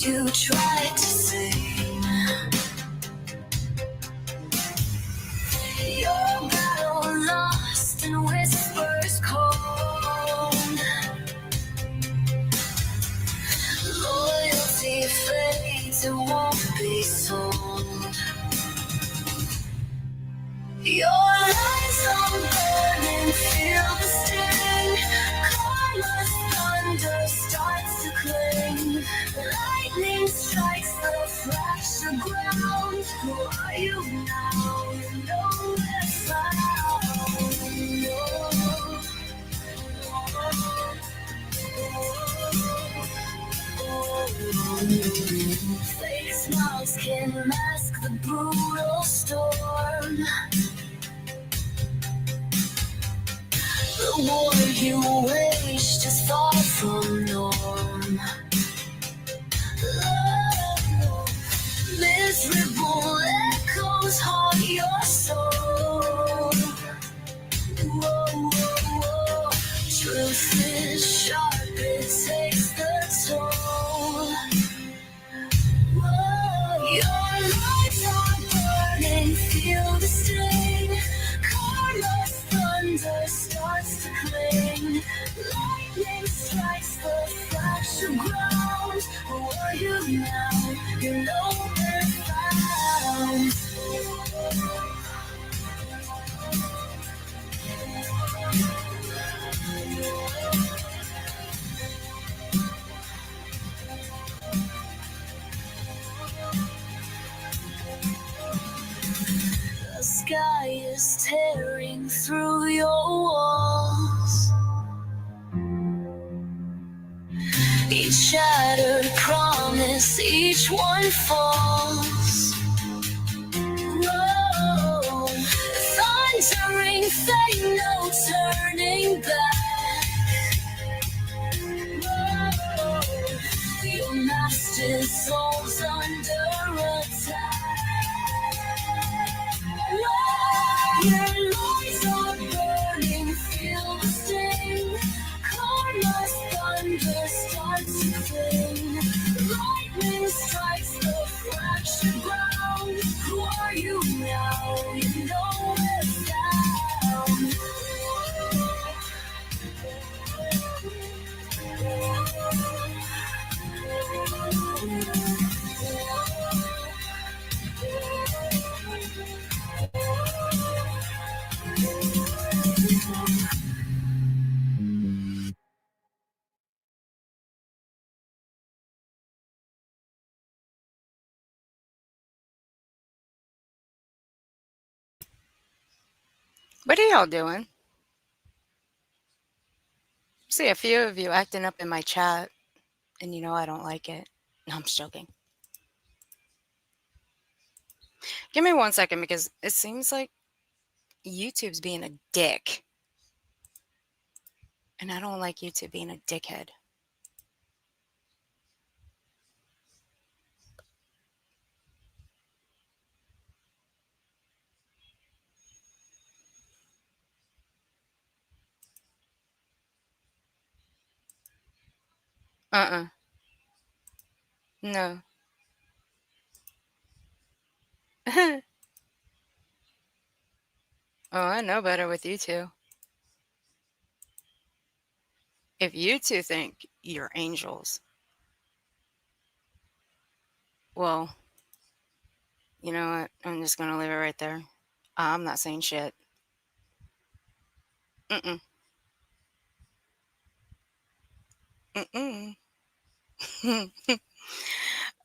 you tried to say. Your battle lost and whispers cold. Loyalty fades, it won't be sold. Your lies on burning, feel the sting. Karma's thunder starts to cling. Lightning strikes the fractured ground. Who are you now? You know we're found. Fake smiles can mask the brutal storm. The war you waged is far from norm. Miserable echoes haunt your soul. Whoa, whoa, whoa. Truth is sharp, it takes the toll. Whoa. Your lights are burning, feel the sting. Karma's thunder starts to cling. Lightning strikes the fractured ground. Who are you now? You know we're found. The sky is tearing through your walls. Each shattered promise, each one falls. Whoa. Thundering fate, no turning back. Whoa. Your master's soul's under attack. Whoa. Your lies are burning, feel the sting. Karma's thunder starts to cling. Lightning strikes the fractured ground. Who are you now? You know we're found. What are y'all doing? See a few of you acting up in my chat, and you know I don't like it. No, I'm just joking. Give me 1 second because it seems like YouTube's being a dick. And I don't like YouTube being a dickhead. Uh-uh. No. Oh, I know better with you two. If you two think you're angels, well, you know what? I'm just gonna leave it right there. I'm not saying shit. Mm-mm. Mm-mm.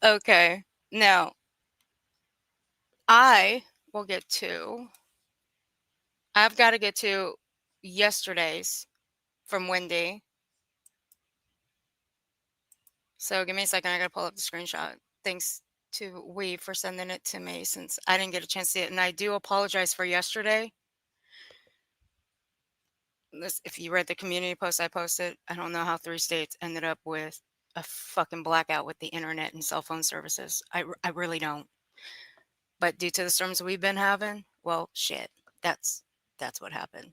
Okay. Now, I will get to, I've got to get to yesterday's from Wendy. So give me a second. I got to pull up the screenshot. Thanks to Weave for sending it to me since I didn't get a chance to see it. And I do apologize for yesterday. If you read the community post I posted, I don't know how 3 states ended up with a fucking blackout with the internet and cell phone services. I really don't. But due to the storms we've been having, well, shit, that's what happened.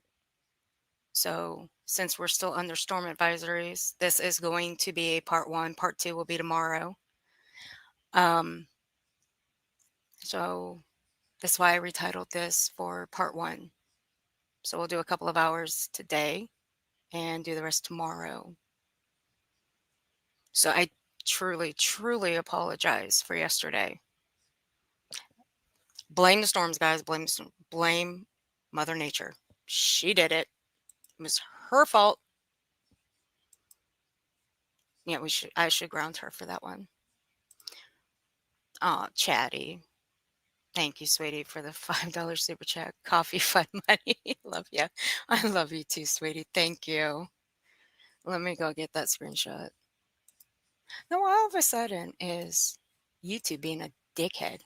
So since we're still under storm advisories, this is going to be a part 1. Part 2 will be tomorrow. Um, so that's why I retitled this for part one. So we'll do a couple of hours today and do the rest tomorrow. So I truly, truly apologize for yesterday. Blame the storms, guys. Blame Mother Nature. She did it. It was her fault. Yeah, I should ground her for that one. Oh, Chatty. Thank you, sweetie, for the $5 super chat. Coffee fund money. Love you. I love you too, sweetie. Thank you. Let me go get that screenshot. Now, all of a sudden is YouTube being a dickhead.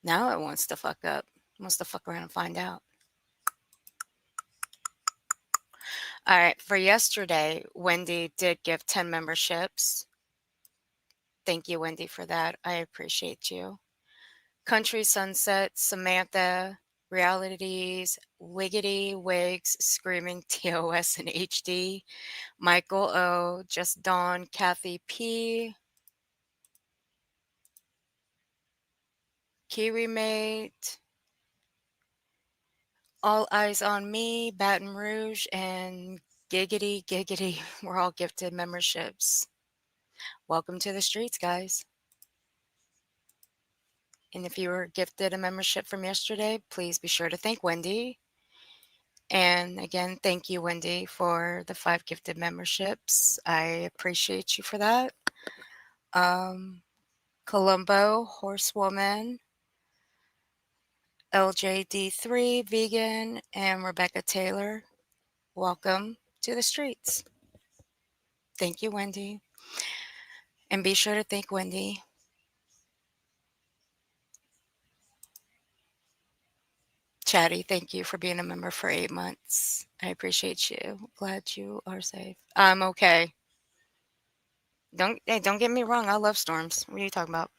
Now it wants to fuck up. Wants to fuck around and find out. All right. For yesterday, Wendy did give 10 memberships. Thank you, Wendy, for that. I appreciate you. Country Sunset, Samantha, Realities, Wiggity Wigs, Screaming TOS in HD, Michael O, Just Dawn, Kathy P, Kiwi Mate, All Eyes on Me, Baton Rouge, and Giggity Giggity were all gifted memberships. Welcome to the streets, guys. And if you were gifted a membership from yesterday, please be sure to thank Wendy. And again, thank you, Wendy, for the 5 gifted memberships. I appreciate you for that. Colombo, Horsewoman, LJD3, Vegan, and Rebecca Taylor, welcome to the streets. Thank you, Wendy. And be sure to thank Wendy. Chatty, thank you for being a member for 8 months. I appreciate you. Glad you are safe. I'm okay. Don't get me wrong. I love storms. What are you talking about?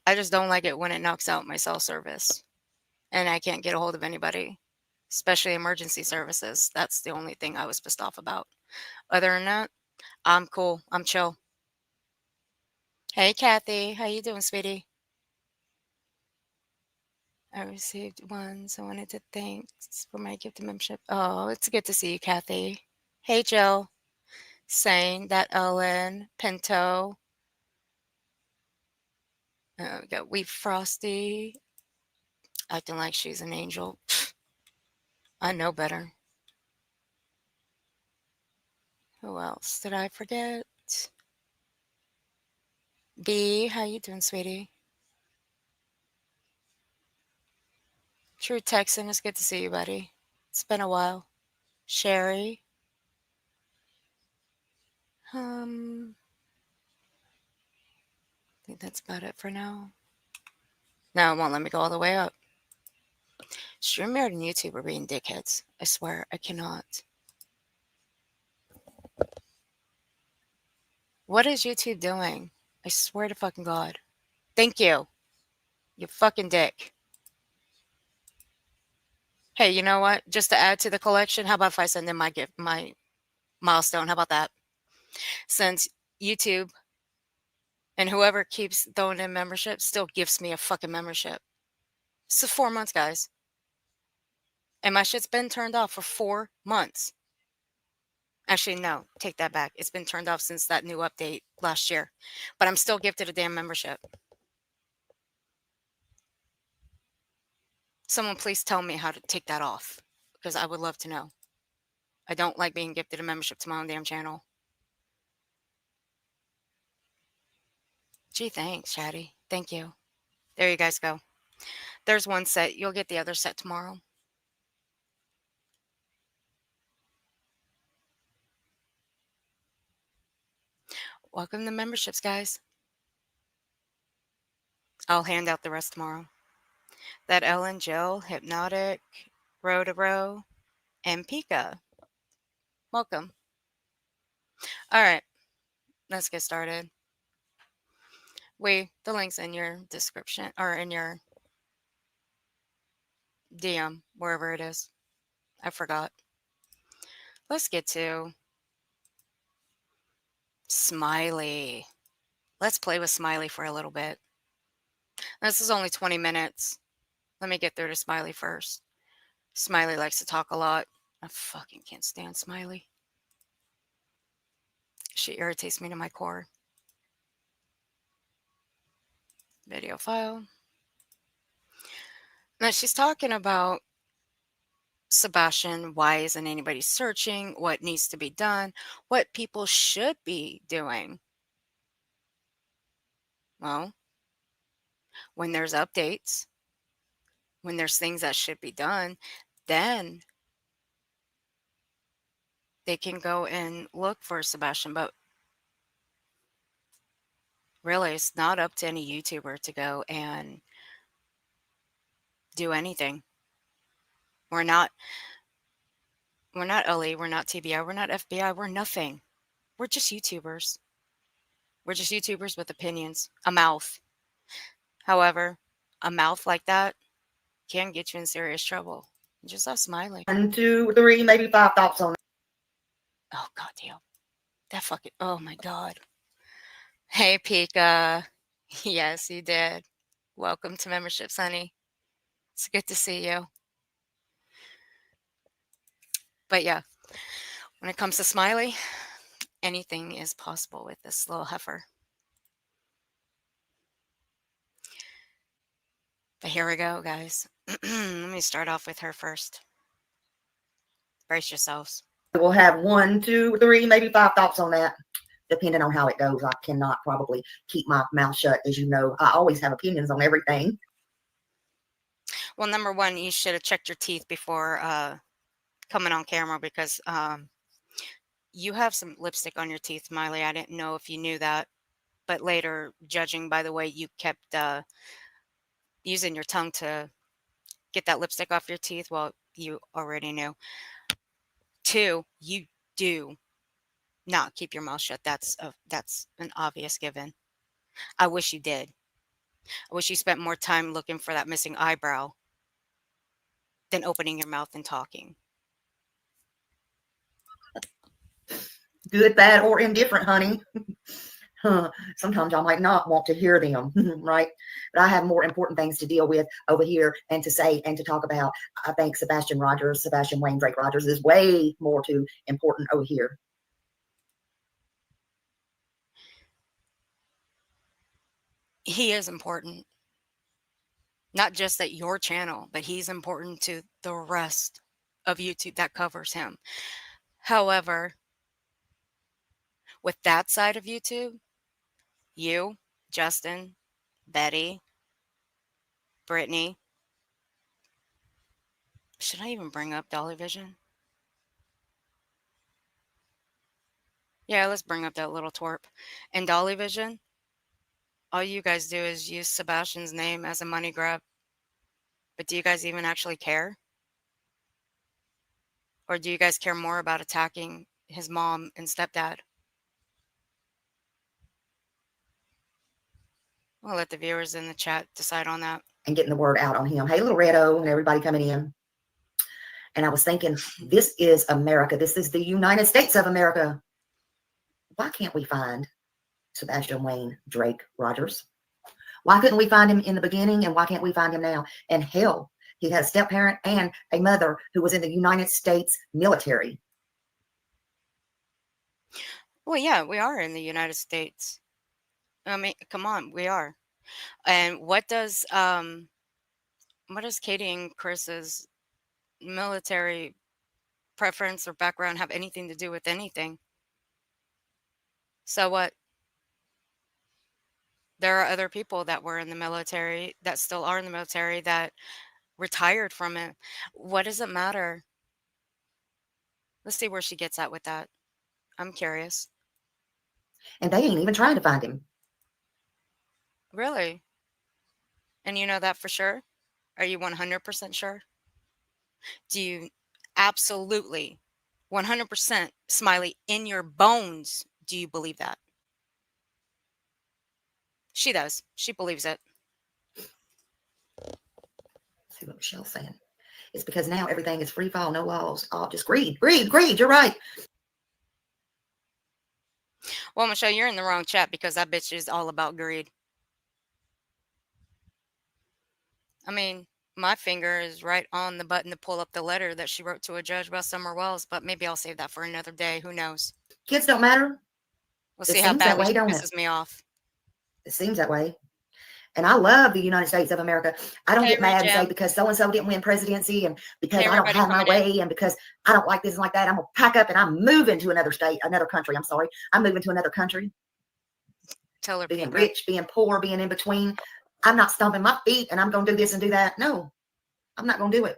I just don't like it when it knocks out my cell service and I can't get a hold of anybody, especially emergency services. That's the only thing I was pissed off about. Other than that, I'm cool. I'm chill. Hey, Kathy. How you doing, sweetie? I received one, so I wanted to thanks for my gift of membership. Oh, it's good to see you, Kathy. Hey, Jill. Saying that Ellen, Pinto. We got Wheat Frosty acting like she's an angel. I know better. Who else did I forget? B, how you doing, sweetie? True Texan, it's good to see you, buddy. It's been a while. Sherry. I think that's about it for now. No, it won't let me go all the way up. StreamYard and YouTube are being dickheads. I swear, I cannot. What is YouTube doing? I swear to fucking God. Thank you. You fucking dick. Hey, you know what? Just to add to the collection, how about if I send in my gift, my milestone? How about that? Since YouTube and whoever keeps throwing in membership still gives me a fucking membership. So 4 months, guys. And my shit's been turned off for 4 months. Actually, no, take that back. It's been turned off since that new update last year. But I'm still gifted a damn membership. Someone please tell me how to take that off. Because I would love to know. I don't like being gifted a membership to my own damn channel. Gee, thanks, Chatty. Thank you. There you guys go. There's one set. You'll get the other set tomorrow. Welcome to memberships, guys. I'll hand out the rest tomorrow. That Ellen, Jill, Hypnotic, Row to Row, and Pika. Welcome. All right, let's get started. The link's in your description or in your DM, wherever it is. I forgot. Let's get to Smiley. Let's play with Smiley for a little bit. This is only 20 minutes. Let me get through to Smiley first. Smiley likes to talk a lot. I fucking can't stand Smiley. She irritates me to my core. Video file. Now she's talking about Sebastian. Why isn't anybody searching? What needs to be done? What people should be doing? Well, when there's updates, when there's things that should be done, then they can go and look for Sebastian. But really, it's not up to any YouTuber to go and do anything. We're not LE, we're not TBI, we're not FBI, we're nothing. We're just YouTubers. We're just YouTubers with opinions, a mouth. However, a mouth like that can get you in serious trouble. Just stop smiling. 1, 2, 3, maybe 5 thoughts on Oh, goddamn. That fucking, oh my God. Hey, Pika. Yes, you did. Welcome to memberships, honey. It's good to see you. But yeah, when it comes to Smiley, anything is possible with this little heifer. But here we go, guys. Let me start off with her first. Brace yourselves. We'll have 1, 2, 3, maybe 5 thoughts on that, depending on how it goes. I cannot probably keep my mouth shut. As you know, I always have opinions on everything. Well, number one, you should have checked your teeth before coming on camera because you have some lipstick on your teeth, Miley. I didn't know if you knew that. But later, judging by the way you kept using your tongue to get that lipstick off your teeth, well, you already knew. 2, you do not keep your mouth shut. That's an obvious given. I wish you did. I wish you spent more time looking for that missing eyebrow than opening your mouth and talking. Good, bad, or indifferent, honey. Sometimes I might not want to hear them, right? But I have more important things to deal with over here and to say and to talk about. I think Sebastian Wayne Drake Rogers is way more too important over here. He is important. Not just at your channel, but he's important to the rest of YouTube that covers him. However, with that side of YouTube, you, Justin, Betty, Brittany, should I even bring up Dolly Vision? Yeah, let's bring up that little twerp. And Dolly Vision, all you guys do is use Sebastian's name as a money grab. But do you guys even actually care? Or do you guys care more about attacking his mom and stepdad? I'll let the viewers in the chat decide on that. And getting the word out on him. Hey, little Redo, and everybody coming in. And I was thinking, this is America. This is the United States of America. Why can't we find Sebastian Wayne Drake Rogers? Why couldn't we find him in the beginning, and why can't we find him now? And hell, he has a step parent and a mother who was in the United States military. Well, yeah, we are in the United States. I mean, come on, we are. And what does Katie and Chris's military preference or background have anything to do with anything? So what? There are other people that were in the military, that still are in the military, that retired from it. What does it matter? Let's see where she gets at with that. I'm curious. And they ain't even trying to find him. Really? And you know that for sure? Are you 100% sure? Do you absolutely 100% Smiley in your bones, do you believe that? She does. She believes it. Let's see what Michelle's saying. It's because now everything is free fall, no laws. Oh, just greed. You're right. Well, Michelle, you're in the wrong chat because that bitch is all about greed. I mean, my finger is right on the button to pull up the letter that she wrote to a judge about Summer Wells, but maybe I'll save that for another day. Who knows? Kids don't matter. We'll It see how seems that badly way, she don't it? pisses me off. It seems that way. And I love the United States of America. I don't Hey, get mad and say Rejam. because so-and-so didn't win presidency and because Hey, I don't everybody have my coming in. way and because I don't like this and like that, I'm going to pack up and I'm moving to another state, another country. I'm sorry. I'm moving to another country. Tell her, Being Pika. rich, being poor, being in between. I'm not stomping my feet and I'm going to do this and do that. No, I'm not going to do it.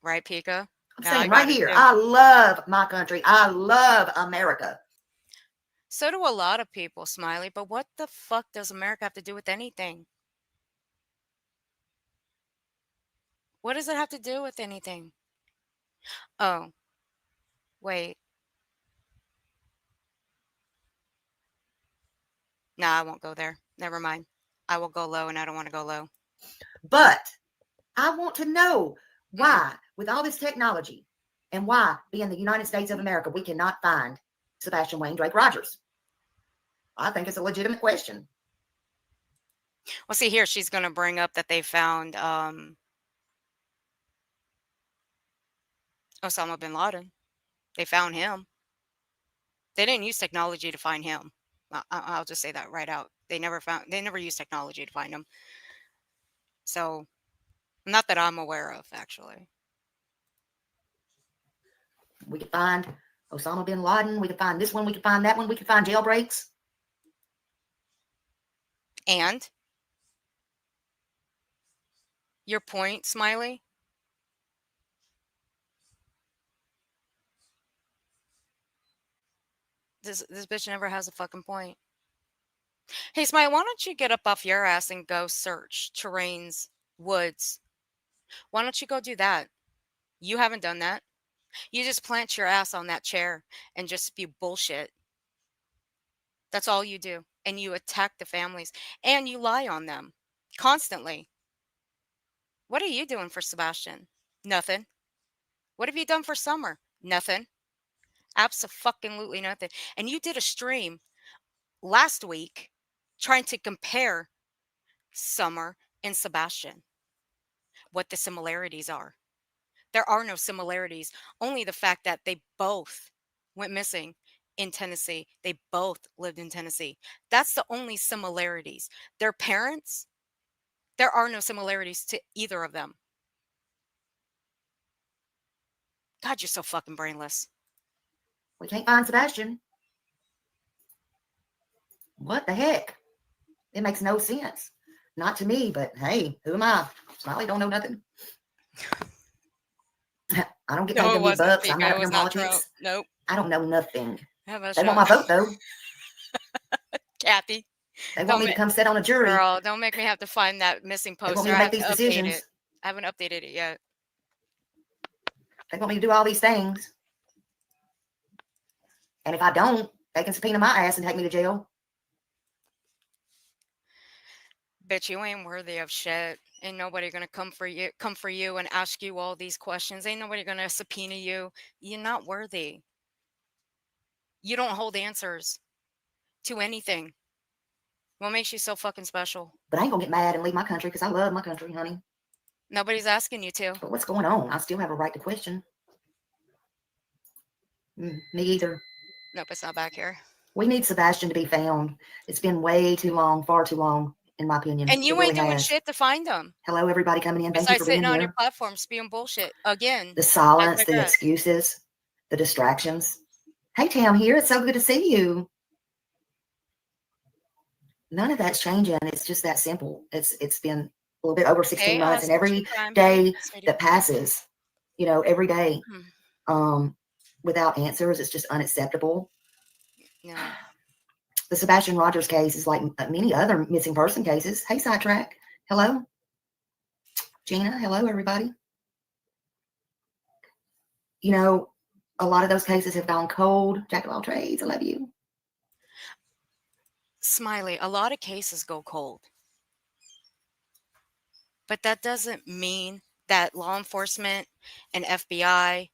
Right, Pika? I'm No, I saying got right it here, too. I love my country. I love America. So do a lot of people, Smiley, but what the fuck does America have to do with anything? What does it have to do with anything? Oh, wait. No, I won't go there. Never mind. I will go low, and I don't want to go low. But I want to know why, with all this technology, and why, being the United States of America, we cannot find Sebastian Wayne Drake Rogers. I think it's a legitimate question. Well, see here, she's going to bring up that they found Osama bin Laden. They found him. They didn't use technology to find him. I'll just say that right out. They never used technology to find him. So, not that I'm aware of, actually. We could find Osama bin Laden. We could find this one. We could find that one. We could find jailbreaks. And your point, Smiley? This bitch never has a fucking point. Hey, Smiley, why don't you get up off your ass and go search terrains, woods? Why don't you go do that? You haven't done that. You just plant your ass on that chair and just spew bullshit. That's all you do. And you attack the families and you lie on them constantly. What are you doing for Sebastian? Nothing. What have you done for Summer? Nothing. Absolutely nothing. And you did a stream last week trying to compare Summer and Sebastian, what the similarities are. There are no similarities, only the fact that they both went missing in Tennessee. They both lived in Tennessee. That's the only similarities. Their parents, there are no similarities to either of them. God, you're so fucking brainless. We can't find Sebastian. What the heck? It makes no sense. Not to me, but hey, who am I? Smiley don't know nothing. I don't get paid No, to it read wasn't. books. I'm Pika. not It up here was in not Trump. politics. Nope. I don't know nothing. How about They want Trump? my vote, though. Kathy, They want me to come sit on a jury. girl, don't make me have to find that missing They want poster. me to I make have to these update decisions. it. I haven't updated it yet. They want me to do all these things. And if I don't, they can subpoena my ass and take me to jail. Bitch, you ain't worthy of shit. Ain't nobody gonna come for you and ask you all these questions. Ain't nobody gonna subpoena you. You're not worthy. You don't hold answers to anything. What makes you so fucking special? But I ain't gonna get mad and leave my country because I love my country, honey. Nobody's asking you to. But what's going on? I still have a right to question. Me either. Nope, it's not back here. We need Sebastian to be found. It's been way too long, far too long, in my opinion. And you really ain't doing has. shit to find them. Hello, everybody coming in. Thank you Besides for being sitting on your here. platform spewing bullshit. Again. The silence, I the digress. excuses, the distractions. Hey, Tam here. It's so good to see you. None of that's changing. It's just that simple. It's been a little bit over 16 months, and every day that passes, every day without answers, it's just unacceptable. No. The Sebastian Rogers case is like many other missing person cases. Hey, Sidetrack. Hello. Gina. Hello, everybody. A lot of those cases have gone cold. Jack of all trades. I love you. Smiley, a lot of cases go cold. But that doesn't mean that law enforcement and FBI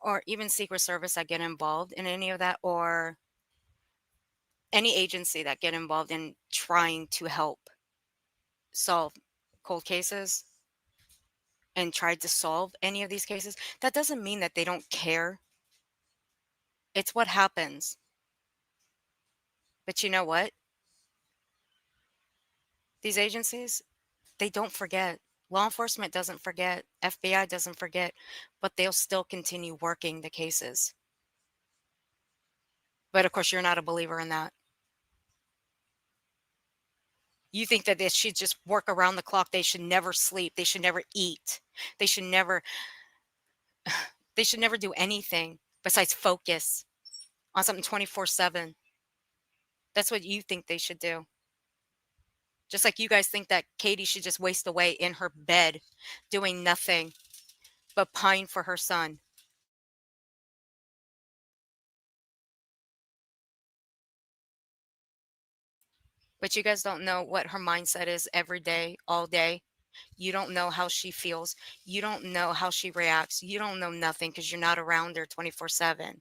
or even Secret Service that get involved in any of that, or any agency that get involved in trying to help solve cold cases and tried to solve any of these cases, that doesn't mean that they don't care. It's what happens. But you know what? These agencies, they don't forget. Law enforcement doesn't forget. FBI doesn't forget, but they'll still continue working the cases. But of course, you're not a believer in that. You think that they should just work around the clock. They should never sleep. They should never eat. They should never do anything besides focus on something 24/7. That's what you think they should do. Just like you guys think that Katie should just waste away in her bed doing nothing but pine for her son. But you guys don't know what her mindset is every day, all day. You don't know how she feels. You don't know how she reacts. You don't know nothing because you're not around her 24/7.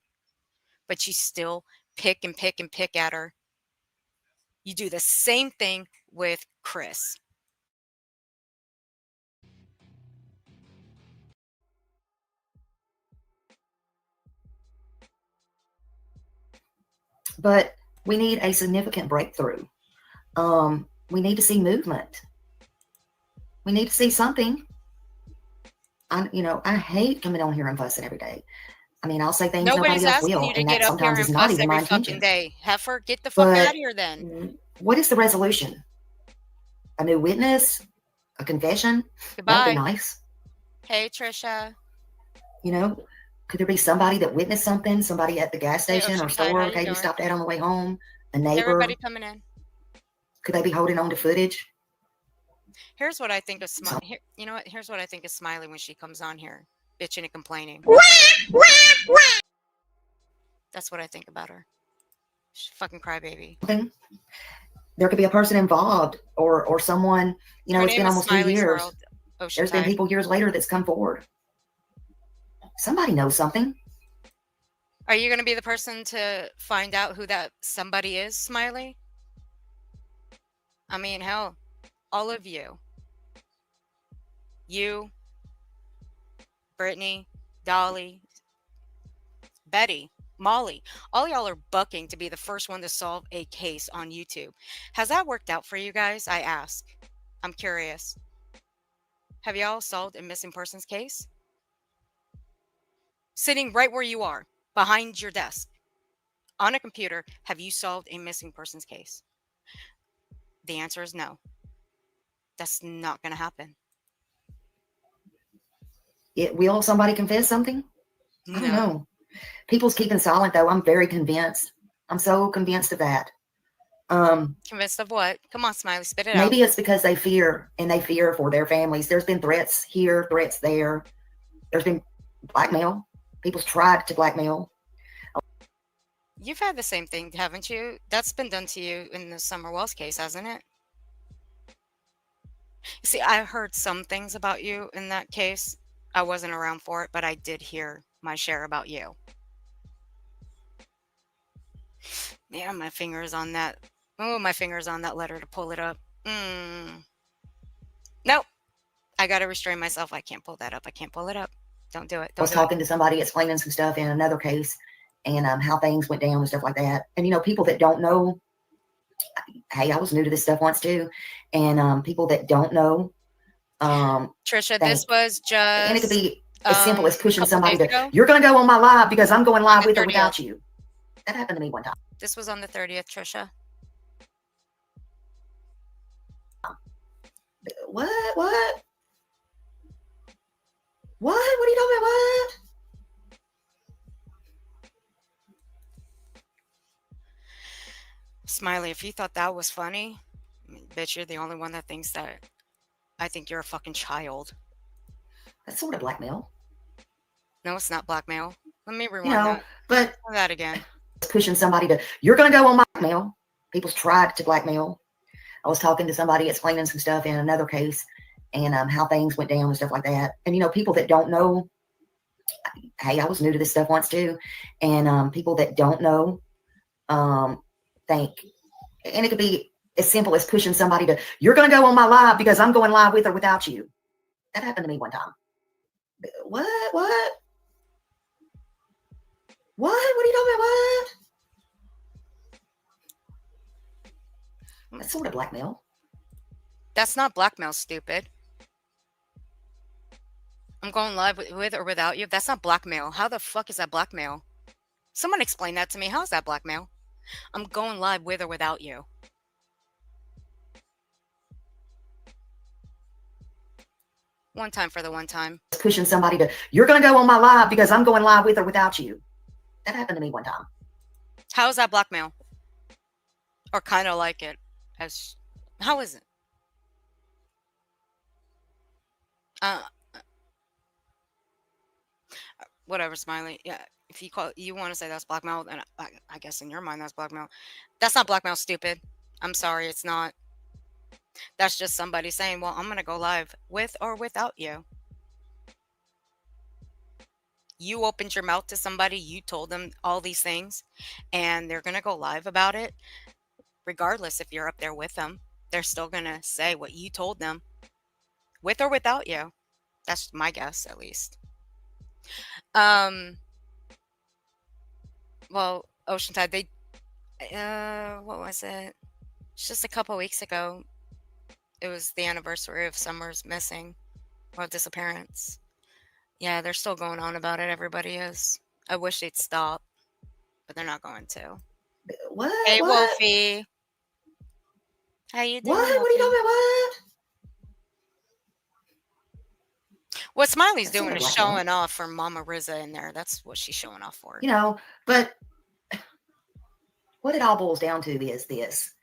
But you still pick and pick and pick at her. You do the same thing with Chris. But we need a significant breakthrough. We need to see movement. We need to see something. I hate coming on here and fussing every day. I mean, I'll say things Nobody's nobody else asking will, you to and get that up here sometimes and is not fuss even my every fucking intention. day. Heifer, get the fuck out But of here then. what is the resolution? A new witness? A confession? That'd Goodbye. be nice. Hey, Trisha. Could there be somebody that witnessed something? Somebody at the gas Hey, station or Oceanside, store how you Katie doing? stopped at on the way home? A Hey, neighbor? everybody coming in. Could they be holding on to footage? Here's what I think of Smiley. You know what? Here's what I think of Smiley when she comes on here, bitching and complaining. That's what I think about her. She's a fucking crybaby. There could be a person involved or someone, Her it's name been is almost 2 Smiley's years. World. There's been Oceanside. people years later that's come forward. Somebody knows something. Are you going to be the person to find out who that somebody is, Smiley? I mean, hell, all of you. You, Brittany, Dolly, Betty, Molly, all y'all are bucking to be the first one to solve a case on YouTube. Has that worked out for you guys? I ask. I'm curious. Have y'all solved a missing persons case? Sitting right where you are, behind your desk, on a computer, have you solved a missing persons case? The answer is no. That's not going to happen. Will somebody confess something? I don't know. People's keeping silent, though. I'm very convinced. I'm so convinced of that. Convinced of what? Come on, Smiley, spit it out. Maybe it's because they fear for their families. There's been threats here, threats there. There's been blackmail. People's tried to blackmail. You've had the same thing, haven't you? That's been done to you in the Summer Wells case, hasn't it? See, I heard some things about you in that case. I wasn't around for it, but I did hear my share about you. Yeah, my finger's on that. Oh, my finger's on that letter to pull it up. Nope. I got to restrain myself. I can't pull that up. I can't pull it up. Don't do it. I was talking to somebody explaining some stuff in another case and how things went down and stuff like that. And, people that don't know, hey, I was new to this stuff once too. And people that don't know. Trisha, this was just. And it could be as simple as pushing somebody to, you're going to go on my live because I'm going live with or without you. That happened to me one time. This was on the 30th, Trisha. What? What are you talking about? What? Smiley, if you thought that was funny, bitch, you're the only one that thinks that. I think you're a fucking child. That's sort of blackmail. No, it's not blackmail. Let me rewind that. But that again. Pushing somebody you're going to go on blackmail. People's tried to blackmail. I was talking to somebody explaining some stuff in another case and how things went down and stuff like that. And, people that don't know, hey, I was new to this stuff once too. And people that don't know. think. And it could be as simple as pushing somebody to, you're going to go on my live because I'm going live with or without you. That happened to me one time. What? What are you talking about? What? That's sort of blackmail. That's not blackmail, stupid. I'm going live with or without you. That's not blackmail. How the fuck is that blackmail? Someone explain that to me. How is that blackmail? I'm going live with or without you. One time for the one time. Pushing somebody to, you're going to go on my live because I'm going live with or without you. That happened to me one time. How is that blackmail? Or kind of like it. How is it? Whatever, Smiley. Yeah, if you want to say that's blackmail, then I guess in your mind that's blackmail. That's not blackmail, stupid. I'm sorry, it's not. That's just somebody saying, well, I'm going to go live with or without you. You opened your mouth to somebody, you told them all these things, and they're going to go live about it. Regardless if you're up there with them, they're still going to say what you told them, with or without you. That's my guess, at least. Well, Oceanside, what was it? It's just a couple weeks ago. It was the anniversary of Summer's missing or disappearance. Yeah, they're still going on about it. Everybody is. I wish they'd stop, but they're not going to. What? Hey, what? Wolfie. How you doing? What? What are you talking about? What Smiley's That's doing sort of is blackmail. showing off for Mama Rizza in there. That's what she's showing off for. You know, but what it all boils down to is this.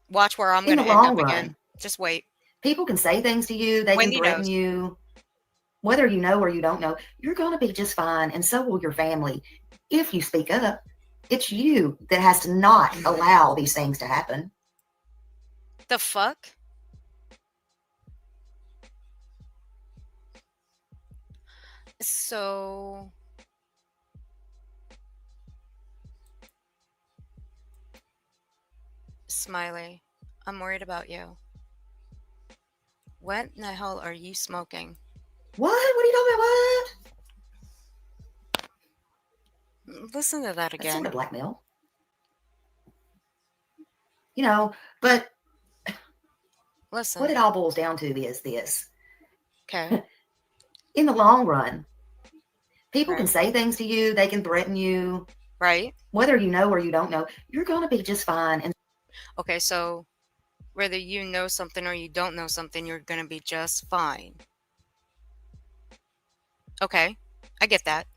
Watch where I'm In going the to end long up run, again. Just wait. people can say things to you. They Wendy can threaten knows. you. Whether you know or you don't know, you're going to be just fine, and so will your family. If you speak up, it's you that has to not allow these things to happen. The fuck? So... Smiley, I'm worried about you. What in the hell are you smoking? What? What are you talking about? Listen to that That's again. sort of blackmail. You know, but Listen. what it all boils down to is this. Okay. In the long run, people can Right. say things to you. They can threaten you. Right? Whether you know or you don't know, you're going to be just fine. And Okay, so whether you know something or you don't know something, you're going to be just fine. Okay, I get that.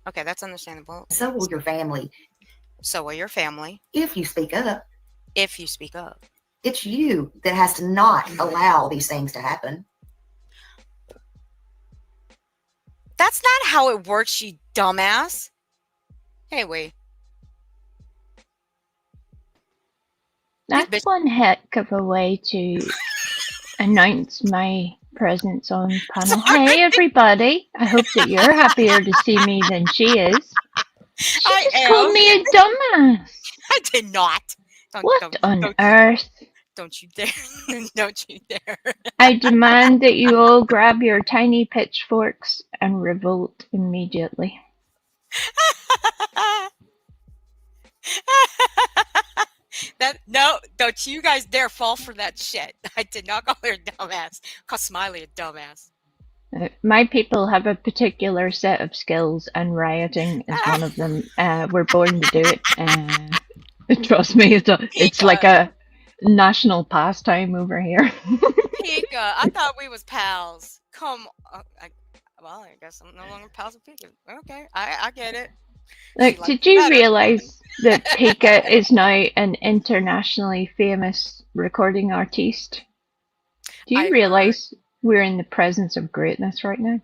Okay, that's understandable. so will your family. So will your family. If you speak up, If you speak up. it's you that has to not allow these things to happen. That's not how it works, you dumbass. Anyway. That's one heck of a way to announce my presence on panel. Sorry. Hey, everybody. I hope that you're happier to see me than she is. She I just am. called me a dumbass. I did not. What on earth? Don't you dare. Don't you dare. I demand that you all grab your tiny pitchforks and revolt immediately. No, don't you guys dare fall for that shit. I did not call her a dumbass. I called Smiley a dumbass. My people have a particular set of skills, and rioting is one of them. We're born to do it. Trust me, it's like a national pastime over here. Pika, I thought we was pals. Come on. Well, I guess I'm no longer pals with Pika. Okay, I get it. Like, did you realize that Pika is now an internationally famous recording artiste? Do you realize we're in the presence of greatness right now?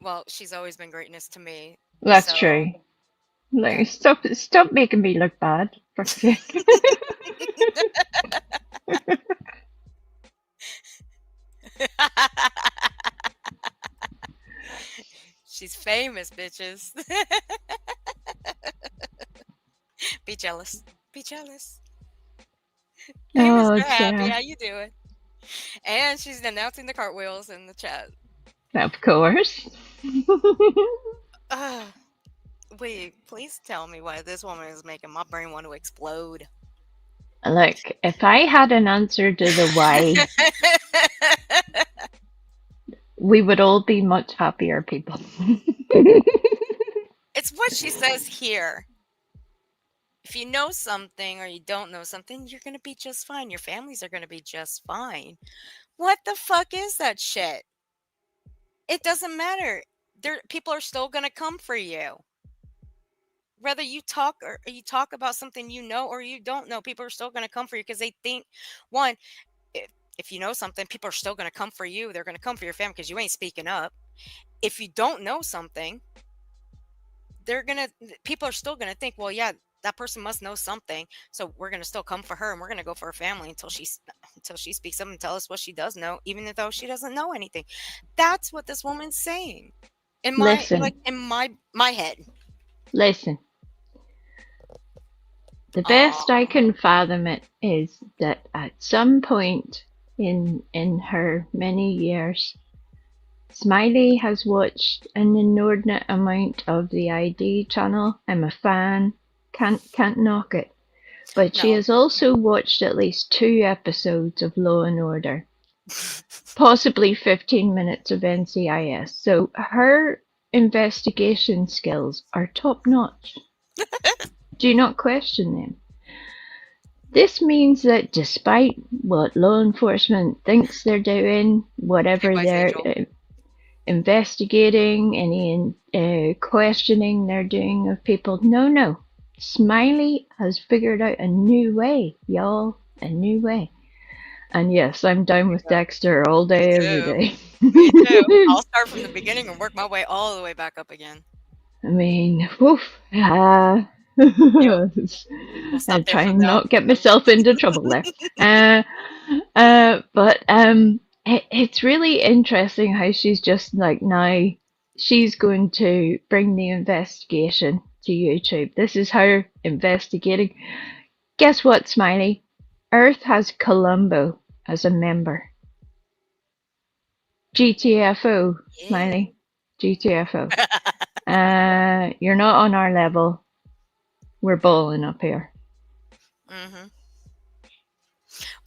Well, she's always been greatness to me. That's true. Like, stop making me look bad. For sake. She's famous, bitches. Be jealous. Be jealous. Hey, Oh Mr. Happy, dear. how you doing? And she's announcing the cartwheels in the chat. Of course. Ugh. Wait, please tell me why this woman is making my brain want to explode. Look, if I had an answer to the why, we would all be much happier people. It's what she says here. If you know something or you don't know something, you're going to be just fine. Your families are going to be just fine. What the fuck is that shit? It doesn't matter. People are still going to come for you. Whether you talk about something you know or you don't know, people are still going to come for you because they think, one, if you know something, people are still going to come for you. They're going to come for your family because you ain't speaking up. If you don't know something, people are still going to think, well, yeah, that person must know something, so we're going to still come for her, and we're going to go for her family until she speaks up and tell us what she does know, even though she doesn't know anything. That's what this woman's saying in my Listen. in my head. Listen. The best I can fathom it is that at some point in her many years, Smiley has watched an inordinate amount of the ID channel. I'm a fan. Can't knock it. But she No. has also watched at least 2 episodes of Law and Order. Possibly 15 minutes of NCIS. So her investigation skills are top notch. Do not question them. This means that despite what law enforcement thinks they're doing, whatever they're investigating, any questioning they're doing of people, no. Smiley has figured out a new way, y'all. A new way. And yes, I'm down with Dexter all day, every day. Me too. I'll start from the beginning and work my way all the way back up again. I mean, woof. I'm trying not get myself into trouble there. But it's really interesting how she's just like, now she's going to bring the investigation to YouTube. This is her investigating. Guess what, Smiley? Earth has Columbo as a member. GTFO, Smiley. GTFO. You're not on our level. We're balling up here. Mm-hmm.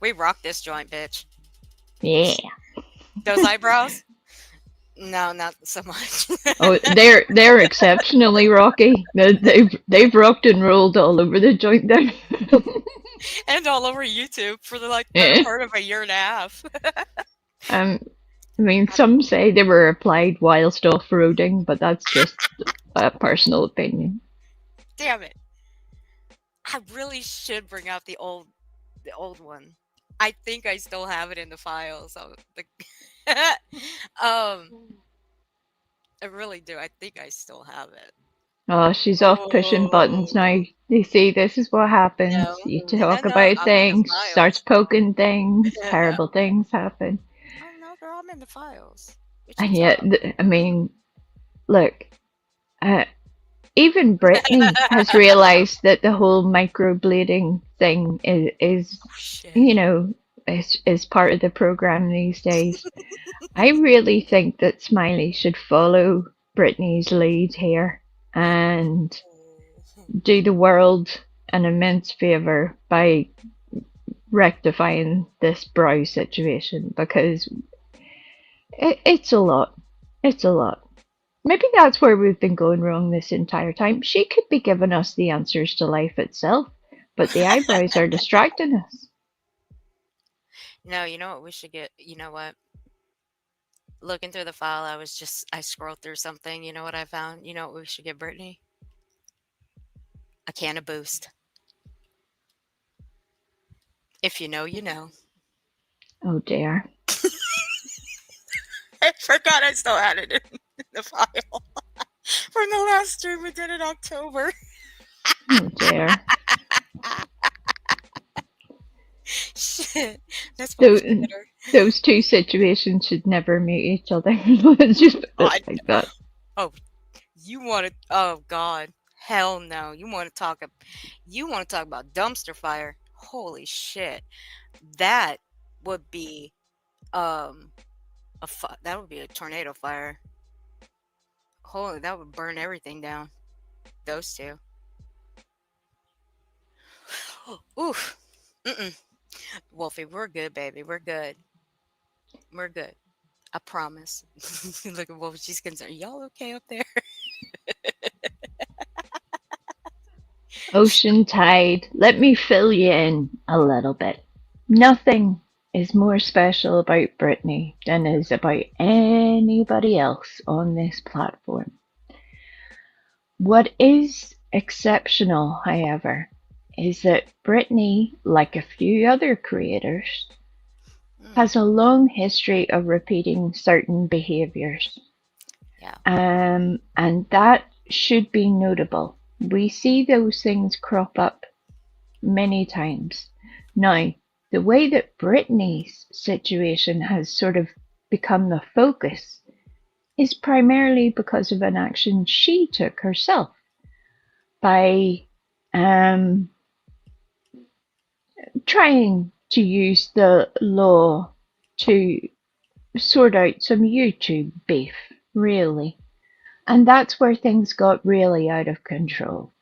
We rock this joint, bitch. Yeah. Those eyebrows? No, not so much. Oh, they're exceptionally rocky. They've rocked and rolled all over the joint there. And all over YouTube for the better part of a year and a half. I mean, some say they were applied whilst off-roading, but that's just a personal opinion. Damn it. I really should bring out the old one. I think I still have it in the files. I really do. I think I still have it. Oh, she's off pushing buttons now. You see, this is what happens. No. You talk about things, starts poking things, terrible things happen. Oh no, girl, I'm in the files. And yet, I mean, look, even Brittany has realized that the whole microblading thing is you know, is part of the program these days. I really think that Smiley should follow Brittany's lead here and do the world an immense favor by rectifying this brow situation, because it's a lot. It's a lot. Maybe that's where we've been going wrong this entire time. She could be giving us the answers to life itself, but the eyebrows are distracting us. No, you know what we should get? You know what? Looking through the file, I scrolled through something. You know what I found? You know what we should get, Brittany? A can of Boost. If you know, you know. Oh dear. I forgot I still had it in the file from the last stream we did in October. Oh dear. Shit. That's those two situations should never meet each other. It's just like that. Oh, you wanted... Oh, God. Hell no. You want to talk about dumpster fire? Holy shit. That would be um that would be a tornado fire. Holy, that would burn everything down. Those two. Oof. Mm-mm. Wolfie, we're good, baby. We're good. We're good. I promise. Look at Wolfie. She's concerned. Y'all okay up there? Ocean tide, let me fill you in a little bit. Nothing is more special about Brittany than is about anybody else on this platform. What is exceptional, however, is that Brittany, like a few other creators, Mm, has a long history of repeating certain behaviors. yeah. And that should be notable. We see those things crop up many times. Now, the way that Brittany's situation has sort of become the focus is primarily because of an action she took herself by um, trying to use the law to sort out some YouTube beef, really. And that's where things got really out of control.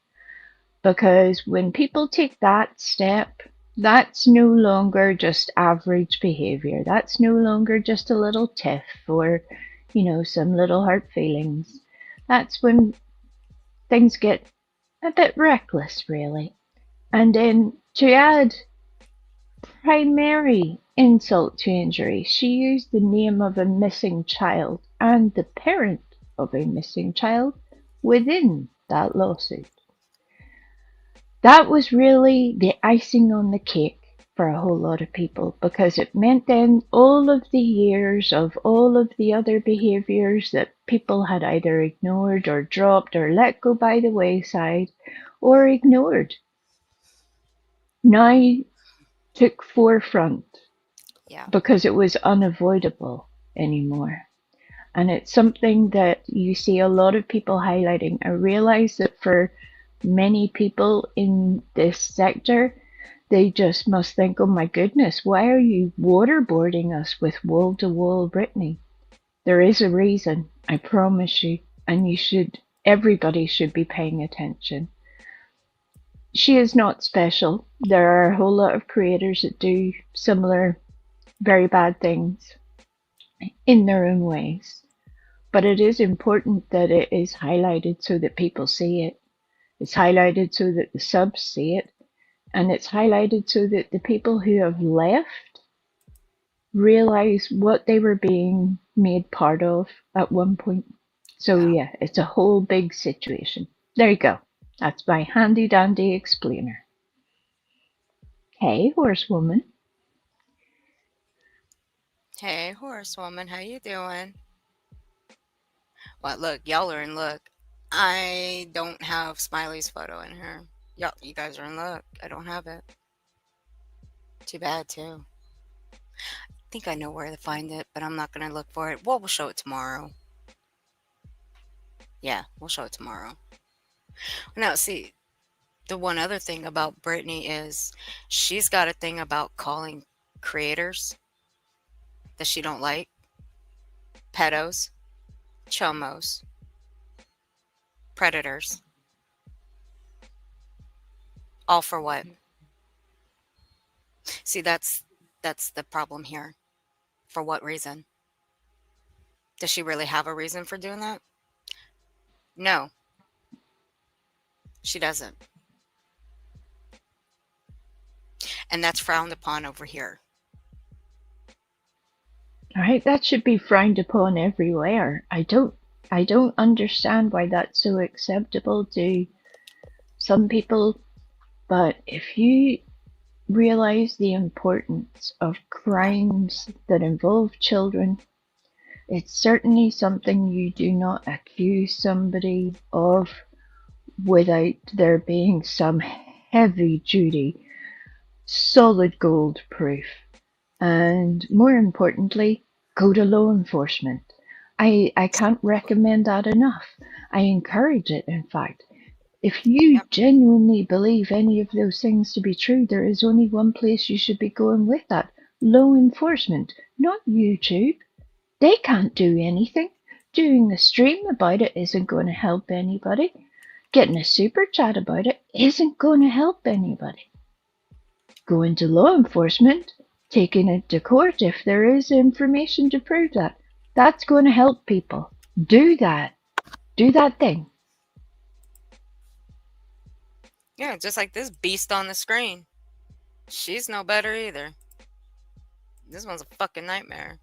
Because when people take that step, that's no longer just average behavior. That's no longer just a little tiff or, some little hurt feelings. That's when things get a bit reckless, really. And then to add primary insult to injury, she used the name of a missing child and the parent of a missing child within that lawsuit. That was really the icing on the cake for a whole lot of people because it meant then all of the years of all of the other behaviors that people had either ignored or dropped or let go by the wayside or ignored now took forefront Yeah. because it was unavoidable anymore. And it's something that you see a lot of people highlighting. I realize that for many people in this sector, they just must think, oh my goodness, why are you waterboarding us with wall to wall Brittany? There is a reason, I promise you, and everybody should be paying attention. She is not special. There are a whole lot of creators that do similar very bad things in their own ways. But it is important that it is highlighted so that people see it. It's highlighted so that the subs see it. And it's highlighted so that the people who have left realize what they were being made part of at one point. So Yeah. yeah, it's a whole big situation. There you go. That's my handy dandy explainer. Hey, horsewoman. Hey, horsewoman, how you doing? Well, look, y'all are in luck. I don't have Smiley's photo in here. Y'all, you guys are in luck. I don't have it. Too bad, too. I think I know where to find it, but I'm not gonna look for it. Well, we'll show it tomorrow. Yeah, we'll show it tomorrow. Now, see, the one other thing about Brittany is she's got a thing about calling creators that she don't like pedos, chomos, predators. All for what? See, that's the problem here. For what reason? Does she really have a reason for doing that? No, she doesn't. And that's frowned upon over here. All right, that should be frowned upon everywhere. I don't understand why that's so acceptable to some people, but if you realize the importance of Yeah. crimes that involve children, it's certainly something you do not accuse somebody of without there being some heavy duty, solid gold proof. And more importantly, go to law enforcement. I can't recommend that enough. I encourage it, in fact. If you Yep. genuinely believe any of those things to be true, there is only one place you should be going with that: law enforcement, not YouTube. They can't do anything. Doing a stream about it isn't going to help anybody. Getting a super chat about it isn't going to help anybody. Going to law enforcement, taking it to court if there is information to prove that. That's going to help people. Do that. Do that thing. Yeah, just like this beast on the screen. She's no better either. This one's a fucking nightmare.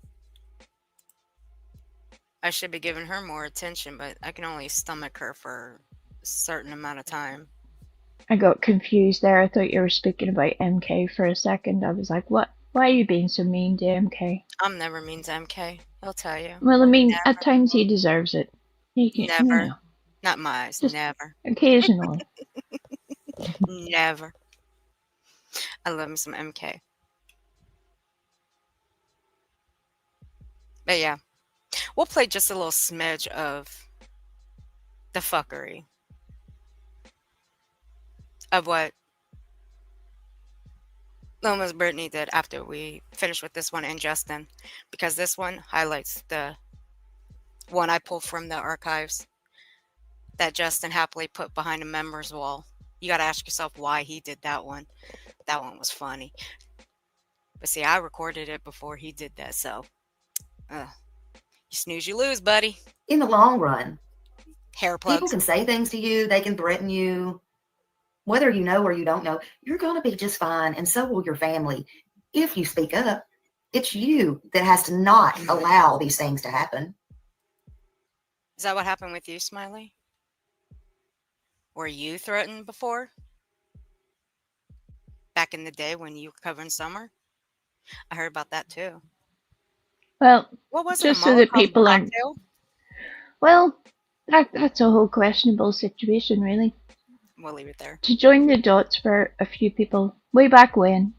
I should be giving her more attention, but I can only stomach her for a certain amount of time. I got confused there. I thought you were speaking about MK for a second. I was like, what? Why are you being so mean to MK? I'm never mean to MK. I'll tell you. Well, I mean, Never. at times he deserves it. You can, Never. Not my eyes. just Never. occasionally. Never. I love me some MK. But yeah, we'll play just a little smidge of the fuckery of what Lomas Brittany did after we finish with this one and Justin, because this one highlights the one I pulled from the archives that Justin happily put behind a members wall. You got to ask yourself why he did that one. That one was funny. But see, I recorded it before he did that, so you snooze, you lose, buddy. In the long run, Hair people plugs. can say things to you. They can threaten you. Whether you know or you don't know, you're going to be just fine, and so will your family. If you speak up, it's you that has to not allow these things to happen. Is that what happened with you, Smiley? Were you threatened before? Back in the day when you were covering summer? I heard about that too. Well, What was it? A just so that Molotov people aren't. cocktail? Well, that's a whole questionable situation, really. We'll leave it there. To join the dots for a few people, way back when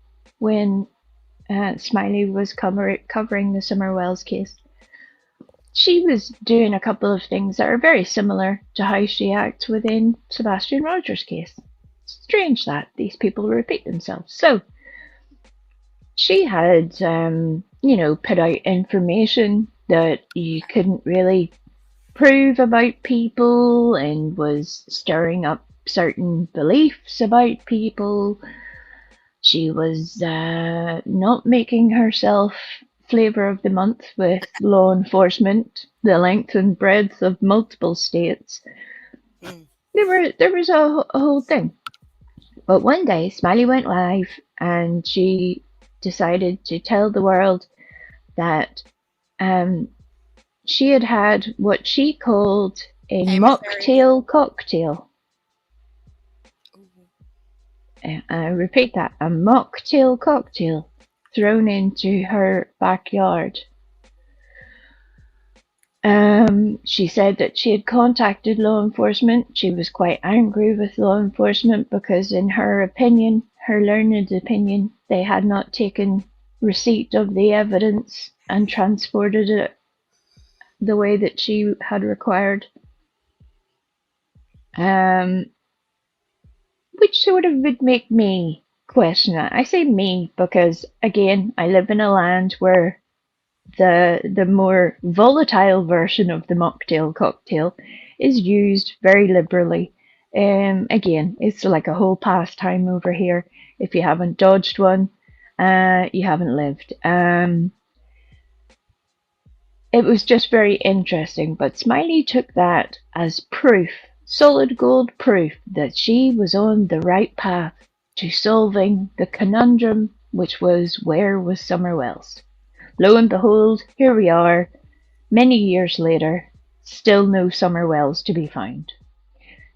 Smiley was covering the Summer Wells case, she was doing a couple of things that are very similar to how she acts within Sebastian Rogers' case. Strange that these people repeat themselves. So she had, put out information that you couldn't really prove about people and was stirring up certain beliefs about people. She was not making herself flavour of the month with law enforcement, the length and breadth of multiple states. There was a whole thing. But one day, Smiley went live and she decided to tell the world that she had had what she called a Hey, Miss Harry. mocktail cocktail. I repeat that, a mocktail cocktail thrown into her backyard. She said that she had contacted law enforcement. She was quite angry with law enforcement because, in her opinion, her learned opinion, they had not taken receipt of the evidence and transported it the way that she had required. Which sort of would make me question it. I say me because, again, I live in a land where the more volatile version of the mocktail cocktail is used very liberally. Again, it's like a whole pastime over here. If you haven't dodged one, you haven't lived. It was just very interesting, but Smiley took that as proof, solid gold proof, that she was on the right path to solving the conundrum, which was, where was Summer Wells? Lo and behold, here we are, many years later, still no Summer Wells to be found.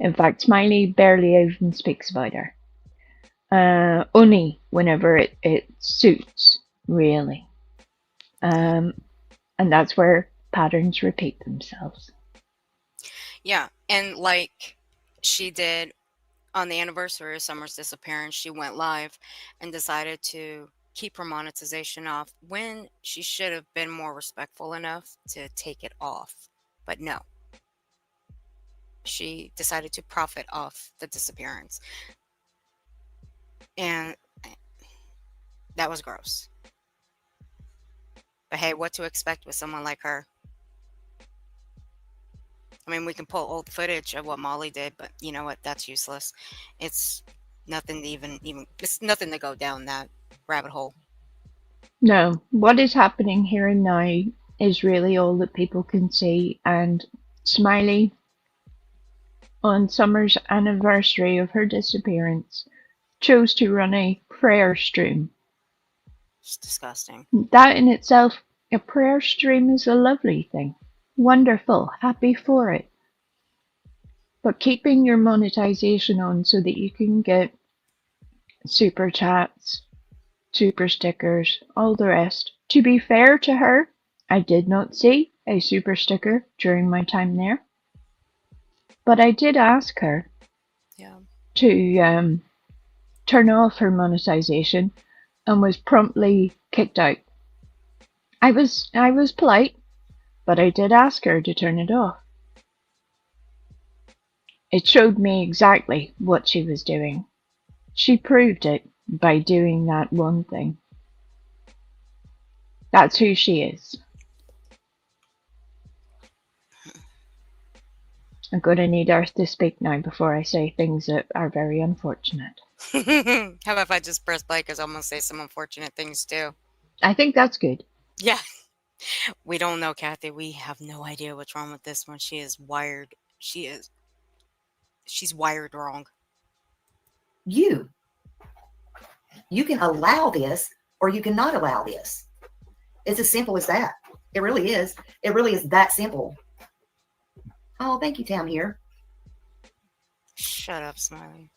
In fact, Smiley barely even speaks about her. Only whenever it suits, really. And that's where patterns repeat themselves. Yeah, and like she did on the anniversary of Summer's disappearance, she went live and decided to keep her monetization off when she should have been more respectful enough to take it off. But no. she decided to profit off the disappearance. And that was gross. But hey, what to expect with someone like her? I mean, we can pull old footage of what Molly did, but you know what? That's useless. It's nothing to even it's nothing to go down that rabbit hole. No, what is happening here and now is really all that people can see. And Smiley, on Summer's anniversary of her disappearance, chose to run a prayer stream. It's disgusting. That in itself, a prayer stream is a lovely thing. Wonderful, happy for it. But keeping your monetization on so that you can get super chats, super stickers, all the rest. To be fair to her, I did not see a super sticker during my time there. But I did ask her Yeah. to turn off her monetization and was promptly kicked out. I was polite, but I did ask her to turn it off. It showed me exactly what she was doing. She proved it by doing that one thing. That's who she is. I'm going to need Earth to speak now before I say things that are very unfortunate. How about if I just press play? Because I'm going to say some unfortunate things too. I think that's good. Yeah. We don't know, Kathy. We have no idea what's wrong with this one. She is wired. She's wired wrong. You can allow this or you cannot allow this. It's as simple as that. It really is. It really is that simple. Oh, thank you, Tam here. Shut up, Smiley.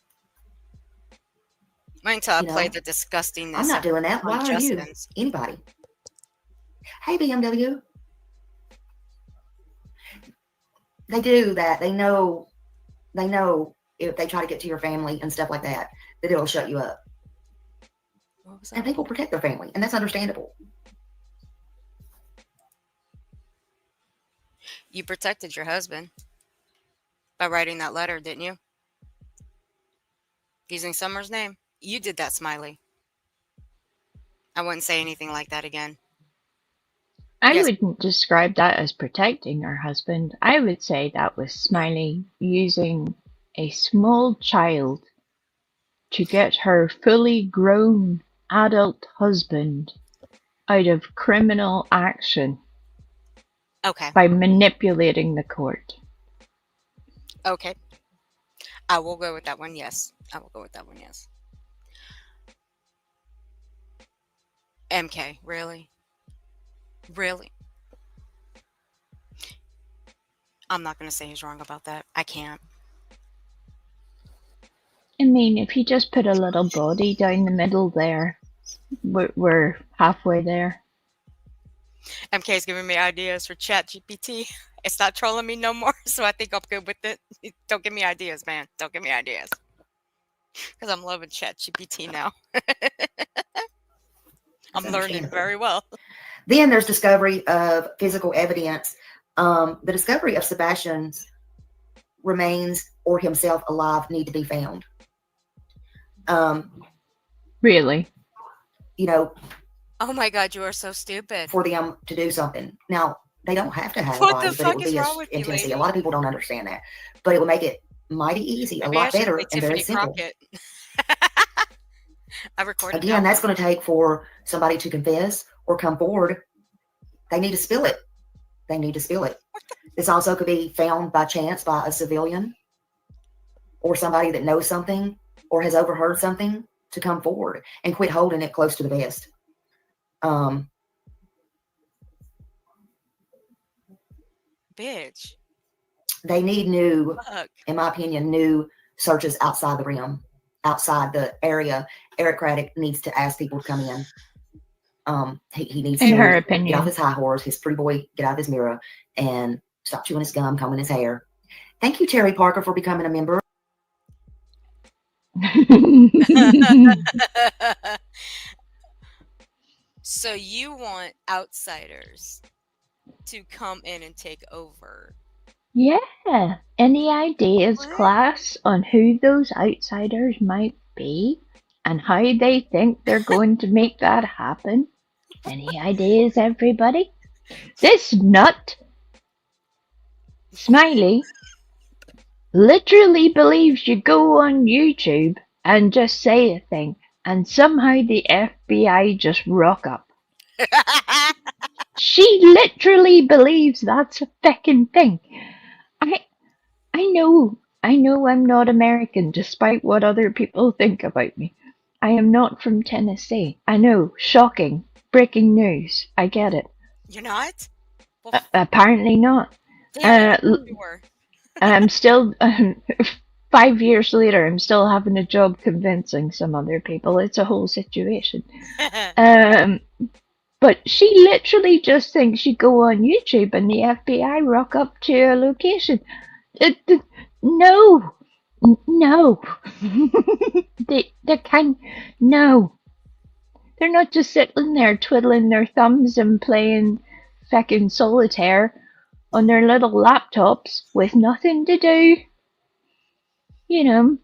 Wait until I play the disgustingness. I'm not doing that. Why are you? Anybody? Hey, BMW. They do that. They know if they try to get to your family and stuff like that, that it'll shut you up. What was that? And people protect their family, and that's understandable. You protected your husband by writing that letter, didn't you? Using Summer's name. You did that, Smiley. I wouldn't say anything like that again. I wouldn't describe that as protecting her husband. I would say that was Smiley using a small child to get her fully grown adult husband out of criminal action. Okay. By manipulating the court. Okay. I will go with that one, yes. I will go with that one, yes. MK, really? Really? I'm not going to say he's wrong about that. I can't. I mean, if you just put a little body down the middle there, we're halfway there. MK's giving me ideas for ChatGPT. It's not trolling me no more, so I think I'm good with it. Don't give me ideas, man. Don't give me ideas. Because I'm loving ChatGPT now. I'm learning very well. Then there's discovery of physical evidence. The discovery of Sebastian's remains or himself alive need to be found. Really? You know. Oh my God, you are so stupid. For them to do something. Now, they don't have to have a body, but it would be in Tennessee. A lot of people don't understand that. But it would make it mighty easy, a lot better, and very simple. I recorded. Again, that's going to take for somebody to confess or come forward. They need to spill it. They need to spill it. This also could be found by chance by a civilian or somebody that knows something or has overheard something to come forward and quit holding it close to the vest. Bitch. They need new, in my opinion, new searches outside the rim, outside the area. Eric Craddock needs to ask people to come in. He needs in to her opinion, get off his high horse, his pretty boy, get out of his mirror, and stop chewing his gum, combing his hair. Thank you, Terry Parker, for becoming a member. So you want outsiders to come in and take over Yeah. Any ideas, What? class, on who those outsiders might be and how they think they're going to make that happen? Any ideas, everybody? This nut, Smiley, literally believes you go on YouTube and just say a thing, and somehow the FBI just rock up. She literally believes that's a feckin' thing. I know I'm not American, despite what other people think about me. I am not from Tennessee. I know, shocking, breaking news. I get it. You're not? Well, Apparently not. damn it. I Uh, thought you were. I'm still 5 years later. I'm still having a job convincing some other people. It's a whole situation. Um, but she literally just thinks you go on YouTube and the FBI rock up to your location. No, no. they can no. They're not just sitting there twiddling their thumbs and playing feckin' solitaire on their little laptops with nothing to do. You know,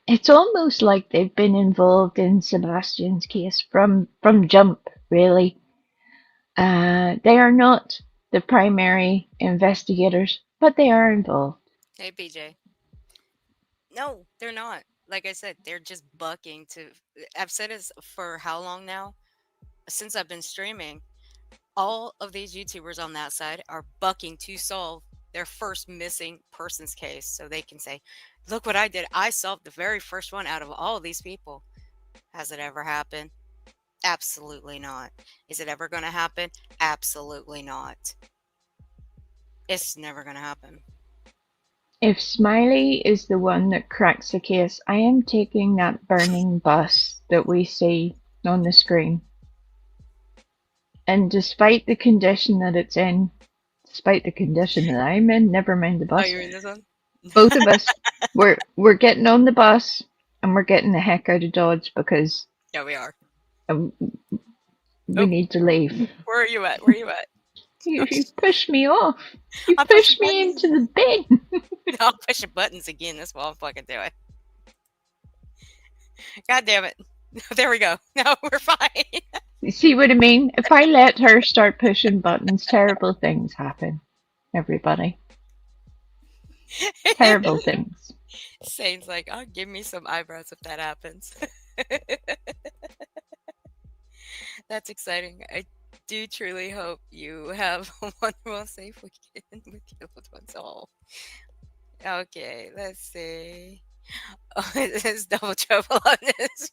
it's almost like they've been involved in Sebastian's case from jump, really. They are not the primary investigators, but they are involved. Hey, BJ. No, they're not. Like I said, they're just bucking to. I've said this for how long now? Since I've been streaming. All of these YouTubers on that side are bucking to solve their first missing persons case so they can say, look what I did. I solved the very first one out of all of these people. Has it ever happened? Absolutely not. Is it ever going to happen? Absolutely not. It's never going to happen. If Smiley is the one that cracks the case, I am taking that burning bus that we see on the screen. And despite the condition that it's in, despite the condition that I'm in, never mind the Oh, bus, you're in this one? both of us, we're getting on the bus and we're getting the heck out of Dodge because Yeah, we are. we Oh. need to leave. Where are you at? Where are you at? You pushed me off. You I'm pushed pushing me buttons. into the bin. I'm pushing buttons again. That's what I'm fucking doing. God damn it. There we go. No, we're fine. You see what I mean? If I let her start pushing buttons, terrible things happen. Everybody. Terrible things. Sane's like, oh, give me some eyebrows if that happens. That's exciting. I do truly hope you have a wonderful, safe weekend with your loved ones all. Okay, let's see. Oh, there's double trouble on this.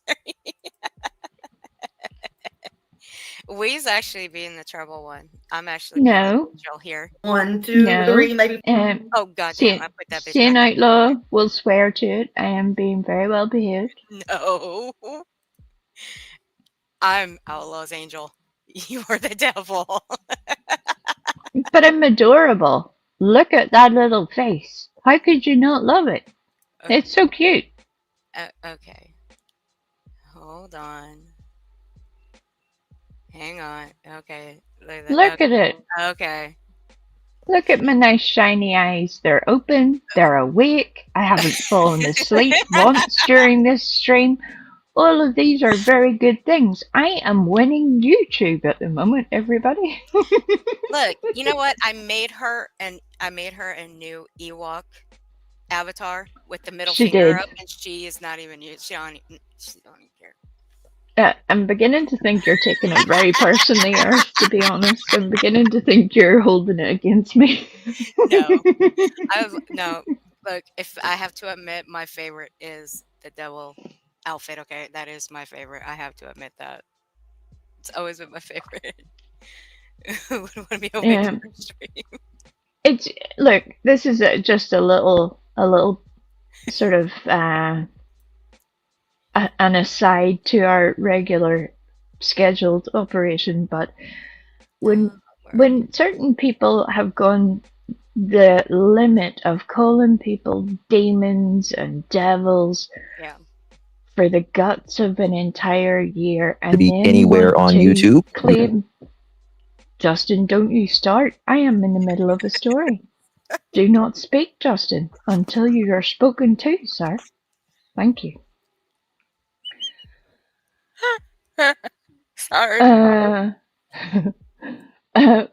We's actually being the trouble one. I'm actually being the No. angel here. 1, 2, No. 3, maybe. Oh, goddamn, I put that bitch Sane back. Outlaw will swear to it. I am being very well behaved. No. I'm Outlaw's angel. You are the devil. But I'm adorable. Look at that little face. How could you not love it? Okay. It's so cute. Okay. Hold on. Hang on. Okay. Look at it. Okay. Look at my nice shiny eyes. They're open. They're awake. I haven't fallen asleep once during this stream. All of these are very good things. I am winning YouTube at the moment, everybody. Look, you know what? I made her a new Ewok avatar with the middle She finger did. up, and she is not even used. She don't even care. I'm beginning to think you're taking it very personally, Earth, to be honest. I'm beginning to think you're holding it against me. No. Look, if I have to admit, my favorite is the devil outfit. Okay, that is my favorite. I have to admit that. It's always been my favorite. Who would want to be a stream? Look, this is just a little sort of an aside to our regular scheduled operation, but when certain people have gone the limit of calling people demons and devils for the guts of an entire year and be then anywhere want on to YouTube. claim Justin, don't you start. I am in the middle of a story. Do not speak, Justin, until you are spoken to, sir. Thank you. Sorry. Uh,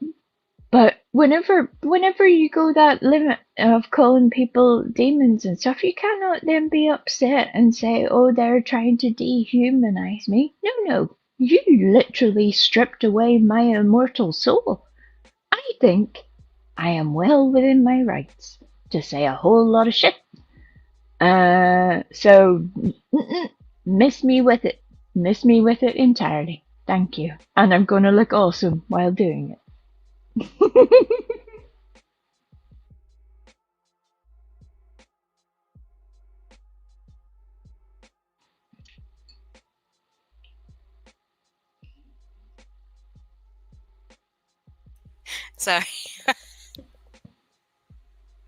but whenever you go that limit of calling people demons and stuff, you cannot then be upset and say, "Oh, they're trying to dehumanize me." No. You literally stripped away my immortal soul. I think I am well within my rights to say a whole lot of shit. So miss me with it. Miss me with it entirely. Thank you. And I'm gonna look awesome while doing it. Sorry.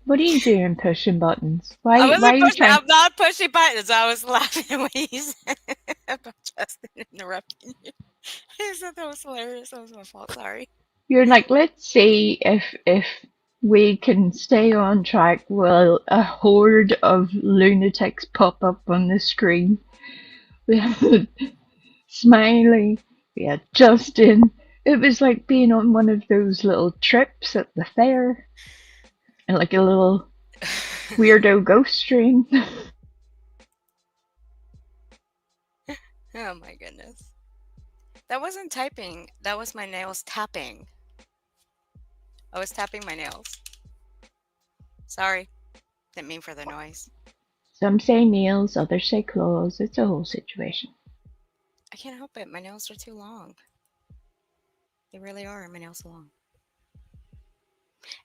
What are you doing pushing buttons? I Why wasn't are you pushing. trying? I'm not pushing buttons. I was laughing when he said about Justin interrupting you. He said that was hilarious. That was my fault. Sorry. You're like, let's see if we can stay on track while a horde of lunatics pop up on the screen. We had Smiley, we had Justin. It was like being on one of those little trips at the fair, and like a little weirdo ghost train. Oh my goodness. That wasn't typing. That was my nails tapping. I was tapping my nails. Sorry. Didn't mean for the noise. Some say nails, others say claws. It's a whole situation. I can't help it. My nails are too long. They really are. My nails are long.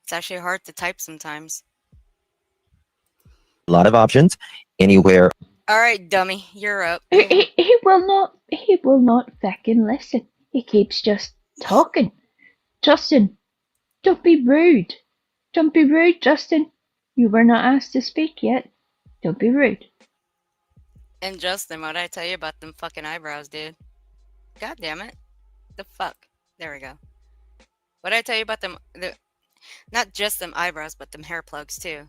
It's actually hard to type sometimes. A lot of options anywhere. All right, dummy. You're up. He will not feckin' listen. He keeps just talking. Justin, don't be rude. Don't be rude, Justin. You were not asked to speak yet. Don't be rude. And Justin, what'd I tell you about them fucking eyebrows, dude? God damn it. The fuck? There we go. What'd I tell you about them? Not just them eyebrows, but them hair plugs, too.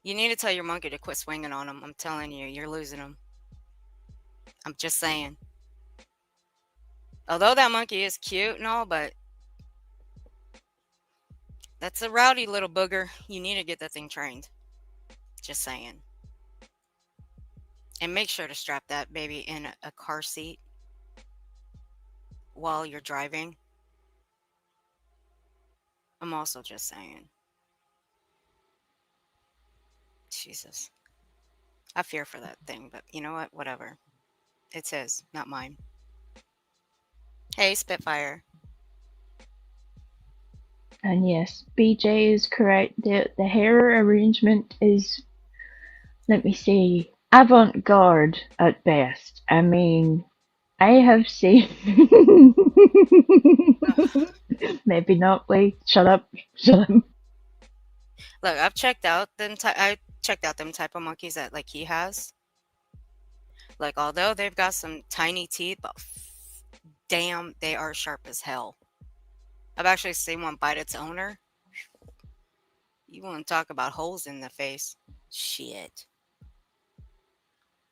You need to tell your monkey to quit swinging on them. I'm telling you, you're losing them. I'm just saying. Although that monkey is cute and all, but that's a rowdy little booger. You need to get that thing trained. Just saying. And make sure to strap that baby in a car seat while you're driving. I'm also just saying. Jesus. I fear for that thing, but you know what? Whatever. It's his, not mine. Hey, Spitfire. And yes, BJ is correct. The hair arrangement is, let me see, avant-garde at best. I mean, I have seen. Maybe not. Wait, shut up. Shut up. Look, I've checked out them. I checked out them type of monkeys that like he has. Like, although they've got some tiny teeth, but damn, they are sharp as hell. I've actually seen one bite its owner. You want to talk about holes in the face? Shit.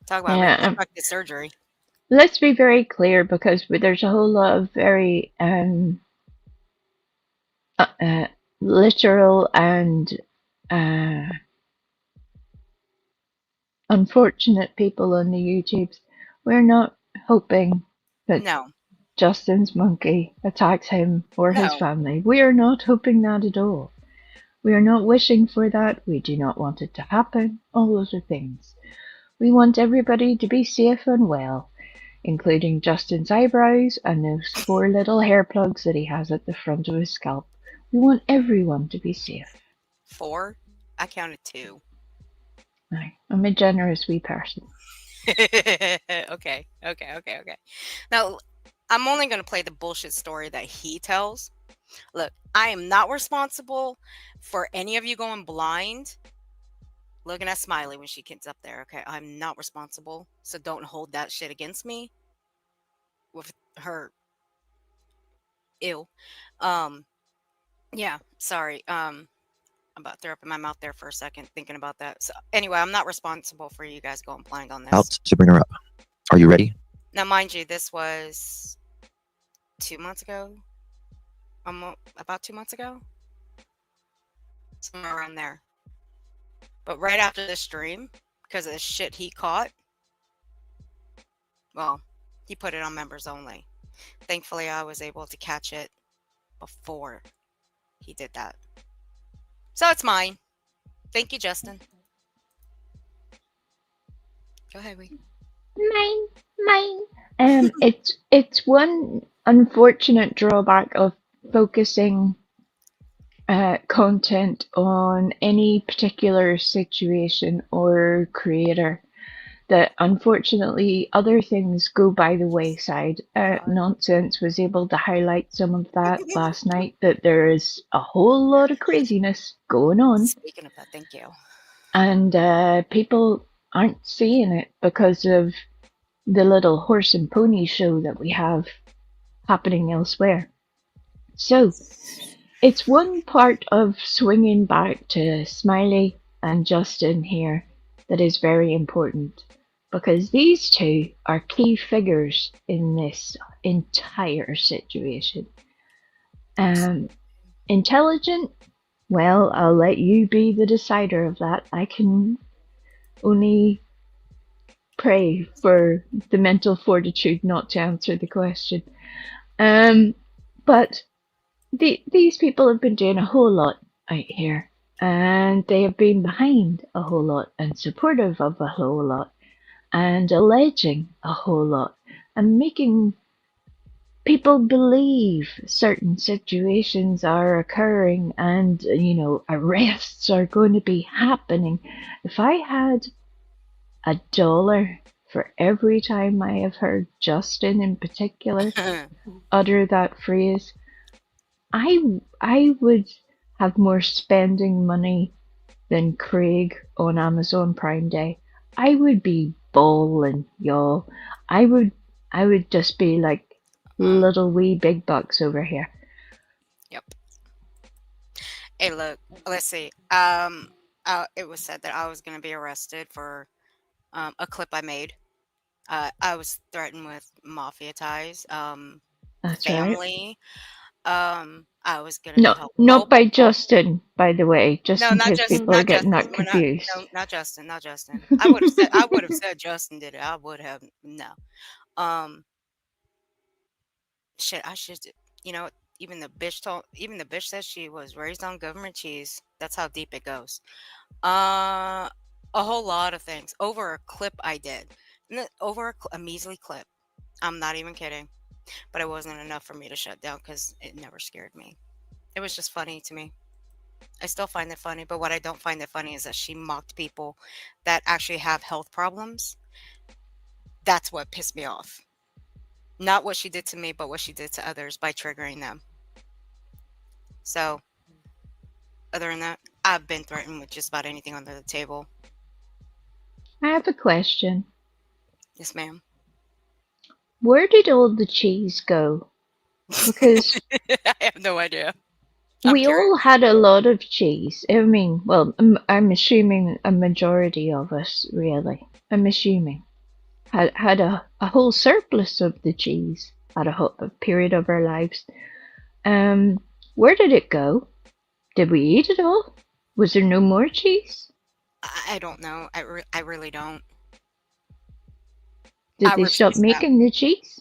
Talk about Yeah, reconstructive surgery. let's be very clear because there's a whole lot of very literal and unfortunate people on the YouTubes. We're not hoping that No, Justin's monkey attacks him or his no. family. We are not hoping that at all. We are not wishing for that. We do not want it to happen. All those are things. We want everybody to be safe and well, including Justin's eyebrows and those 4 little hair plugs that he has at the front of his scalp. We want everyone to be safe. 4? I counted 2. I'm a generous wee person. Okay. Now, I'm only going to play the bullshit story that he tells. Look, I am not responsible for any of you going blind looking at Smiley when she gets up there, okay? I'm not responsible, so don't hold that shit against me with her Ew. Um, yeah, sorry. I'm about to throw up in my mouth there for a second thinking about that. So anyway, I'm not responsible for you guys going blind on About this. to bring her up. Are you ready? Now, mind you, this was 2 months ago. About 2 months ago, somewhere around there. But right after the stream, because of the shit he caught, well, he put it on members only. Thankfully, I was able to catch it before he did that. So it's mine. Thank you, Justin. Go ahead, Wee. Mine. It's one unfortunate drawback of focusing content on any particular situation or creator, that unfortunately other things go by the wayside. Nonsense was able to highlight some of that last night, that there is a whole lot of craziness going on, Speaking of that, thank you. and people aren't seeing it because of the little horse and pony show that we have happening elsewhere. So it's one part of swinging back to Smiley and Justin here that is very important, because these two are key figures in this entire situation. Intelligent, well, I'll let you be the decider of that. I can only pray for the mental fortitude not to answer the question. But these people have been doing a whole lot out here, and they have been behind a whole lot and supportive of a whole lot and alleging a whole lot and making people believe certain situations are occurring, and arrests are going to be happening. If I had $1 for every time I have heard Justin in particular utter that phrase, I would have more spending money than Craig on Amazon Prime Day. I would be bawling, y'all. I would just be like little wee big bucks over here. Yep. Hey, look, let's see. It was said that I was going to be arrested for a clip I made. I was threatened with mafia ties, That's right. family. I was going to be No, held not by culpable. Justin, by the way, just No, in not case Justin. people are Not getting Justin. that We're not. confused. No, not Justin. Not Justin. I would have said Justin did it. I would have. No. Um. Shit. I should. You know. Even the bitch said she was raised on government cheese. That's how deep it goes. A whole lot of things over a clip I did. Over a measly clip. I'm not even kidding. But it wasn't enough for me to shut down because it never scared me. It was just funny to me. I still find it funny, but what I don't find it funny is that she mocked people that actually have health problems. That's what pissed me off. Not what she did to me, but what she did to others by triggering them. So, other than that, I've been threatened with just about anything under the table. I have a question. Yes, ma'am. Where did all the cheese go? Because I have no idea. we all had a lot of cheese. I mean, well, I'm assuming a majority of us, really. I'm assuming had a whole surplus of the cheese at a period of our lives. Where did it go? Did we eat it all? Was there no more cheese? I don't know. I really don't. Did they stop making the cheese?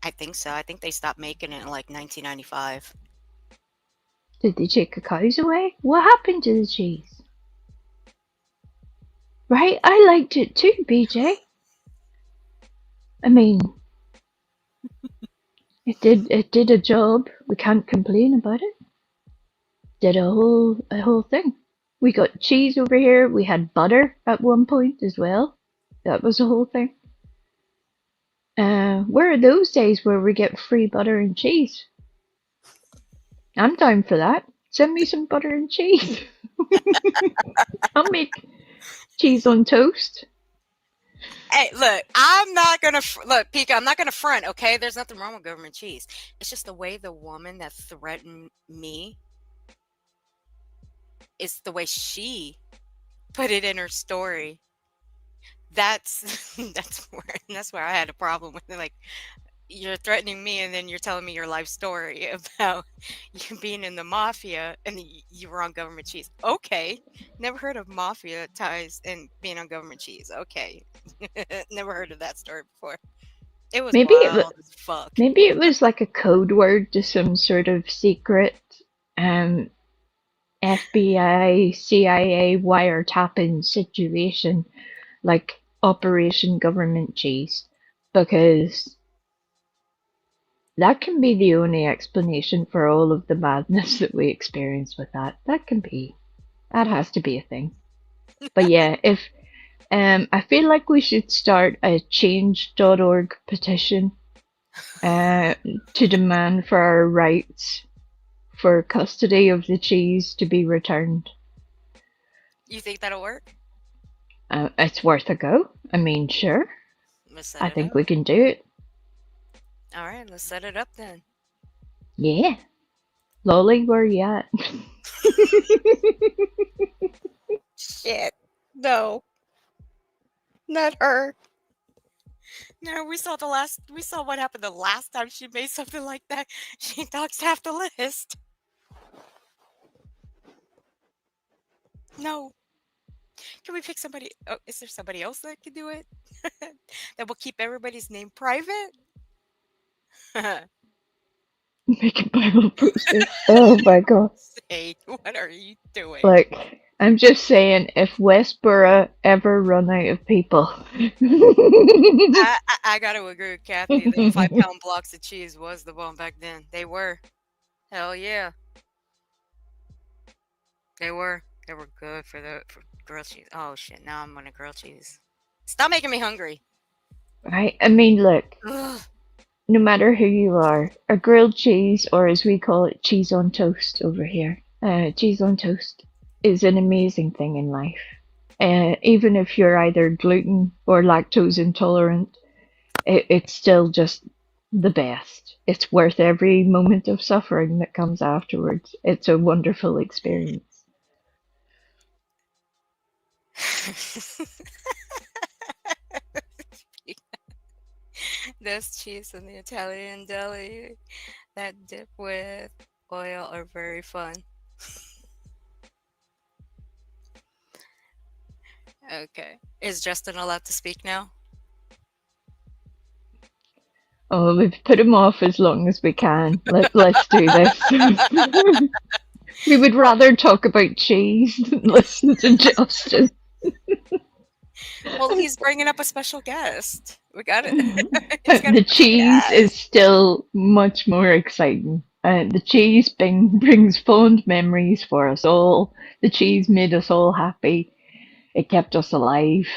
I think so. I think they stopped making it in like 1995. Did they take the cows away? What happened to the cheese? Right? I liked it too, BJ. I mean, it did a job. We can't complain about it. Did a whole thing. We got cheese over here. We had butter at one point as well. That was a whole thing. Where are those days where we get free butter and cheese? I'm down for that. Send me some butter and cheese. I'll make cheese on toast. Hey, look, I'm not gonna look, Pika. I'm not gonna front. Okay, there's nothing wrong with government cheese. It's just the way the woman that threatened me is the way she put it in her story. That's that's where I had a problem with it. Like, you're threatening me, and then you're telling me your life story about you being in the mafia and you were on government cheese. Okay, never heard of mafia ties and being on government cheese. Okay, never heard of that story before. It was Maybe it wild wa- as fuck. maybe it was like a code word to some sort of secret um FBI CIA wiretapping situation, like Operation Government Cheese, because that can be the only explanation for all of the madness that we experience with that. That has to be a thing. But yeah, if I feel like we should start a change.org petition to demand for our rights for custody of the cheese to be returned. You think that'll work? It's worth a go. I mean, sure. Let's I set it think up. we can do it. All right, let's set it up then. Yeah. Lolly, where you at? Shit. No, not her. No, we saw what happened the last time she made something like that. She dogs half the list. No. Can we pick somebody? Oh, is there somebody else that can do it? That will keep everybody's name private? Make a Bible poster. Oh my god. Say, what are you doing? Like, I'm just saying, if Westboro ever run out of people. I got to agree with Kathy. The 5-pound blocks of cheese was the bomb back then. They were. Hell yeah. They were. They were good for grilled cheese. Oh shit! Now I'm on a grilled cheese. Stop making me hungry. Right? I mean, look, Ugh. no matter who you are, a grilled cheese, or as we call it, cheese on toast over here, cheese on toast is an amazing thing in life. Even if you're either gluten or lactose intolerant, it's still just the best. It's worth every moment of suffering that comes afterwards. It's a wonderful experience. This cheese in the Italian deli that dip with oil are very fun. Okay. Is Justin allowed to speak now? Oh, we've put him off as long as we can. Let's do this. We would rather talk about cheese than listen to Justin. Well, he's bringing up a special guest. We got it. He's got a The cheese guest. is still much more exciting. The cheese brings fond memories for us all. The cheese made us all happy. It kept us alive.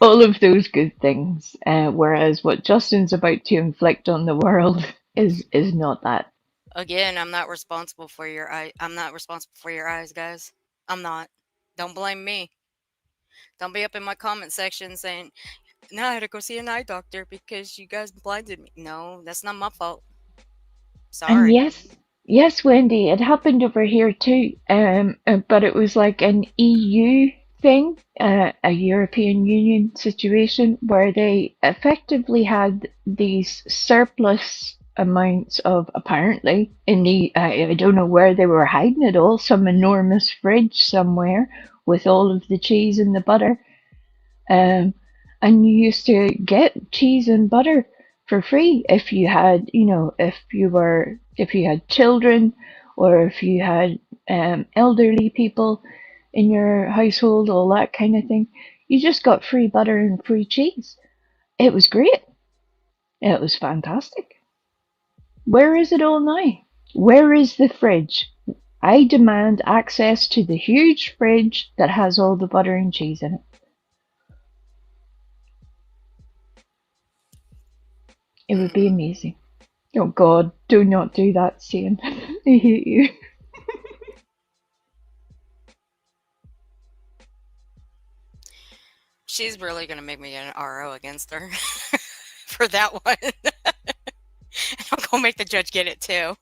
All of those good things. Whereas what Justin's about to inflict on the world is not that. Again, I'm not responsible for your eye. I'm not responsible for your eyes, guys. I'm not. Don't blame me. Don't be up in my comment section saying, "No, I had to go see an eye doctor because you guys blinded me." No, that's not my fault. And Sorry. yes, Wendy, it happened over here too. But it was like an EU thing, a European Union situation where they effectively had these surplus amounts of, apparently, in the I don't know where they were hiding it all, some enormous fridge somewhere with all of the cheese and the butter. Um, and you used to get cheese and butter for free if you had, if you had children or if you had elderly people in your household, all that kind of thing. You just got free butter and free cheese. It was great. It was fantastic. Where is it all now? Where is the fridge? I demand access to the huge fridge that has all the butter and cheese in it. It would be amazing. Oh God, do not do that, Sian. I hate you. She's really gonna make me get an RO against her for that one. I'm gonna make the judge get it too.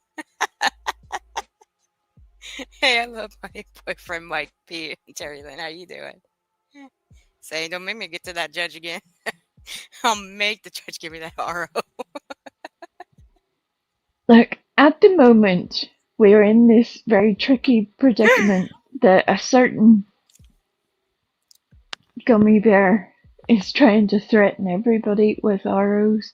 Hey, I love my boyfriend Mike P. and Terry Lynn. How you doing? Say, don't make me get to that judge again. I'll make the judge give me that RO. Look, at the moment, we're in this very tricky predicament that a certain gummy bear is trying to threaten everybody with ROs.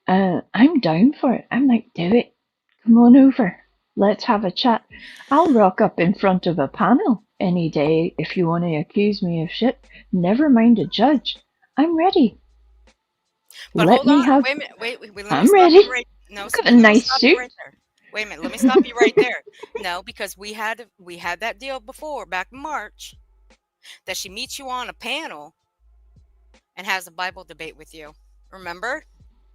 I'm down for it. I'm like, do it. Come on over. Let's have a chat. I'll rock up in front of a panel any day if you want to accuse me of shit. Never mind a judge. I'm ready. But Let hold me on. have. Wait a minute. Wait. Let me I'm stop ready. you right. No, I've got a let me nice stop you suit. right there. Wait a minute. Let me stop you right there. No, because we had that deal before back in March that she meets you on a panel and has a Bible debate with you. Remember?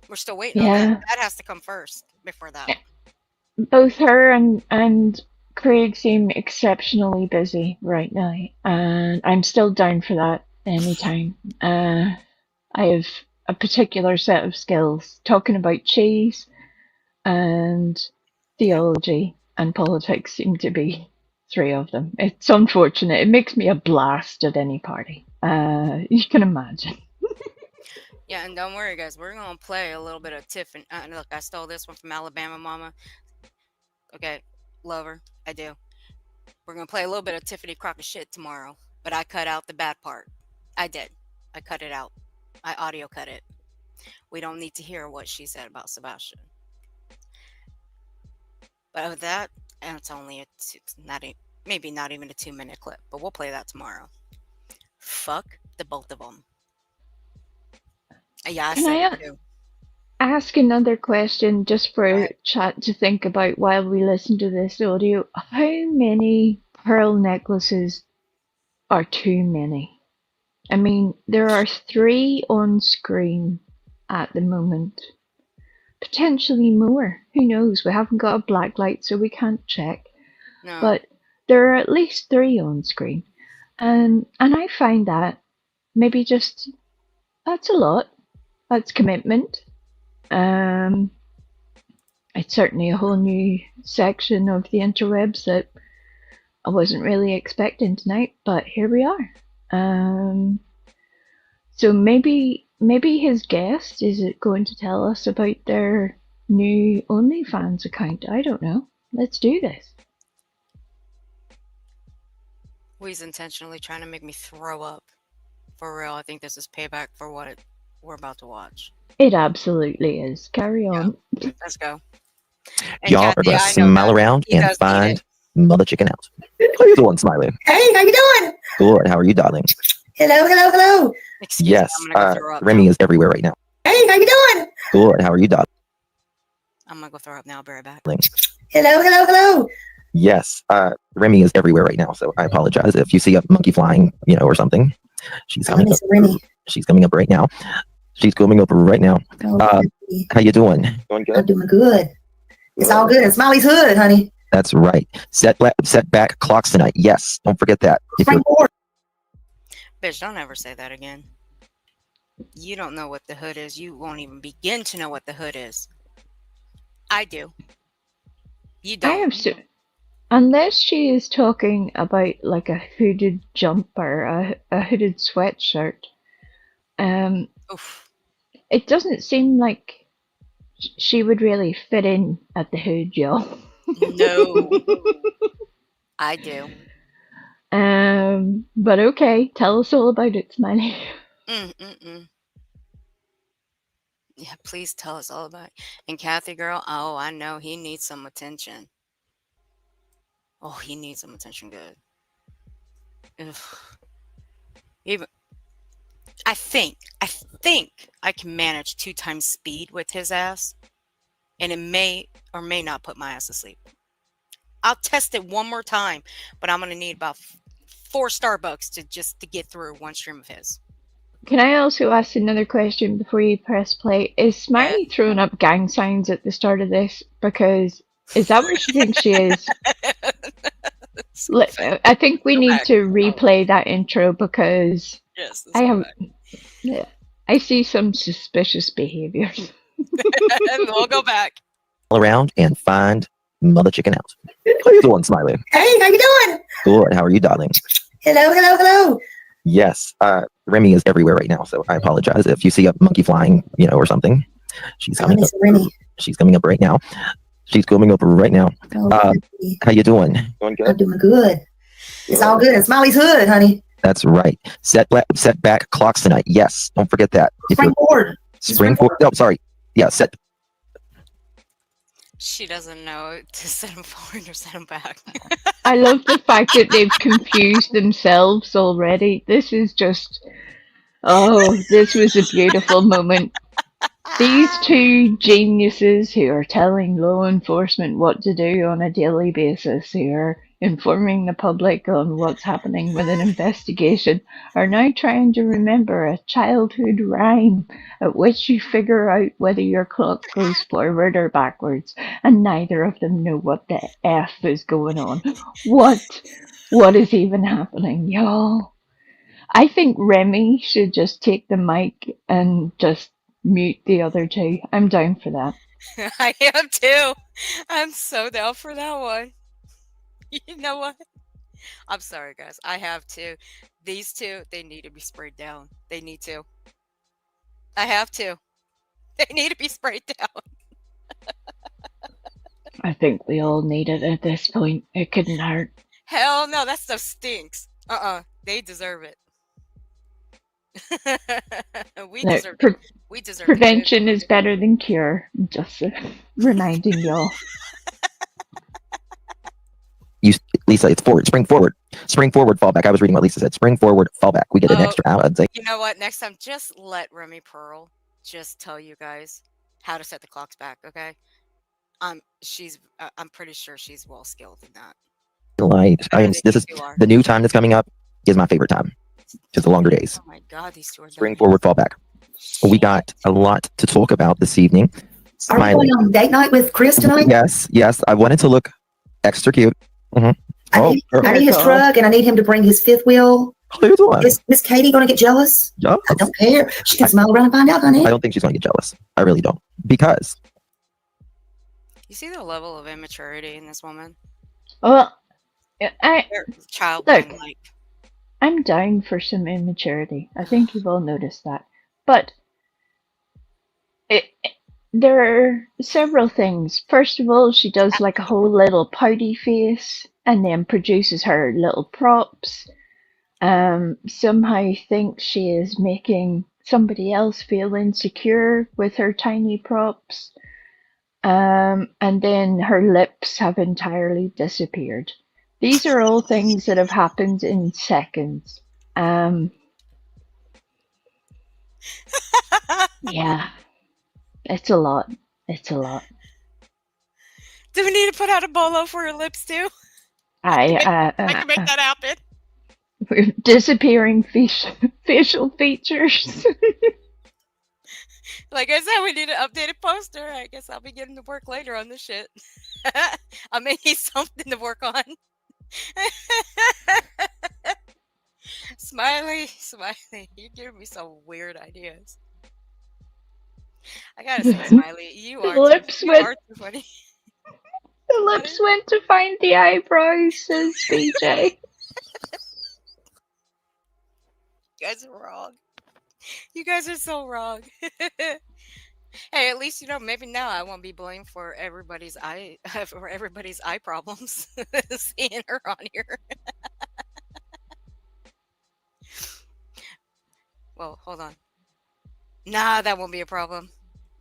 We're still waiting on Yeah. that. That has to come first before that. Both her and Craig seem exceptionally busy right now, and I'm still down for that anytime. I have a particular set of skills talking about cheese and theology and politics seem to be three of them. It's unfortunate. It makes me a blast at any party. You can imagine. Yeah, and don't worry, guys. We're gonna play a little bit of Tiffany. Look, I stole this one from Alabama Mama. Okay, love her. I do. We're gonna play a little bit of Tiffany Crockett shit tomorrow, but I cut out the bad part. I did. I cut it out. I audio cut it. We don't need to hear what she said about Sebastian. But with that, and it's only maybe not even a 2-minute clip, but we'll play that tomorrow. Fuck the both of them. Yeah, I Can said I it too. ask another question just Go for ahead. chat to think about while we listen to this audio? How many pearl necklaces are too many? I mean, there are 3 on screen at the moment. Potentially more. Who knows? We haven't got a black light, so we can't check. No. But there are at least 3 on screen. And I find that maybe just, that's a lot. That's commitment. It's certainly a whole new section of the interwebs that I wasn't really expecting tonight, but here we are. So maybe his guest is it going to tell us about their new OnlyFans account? I don't know. Let's do this. He's intentionally trying to make me throw up. For real, I think this is payback for what we're about to watch. It absolutely is. Carry on. Let's go. And Y'all are Kathy, gonna I know smile that. around He and does need find it. Mother Chicken out. How you doing, Smiley? Hey, how you doing? Good. How are you, darling? Hello, hello, hello. Excuse Yes. me, I'm gonna go throw up Remy now. is everywhere right now. Hey, how you doing? Good. How are you, darling? I'm gonna go throw up now. I'll be right back. Hello, hello, hello. Yes. Remy is everywhere right now, so I apologize if you see a monkey flying, or something. She's Oh, coming up. Miss Remy. She's coming up right now. She's coming up right now. Oh, How you doing? Doing I'm good. doing good. It's all good in Smiley's hood, honey. That's right. Set back clocks tonight. Yes. Don't forget that. If you're Frank Ward. Bitch, don't ever say that again. You don't know what the hood is. You won't even begin to know what the hood is. I do. You I don't. have unless she is talking about like a hooded jumper, a hooded sweatshirt. Oof. It doesn't seem like she would really fit in at the hood, y'all. No. I do. But okay, tell us all about it, Smiley. Yeah, please tell us all about it. And Kathy girl, oh, I know he needs some attention. Oh, he needs some attention good. Ugh. Even I think I can manage 2 times speed with his ass, and it may or may not put my ass to sleep. I'll test it one more time, but I'm gonna need about 4 Starbucks to get through one stream of his. Can I also ask another question before you press play? Is Smiley throwing up gang signs at the start of this? Because is that where she thinks she is? I think we need to replay that intro because Yes, this I one have. back. Yeah, I see some suspicious behaviors. And we'll go back. Around and find Mother Chicken out. How you doing, Smiley? Hey, how you doing? Good. How are you, darling? Hello, hello, hello. Yes. Remy is everywhere right now, so I apologize if you see a monkey flying, or something. She's I coming up. miss Remy. She's coming up right now. She's coming up right now. Oh, Remy. How you doing? Doing I'm good. doing good. It's all good in Smiley's hood, honey. That's right. Set back clocks tonight. Yes. Don't forget that. If you're Springboard. Springboard. Oh, sorry. Yeah. Set. She doesn't know to set him forward or set him back. I love the fact that they've confused themselves already. This is just. Oh, this was a beautiful moment. These two geniuses who are telling law enforcement what to do on a daily basis, who are informing the public on what's happening with an investigation, are now trying to remember a childhood rhyme at which you figure out whether your clock goes forward or backwards, and neither of them know what the F is going on. What is even happening, y'all? I think Remy should just take the mic and just mute the other two. I'm down for that. I am too. I'm so down for that one. You know what? I'm sorry, guys. I have to. These two, they need to be sprayed down. They need to. I have to. They need to be sprayed down. I think we all need it at this point. It couldn't hurt. Hell no, that stuff stinks. They deserve it. We No, deserve it. We deserve prevention is better than cure. Just reminding y'all. Lisa, it's forward. Spring forward. Spring forward, fall back. I was reading what Lisa said. Spring forward, fall back. We get an extra hour. I'd say. You know what? Next time, just let Remy Pearl just tell you guys how to set the clocks back, okay? I'm pretty sure she's well skilled in that. Light. This is the new time that's coming up. Is my favorite time. Just the longer days. Oh my god, these two are Spring forward, fall back. We got a lot to talk about this evening. Are we going on date night with Chris tonight? Yes. I wanted to look extra cute. I need his truck, and I need him to bring his fifth wheel. How you doing? Is Miss Katie going to get jealous? Yeah. I don't care. She can smile around and find out, honey. I don't think she's going to get jealous. I really don't. Because. You see the level of immaturity in this woman? Well, childlike. I'm down for some immaturity. I think you've all noticed that. But there are several things. First of all, she does like a whole little pouty face and then produces her little props. Somehow thinks she is making somebody else feel insecure with her tiny props. And then her lips have entirely disappeared. These are all things that have happened in seconds. Yeah, it's a lot. It's a lot. Do we need to put out a bolo for her lips too? I can make that happen. We're disappearing facial features. Like I said, we need an updated poster. I guess I'll be getting to work later on this shit. I may need something to work on. Smiley, you're giving me some weird ideas. I gotta say, Smiley, you are too funny. The lips went to find the eyebrows, says BJ. You guys are wrong. You guys are so wrong. Hey, at least maybe now I won't be blamed for everybody's eye problems. Seeing her on here. Well, hold on. Nah, that won't be a problem.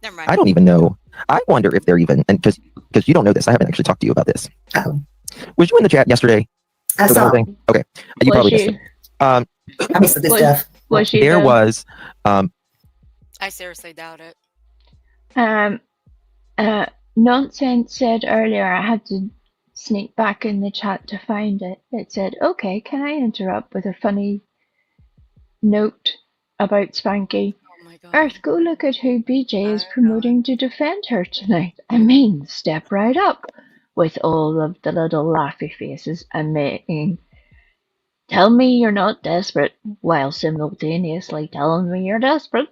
Never mind. I don't even know. I wonder if they're even, and because you don't know this, I haven't actually talked to you about this. Oh. Was you in the chat yesterday? I saw. Okay. You probably missed it. I missed this stuff. There was. I seriously doubt it. Nonsense said earlier I had to sneak back in the chat to find it. It said, "Okay, can I interrupt with a funny note about Spanky? Oh my god. Earth, go look at who BJ is promoting to defend her tonight. I mean, step right up." With all of the little laughy faces and making Tell me you're not desperate while simultaneously telling me you're desperate.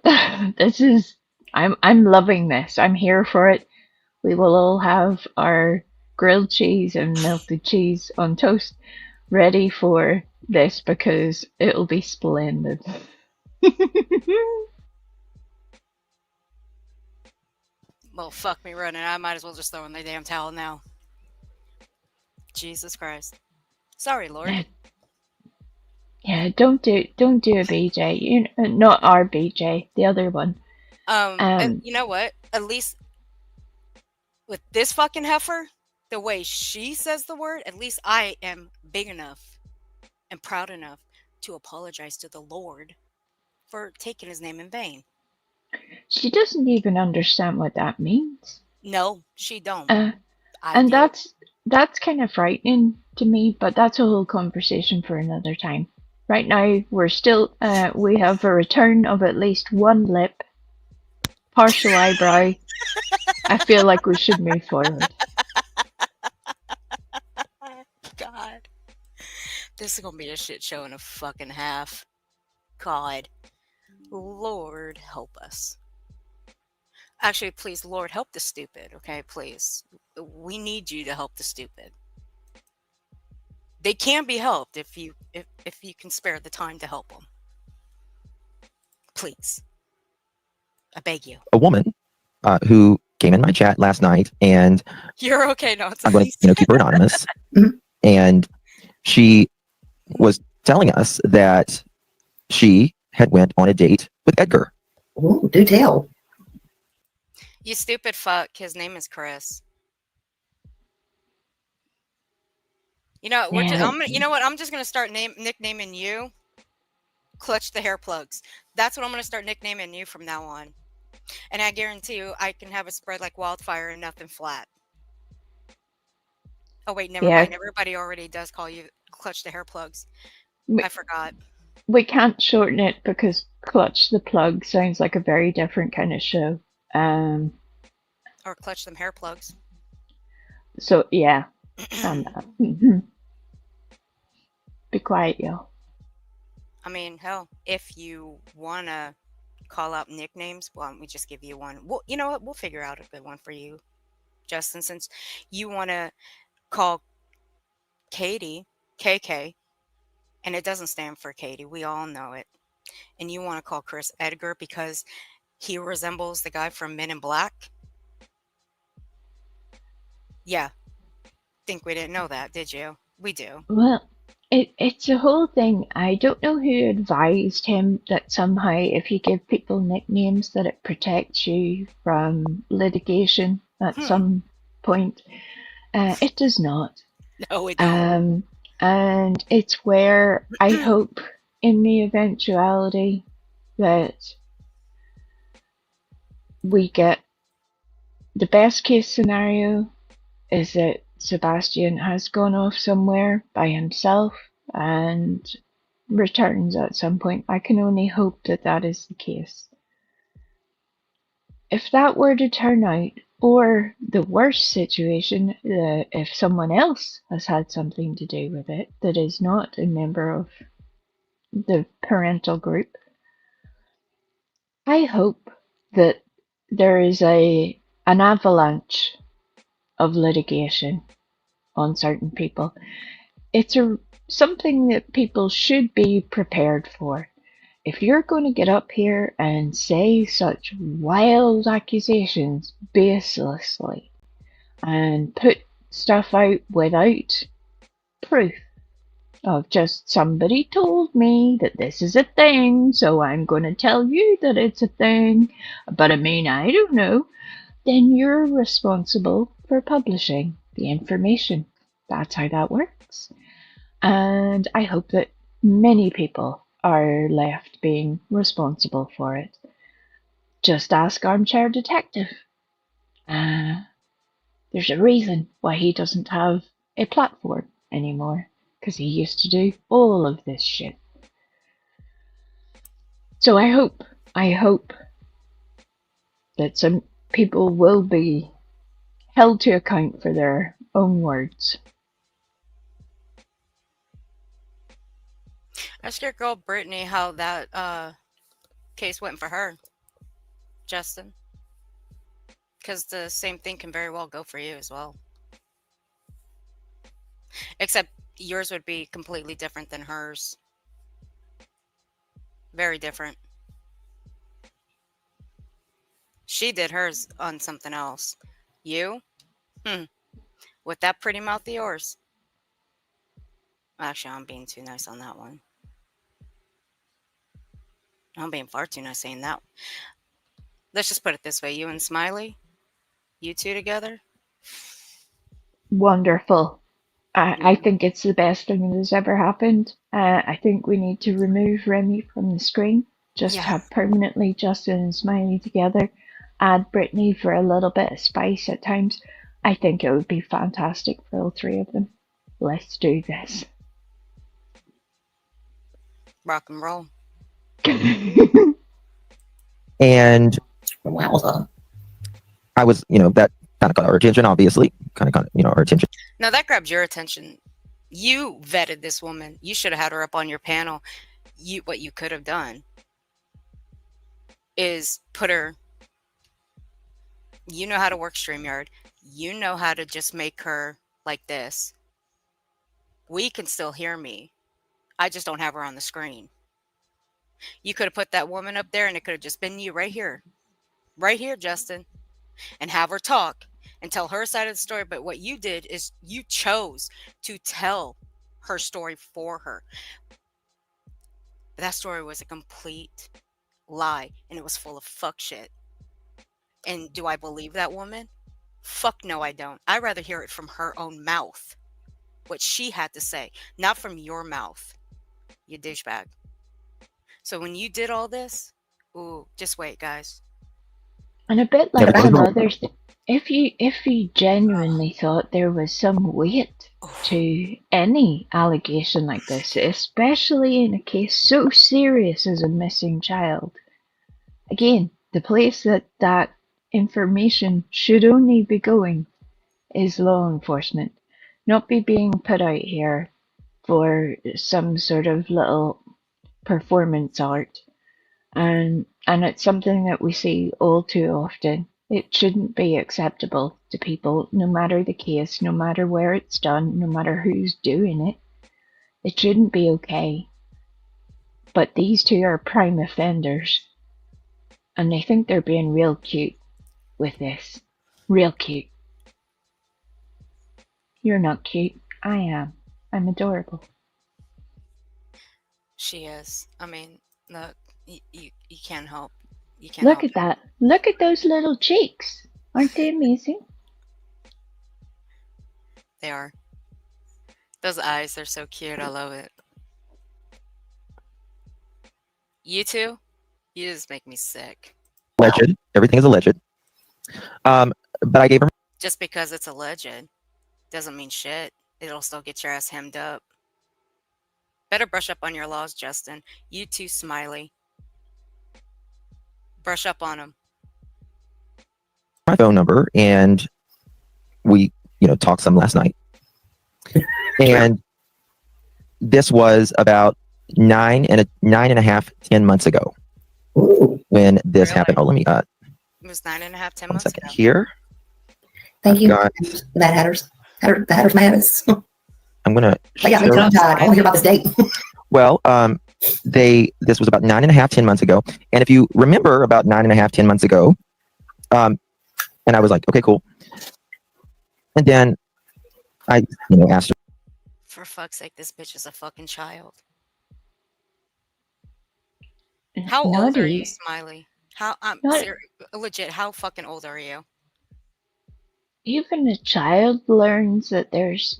I'm loving this. I'm here for it. We will all have our grilled cheese and melted cheese on toast ready for this because it'll be splendid. Well, fuck me running. I might as well just throw in the damn towel now. Jesus Christ. Sorry, Lord. Yeah, don't do a BJ. Not our BJ, the other one. And you know what? At least with this fucking heifer, the way she says the word, at least I am big enough and proud enough to apologize to the Lord for taking his name in vain. She doesn't even understand what that means. No, she don't. And that's kind of frightening to me, but that's a whole conversation for another time. Right now, we're still, we have a return of at least one lip, partial eyebrow. I feel like we should move forward. God. This is going to be a shit show and a fucking half. God. Lord, help us. Actually, please, Lord, help the stupid, okay? Please. We need you to help the stupid. They can be helped if you can spare the time to help them. Please. I beg you. A woman who came in my chat last night, and You're okay, no, I'm going to keep her anonymous. And she was telling us that she had went on a date with Edgar. Ooh, do tell. You stupid fuck. His name is Chris. You know, you know what? I'm just gonna start nicknaming you Clutch the Hair Plugs. That's what I'm gonna start nicknaming you from now on. And I guarantee you, I can have it spread like wildfire and nothing flat. Oh wait, never mind. Everybody already does call you Clutch the Hair Plugs. I forgot. We can't shorten it because Clutch the Plug sounds like a very different kind of show. Or Clutch Them Hair Plugs. So yeah. Be quiet, yo. I mean, hell, if you wanna call out nicknames, why don't we just give you one? Well, you know what? We'll figure out a good one for you, Justin, since you wanna call Katie KK, and it doesn't stand for Katie. We all know it. And you want to call Chris Edgar because he resembles the guy from Men in Black. Yeah. Think we didn't know that, did you? We do. Well, it's a whole thing. I don't know who advised him that somehow if you give people nicknames that it protects you from litigation at some point. It does not. No, it don't. And it's where I hope in the eventuality that we get the best case scenario is that Sebastian has gone off somewhere by himself and returns at some point. I can only hope that that is the case. If that were to turn out, or the worst situation, if someone else has had something to do with it that is not a member of the parental group, I hope that there is an avalanche of litigation on certain people. It's something that people should be prepared for. If you're going to get up here and say such wild accusations baselessly and put stuff out without proof of just somebody told me that this is a thing, so I'm going to tell you that it's a thing, but I mean, I don't know, then you're responsible for publishing the information. That's how that works. And I hope that many people are left being responsible for it. Just ask Armchair Detective. There's a reason why he doesn't have a platform anymore, because he used to do all of this shit. So I hope that some people will be held to account for their own words. Ask your girl Brittany how that case went for her, Justin. Because the same thing can very well go for you as well. Except yours would be completely different than hers. Very different. She did hers on something else. You? With that pretty mouth of yours. Actually, I'm being too nice on that one. I'm being far too nice saying that. Let's just put it this way. You and Smiley, you two together? Wonderful. I think it's the best thing that has ever happened. I think we need to remove Remy from the screen. Just Yeah. have permanently Justin and Smiley together. Add Brittany for a little bit of spice at times. I think it would be fantastic for all three of them. Let's do this. Rock and roll. And Wowza. I was, that kind of got our attention, obviously. Kind of, our attention. Now that grabbed your attention. You vetted this woman. You should have had her up on your panel. What you could have done is put her. You know how to work StreamYard. You know how to just make her like this. We can still hear me. I just don't have her on the screen. You could have put that woman up there and it could have just been you right here. Right here, Justin. And have her talk and tell her side of the story. But what you did is you chose to tell her story for her. That story was a complete lie and it was full of fuck shit. And do I believe that woman? Fuck no, I don't. I'd rather hear it from her own mouth. What she had to say, not from your mouth, you douchebag. So when you did all this, ooh, just wait, guys. And a bit like Yeah, all others, if you genuinely thought there was some weight to any allegation like this, especially in a case so serious as a missing child, again, the place that information should only be going is law enforcement, not be being put out here for some sort of little performance art. And it's something that we see all too often. It shouldn't be acceptable to people, no matter the case, no matter where it's done, no matter who's doing it. It shouldn't be okay. But these two are prime offenders, and they think they're being real cute with this. Real cute. You're not cute. I am. I'm adorable. She is. I mean, look, you can't help. You can't Look help at that. Look at those little cheeks. Aren't they amazing? They are. Those eyes, they're so cute. I love it. You two, you just make me sick. Alleged. Everything is alleged. But I gave her. Just because it's alleged doesn't mean shit. It'll still get your ass hemmed up. Better brush up on your laws, Justin. You too, Smiley. Brush up on them. My phone number, and we, talked some last night. And this was about 10 months ago when this Really? happened. Oh, let me It was 9.5, 10 1 months second ago. here. Thank you. Got- Mad Hatters. The Hatters Madness. I'm gonna. They got me tongue tied. I want to hear about this date. Well, this was about 9.5, 10 months ago. And if you remember about 9.5, 10 months ago, and I was like, okay, cool. And then I, asked her. For fuck's sake, this bitch is a fucking child. How old are you, Smiley? How legit, how fucking old are you? Even a child learns that there's,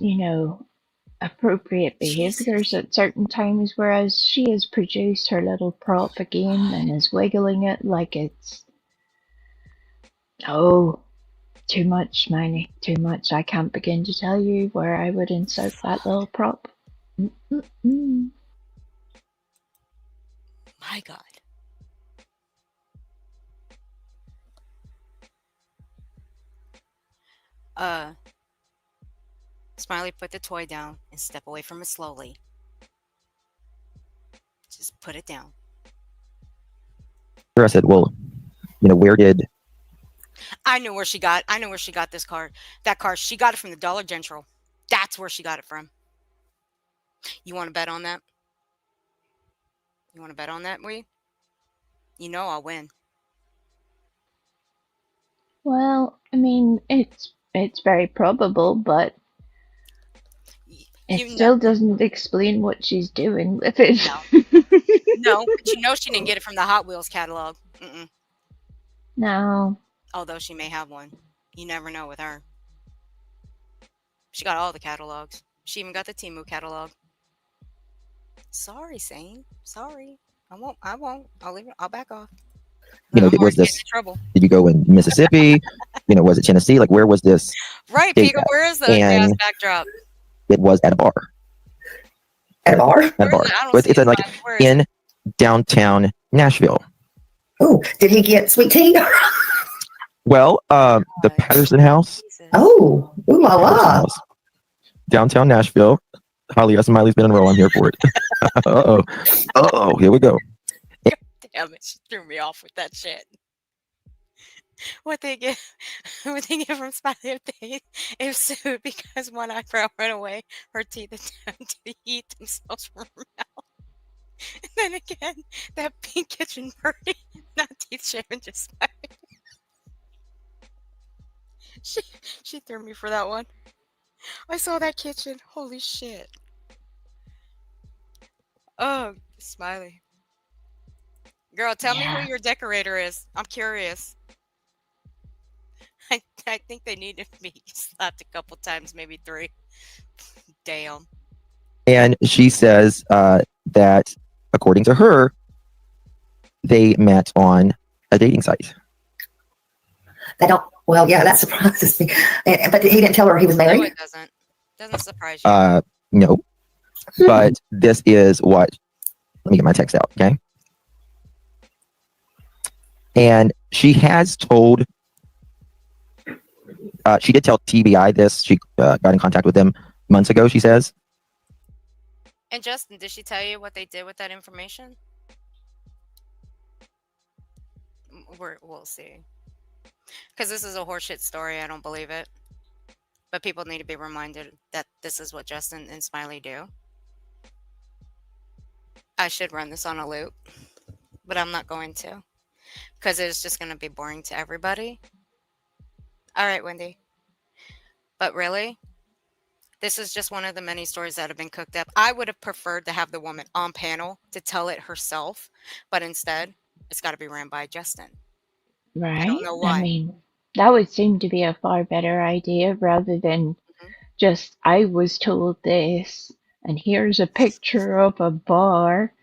appropriate Jesus. behaviors at certain times, whereas she has produced her little prop again and is wiggling it like it's too much, Smiley, too much. I can't begin to tell you where I would insert that little prop. Mm-mm-mm. My God. Smiley, put the toy down and step away from it slowly. Put it down. I said, well, where did I know where she got this card. That card, she got it from the Dollar General. That's where she got it from. You want to bet on that? You want to bet on that, we? You know I'll win. Well, I mean, it's very probable, but it You know, still doesn't explain what she's doing with it. no, but you know she didn't get it from the Hot Wheels catalog. Mm-mm. No. Although she may have one. You never know with her. She got all the catalogs. She even got the Temu catalog. Sorry, Sane. Sorry. I won't. I'll leave it. I'll back off. was this? In trouble. Did you go in Mississippi? Was it Tennessee? Like, where was this? Right, date Pico, at? where is the And- jazz backdrop? It was at a bar. At a bar? At a bar. Where is it? I don't But see it's it, like Smiley. Where is in it? downtown Nashville. Oh, did he get sweet tea? Well, the God. Patterson House. Jesus. Oh, ooh la Patterson la. House. Downtown Nashville. Holly S. Miley's been on a roll. I'm here for it. Uh-oh. Here we go. Damn it, she threw me off with that shit. What they get from Smiley if sued because one eyebrow went away, her teeth attempt to eat themselves from her mouth. And then again, that pink kitchen birdie, not teeth shaven, just Smiley. She threw me for that one. I saw that kitchen. Holy shit. Oh, Smiley. Girl, tell me Yeah. who your decorator is. I'm curious. I think they need to be slapped a couple times, maybe 3. Damn. And she says that, according to her, they met on a dating site. They don't. Well, yeah, that surprises me. But he didn't tell her he was No, married. it doesn't. Doesn't surprise you. No. But this is what. Let me get my text out, okay? And she has told. She did tell TBI this. She got in contact with them months ago, she says. And Justin, did she tell you what they did with that information? We'll see. Because this is a horseshit story. I don't believe it. But people need to be reminded that this is what Justin and Smiley do. I should run this on a loop, but I'm not going to. Because it's just going to be boring to everybody. All right, Wendy. But really, this is just one of the many stories that have been cooked up. I would have preferred to have the woman on panel to tell it herself, but instead, it's got to be ran by Justin. Right? I don't know why. I mean, that would seem to be a far better idea rather than just, I was told this, and here's a picture of a bar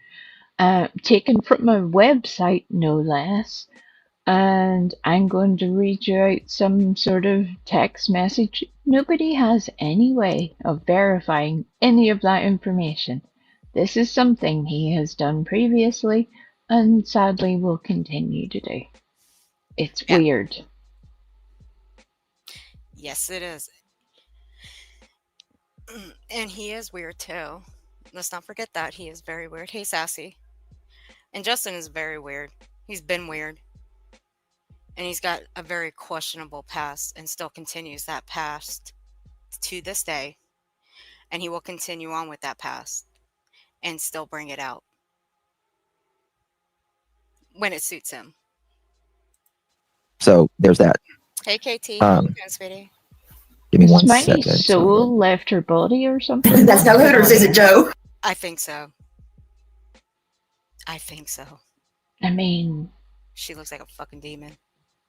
taken from a website, no less. And I'm going to read you out some sort of text message. Nobody has any way of verifying any of that information. This is something he has done previously and sadly will continue to do. It's weird. Yes, it is. And he is weird too. Let's not forget that. He is very weird. Hey, Sassy. And Justin is very weird. He's been weird. And he's got a very questionable past and still continues that past to this day. And he will continue on with that past and still bring it out when it suits him. So there's that. Hey, KT. How you doing, sweetie? Give me one Smiley's second. soul left her body or something? That's no Hooters, is it, Joe? I think so. I think so. I mean, She looks like a fucking demon.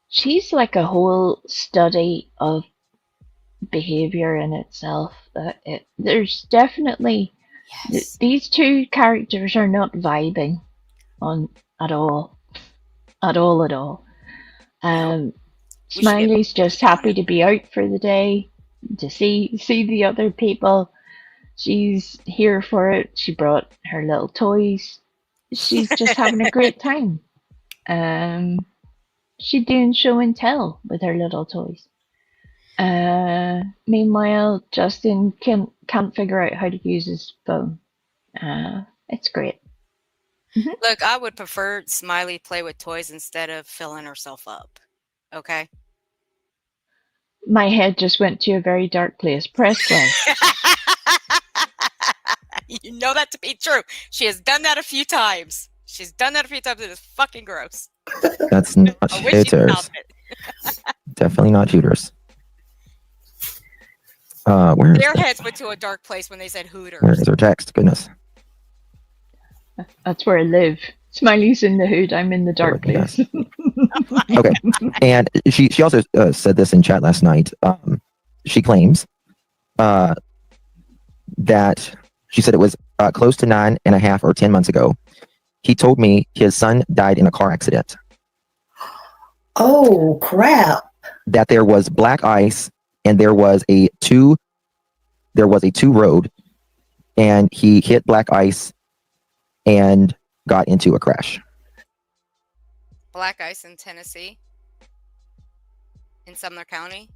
she's like a whole study of behavior in itself. There's definitely Yes. these two characters are not vibing on at all. We should get Smiley's just happy to be out for the day, to see the other people. She's here for it. She brought her little toys. She's just having a great time. She's doing show and tell with her little toys. Meanwhile, Justin can't figure out how to use his phone. It's great. Look, I would prefer Smiley play with toys instead of filling herself up. Okay? My head just went to a very dark place. Press play. You know that to be true. She has done that a few times. She's done that a few times. It is fucking gross. That's not I wish she'd Hooters. stop it. Definitely not Hooters. Where is Their that? heads went to a dark place when they said Where Hooters. is her text? Goodness. That's where I live. Smiley's in the hood. I'm in the dark Look at place. Okay. And she also said this in chat last night. She claims that she said it was close to 9.5 or 10 months ago. He told me his son died in a car accident, Oh, crap. that there was black ice and there was a two road, and he hit black ice and got into a crash. Black ice in Tennessee. In Sumner County.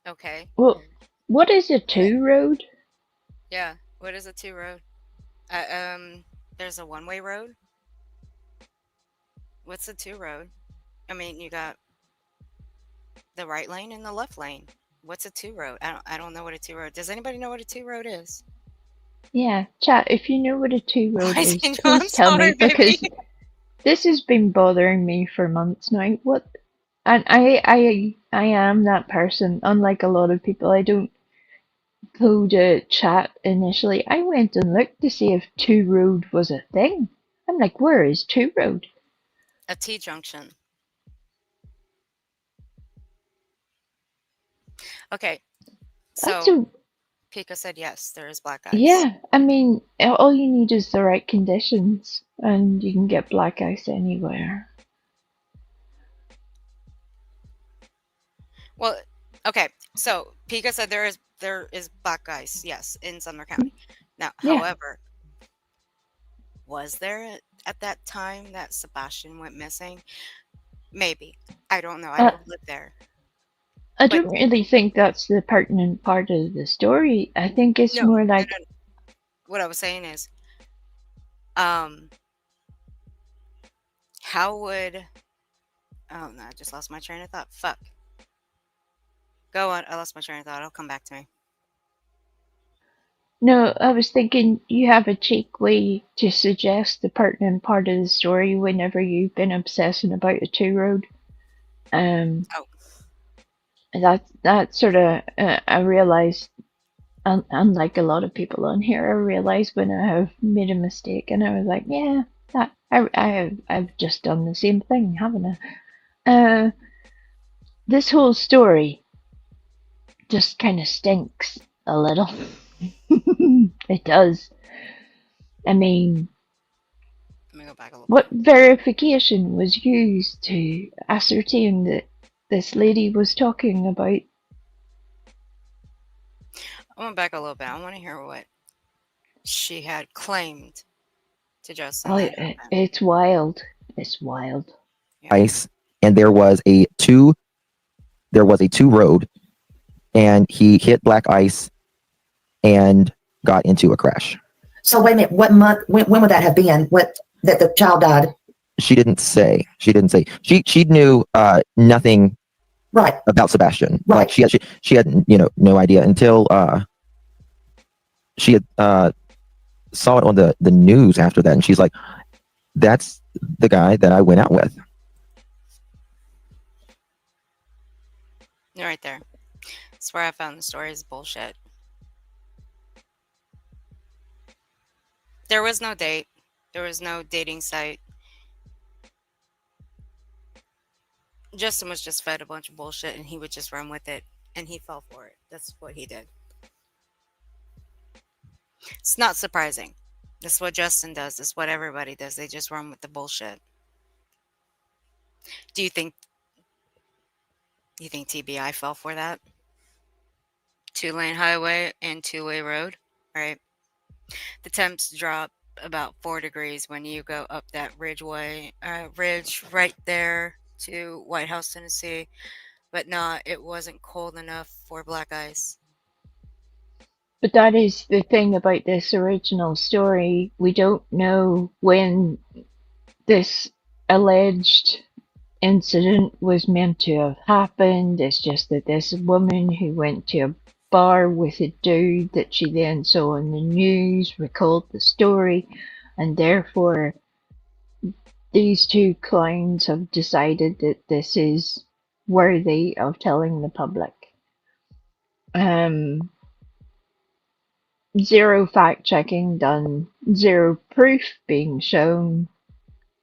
Okay. Well, what is a two road? Yeah. What is a two road? There's a one-way road. What's a two road? I mean, you got the right lane and the left lane. What's a two road? I don't know what a two road. Does anybody know what a two road is? Yeah, chat. If you know what a two road I is, say no, I'm please tell sorry, me, because baby. this has been bothering me for months now. What? And I am that person. Unlike a lot of people, I don't go to chat initially. I went and looked to see if two road was a thing. I'm like, where is two road? A T junction. Okay. That's So a Pika said yes, there is black ice. yeah. I mean, all you need is the right conditions, and you can get black ice anywhere. Well, okay. So Pika said there is black ice, yes, in Sumner County. Now, Yeah. however, was there at that time that Sebastian went missing? Maybe. I don't know. I Uh, don't live there. I But don't really think that's the pertinent part of the story. I think it's no, more no, like, no. What I was saying is, um, how would oh no, I just lost my train of thought. Fuck. Go on. I lost my train of thought. It'll come back to me. no, I was thinking you have a cheek way to suggest the pertinent part of the story whenever you've been obsessing about a two road. Oh. That sort of I realized, unlike a lot of people on here, I realized when I have made a mistake, and I was like, yeah, that I've just done the same thing, haven't I? This whole story just kind of stinks a little. It does. I mean, Let me go back a little what bit. verification was used to ascertain that this lady was talking about? I went back a little bit. I want to hear what she had claimed to Justin. Oh, That happened. it's wild. It's wild. Yeah. Ice, and there was a two road, and he hit black ice and got into a crash. So wait a minute. What month? When would that have been? What that the child died? She didn't say. She knew nothing Right. about Sebastian. Right. Like she had no idea until she had saw it on the news after that, and she's like, "That's the guy that I went out with." You're right there. That's where I found the story is bullshit. There was no date. There was no dating site. Justin was just fed a bunch of bullshit and he would just run with it. And he fell for it. That's what he did. It's not surprising. This is what Justin does. This is what everybody does. They just run with the bullshit. Do you think TBI fell for that? 2-lane highway and 2-way road, right? The temps drop about 4 degrees when you go up that ridge right there to White House, Tennessee. But it wasn't cold enough for black ice. But that is the thing about this original story. We don't know when this alleged incident was meant to have happened. It's just that this woman who went to a bar with a dude that she then saw on the news recalled the story, and therefore these two clowns have decided that this is worthy of telling the public. Zero fact checking done, zero proof being shown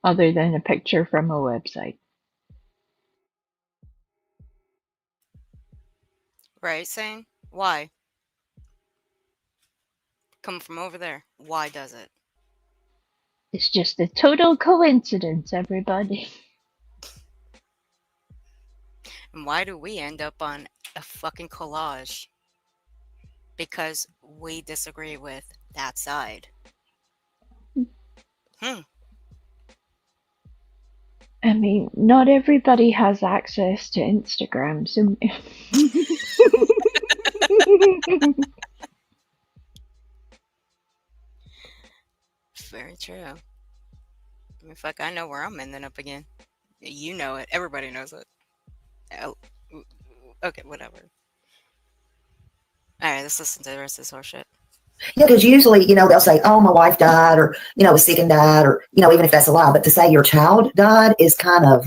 other than a picture from a website. Right, saying? Why? Come from over there. Why does it? It's just a total coincidence, everybody. And why do we end up on a fucking collage? Because we disagree with that side. I mean, not everybody has access to Instagram, so. Very true. I mean, fuck, I know where I'm ending up again. You know it. Everybody knows it. Okay, whatever. All right, let's listen to the rest of this horseshit. Yeah, because usually, they'll say, "Oh, my wife died," or was sick and died, or even if that's a lie. But to say your child died is kind of,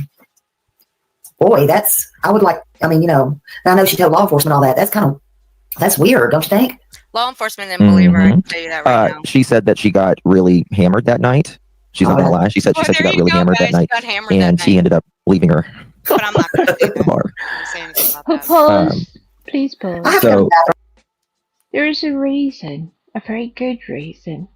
boy, that's. I would like. I mean, and I know she told law enforcement all that. That's weird, don't you think? Law enforcement didn't believe her. I can tell you that right now. She said that she got really hammered that night. She's not gonna lie. She said she got really hammered that night, and he ended up leaving her. But I'm not gonna say that. Bar. I'm not saying anything about that. Pause. Please pause. So there is a reason, a very good reason,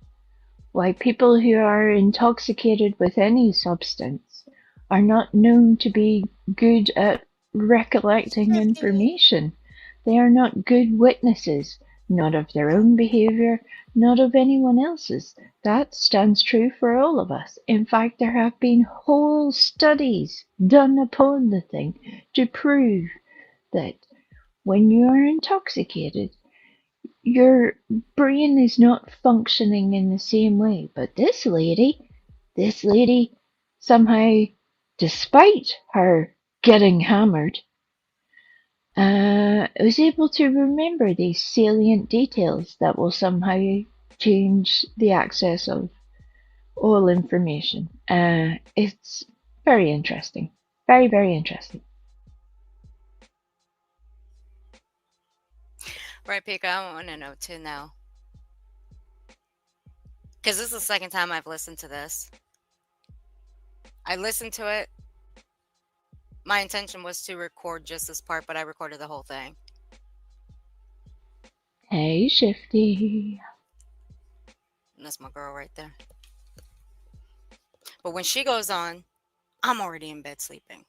why people who are intoxicated with any substance are not known to be good at recollecting information. They are not good witnesses, not of their own behaviour, not of anyone else's. That stands true for all of us. In fact, there have been whole studies done upon the thing to prove that when you are intoxicated, your brain is not functioning in the same way. But this lady somehow, despite her getting hammered, was able to remember these salient details that will somehow change the access of all information. It's very interesting. Very, very interesting. Right, Pika, I want to know too now. Because this is the second time I've listened to this. I listened to it. My intention was to record just this part, but I recorded the whole thing. Hey, Shifty. And that's my girl right there. But when she goes on, I'm already in bed sleeping.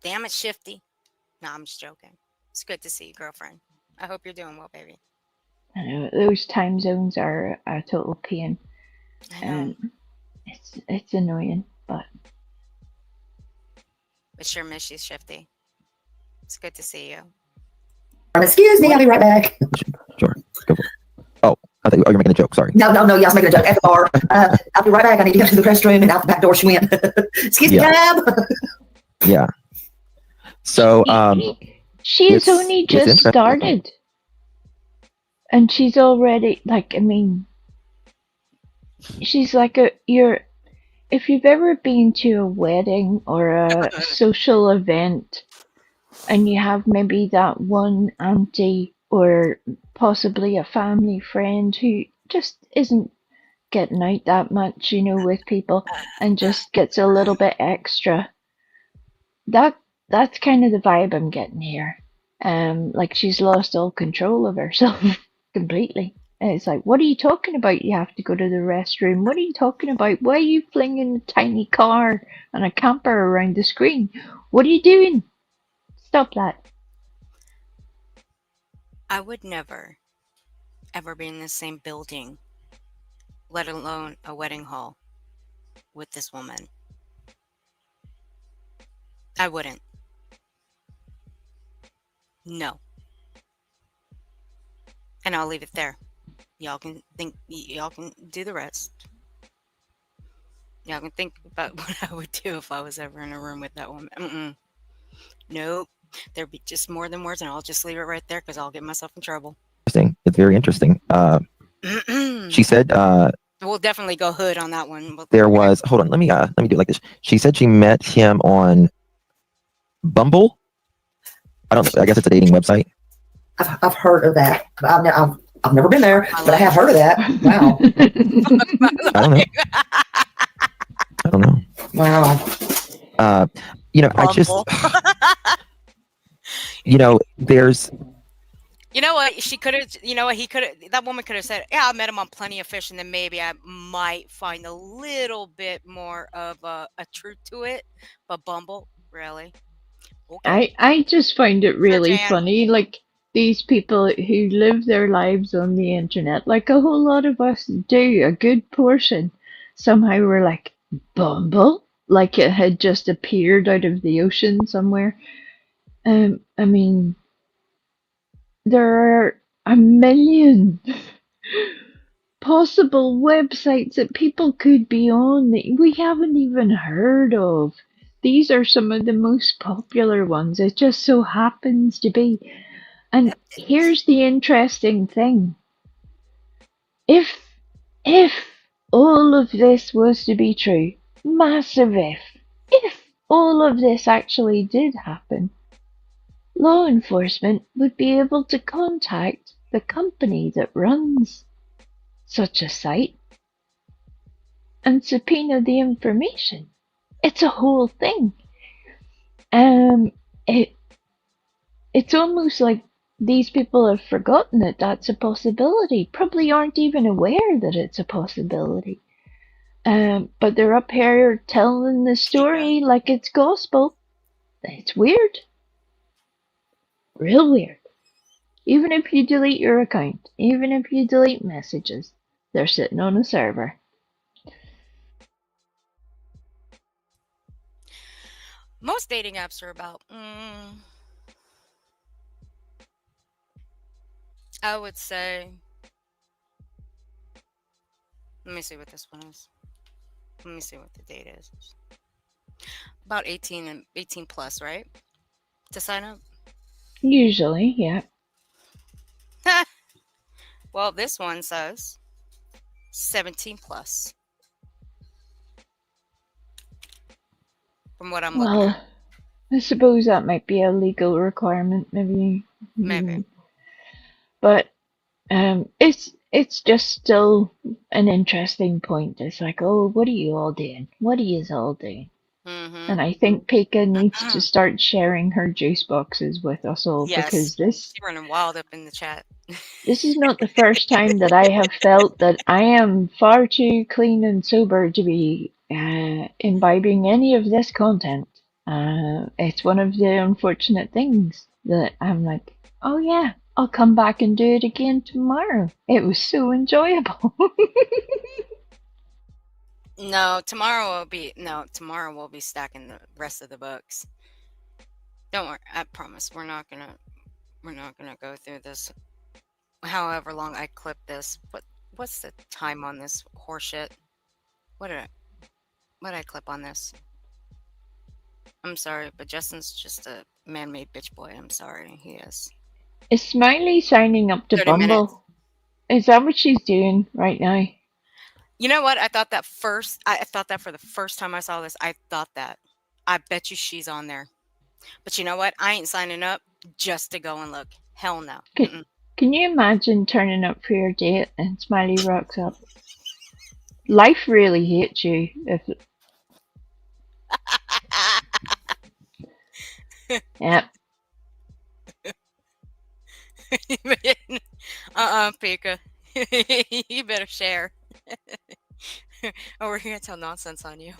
Damn it, Shifty. No, I'm just joking. It's good to see you, girlfriend. I hope you're doing well, baby. I know those time zones are a total pain. I know. It's annoying, but sure miss you, Shifty. It's good to see you. Excuse me, I'll be right back. Sure, go for it. Oh, I thought you're making a joke. Sorry. No, I was making a joke at the bar. I'll be right back. I need to go to the restroom, and out the back door she went. Excuse me, cab. Yeah. So, she's only just started, and she's already she's like if you've ever been to a wedding or a social event, and you have maybe that one auntie or possibly a family friend who just isn't getting out that much, with people, and just gets a little bit extra. That's kind of the vibe I'm getting here. Like she's lost all control of herself completely. And it's like, what are you talking about? You have to go to the restroom. What are you talking about? Why are you flinging a tiny car and a camper around the screen? What are you doing? Stop that. I would never, ever be in the same building, let alone a wedding hall, with this woman. I wouldn't. No. And I'll leave it there. Y'all can do the rest. Y'all can think about what I would do if I was ever in a room with that woman. Nope. There'd be just more than words, and I'll just leave it right there because I'll get myself in trouble. Interesting. It's very interesting. She said We'll definitely go hood on that one. there was. Hold on. Let me do it like this. She said she met him on Bumble. I don't know. I guess it's a dating website. I've heard of that. I've never been there, but I have heard of that. Wow. I don't know. Wow. I just, there's. You know what? She could have. You know what? That woman could have said, "Yeah, I met him on Plenty of Fish, and then maybe I might find a little bit more of a truth to it." But Bumble, really? Okay. I just find it really Jan. funny, like these people who live their lives on the internet, like a whole lot of us do, a good portion. Somehow we're like, Bumble? Like it had just appeared out of the ocean somewhere. I mean, there are a million possible websites that people could be on that we haven't even heard of. These are some of the most popular ones. It just so happens to be. And here's the interesting thing. If all of this was to be true, massive if all of this actually did happen, law enforcement would be able to contact the company that runs such a site and subpoena the information. It's a whole thing. It's almost like these people have forgotten that that's a possibility. Probably aren't even aware that it's a possibility. But they're up here telling the story like it's gospel. It's weird. Real weird. Even if you delete your account, even if you delete messages, they're sitting on a server. Most dating apps are about, I would say, let me see what this one is. Let me see what the date is. About 18 and 18 plus, right? To sign up? Usually, yeah. Well, this one says 17 plus. From what I'm looking at. I suppose that might be a legal requirement, maybe. Maybe. But it's just still an interesting point. It's like, oh, what are you all doing? What are you all doing? Mm-hmm. And I think Pika needs to start sharing her juice boxes with us all, because She's running wild up in the chat. This is not the first time that I have felt that I am far too clean and sober to be imbibing any of this content. It's one of the unfortunate things that I'm like, oh yeah, I'll come back and do it again tomorrow. It was so enjoyable. No, tomorrow we'll be stacking the rest of the books. Don't worry, I promise we're not gonna go through this however long I clip this. What's the time on this horseshit? What did I clip on this? I'm sorry, but Justin's just a man-made bitch boy. I'm sorry, he is. Is Smiley signing up to 30 Bumble? minutes. Is that what she's doing right now? You know what? I thought that for the first time I saw this. I thought that. I bet you she's on there. But you know what? I ain't signing up just to go and look. Hell no. Can you imagine turning up for your date and Smiley rocks up? Life really hates you if. Yep. Pika. You better share. Or we're gonna tell nonsense on you.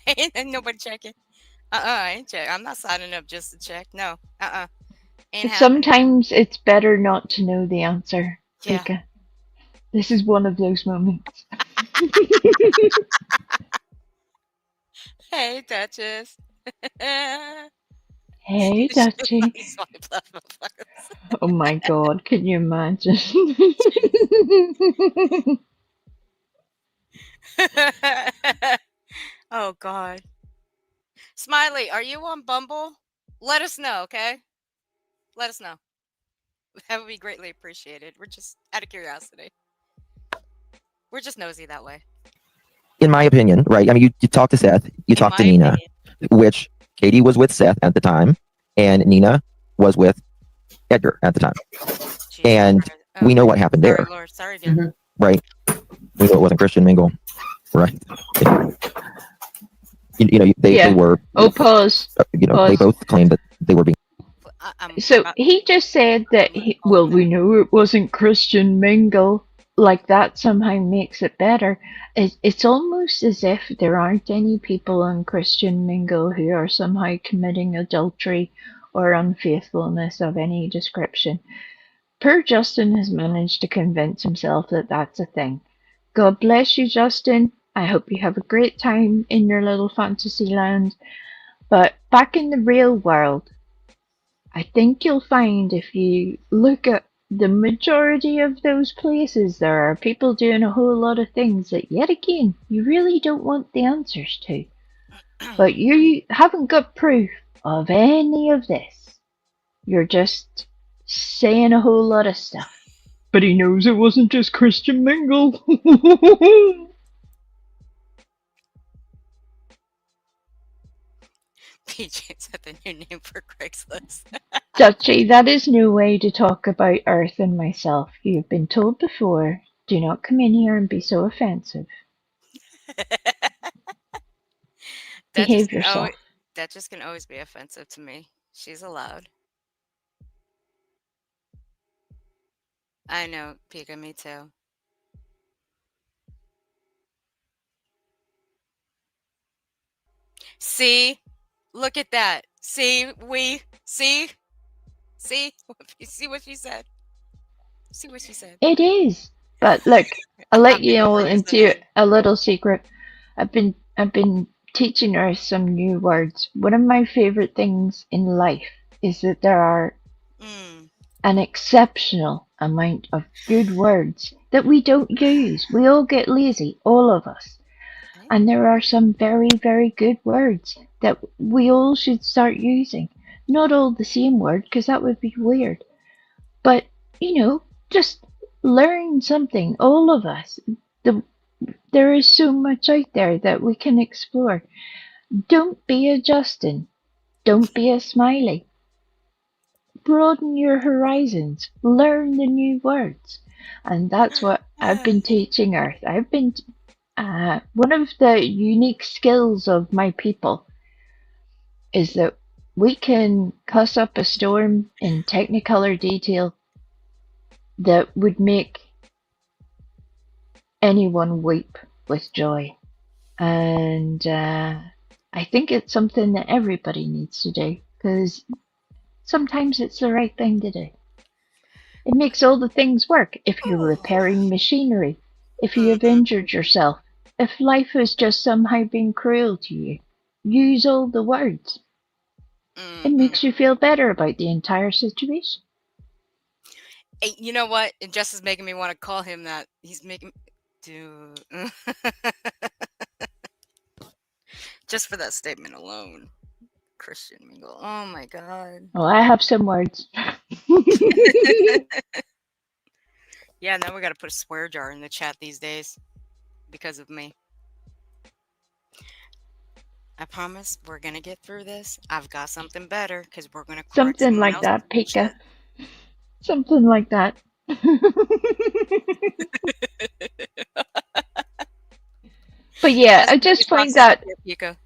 Ain't nobody checking. I ain't check. I'm not signing up just to check. No. Ain't Sometimes it's better not to know the answer, Yeah. Pika. This is one of those moments. Hey, Duchess. Hey, Dutchie. Swipe left, motherfuckers. Oh my God, can you imagine? Oh God. Smiley, are you on Bumble? Let us know, okay? Let us know. That would be greatly appreciated. We're just out of curiosity. We're just nosy that way. In my opinion, right? I mean, you talk to Seth, you In talk to my Nina, opinion. which Katie was with Seth at the time, and Nina was with Edgar at the time. Jesus And Christ. we know Okay. what happened Sorry, there, Lord. Sorry, dear. Mhm. right? We know it wasn't Christian mingle, right? They Yeah. were, Oh, pause. they Pause. both claimed that they were being. I'm So about he just said that call him we that. know it wasn't Christian mingle. Like that somehow makes it better. It's almost as if there aren't any people on Christian mingle who are somehow committing adultery or unfaithfulness of any description. Poor Justin has managed to convince himself that that's a thing. God bless you, Justin. I hope you have a great time in your little fantasy land. But back in the real world, I think you'll find if you look at the majority of those places, there are people doing a whole lot of things that, yet again, you really don't want the answers to. But you haven't got proof of any of this. You're just saying a whole lot of stuff. But he knows it wasn't just Christian mingle. PJ's at the new name for Craigslist. Dutchy, that is no way to talk about Earth and myself. You have been told before, do not come in here and be so offensive. That just Behave can always yourself. be offensive to me. She's allowed. I know, Pika, me too. See? Look at that. See? See? See? See what she said? See what she said? It is. But look, I'll let I'm you know into overusing it. a little secret. I've been teaching her some new words. One of my favorite things in life is that there are Mm. an exceptional amount of good words that we don't use. We all get lazy, all of us. And there are some very, very good words that we all should start using. Not all the same word, because that would be weird. But, just learn something, all of us. The, there is so much out there that we can explore. Don't be a Justin. Don't be a Smiley. Broaden your horizons. Learn the new words. And that's what I've been teaching Earth. One of the unique skills of my people is that we can cuss up a storm in technicolor detail that would make anyone weep with joy. And I think it's something that everybody needs to do because sometimes it's the right thing to do. It makes all the things work. If you're repairing machinery, if you have injured yourself, if life has just somehow been cruel to you, use all the words. It makes you feel better about the entire situation. Hey, you know what? It just is making me want to call him that. He's making. Dude. Just for that statement alone. Christian mingle. Oh my God. Well, I have some words. Yeah, now we got to put a swear jar in the chat these days because of me. I promise we're going to get through this. I've got something better because we're going to correct Something someone like else's that, Pika. bullshit. Something like that. But yeah, Just I keep your just find sauces up that here, Pika.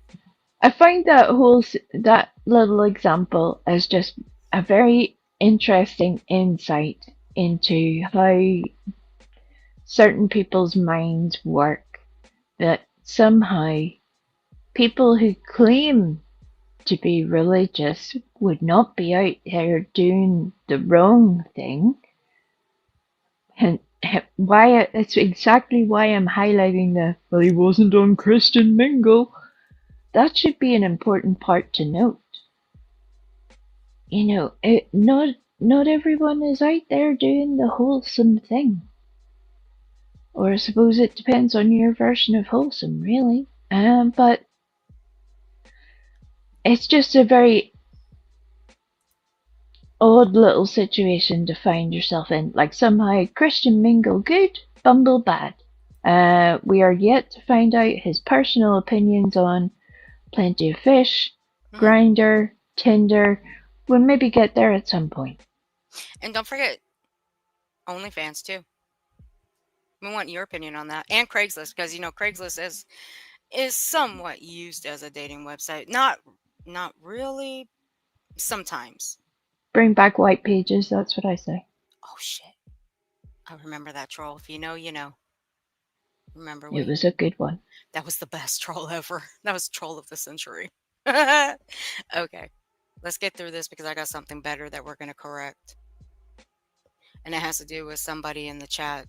that little example as just a very interesting insight into how certain people's minds work. That somehow people who claim to be religious would not be out there doing the wrong thing. And why it's exactly why I'm highlighting well, he wasn't on Christian mingle. That should be an important part to note. not everyone is out there doing the wholesome thing. Or I suppose it depends on your version of wholesome, really. But it's just a very odd little situation to find yourself in. Like somehow Christian Mingle good, Bumble bad. We are yet to find out his personal opinions on Plenty of Fish, Grindr, Tinder. We'll maybe get there at some point. And don't forget OnlyFans too. We want your opinion on that, and Craigslist, because Craigslist is somewhat used as a dating website. Not really. Sometimes. Bring back white pages. That's what I say. Oh shit! I remember that troll. If you know, you know. Remember It was a good one. That was the best troll ever. That was troll of the century. Okay, let's get through this because I got something better that we're gonna correct, and it has to do with somebody in the chat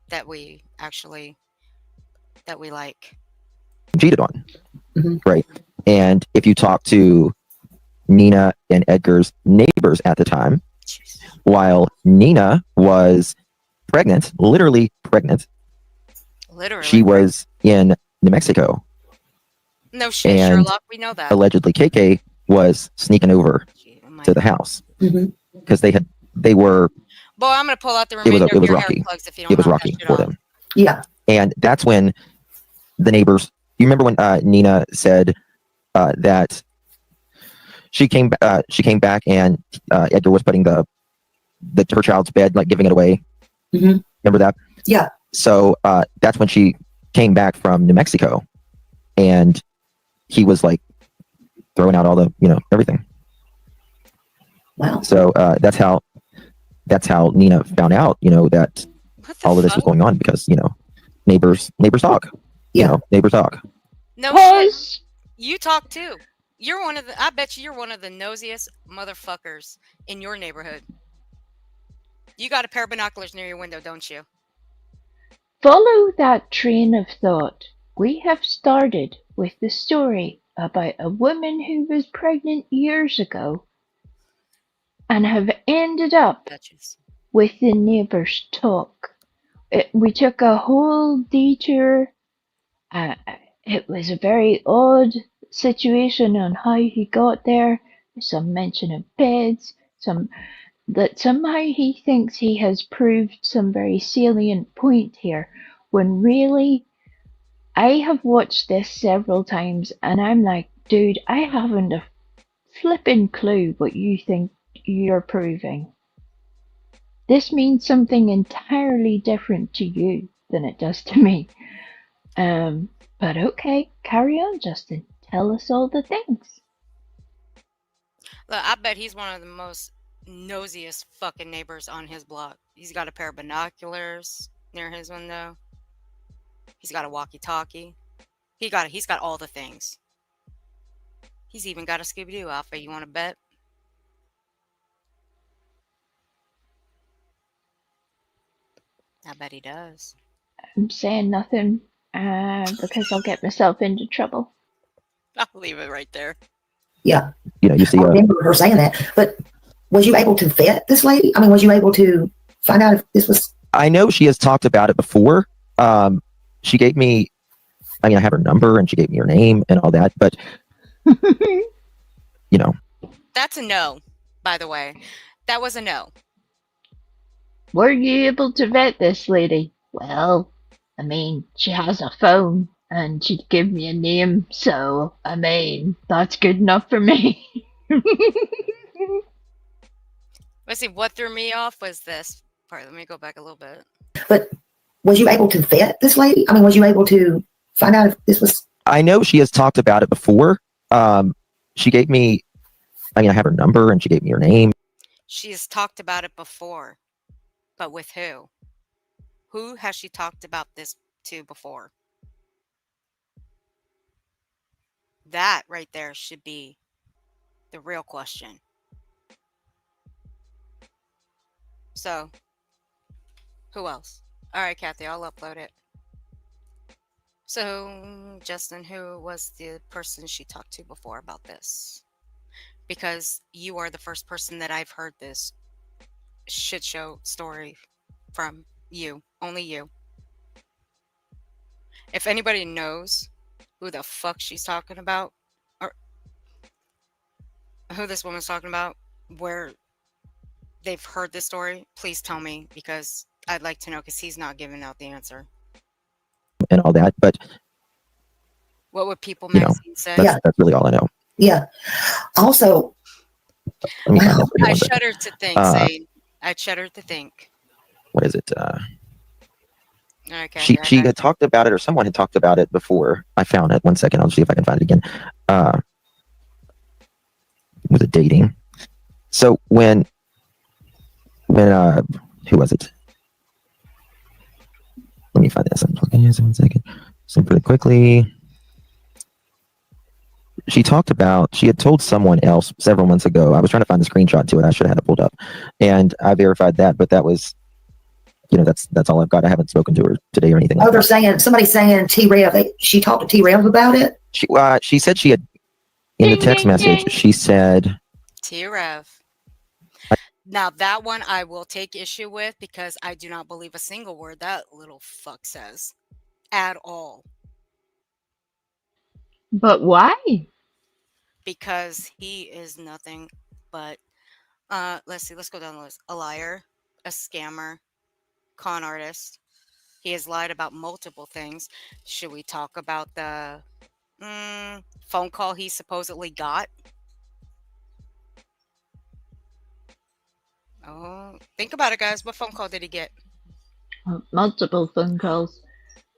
that we like. Cheated on. Mhm. Right. And if you talk to Nina and Edgar's neighbors at the time, Jeez. while Nina was pregnant, literally pregnant, Literally. she was in New Mexico. No shit, and Sherlock. We know that. Allegedly, KK was sneaking over Gee, oh my to the God. house Mhm. because they were. Boy, I'm gonna pull out the It remainder was of your rocky. hair plugs if you don't It was knock rocky that shit for off. them, Yeah. and that's when the neighbors. You remember when Nina said that she came back and Edgar was putting her child's bed, like giving it away. Mhm. Remember that? Yeah. So that's when she came back from New Mexico, and he was like throwing out all the everything. Wow. So that's how Nina found out that What the all of this was fuck? going on because neighbors talk. Yeah. Neighbors talk. No shit. Pause. You talk too. I bet you're one of the nosiest motherfuckers in your neighborhood. You got a pair of binoculars near your window, don't you? Follow that train of thought. We have started with the story about a woman who was pregnant years ago and have ended up Betches. with the neighbors' talk. We took a whole detour. It was a very odd situation on how he got there. Some mention of beds, that somehow he thinks he has proved some very salient point here, when really I have watched this several times and I'm like, dude, I haven't a flippin' clue what you think you're proving. This means something entirely different to you than it does to me. But okay, carry on, Justin. Tell us all the things. Look, I bet he's one of the most nosiest fucking neighbors on his block. He's got a pair of binoculars near his window. He's got a walkie-talkie. He's got all the things. He's even got a Scooby-Doo outfit. You want to bet? I bet he does. I'm saying nothing because I'll get myself into trouble. I'll leave it right there. Yeah. You see I remember her saying that. But was you able to vet this lady? I mean, was you able to find out if this was? I know she has talked about it before. She gave me, I have her number and she gave me her name and all that, but That's a no, by the way. That was a no. Were you able to vet this lady? Well, I mean, she has a phone and she'd give me a name, so, I mean, that's good enough for me. Let's see, what threw me off was this part. Let me go back a little bit. But was you able to vet this lady? I mean, was you able to find out if this was? I know she has talked about it before. She gave me, I have her number and she gave me her name. She has talked about it before, but with who? Who has she talked about this to before? That right there should be the real question. So, who else? All right, Kathy, I'll upload it. So, Justin, who was the person she talked to before about this? because you are the first person that I've heard this shit show story from. You, only you. If anybody knows who the fuck she's talking about, or who this woman's talking about, where they've heard this story, please tell me, because I'd like to know, because he's not giving out the answer. and all that. But What would People you know, magazine say? Yeah. that's really all I know. Yeah. Also, Let me find wow. that for you I one second. shudder to think, Zane. I shudder to think. What is it? Okay. She had talked about it, or someone had talked about it before. I found it. One second, I'll see if I can find it again. Was it dating? So when who was it? Let me find this. I'm looking here. 1 second. So pretty quickly. She had told someone else several months ago. I was trying to find the screenshot to it. I should have had it pulled up, and I verified that. But that was, that's all I've got. I haven't spoken to her today or anything. Oh, they're saying, somebody's saying T-Rev. She talked to T-Rev about it. She said she had, in the Ding, text ding, message, ding. she said, T-Rev. Now that one I will take issue with, because I do not believe a single word that little fuck says at all. But why? Because he is nothing but, let's see, let's go down the list. A liar, a scammer, con artist. He has lied about multiple things. Should we talk about the phone call he supposedly got? Oh, think about it, guys. What phone call did he get? Multiple phone calls.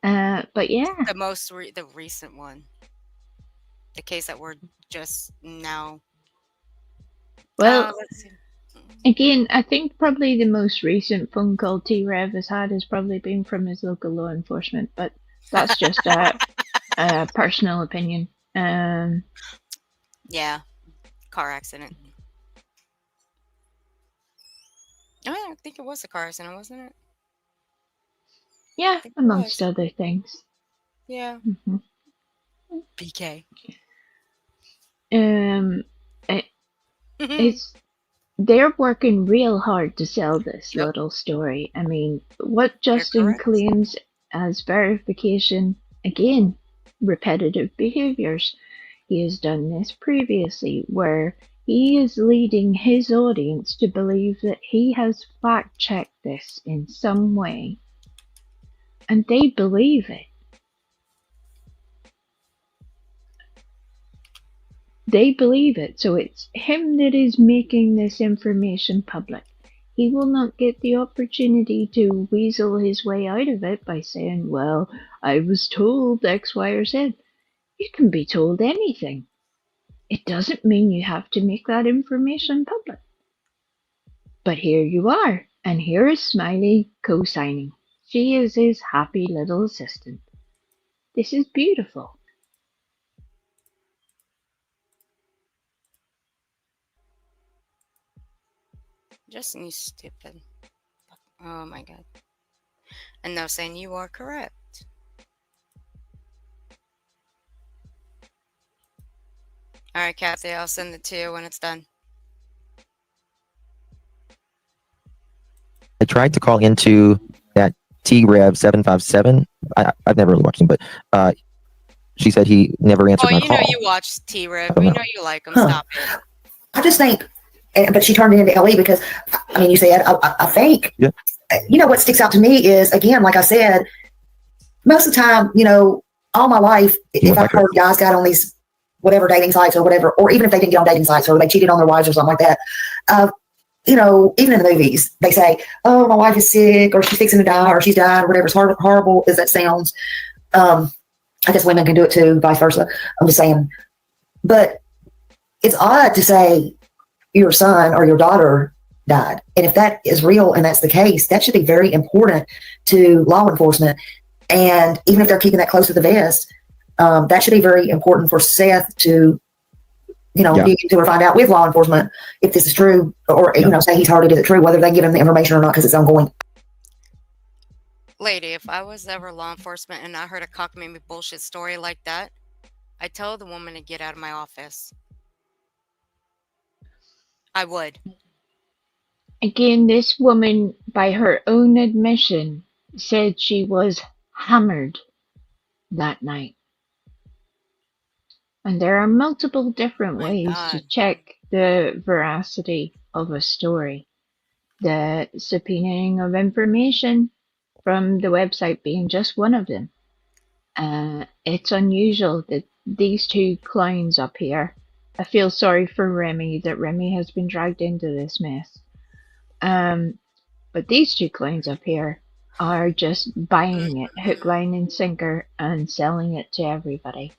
But yeah. The recent one. The case that we're just now. Well, let's see. again, I think probably the most recent phone call T-Rev has had has probably been from his local law enforcement, but that's just a personal opinion. Yeah, car accident. Oh, I think it was a car accident, wasn't it? Yeah, think it amongst was. other things. Yeah. Mhm. BK. It's they're working real hard to sell this Yep. little story. I mean, what You're Justin correct. claims as verification, again, repetitive behaviors. He has done this previously, where he is leading his audience to believe that he has fact checked this in some way, and they believe it. They believe it, so it's him that is making this information public. He will not get the opportunity to weasel his way out of it by saying, well, I was told X, Y, or Z. You can be told anything. It doesn't mean you have to make that information public. But here you are, and here is Smiley co-signing. She is his happy little assistant. This is beautiful. Justin, you stupid. Oh my god. And now saying you are correct. All right, Kathy, I'll send it to you when it's done. I tried to call into that T-Rev 757. I've never really watched him, but she said he never answered my you call. know you watch T-Rev. I don't We know. know you like him. Huh. Stop it. I just think, but she turned it into LE because, I mean, you said, I think, Yeah. What sticks out to me is, again, like I said, most of the time, all my life, if I've heard guys got on these whatever dating sites or whatever, or even if they didn't get on dating sites or they cheated on their wives or something like that, even in the movies, they say, oh, my wife is sick or she's fixing to die or she's died or whatever. As horrible as that sounds. I guess women can do it too, vice versa. I'm just saying. But it's odd to say your son or your daughter died. And if that is real and that's the case, that should be very important to law enforcement. And even if they're keeping that close to the vest, that should be very important for Seth to, dig into or find out with law enforcement if this is true, or say he's heard it, is it true, whether they give him the information or not, because it's ongoing. Lady, if I was ever law enforcement and I heard a cockamamie bullshit story like that, I'd tell the woman to get out of my office. I would. Again, this woman, by her own admission, said she was hammered that night. And there are multiple different My ways to God. check the veracity of a story. The subpoenaing of information from the website being just one of them. It's unusual that these two clowns up here. I feel sorry for Remy that Remy has been dragged into this mess. But these two clowns up here are just buying it hook, line, and sinker and selling it to everybody.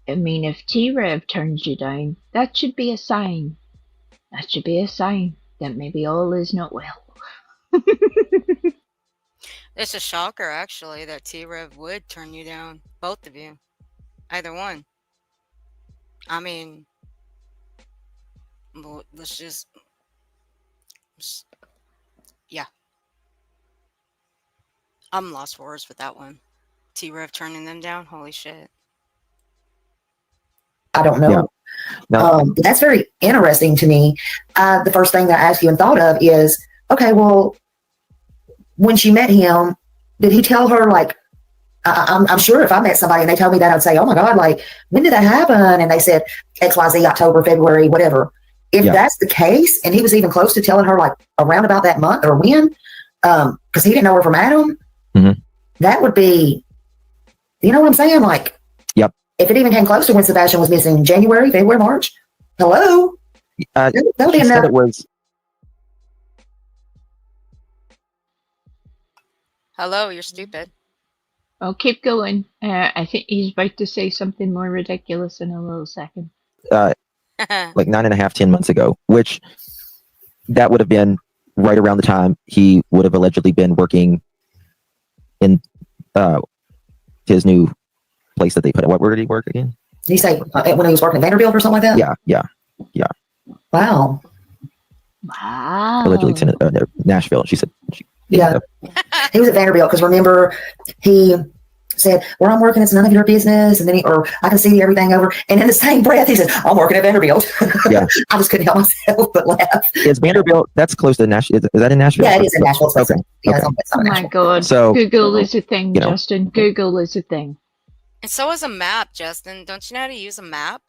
I mean, if T-Rev turns you down, that should be a sign. That should be a sign that maybe all is not well. It's a shocker, actually, that T-Rev would turn you down. Both of you. Either one. I mean, let's just yeah. I'm lost for words with that one. T-Rev turning them down? Holy shit. I don't know. Yeah. No. But that's very interesting to me. The first thing that I asked you and thought of is, okay, well, when she met him, did he tell her, like, I'm sure if I met somebody and they told me that, I'd say, oh my God, like, when did that happen? And they said XYZ, October, February, whatever. If that's the case, and he was even close to telling her, like, around about that month or when, because he didn't know her from Adam, that would be, you know what I'm saying? Like, yep. If it even came close to when Sebastian was missing, January, February, March, hello? That'll be She said enough. it was. Hello, you're stupid. Oh, keep going. I think he's about to say something more ridiculous in a little second. Like 9.5, 10 months ago, which that would have been right around the time he would have allegedly been working in his new place that they put. Where did he work again? Did you say when he was working at Vanderbilt or something like that? Yeah. Wow. Wow. Allegedly to Nashville. She said. Yeah. He was at Vanderbilt because remember he said, where I'm working, it's none of your business. And then or I can see everything over. And in the same breath, he said, I'm working at Vanderbilt. Yeah. I just couldn't help myself but laugh. Is Vanderbilt, that's close to Nashville? Is that in Nashville? Yeah, it is in Nashville. Okay. Yeah, Okay. it's not Oh in my Nashville. God. So, Google is a thing, you know. Justin. Google is a thing. And so is a map, Justin. Don't you know how to use a map?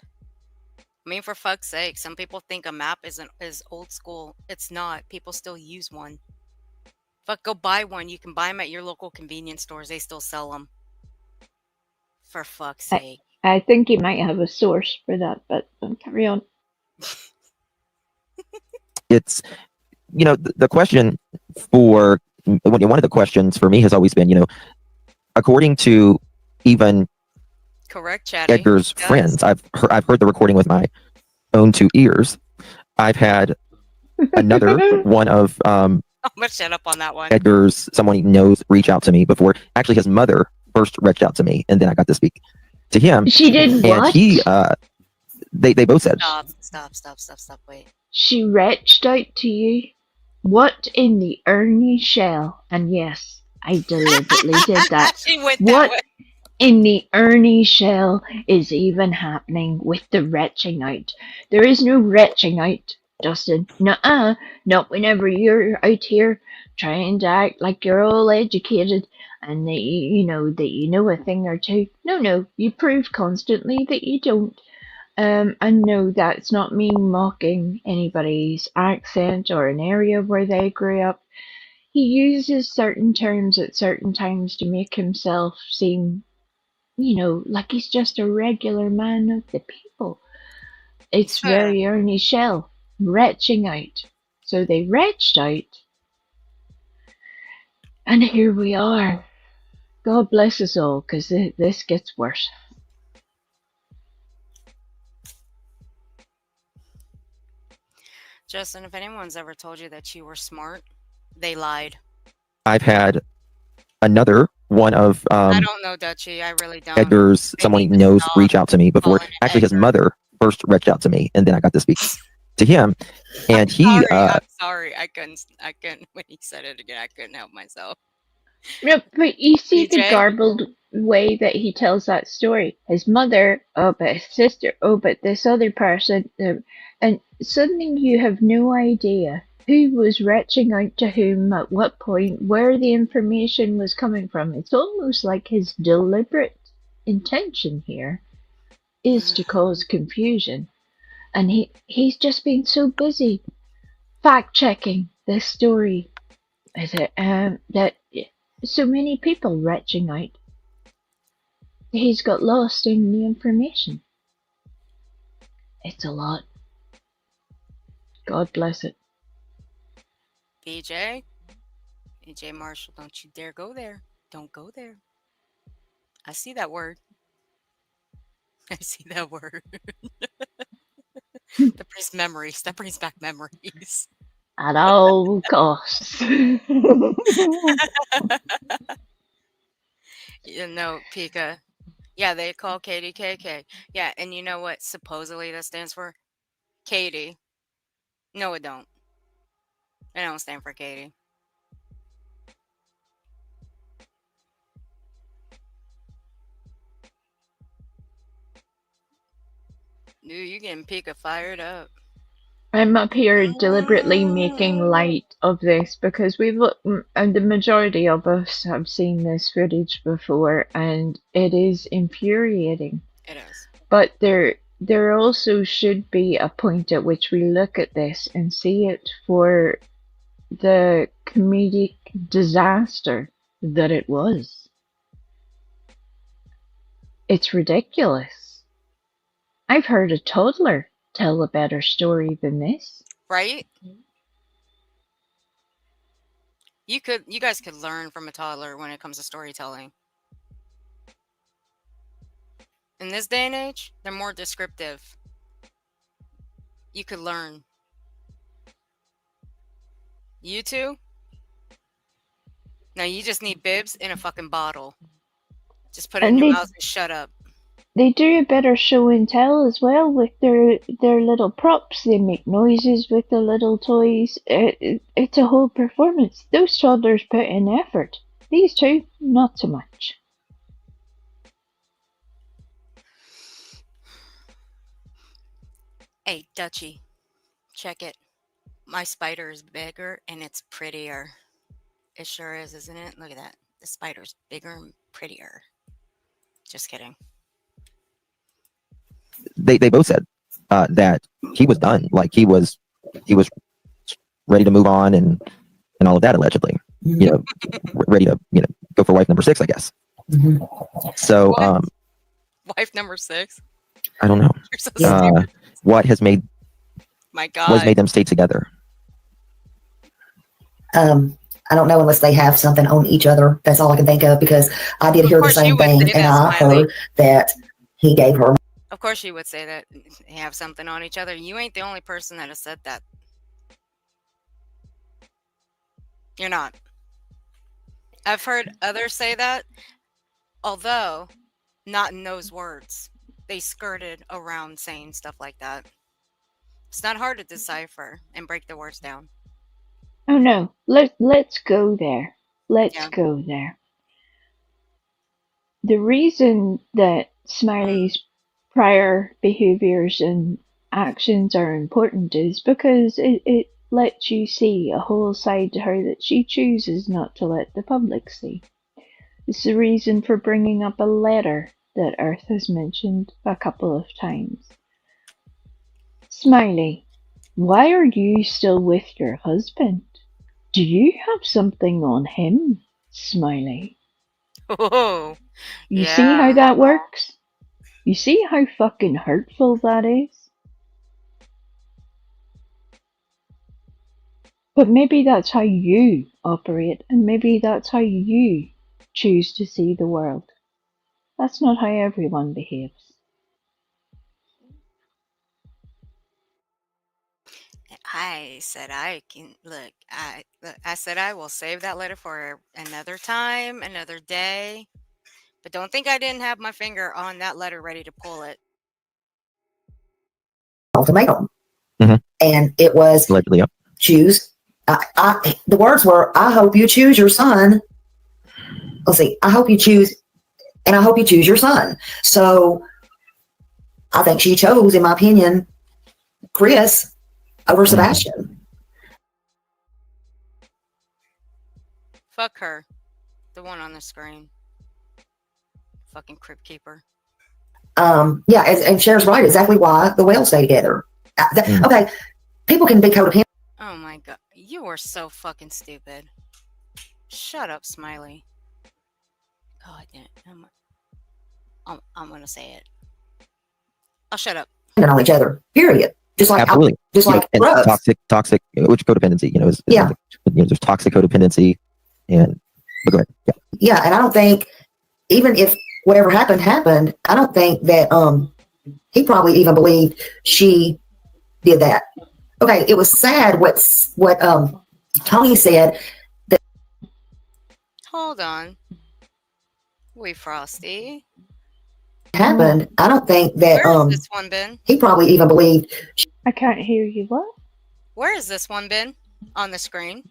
I mean, for fuck's sake, some people think a map is old school. It's not. People still use one. Fuck, go buy one. You can buy them at your local convenience stores. They still sell them. For fuck's sake. I think he might have a source for that, but carry on. It's, the question for, one of the questions for me has always been, according to even Correct, Chatty. Edgar's friends, I've heard the recording with my own two ears. I've had another one of I'm gonna shut up on that one. Edgar's, someone he knows, reach out to me before. Actually, his mother first reached out to me, and then I got to speak to him. She did what? And he, they both said, Stop, wait. She reached out to you? What in the Ernie shell? And yes, I deliberately did that. She went What that way. in the Ernie shell is even happening with the retching out? There is no retching out, Justin. Nuh-uh. Not whenever you're out here trying to act like you're all educated and that you know a thing or two. No, you prove constantly that you don't. And no, that's not me mocking anybody's accent or an area where they grew up. He uses certain terms at certain times to make himself seem, like he's just a regular man of the people. It's Sure. very Ernie Shell, retching out. So they retched out. And here we are. God bless us all, because this gets worse. Justin, if anyone's ever told you that you were smart, they lied. I've had another one of I don't know, Dutchie. I really don't. Edgar's, someone he need to knows, stop reach out to me before. calling it Actually, his Edgar. mother first reached out to me, and then I got to speak to him. And he, I'm sorry. I couldn't. When he said it again, I couldn't help myself. No, but you see the DJ? garbled way that he tells that story. His mother, oh, but his sister, oh, but this other person. And suddenly you have no idea who was reaching out to whom at what point, where the information was coming from. It's almost like his deliberate intention here is to cause confusion. And he's just been so busy fact checking this story that so many people reaching out. He's got lost in the information. It's a lot. God bless it. BJ Marshall, don't you dare go there. Don't go there. I see that word. I see that word. That brings memories. That brings back memories. At all costs. You know, Pika. Yeah, they call Katie KK. Yeah, and you know what supposedly that stands for? Katie. No, it don't. It don't stand for Katie. Dude, you getting Pika fired up. I'm up here deliberately making light of this because and the majority of us have seen this footage before, and it is infuriating. It is. But there also should be a point at which we look at this and see it for the comedic disaster that it was. It's ridiculous. I've heard a toddler tell a better story than this. Right? You guys could learn from a toddler when it comes to storytelling. In this day and age, they're more descriptive. You could learn. You two? Now you just need bibs in a fucking bottle. Just put it in your mouth and shut up. They do a better show and tell as well with their little props. They make noises with the little toys. It's a whole performance. Those toddlers put in effort. These two, not so much. Hey, Dutchie, check it. My spider is bigger and it's prettier. It sure is, isn't it? Look at that. The spider's bigger and prettier. Just kidding. They both said that he was done. Like he was ready to move on and all of that, allegedly. You know, ready to go for wife number 6, I guess. Mhm. So Wife number 6. I don't know. You're so stupid. What has made My what has God. made them stay together? I don't know unless they have something on each other. That's all I can think of, because I did Of hear the course you same would thing, say and that, I Smiley. heard that he gave her. Of course you would say that. They have something on each other. You ain't the only person that has said that. You're not. I've heard others say that, although not in those words. They skirted around saying stuff like that. It's not hard to decipher and break the words down. Oh no, let's go there. Let's Yeah. go there. The reason that Smiley's prior behaviors and actions are important is because it lets you see a whole side to her that she chooses not to let the public see. It's the reason for bringing up a letter that Earth has mentioned a couple of times. Smiley, why are you still with your husband? Do you have something on him, Smiley? Oh, You see how yeah. that works? You see how fucking hurtful that is? But maybe that's how you operate, and maybe that's how you choose to see the world. That's not how everyone behaves. I said I can look. I said I will save that letter for another time, another day. But don't think I didn't have my finger on that letter ready to pull it. Ultimatum. Mhm. And it was Allegedly, yep. choose. The words were, I hope you choose your son. Let's see. I hope you choose and I hope you choose your son. So I think she chose, in my opinion, Chris over Sebastian. Fuck her. The one on the screen. Fucking crypt keeper. Yeah, and Cher's right. Exactly why the whales stay together. Okay, people can be codependent. Oh my god. You are so fucking stupid. Shut up, Smiley. God damn. I'm gonna say it. I'll shut up. On each other. Period. Just like Absolutely. just You know, like and drugs. toxic, which codependency, is Yeah. there's toxic codependency, but go ahead. Yeah. Yeah, and I don't think, even if whatever happened, I don't think that he probably even believed she did that. Okay, it was sad what Tony said. Hold on. Wait, Frosty. Happened. I don't think that Where has this one been? he probably even believed. I can't hear you. What? Where has this one been on the screen?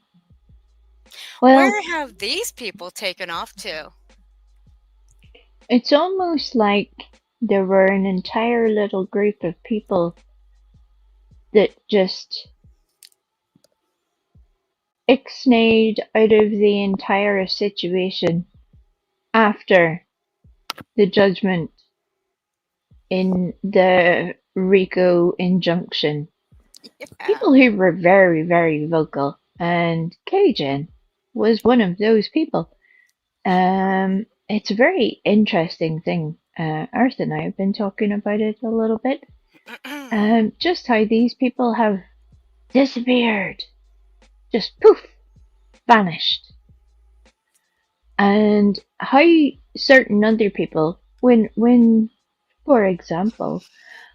Well, Where have these people taken off to? it's almost like there were an entire little group of people that just ixnayed out of the entire situation after the judgment in the RICO injunction. Yeah. People who were very, very vocal, and Cajun was one of those people. It's a very interesting thing. Earth and I have been talking about it a little bit. Just how these people have disappeared, just poof, vanished, and how certain other people, when, for example,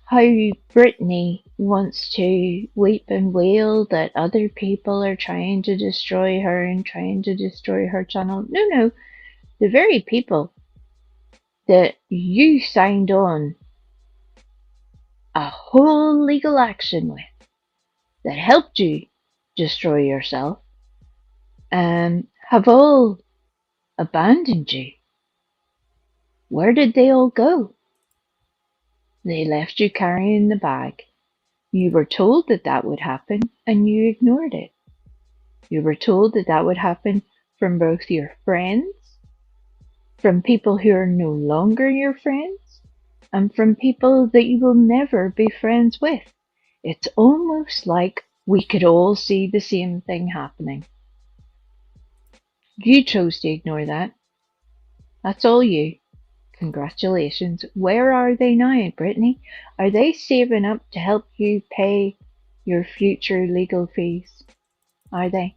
how Brittany wants to weep and wail that other people are trying to destroy her and trying to destroy her channel. No, the very people that you signed on a whole legal action with, that helped you destroy yourself, have all abandoned you. Where did they all go? They left you carrying the bag. You were told that that would happen, and you ignored it. You were told that that would happen from both your friends, from people who are no longer your friends, and from people that you will never be friends with. It's almost like we could all see the same thing happening. You chose to ignore that. That's all you. Congratulations. Where are they now, Brittany? Are they saving up to help you pay your future legal fees? Are they?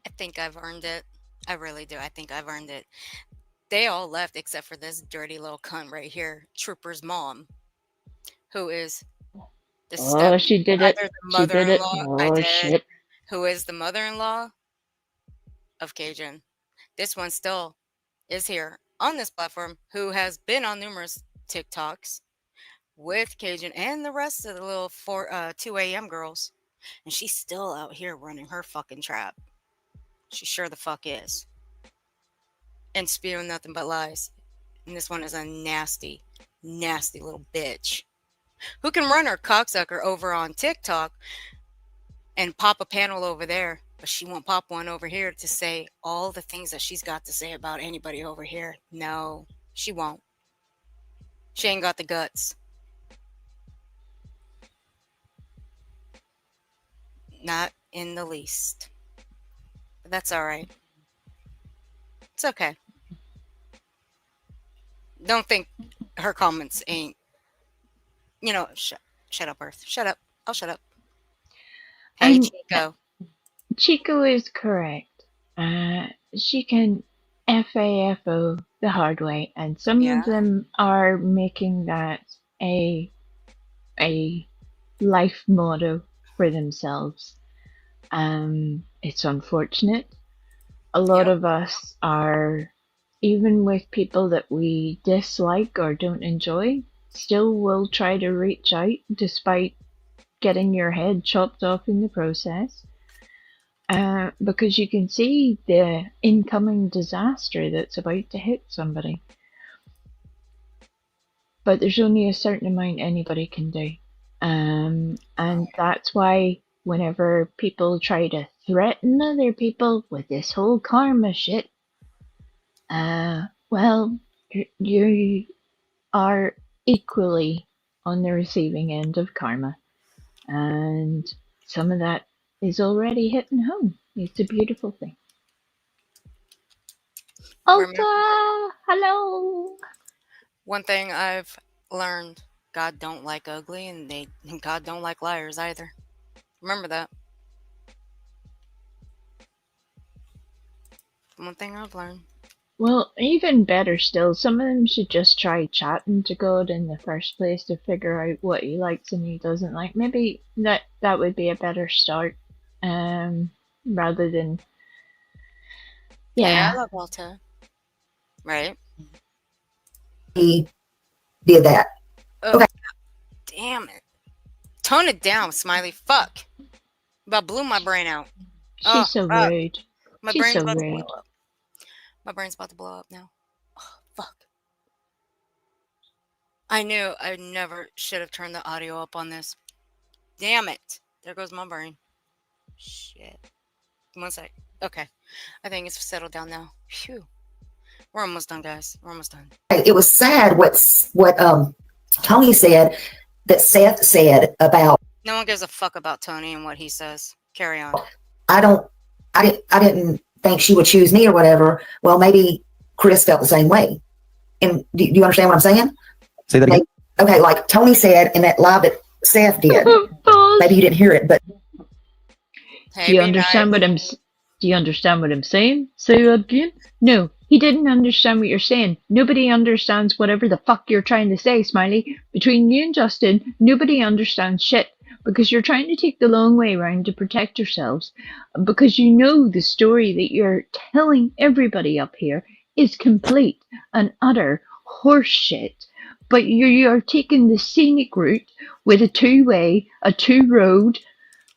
I think I've earned it. I really do. I think I've earned it. They all left except for this dirty little cunt right here, Trooper's mom, who is the Oh, she did it. either the She did it. mother-in-law. I Oh, did. shit. Who is the mother-in-law of Cajun. This one still is here on this platform, who has been on numerous TikToks with Cajun and the rest of the little 2 a.m. girls. And she's still out here running her fucking trap. She sure the fuck is. And spewing nothing but lies. And this one is a nasty, nasty little bitch who can run her cocksucker over on TikTok and pop a panel over there, but she won't pop one over here to say all the things that she's got to say about anybody over here. No, she won't. She ain't got the guts. Not in the least. But that's all right. It's okay. Don't think her comments ain't, shut up, Earth. Shut up. I'll shut up. Hey, Chico. Chico is correct. She can FAFO the hard way, and some of them are making that a life motto for themselves. It's unfortunate. A lot of us are, even with people that we dislike or don't enjoy, still will try to reach out despite getting your head chopped off in the process. because you can see the incoming disaster that's about to hit somebody. But there's only a certain amount anybody can do. And that's why whenever people try to threaten other people with this whole karma shit, well, you are equally on the receiving end of karma. And some of that is already hitting home. It's a beautiful thing. Ulta! Hello! One thing I've learned, God don't like ugly, and God don't like liars either. Remember that. One thing I've learned. Well, even better still, some of them should just try chatting to God in the first place to figure out what he likes and he doesn't like. Maybe that would be a better start, rather than Hey, I love Ulta. Right? He did that. Oh, Okay. damn it. Tone it down, Smiley. Fuck. About blew my brain out. She's so rude. My She's brain's so about to rude. blow up. My brain's about to blow up now. Oh, fuck. I knew I never should have turned the audio up on this. Damn it. There goes my brain. Shit. 1 sec. Okay. I think it's settled down now. Phew. We're almost done, guys. We're almost done. It was sad what Tony said, that Seth said about. No one gives a fuck about Tony and what he says. Carry on. I didn't think she would choose me or whatever. Well, maybe Chris felt the same way. And do you understand what I'm saying? Say that again. Okay, like Tony said in that live that Seth did. Maybe you didn't hear it, but Hey, do you understand what I'm? Do you understand what I'm saying? Say that again. No, he didn't understand what you're saying. Nobody understands whatever the fuck you're trying to say, Smiley. Between you and Justin, nobody understands shit because you're trying to take the long way around to protect yourselves. Because you know the story that you're telling everybody up here is complete and utter horseshit. But you're taking the scenic route with a two-way, a two-road,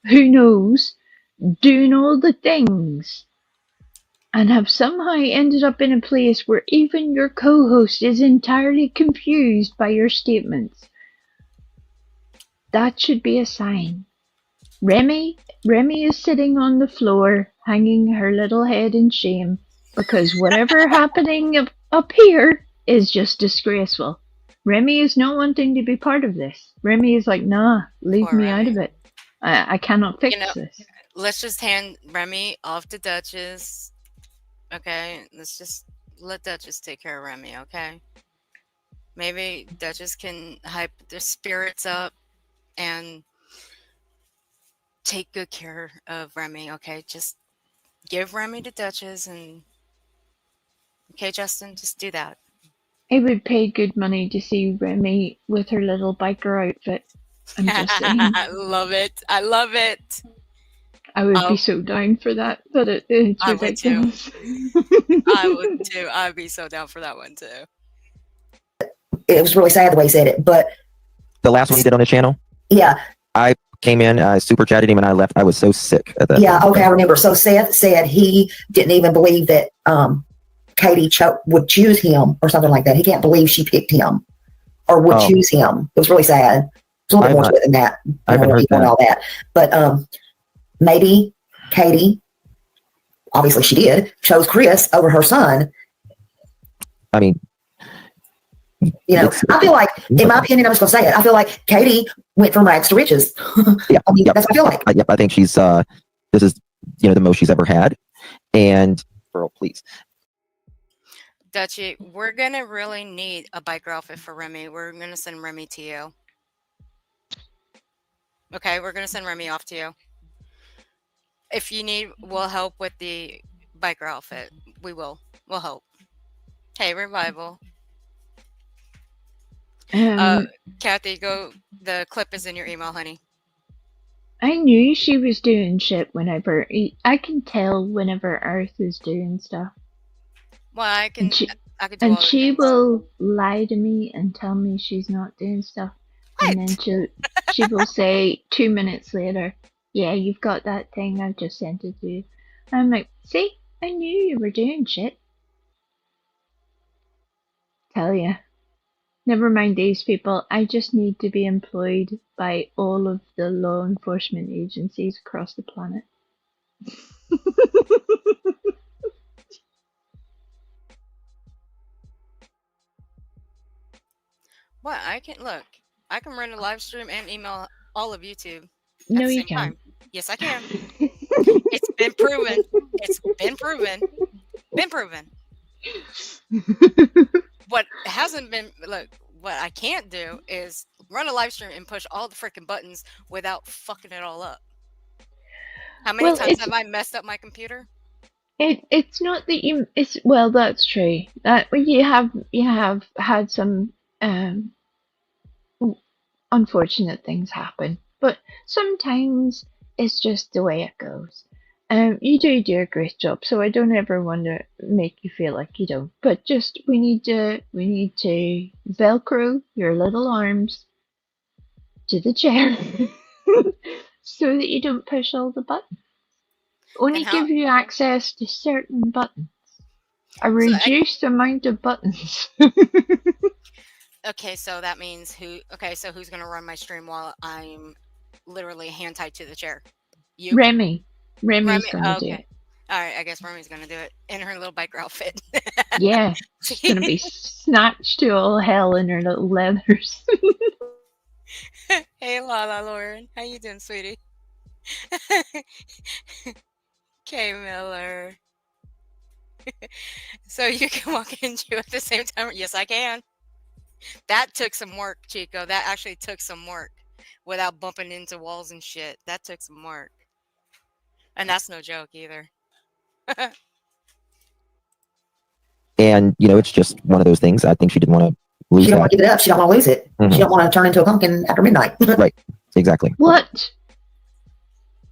who knows, doing all the things, and have somehow ended up in a place where even your co-host is entirely confused by your statements. That should be a sign. Remy is sitting on the floor, hanging her little head in shame, because whatever happening up here is just disgraceful. Remy is not wanting to be part of this. Remy is like, nah, leave me out of it. I cannot fix this. Let's just hand Remy off to Duchess. Okay, let's just let Duchess take care of Remy, okay? Maybe Duchess can hype their spirits up and take good care of Remy, okay? Just give Remy to Duchess and... Okay, Justin, just do that. I would pay good money to see Remy with her little biker outfit. I'm just saying. I love it. I love it. I would be so down for that, but it's ridiculous. I would too. I'd be so down for that one too. it was really sad the way he said it. But the last one he did on the channel, yeah, I came in, I super chatted him, and I left. I was so sick at that. Yeah, okay, I remember. So Seth said he didn't even believe that Katie would choose him or something like that. He can't believe she picked him or would choose him. It was really sad. It's a little bit more to it than that. I haven't heard that. All that. But maybe Katie, obviously she did, chose Chris over her son. I mean, you know, I feel like, in my opinion, I'm just going to say it. I feel like Katie went from rags to riches. Yeah, I mean, that's what I feel like. Yep, I think she's, this is, the most she's ever had. And, girl, please. Dutchie, we're going to really need a biker outfit for Remy. We're going to send Remy to you. Okay, we're going to send Remy off to you. If you need, we'll help with the biker outfit. We will. We'll help. Hey, Revival. Kathy, go. The clip is in your email, honey. I knew she was doing shit whenever. I can tell whenever Earth is doing stuff. Well, I can do and she will lie to me and tell me she's not doing stuff. What? And then she will say 2 minutes later, Yeah, you've got that thing. I've just sent it to you. I'm like, see, I knew you were doing shit. Tell ya. Never mind these people. I just need to be employed by all of the law enforcement agencies across the planet. What? I can look. I can run a live stream and email all of YouTube at No, the you same can't. time. Yes, I can. It's been proven. It's been proven. Been proven. What hasn't been, look, what I can't do is run a live stream and push all the freaking buttons without fucking it all up. How many Well, times it's have I messed up my computer? it's not that you. It's well, that's true. That you have had some unfortunate things happen, but sometimes it's just the way it goes. You do a great job, so I don't ever want to make you feel like you don't. But just we need to velcro your little arms to the chair so that you don't push all the buttons. Only And how? give you access to certain buttons. A So reduced amount of buttons. okay, so that means who? Okay, so who's gonna run my stream while I'm literally hand tied to the chair? You, Remy. Remy's Remy? gonna Oh, do okay. it. All right, I guess Remy's gonna do it in her little biker outfit. Yeah, she's gonna be snatched to all hell in her little leathers. Hey, Lala Lauren, how you doing, sweetie? Kay Miller. So you can walk into at the same time? Yes, I can. That took some work, Chico. That actually took some work without bumping into walls and shit. That took some work. And that's no joke either. And it's just one of those things. I think she didn't want to lose She don't want that. to give it up. She don't want to lose it. Mhm. She don't want to turn into a pumpkin after midnight. Right. Exactly. What?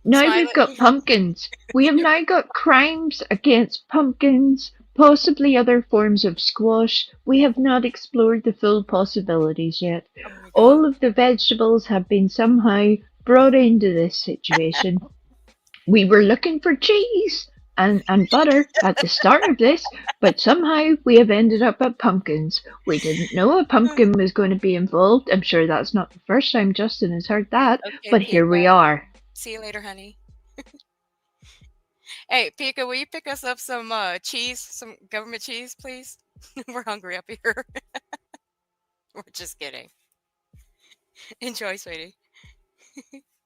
Now Smiley. we've got pumpkins. We have now got crimes against pumpkins, possibly other forms of squash. We have not explored the full possibilities yet. Oh my God. All of the vegetables have been somehow brought into this situation. We were looking for cheese and butter at the start of this, but somehow we have ended up at pumpkins. We didn't know a pumpkin was going to be involved. I'm sure that's not the first time Justin has heard that, Okay, but here we Pika. are. See you later, honey. Hey, Pika, will you pick us up some cheese, some government cheese, please? We're hungry up here. We're just kidding. Enjoy, sweetie.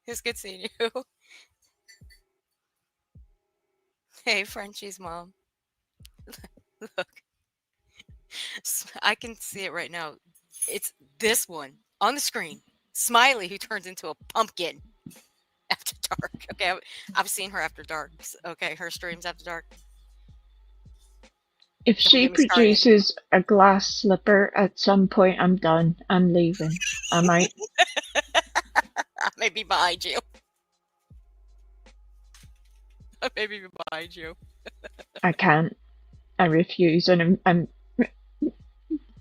It's good seeing you. Hey, Frenchie's mom. Look, I can see it right now. It's this one on the screen. Smiley, who turns into a pumpkin after dark. Okay, I've seen her after dark. Okay, her streams after dark. If Don't she get me started. produces a glass slipper at some point, I'm done. I'm leaving. I might. I may be behind you. I may be behind you. I can't. I refuse, and I'm.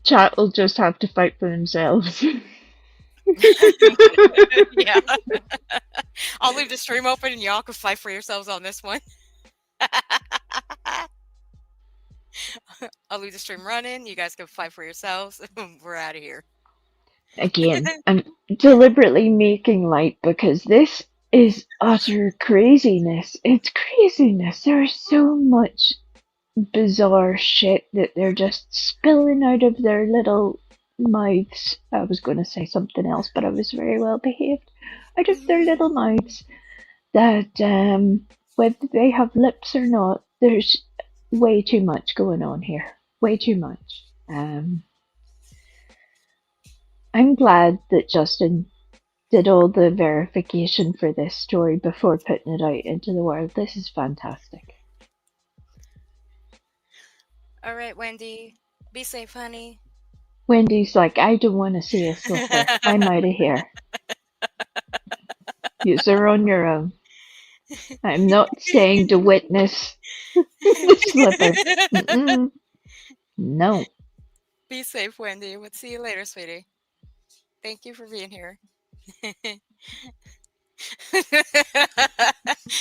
Chat will just have to fight for themselves. Yeah. I'll leave the stream open and y'all can fight for yourselves on this one. I'll leave the stream running. You guys can fight for yourselves. We're out of here. Again, I'm deliberately making light because this is utter craziness. It's craziness. There's so much bizarre shit that they're just spilling out of their little mouths. I was going to say something else, but I was very well behaved. Out of their little mouths that, whether they have lips or not, there's way too much going on here. Way too much. I'm glad that Justin did all the verification for this story before putting it out into the world. This is fantastic. All right, Wendy. Be safe, honey. Wendy's like, I don't want to see a slipper. I'm out of here. You're on your own. I'm not staying to witness the slipper. Mm-mm. No. Be safe, Wendy. We'll see you later, sweetie. Thank you for being here.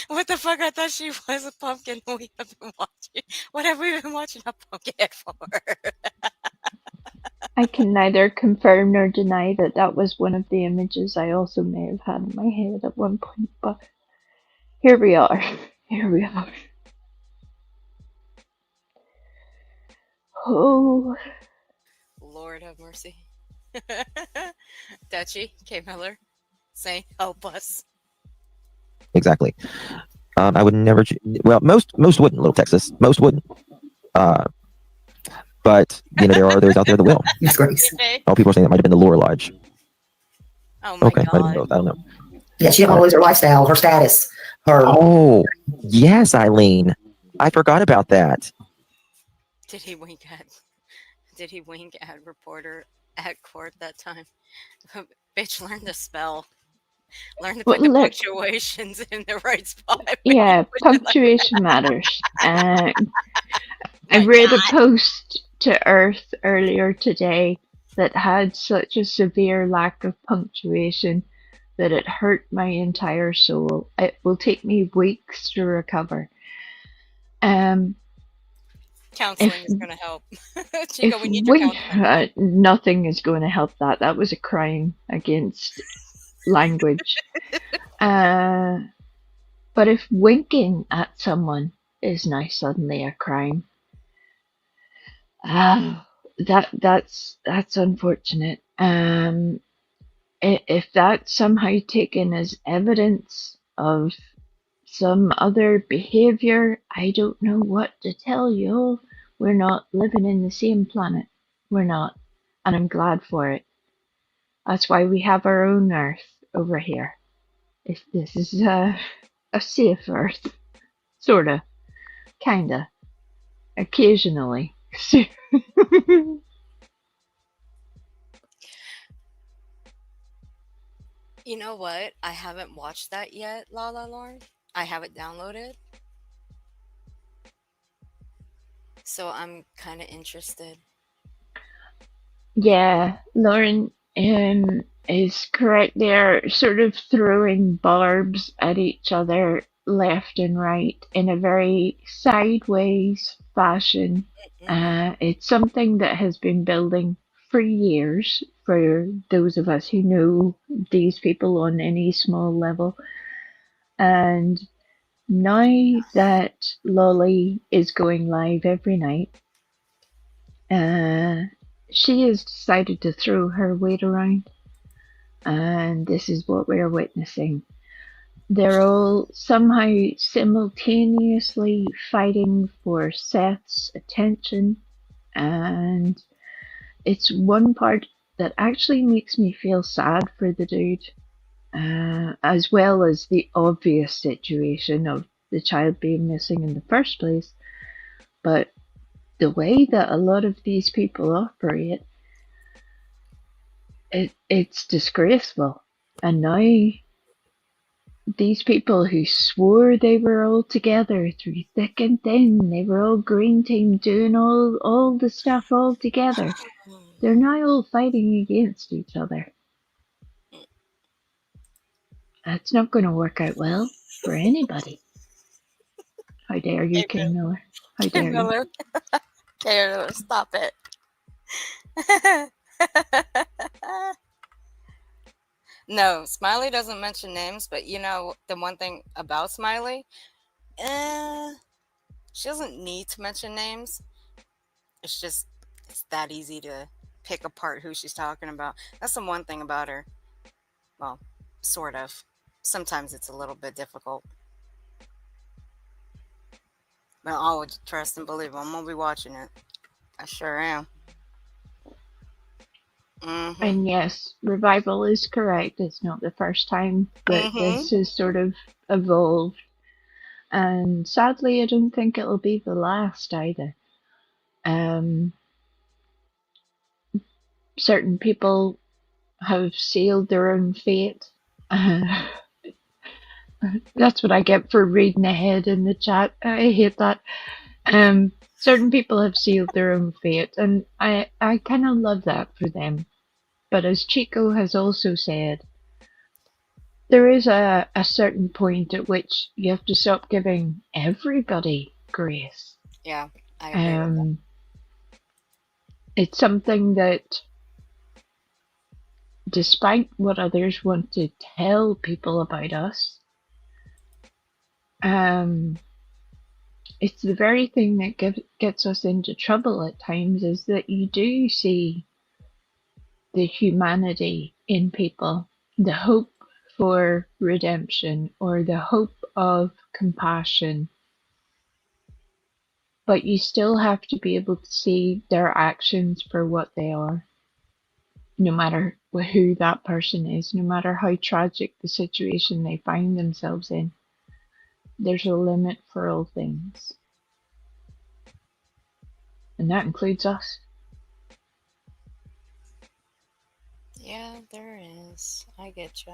What the fuck? I thought she was a pumpkin. We have been watching. What have we been watching a pumpkin for? I can neither confirm nor deny that that was one of the images I also may have had in my head at one point, but here we are. Here we are. Oh, Lord have mercy. Dutchy, K. Miller, say help us. Exactly. I would never. Well, most wouldn't. Little Texas, most wouldn't. But there are others out there that will. Miss Grace. Okay. Oh, people are saying that might have been the Lore Lodge. Oh my Okay, might have been god. both. I don't know. Yeah, she didn't want to lose her lifestyle, her status, her. Oh, yes, Eileen. I forgot about that. Did he wink at reporter at court that time? Bitch, learn to spell. Learn to Well, put the look. punctuations in the right spot. when Yeah, you put it like punctuation matters. I My read a God. post to Earth earlier today that had such a severe lack of punctuation that it hurt my entire soul. It will take me weeks to recover. Counseling is going to help. Chico, If we need your we counseling. nothing is going to help that. That was a crime against language. But if winking at someone is now suddenly a crime, that's unfortunate. If that's somehow taken as evidence of some other behavior, I don't know what to tell you. We're not living in the same planet. We're not. And I'm glad for it. That's why we have our own Earth over here. If this is a safe Earth. Sorta. Kinda. Occasionally. You know what? I haven't watched that yet, La La Lauren. I have it downloaded. So I'm kind of interested. Yeah, Lauren is correct. They're sort of throwing barbs at each other left and right in a very sideways fashion. It's something that has been building for years for those of us who know these people on any small level. And now that Lolly is going live every night, she has decided to throw her weight around, and this is what we're witnessing. They're all somehow simultaneously fighting for Seth's attention, and it's one part that actually makes me feel sad for the dude, as well as the obvious situation of the child being missing in the first place. But the way that a lot of these people operate, it's disgraceful. And now these people who swore they were all together through thick and thin, they were all green team doing all the stuff all together, they're now all fighting against each other. That's not going to work out well for anybody. How dare you, King Miller? How dare you? Taylor, stop it. No, Smiley doesn't mention names, but the one thing about Smiley, she doesn't need to mention names. It's that easy to pick apart who she's talking about. That's the one thing about her. Well, sort of. Sometimes it's a little bit difficult. But I would trust and believe I'm gonna be watching it. I sure am. And yes, Revival is correct. It's not the first time that this has sort of evolved. And sadly, I don't think it'll be the last either. Certain people have sealed their own fate. That's what I get for reading ahead in the chat. I hate that. Certain people have sealed their own fate, and I kind of love that for them. But as Chico has also said, there is a certain point at which you have to stop giving everybody grace. Yeah, I agree with that. It's something that, despite what others want to tell people about us, it's the very thing that gets us into trouble at times, is that you do see the humanity in people, the hope for redemption or the hope of compassion, but you still have to be able to see their actions for what they are, no matter who that person is, no matter how tragic the situation they find themselves in. There's a limit for all things, and that includes us. Yeah, there is. I get you.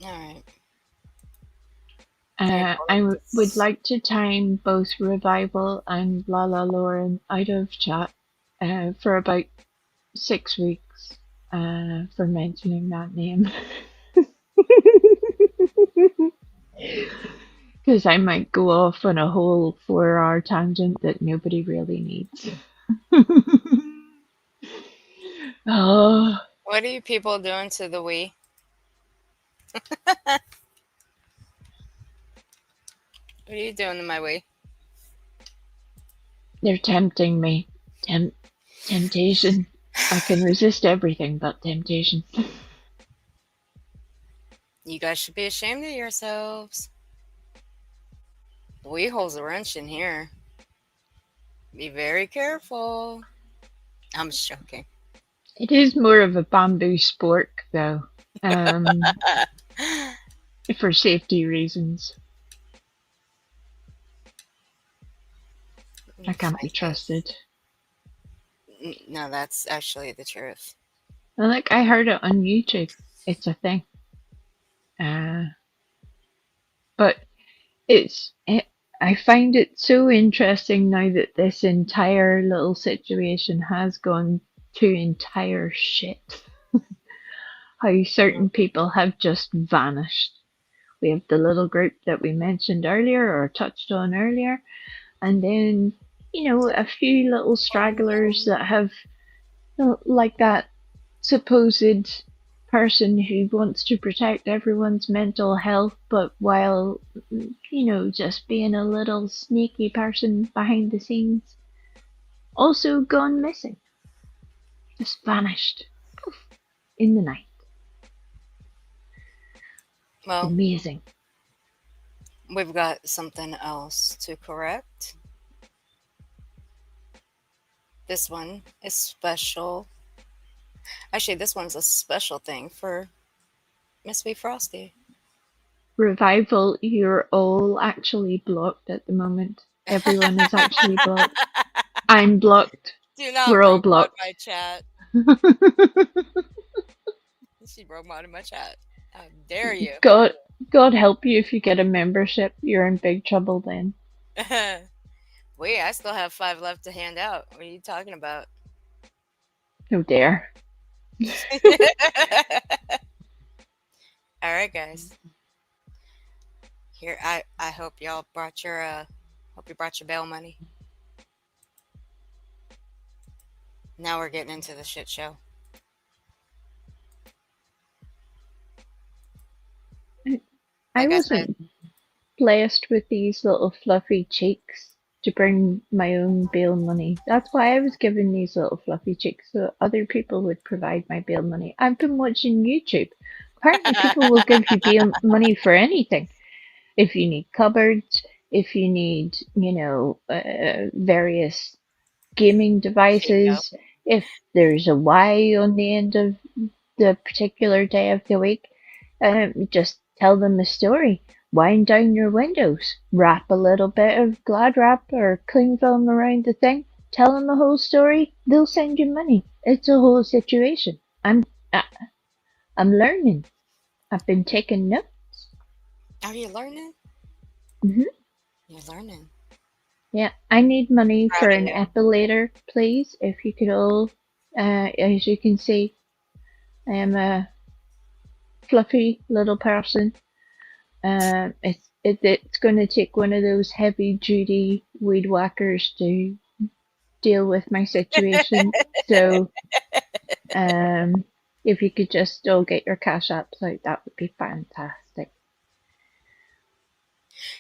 All right. All right, I well, would like to time both Revival and Lala Lauren out of chat for about 6 weeks for mentioning that name. Because I might go off on a whole 4-hour tangent that nobody really needs. Oh, what are you people doing to the Wii? What are you doing to my Wii? they're tempting me. Temptation. I can resist everything but temptation. You guys should be ashamed of yourselves. The Wii holds a wrench in here. Be very careful. I'm just joking. It is more of a bamboo spork, though, for safety reasons. I can't be trusted. No, that's actually the truth. And like, I heard it on YouTube. It's a thing. But I find it so interesting now that this entire little situation has gone to entire shit. How certain people have just vanished. We have the little group that we mentioned earlier or touched on earlier, and then, a few little stragglers that have, like that supposed person who wants to protect everyone's mental health, but while, just being a little sneaky person behind the scenes, also gone missing. Just vanished. Poof, in the night. Well, Amazing. we've got something else to correct. This one is special. Actually, this one's a special thing for Miss Wee Frosty. Revival, you're all actually blocked at the moment. Everyone is actually blocked. I'm blocked. Do not We're all broke mod blocked. my chat. She broke mod in my chat. How dare you? God help you if you get a membership. You're in big trouble then. Wait, I still have 5 left to hand out. What are you talking about? Oh dare. All right, guys. Here, I hope y'all brought your hope you brought your bail money. Now we're getting into the shit show. I Like I wasn't blessed with these little fluffy cheeks to bring my own bail money. That's why I was given these little fluffy cheeks, so other people would provide my bail money. I've been watching YouTube. Apparently people will give you bail money for anything. If you need cupboards, if you need, various gaming devices, if there's a Y on the end of the particular day of the week, just tell them a story. Wind down your windows, wrap a little bit of Glad wrap or cling film around the thing, tell them the whole story, they'll send you money. It's a whole situation. I'm learning. I've been taking notes. Are you learning? Mhm. You're learning. Yeah, I need money Proud for of an you. epilator, please. If you could all, as you can see, I am a fluffy little person. It's going to take one of those heavy duty weed whackers to deal with my situation. So, if you could just all get your cash apps out, that would be fantastic.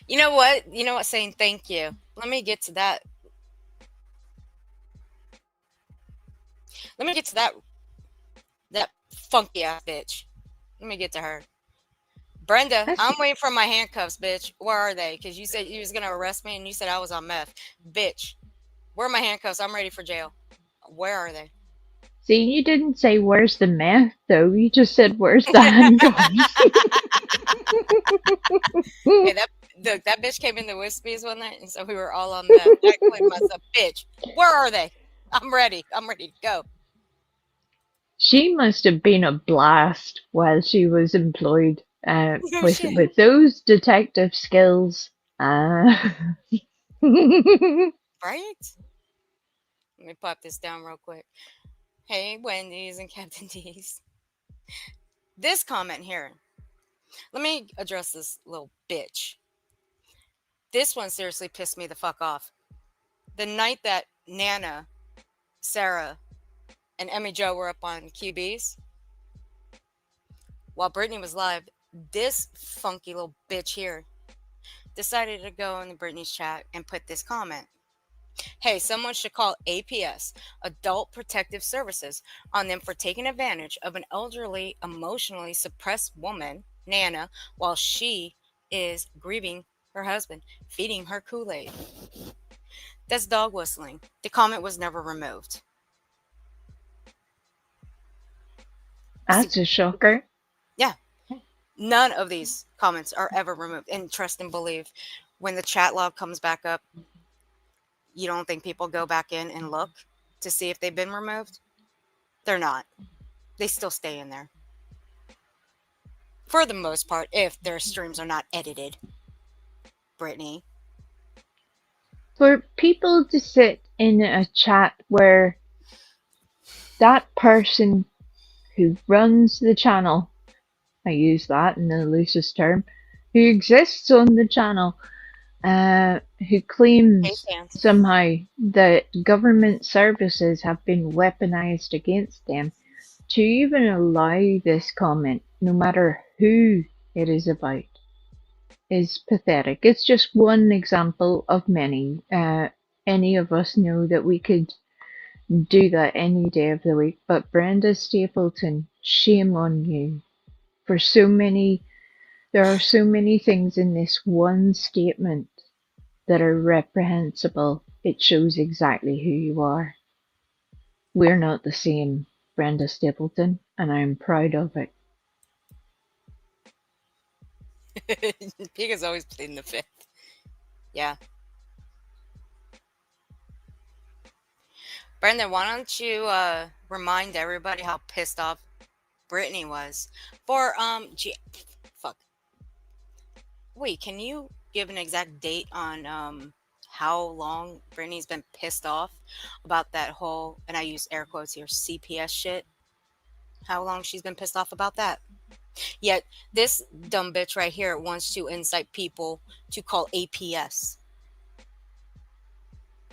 You know what? You know what? Saying thank you. Let me get to that. Let me get to that funky ass bitch. Let me get to her. Brenda, That's I'm waiting for my handcuffs, bitch. Where are they? Because you said you was gonna arrest me, and you said I was on meth, bitch. Where are my handcuffs? I'm ready for jail. Where are they? See, you didn't say where's the meth though. You just said where's the handguns. Hey, that bitch came in the Wispies one night, and so we were all on meth. I claimed myself, bitch. Where are they? I'm ready. I'm ready to go. She must have been a blast while she was employed No with shit. those detective skills. Uh, Right? Let me pop this down real quick. Hey, Wendy's and Captain D's. This comment here. Let me address this little bitch. This one seriously pissed me the fuck off. The night that Nana, Sarah, and Emmy Joe were up on QBs, while Brittany was live, this funky little bitch here decided to go in the Brittany's chat and put this comment. Hey, someone should call APS, Adult Protective Services, on them for taking advantage of an elderly, emotionally suppressed woman, Nana, while she is grieving her husband, feeding her Kool-Aid. That's dog whistling. The comment was never removed. that's a shocker. Yeah, none of these comments are ever removed. And trust and believe, when the chat log comes back up, you don't think people go back in and look to see if they've been removed? They're not. They still stay in there. For the most part, if their streams are not edited. Brittany. For people to sit in a chat where that person who runs the channel, I use that in the loosest term, who exists on the channel, who Hey, claims fans. somehow that government services have been weaponized against them, to even allow this comment, no matter who it is about, is pathetic. It's just one example of many. Any of us know that we could do that any day of the week, but Brenda Stapleton, shame on you for so many. There are so many things in this one statement that are reprehensible. It shows exactly who you are. We're not the same, Brenda Stapleton, and I'm proud of it. Pig is always pleading the fifth. Yeah. Brendan, why don't you remind everybody how pissed off Brittany was for fuck. Wait, can you give an exact date on how long Brittany's been pissed off about that whole, and I use air quotes here, CPS shit? How long she's been pissed off about that? Yet this dumb bitch right here wants to incite people to call APS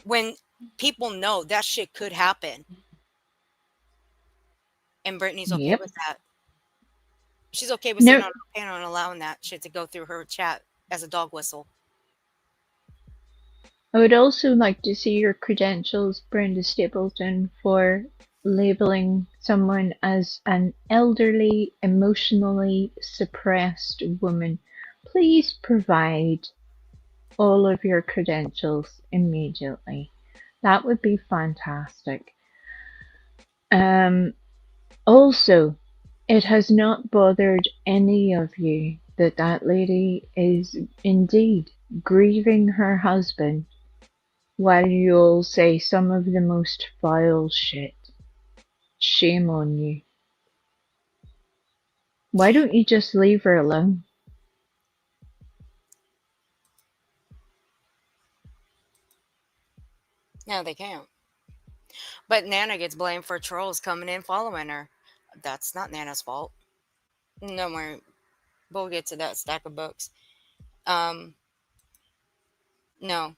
when people know that shit could happen, and Brittany's okay Yep. with that. She's okay with sitting No, on her panel and allowing that shit to go through her chat as a dog whistle. I would also like to see your credentials, Brenda Stapleton, for labeling someone as an elderly, emotionally suppressed woman. Please provide all of your credentials immediately. That would be fantastic. Also, it has not bothered any of you that that lady is indeed grieving her husband while you all say some of the most vile shit. Shame on you. Why don't you just leave her alone? No, they can't. But Nana gets blamed for trolls coming in following her. That's not Nana's fault. No more. We'll get to that stack of books. Um, no.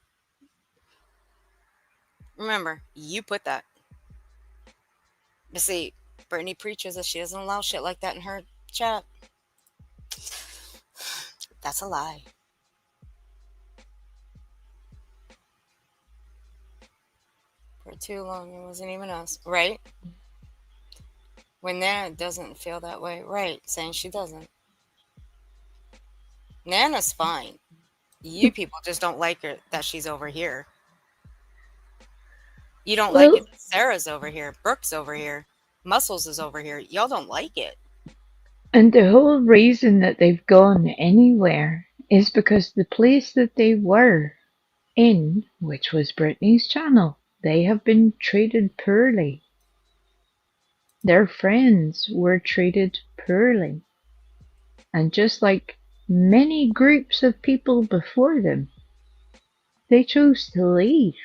Remember, you put that. But see, Brittany preaches that she doesn't allow shit like that in her chat. That's a lie. For too long, it wasn't even us. Right? When Nana doesn't feel that way. Right. Saying she doesn't. Nana's fine. You people just don't like her that she's over here. You don't like Well, it that Sarah's over here. Brooke's over here. Muscles is over here. Y'all don't like it. and the whole reason that they've gone anywhere is because the place that they were in, which was Britney's channel, they have been treated poorly. Their friends were treated poorly. And just like many groups of people before them, they chose to leave.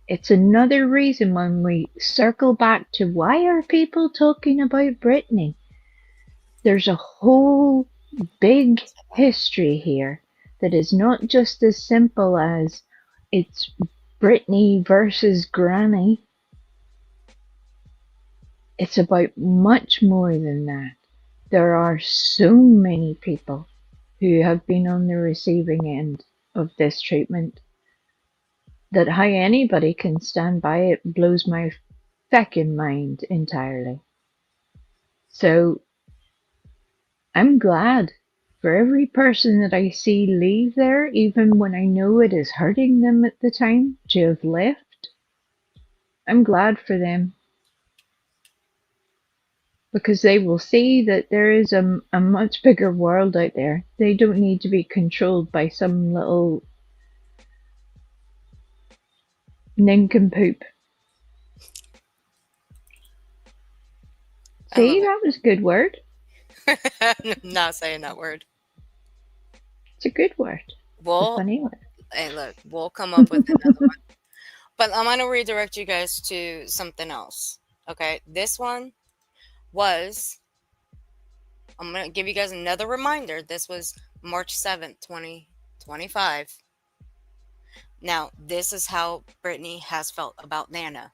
It's another reason when we circle back to why are people talking about Britney? There's a whole big history here that is not just as simple as it's Britney versus Granny. It's about much more than that. There are so many people who have been on the receiving end of this treatment that how anybody can stand by it blows my feckin' mind entirely. So I'm glad for every person that I see leave there, even when I know it is hurting them at the time to have left. I'm glad for them because they will see that there is a much bigger world out there. They don't need to be controlled by some little nincompoop. I love See, that was a good word. it. Not saying that word. It's a good word. It's a We'll, funny word. hey, look, we'll come up with another one. But I'm going to redirect you guys to something else. Okay? This one was, I'm going to give you guys another reminder. This was March 7th, 2025. Now, this is how Brittany has felt about Nana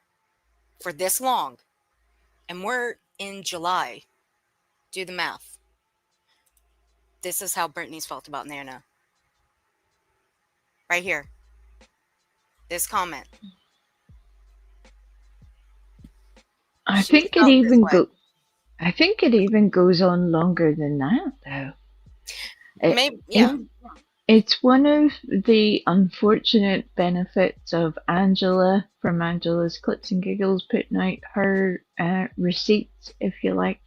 for this long. And we're in July. Do the math. This is how Brittany's felt about Nana. Right here. This comment. I She think it felt this even way. I think it even goes on longer than that, though. Maybe, yeah. It's one of the unfortunate benefits of Angela from Angela's Clips and Giggles putting out her receipts, if you like.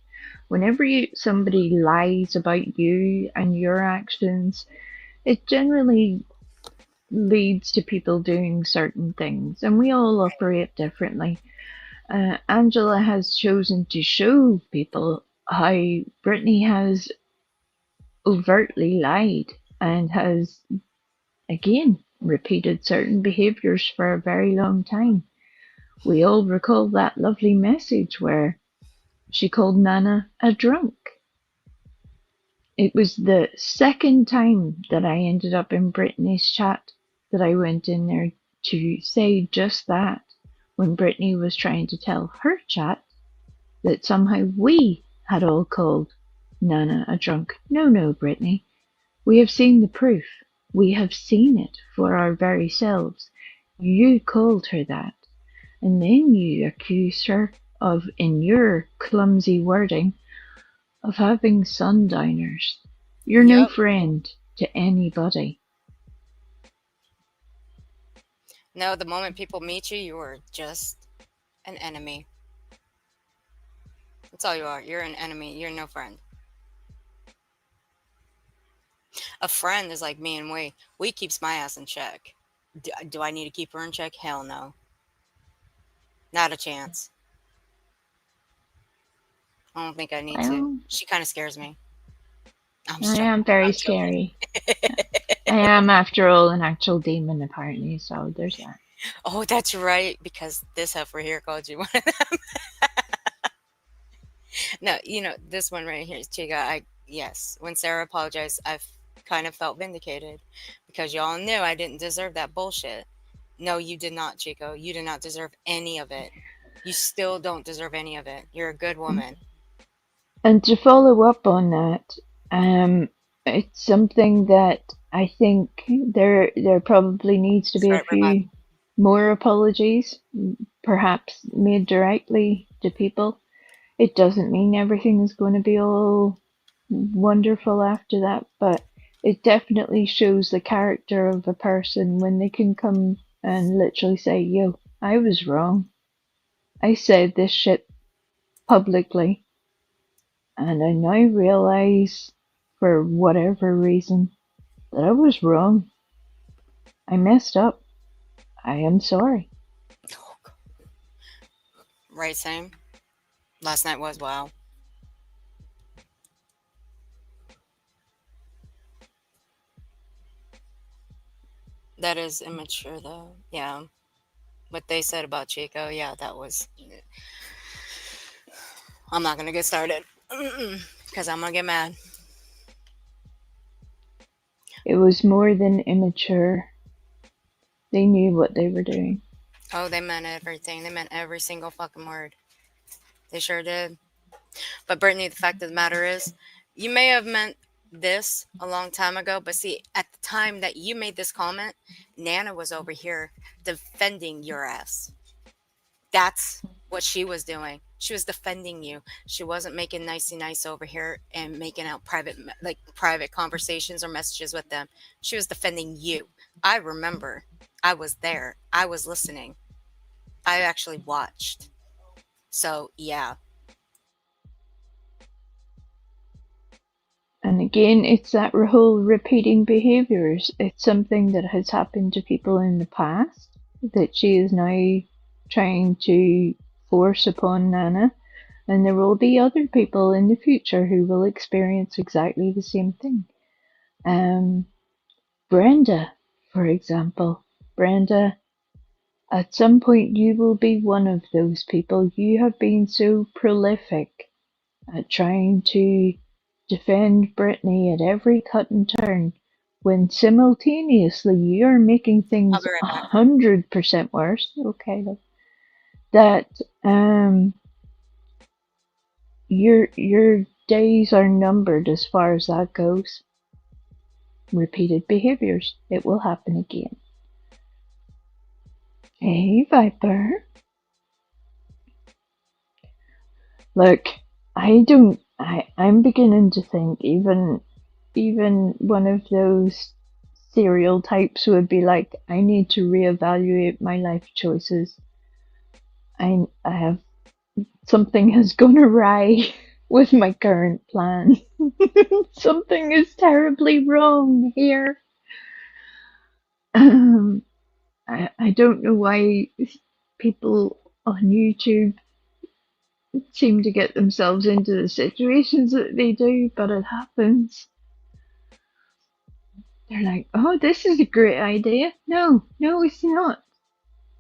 Whenever somebody lies about you and your actions, it generally leads to people doing certain things, and we all operate differently. Angela has chosen to show people how Brittany has overtly lied and has, again, repeated certain behaviours for a very long time. We all recall that lovely message where she called Nana a drunk. It was the second time that I ended up in Brittany's chat that I went in there to say just that, when Brittany was trying to tell her chat that somehow we had all called Nana a drunk. No, Brittany. We have seen the proof. We have seen it for our very selves. You called her that. And then you accused her of, in your clumsy wording, of having sundowners. You're no Yep. friend to anybody. No, the moment people meet you, you are just an enemy. That's all you are. You're an enemy. You're no friend. A friend is like me and we keeps my ass in check. Do I need to keep her in check? Hell no. Not a chance. I don't think I need to. Well, She kind of scares me. I'm I just joking. am very I'm joking. scary. I I am, after all, an actual demon, apparently, so there's that. Oh, that's right, because this heifer here called you one of them. No, this one right here is Chica. Yes, when Sarah apologized, kind of felt vindicated because y'all knew I didn't deserve that bullshit. No, you did not, Chico. You did not deserve any of it. You still don't deserve any of it. You're a good woman. And to follow up on that, it's something that I think there probably needs to be a Start reviving. few more apologies, perhaps made directly to people. It doesn't mean everything is going to be all wonderful after that, but it definitely shows the character of a person when they can come and literally say, yo, I was wrong. I said this shit publicly, and I now realize, for whatever reason, that I was wrong. I messed up. I am sorry. Right, same. Last night was wow. That is immature, though. Yeah. What they said about Chico, yeah, that was. I'm not going to get started because I'm going to get mad. It was more than immature. They knew what they were doing. Oh, they meant everything. They meant every single fucking word. They sure did. But Brittany, the fact of the matter is, you may have meant this a long time ago, but see, at the time that you made this comment, Nana was over here defending your ass. That's what she was doing. She was defending you. She wasn't making nicey nice over here and making out private conversations or messages with them. She was defending you. I remember. I was there. I was listening. I actually watched. So, yeah. And again, it's that whole repeating behaviors. It's something that has happened to people in the past that she is now trying to force upon Nana. And there will be other people in the future who will experience exactly the same thing. Brenda, for example. Brenda, at some point you will be one of those people. You have been so prolific at trying to defend Brittany at every cut and turn, when simultaneously you're making I'll things be right back. 100% worse. Okay, look. That your days are numbered as far as that goes. Repeated behaviors. It will happen again. Hey, Viper. Look, I'm beginning to think even one of those serial types would be like, I need to reevaluate my life choices. I have something has gone awry with my current plan. Something is terribly wrong here. I don't know why people on YouTube seem to get themselves into the situations that they do, but it happens. They're like, oh, this is a great idea. No, it's not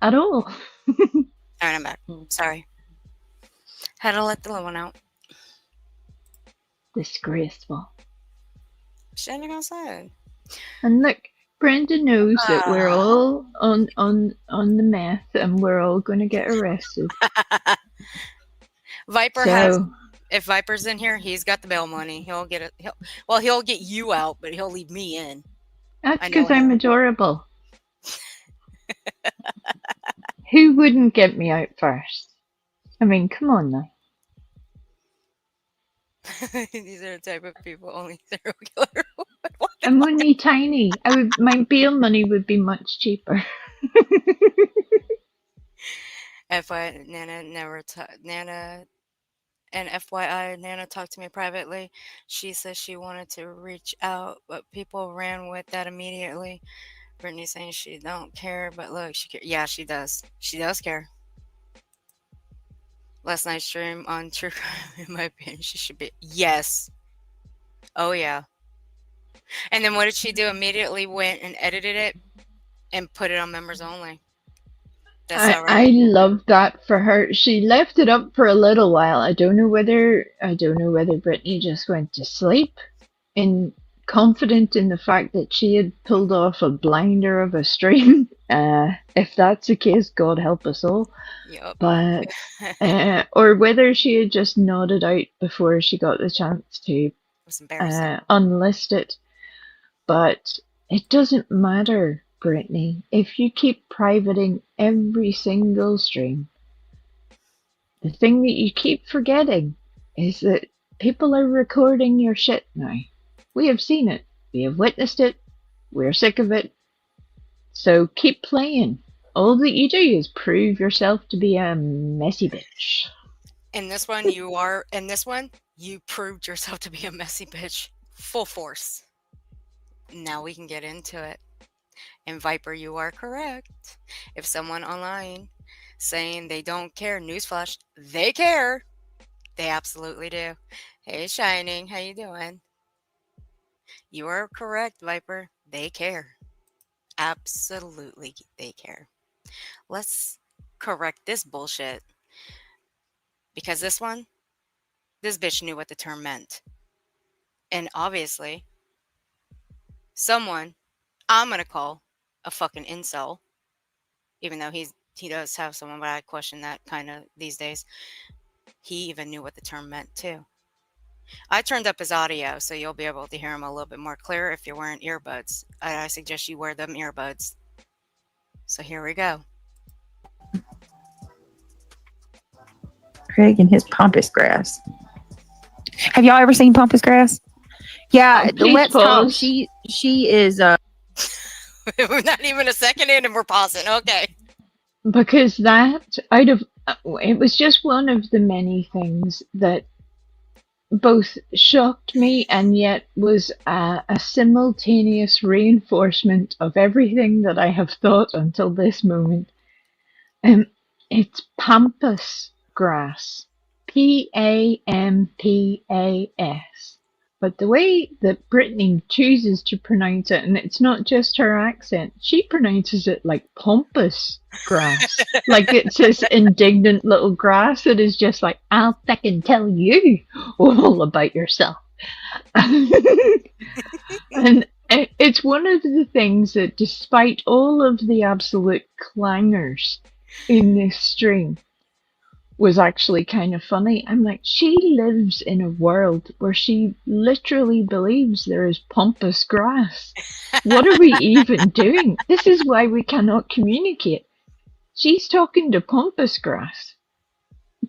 at all. All right, I'm back. Sorry. Had to let the little one out. Disgraceful. Standing outside. And look, Brenda knows that we're all on the meth and we're all going to get arrested. Viper So, has. If Viper's in here, he's got the bail money. He'll get it. He'll get you out, but he'll leave me in. that's I know because I'm him. adorable. Who wouldn't get me out first? I mean, come on now. These are the type of people only serial killer would want. I'm only tiny. My bail money would be much cheaper. FYI, Nana, and FYI, Nana talked to me privately. She says she wanted to reach out, but people ran with that immediately. Brittany saying she don't care, but look, yeah, she does. She does care. Last night's stream on True Crime, in my opinion, she should be. Yes. Oh, yeah. And then what did she do? Immediately went and edited it and put it on members only. That's all I right. love that for her. She left it up for a little while. I don't know whether Brittany just went to sleep in confident in the fact that she had pulled off a blinder of a stream. If that's the case, God help us all. Yep. But or whether she had just nodded out before she got the chance to It was embarrassing. unlist it. But it doesn't matter, Brittany. If you keep privating every single stream, the thing that you keep forgetting is that people are recording your shit now. We have seen it. We have witnessed it. We're sick of it. So keep playing. All that you do is prove yourself to be a messy bitch. In this one, you proved yourself to be a messy bitch. Full force. Now we can get into it. And Viper, you are correct. If someone online saying they don't care, newsflash, they care. They absolutely do. Hey, Shining, how you doing? You are correct, Viper. They care. Absolutely, they care. Let's correct this bullshit. Because this bitch knew what the term meant. And obviously, someone I'm going to call a fucking incel, even though he does have someone, but I question that kind of these days. He even knew what the term meant too. I turned up his audio, so you'll be able to hear him a little bit more clear if you're wearing earbuds. I suggest you wear them earbuds. So here we go. Craig and his pampas grass. Have y'all ever seen pampas grass? Yeah, Please let's talk. pause. She is We're not even a second in and we're pausing. Okay. Because it was just one of the many things that both shocked me and yet was a simultaneous reinforcement of everything that I have thought until this moment. It's pampas grass. Pampas. But the way that Brittany chooses to pronounce it, and it's not just her accent, she pronounces it like pampas grass. Like it's this indignant little grass that is just like, I'll fucking tell you all about yourself. And it's one of the things that, despite all of the absolute clangers in this stream, was actually kind of funny. I'm like, she lives in a world where she literally believes there is pampas grass. What are we even doing? This is why we cannot communicate. She's talking to pampas grass.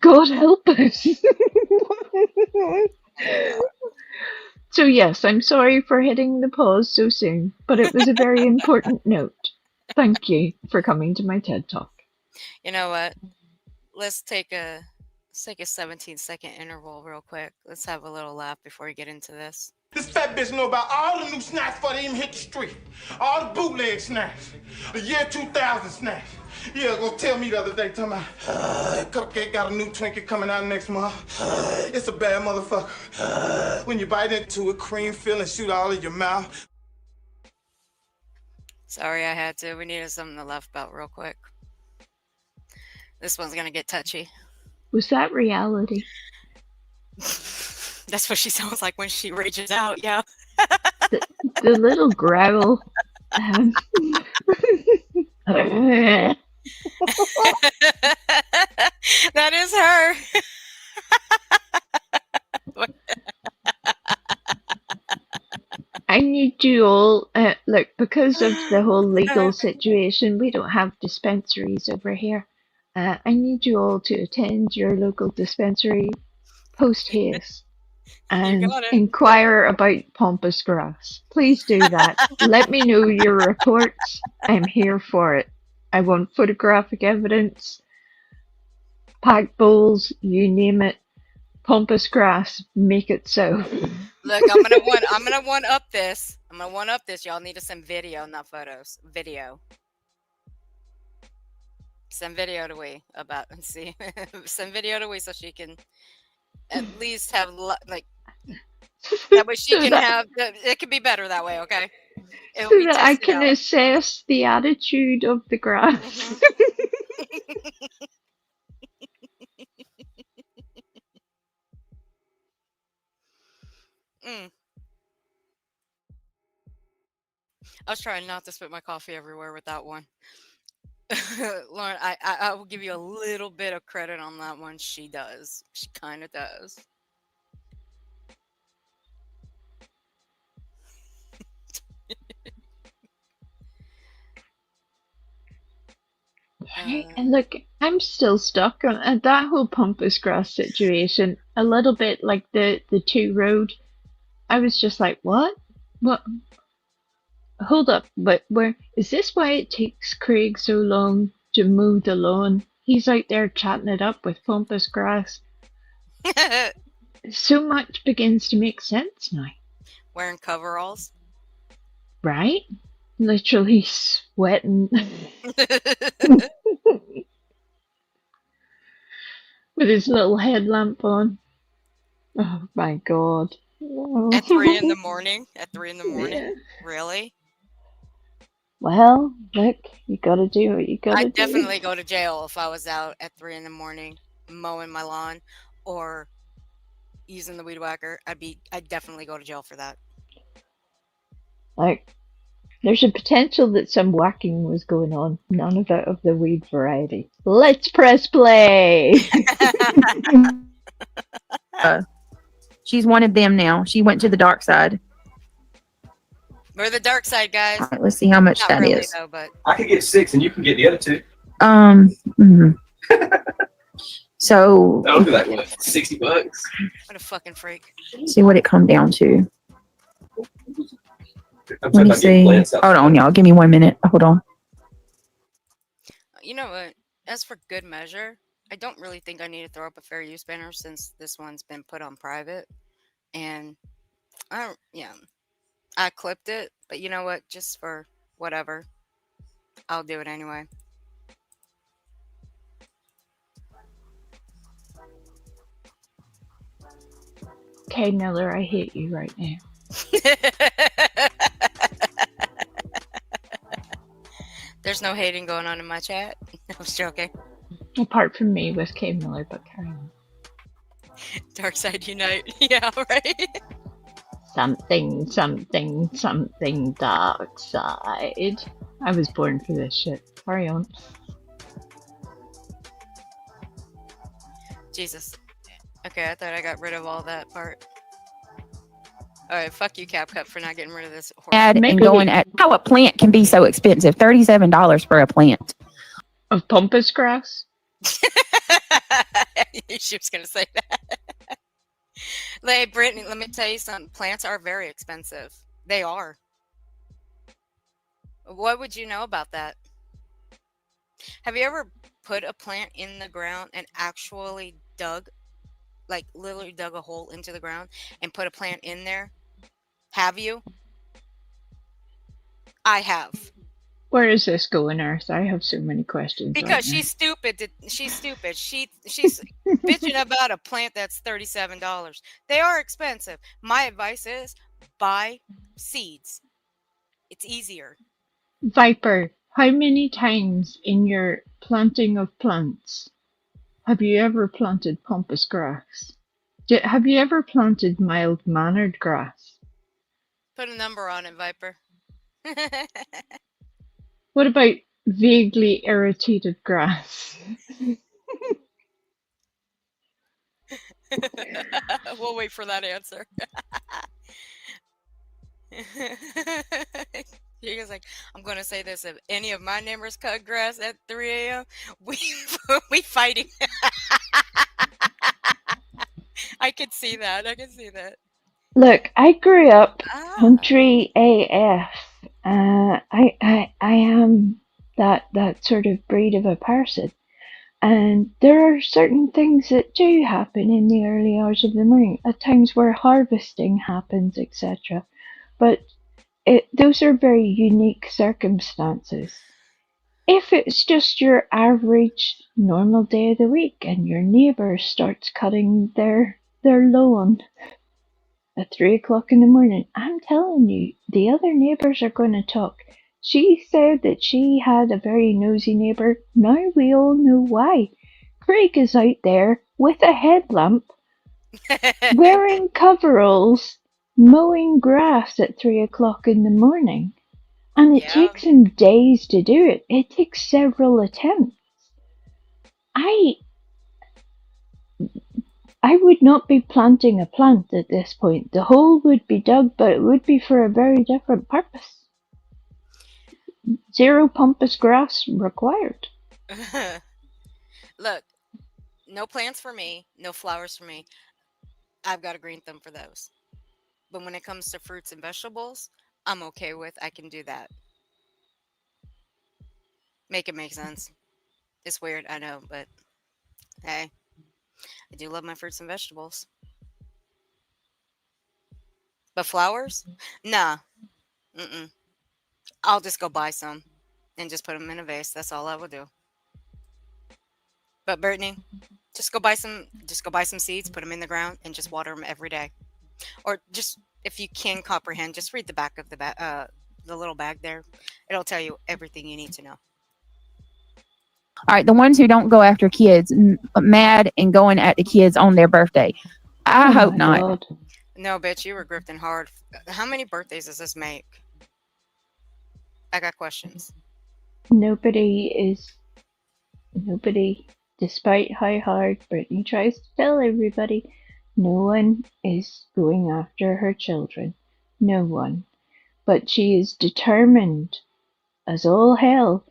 God help us. So yes, I'm sorry for hitting the pause so soon, but it was a very important note. Thank you for coming to my TED Talk. You know what? Let's take a 17-second interval real quick. Let's have a little laugh before we get into this. This fat bitch know about all the new snacks before they even hit the street. All the bootleg snacks. The year 2000 snacks. Yeah, go tell me the other day, talking about, Cupcake got a new Twinkie coming out next month. It's a bad motherfucker. When you bite into it, cream fill and shoot all in your mouth. Sorry, I had to. We needed something to laugh about real quick. This one's gonna get touchy. Was that reality? That's what she sounds like when she rages out, yeah. The little gravel. That is her. I need you all, look, because of the whole legal situation, we don't have dispensaries over here. I need you all to attend your local dispensary post haste and got it. inquire about pampas grass. Please do that. Let me know your reports. I'm here for it. I want photographic evidence, pack bowls, you name it. Pampas grass, make it so. Look, I'm gonna one up this. Y'all need to send video, not photos. Video. Send video to we about and see. Send video to we so she can at least have That way she So can that- have. It could be better that way. Okay. It'll so be that I tested can out. assess the attitude of the grass. Mm. I was trying not to spit my coffee everywhere with that one. Lauren, I will give you a little bit of credit on that one. She does. She kind of does. Right? And look, I'm still stuck on that whole Pampas Grass situation. A little bit like the two road. I was just like, what? What? Hold up, but where is this? Why it takes Craig so long to mow the lawn? He's out there chatting it up with Pampas Grass. So much begins to make sense now, Wearing coveralls. right? Literally sweating with his little headlamp on. Oh my god. At 3 in the morning. At 3 in the morning. Yeah. Really? Well, look, you gotta do what you gotta I'd do. definitely go to jail if I was out at 3 in the morning mowing my lawn or using the weed whacker. I'd definitely go to jail for that. Like, there's a potential that some whacking was going on, none of it of the weed variety. Let's press play! She's one of them now. She went to the dark side. We're the dark side, guys. All right, let's see how much Not that really, is. though, but I could get 6 and you can get the other 2. Mhm. So That'll be like what, $60? what a fucking freak. see what it come down to. I'm Let talking me about getting see. plants out. Hold on, y'all. Give me 1 minute. Hold on. You know what? As for good measure, I don't really think I need to throw up a fair use banner since this one's been put on private. And I clipped it, but you know what? Just for whatever, I'll do it anyway. Okay, Miller, I hate you right now. There's no hating going on in my chat. I was joking. Apart from me with K Miller, but carry on. Dark side unite. Yeah, right. Something, something, something dark side. I was born for this shit. Carry on. Jesus. Okay, I thought I got rid of all that part. Alright, fuck you, CapCut, for not getting rid of this horse. Ad and Maybe- going at how a plant can be so expensive. $37 for a plant. Of Pampas Grass? She was gonna say that. Like, Brittany, let me tell you something. Plants are very expensive. They are. What would you know about that? Have you ever put a plant in the ground and actually dug, like literally dug a hole into the ground and put a plant in there? Have you? I have. Where is this going, Earth? I have so many questions. Because right she's stupid. She's stupid. She's bitching about a plant that's $37. They are expensive. My advice is buy seeds. It's easier. Viper, how many times in your planting of plants have you ever planted Pampas Grass? Have you ever planted mild-mannered grass? Put a number on it, Viper. What about vaguely irritated grass? We'll wait for that answer. He was like, I'm gonna say this: if any of my neighbors cut grass at 3 a.m., we fighting. I could see that. Look, I grew up Ah, country AF. I am that sort of breed of a person. And there are certain things that do happen in the early hours of the morning, at times where harvesting happens, etc. But those are very unique circumstances. If it's just your average normal day of the week and your neighbour starts cutting their lawn, at 3 o'clock in the morning. I'm telling you, the other neighbours are going to talk. She said that she had a very nosy neighbour. Now we all know why. Craig is out there with a headlamp, wearing coveralls, mowing grass at 3 o'clock in the morning. And it Yeah. takes him days to do it. It takes several attempts. I would not be planting a plant at this point. The hole would be dug, but it would be for a very different purpose. Zero pampas grass required. Look, no plants for me, no flowers for me. I've got a green thumb for those. But when it comes to fruits and vegetables, I'm okay with. I can do that. Make it make sense. It's weird, I know, but hey, I do love my fruits and vegetables. But flowers? Nah. Mm-mm. I'll just go buy some and just put them in a vase. That's all I will do. But Brittany, just go buy some seeds, put them in the ground, and just water them every day. Or just, if you can comprehend, just read the back of the little bag there. It'll tell you everything you need to know. All right, the ones who don't go after kids, mad and going at the kids on their birthday. I hope my not. God. No, bitch, you were grifting hard. How many birthdays does this make? I got questions. Nobody, despite how hard Brittany tries to tell everybody, no one is going after her children. No one. But she is determined as all hell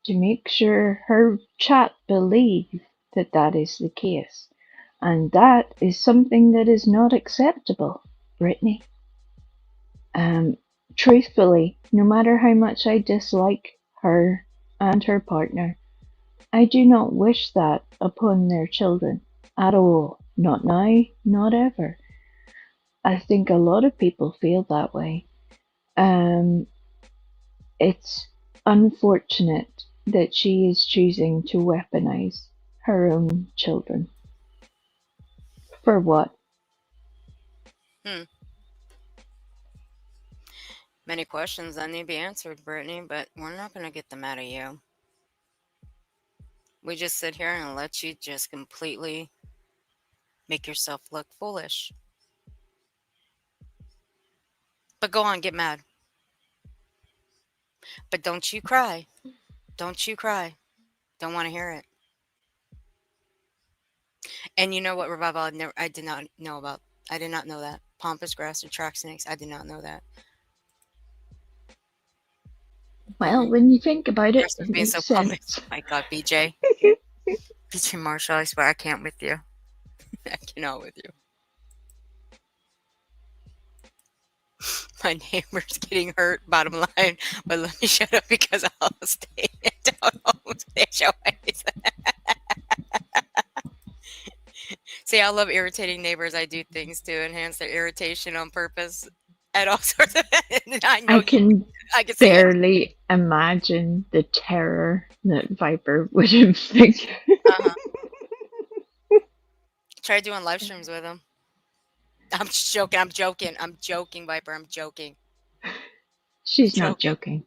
to make sure her chat believe that that is the case. And that is something that is not acceptable, Brittany. Truthfully, no matter how much I dislike her and her partner, I do not wish that upon their children at all. Not now, not ever. I think a lot of people feel that way. It's unfortunate that she is choosing to weaponize her own children. For what? Many questions that need to be answered, Brittany, but we're not going to get them out of you. We just sit here and let you just completely make yourself look foolish. But go on, get mad. But don't you cry. Don't you cry. Don't want to hear it. And you know what, Revival? I did not know about. I did not know that. Pampas grass or track snakes. I did not know that. Well, when you think about it, Yours was it being makes so sense. public. My God, BJ. BJ Marshall, I swear I can't with you. I cannot with you. My neighbor's getting hurt, bottom line. But let me shut up because I'll stay down home. Stay your ways. See, I love irritating neighbors. I do things to enhance their irritation on purpose at all sorts of. I know I can I can say it. barely imagine the terror that Viper would inflict. Uh-huh. Try doing live streams with him. I'm just joking. I'm joking, Viper. I'm joking. She's not joking.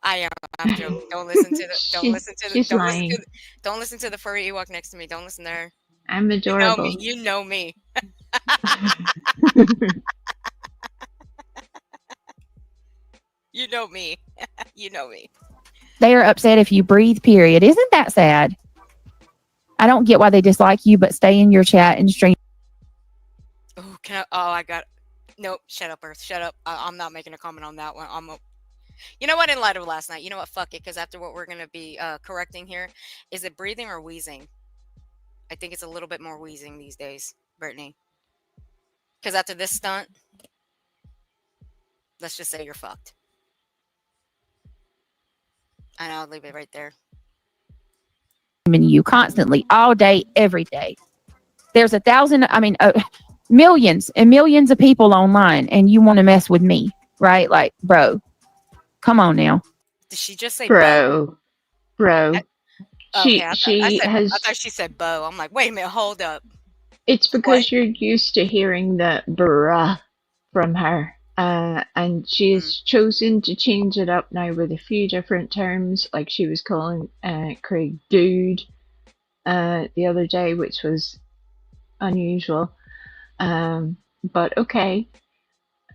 I am. I'm joking. Don't listen to the. She's lying. Don't listen to the furry Ewok next to me. Don't listen to her. I'm adorable. You know me. You know me. You know me. They are upset if you breathe, period. Isn't that sad? I don't get why they dislike you, but stay in your chat and stream. Oh, I got. Nope. Shut up, Earth. Shut up. I'm not making a comment on that one. You know what? In light of last night, you know what? Fuck it. Because after what we're going to be correcting here, is it breathing or wheezing? I think it's a little bit more wheezing these days, Brittany. Because after this stunt, let's just say you're fucked. And I'll leave it right there. You constantly, all day, every day. There's millions and millions of people online, and you want to mess with me, right? Like, bro, come on now. Did she just say bro? I thought she said Bo. I'm like, wait a minute, hold up. It's because you're used to hearing the bruh from her. And she has chosen to change it up now with a few different terms, like she was calling Craig dude the other day, which was unusual. But okay.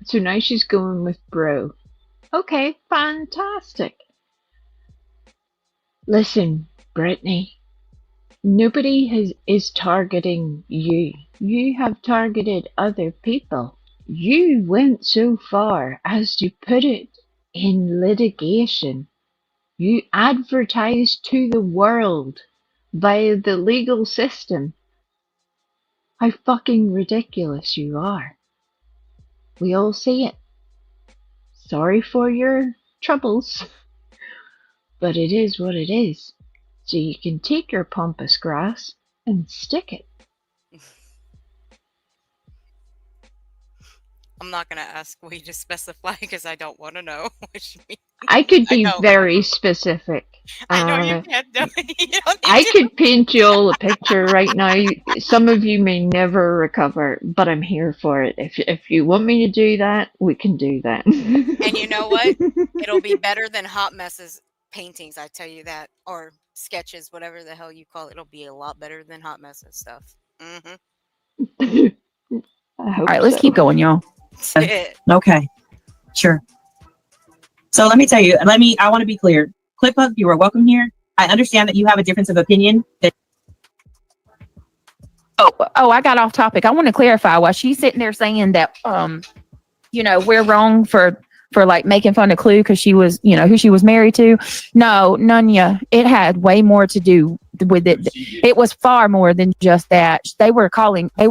So now she's going with bro. Okay, fantastic. Listen, Brittany, nobody is targeting you. You have targeted other people. You went so far as to put it in litigation. You advertised to the world via the legal system how fucking ridiculous you are. We all see it. Sorry for your troubles, but it is what it is. So you can take your pampas grass and stick it. I'm not gonna ask you to specify because I don't want to know. Which means I could I be know. very specific. I know you can't do it. You don't I need to. could paint you all a picture right now. Some of you may never recover, but I'm here for it. If you want me to do that, we can do that. And you know what? It'll be better than Hot Mess's paintings. I tell you that, or sketches, whatever the hell you call it. It'll be a lot better than Hot Mess's stuff. I All hope right, let's so. keep going, y'all. Okay, sure. So let me tell you, I want to be clear. ClipHub, you are welcome here. I understand that you have a difference of opinion. Oh, I got off topic. I want to clarify why she's sitting there saying that, we're wrong for like making fun of Clue because she was, who she was married to. No, Nunya, it had way more to do with it. It was far more than just that. They were calling Craig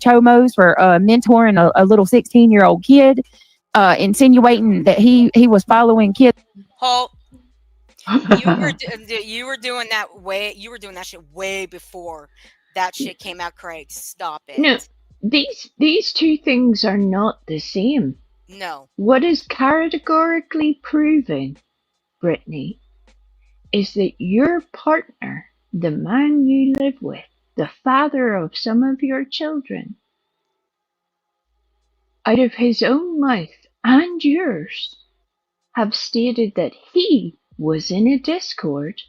Chomos for mentoring a little 16-year-old kid, insinuating that he was following kids. Halt. You were doing that way. You were doing that shit way before that shit came out, Craig. Stop it. No, these two things are not the same. No. What is categorically proven, Brittany, is that your partner, the man you live with, the father of some of your children, out of his own mouth and yours, have stated that he was in a Discord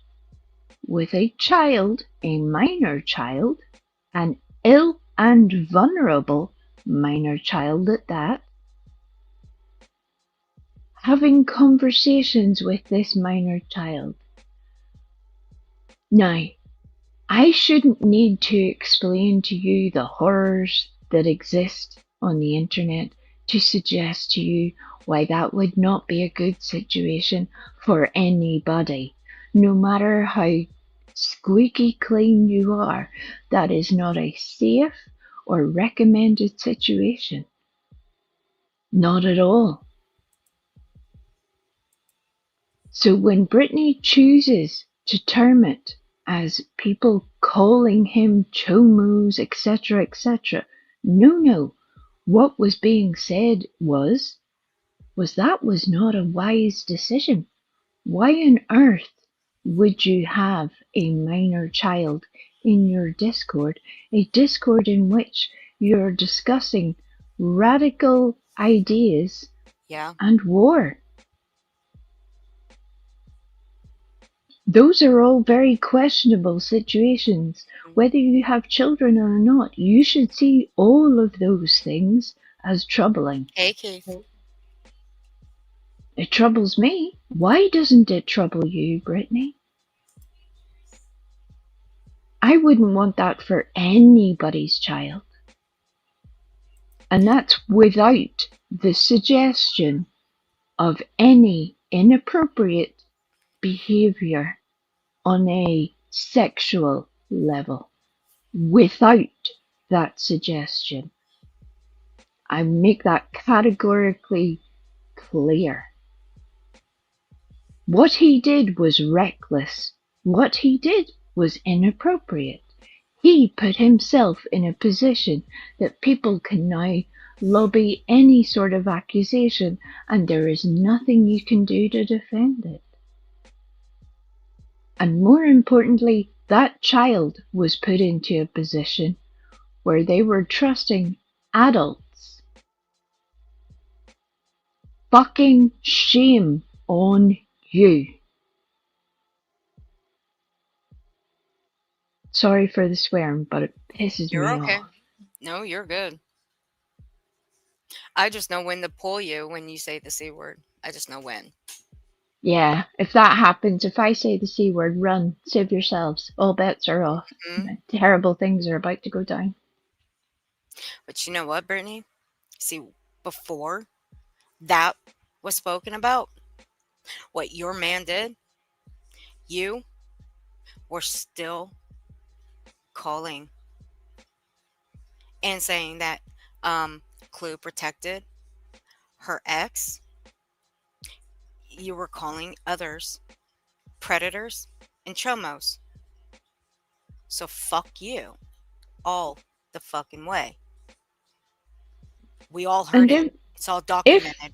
with a child, a minor child, an ill and vulnerable minor child at that, having conversations with this minor child. Now, I shouldn't need to explain to you the horrors that exist on the internet to suggest to you why that would not be a good situation for anybody. No matter how squeaky clean you are, that is not a safe or recommended situation. Not at all. So when Brittany chooses to term it as people calling him chomos, etc., no. What was being said was that was not a wise decision. Why on earth would you have a minor child in your Discord, a Discord in which you're discussing radical ideas and war? Those are all very questionable situations. Whether you have children or not, you should see all of those things as troubling. Hey, Keith. It troubles me. Why doesn't it trouble you, Brittany? I wouldn't want that for anybody's child. And that's without the suggestion of any inappropriate behavior on a sexual level. Without that suggestion. I make that categorically clear. What he did was reckless. What he did was inappropriate. He put himself in a position that people can now lobby any sort of accusation, and there is nothing you can do to defend it. And more importantly, that child was put into a position where they were trusting adults fucking shame on you. Sorry for the swearing, but it pisses You're me okay. off. No, you're good. I just know when to pull you when you say the C word. I just know when. Yeah, if that happens, if I say the C word, run, save yourselves. All bets are off. Mhm. Terrible things are about to go down. But you know what, Brittany? See, before that was spoken about, what your man did, you were still calling and saying that Clue protected her ex. You were calling others predators and chomos. So fuck you all the fucking way. We all heard And it. It's all if documented.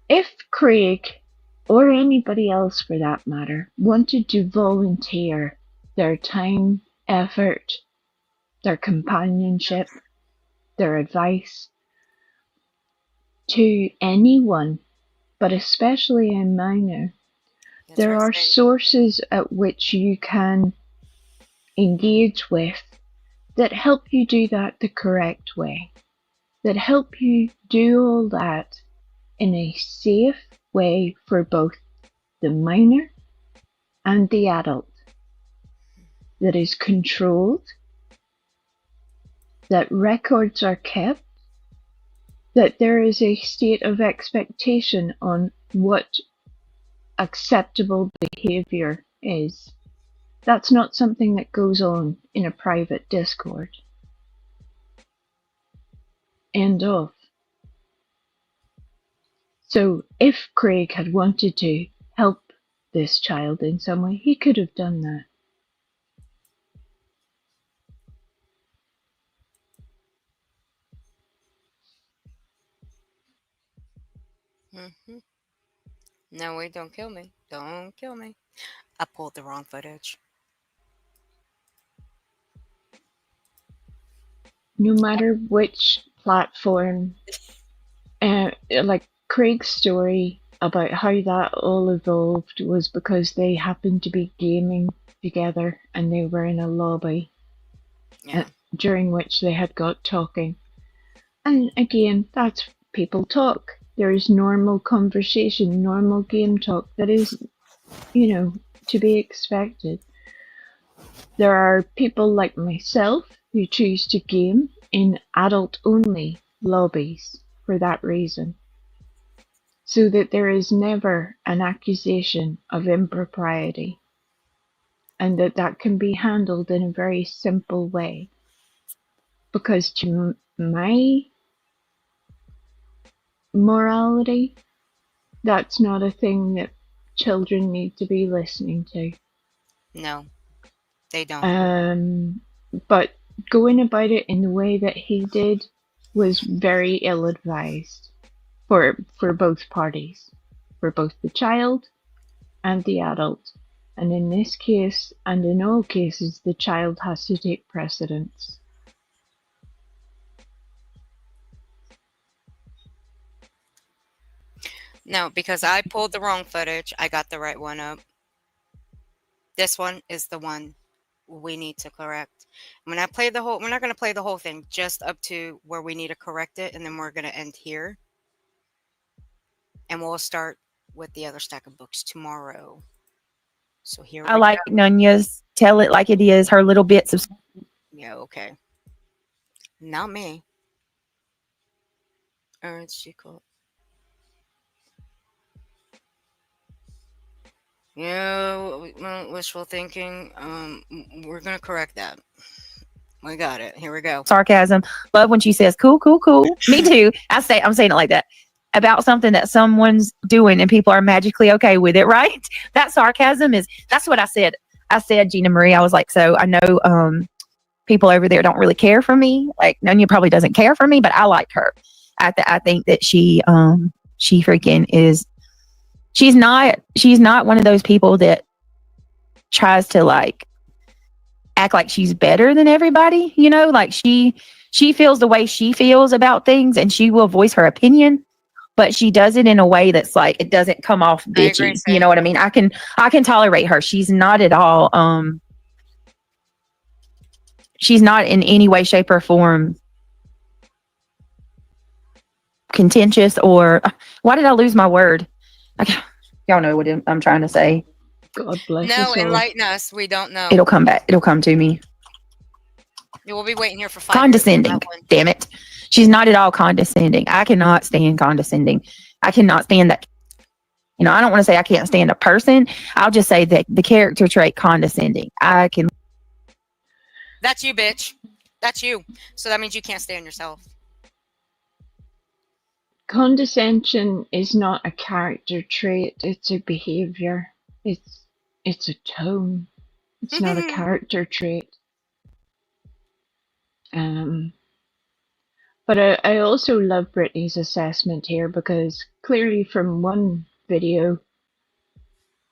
if Craig, or anybody else for that matter, wanted to volunteer their time, effort, their companionship, their advice to anyone, but especially a minor, That's there right, are Snake. sources at which you can engage with that help you do that the correct way, that help you do all that in a safe way for both the minor and the adult, that is controlled, that records are kept, that there is a state of expectation on what acceptable behavior is. That's not something that goes on in a private Discord. End of. So if Craig had wanted to help this child in some way, he could have done that. Hmm. No, wait, don't kill me. Don't kill me. I pulled the wrong footage. No matter which platform, like Craig's story about how that all evolved was because they happened to be gaming together and they were in a lobby Yeah. during which they had got talking. And again, that's people talk. There is normal conversation, normal game talk that is, to be expected. There are people like myself who choose to game in adult-only lobbies for that reason, so that there is never an accusation of impropriety, and that can be handled in a very simple way. Because to my morality, that's not a thing that children need to be listening to. No, they don't. But going about it in the way that he did was very ill-advised for both parties, for both the child and the adult. And in this case, and in all cases, the child has to take precedence. No, because I pulled the wrong footage. I got the right one up. This one is the one we need to correct. When I play the whole, we're not going to play the whole thing, just up to where we need to correct it, and then we're going to end here. And we'll start with the other stack of books tomorrow. So here I we like go. Nunya's tell it like it is, her little bits of Yeah, okay. Not me. Or it's she called. Yeah, wishful thinking. We're gonna correct that. We got it. Here we go. sarcasm. Love when she says, cool, cool, cool. Me too. I'm saying it like that. About something that someone's doing and people are magically okay with it, right? That sarcasm that's what I said. I said, Gina Marie, I was like, so I know people over there don't really care for me. Like Nunya probably doesn't care for me, but I like her. I think that she freaking is, she's not one of those people that tries to like act like she's better than everybody, like she feels the way she feels about things and she will voice her opinion but she does it in a way that's like it doesn't come off I agree, bitchy. Sam. You know what I mean? I can tolerate her. She's not at all she's not in any way, shape, or form contentious or why did I lose my word? Y'all know what I'm trying to say. God bless No, us all. enlighten us. We don't know. It'll come back. It'll come to me. We'll be waiting here for 5 years. Condescending. Damn it. She's not at all condescending. I cannot stand condescending. I cannot stand that. You know, I don't want to say I can't stand a person. I'll just say that the character trait condescending. I can. That's you, bitch. That's you. So that means you can't stand yourself. Condescension is not a character trait, it's a behavior. It's a tone. It's not a character trait. But I also love Brittany's assessment here because clearly from one video,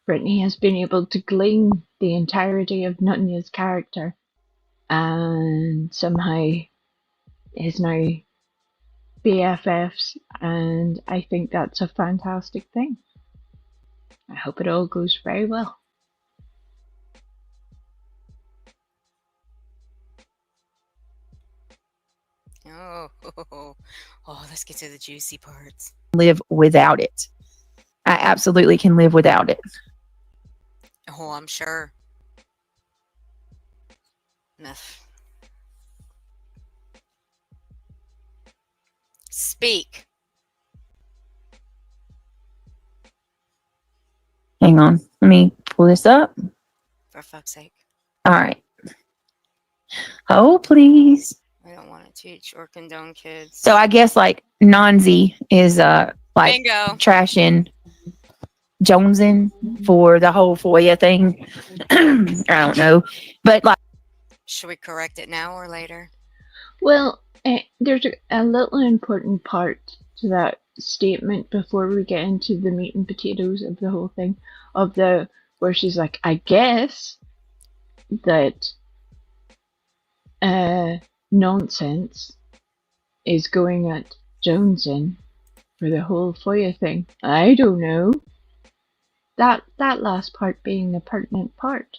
Brittany has been able to glean the entirety of Nunya's character and somehow is now BFFs, and I think that's a fantastic thing. I hope it all goes very well. Oh, let's get to the juicy parts. Live without it. I absolutely can live without it. Oh, I'm sure. Ugh. Speak. Hang on. Let me pull this up. For fuck's sake. All right. Oh, please. I don't want to teach or condone kids. So I guess like Nanzi is like Bingo. trashing Jonesin for the whole FOIA thing. I don't know. But like, Should we correct it now or later? Well, there's a little important part to that statement before we get into the meat and potatoes of the whole thing, where she's like, I guess that nonsense is going at Jonesin for the whole FOIA thing. I don't know. That last part being the pertinent part.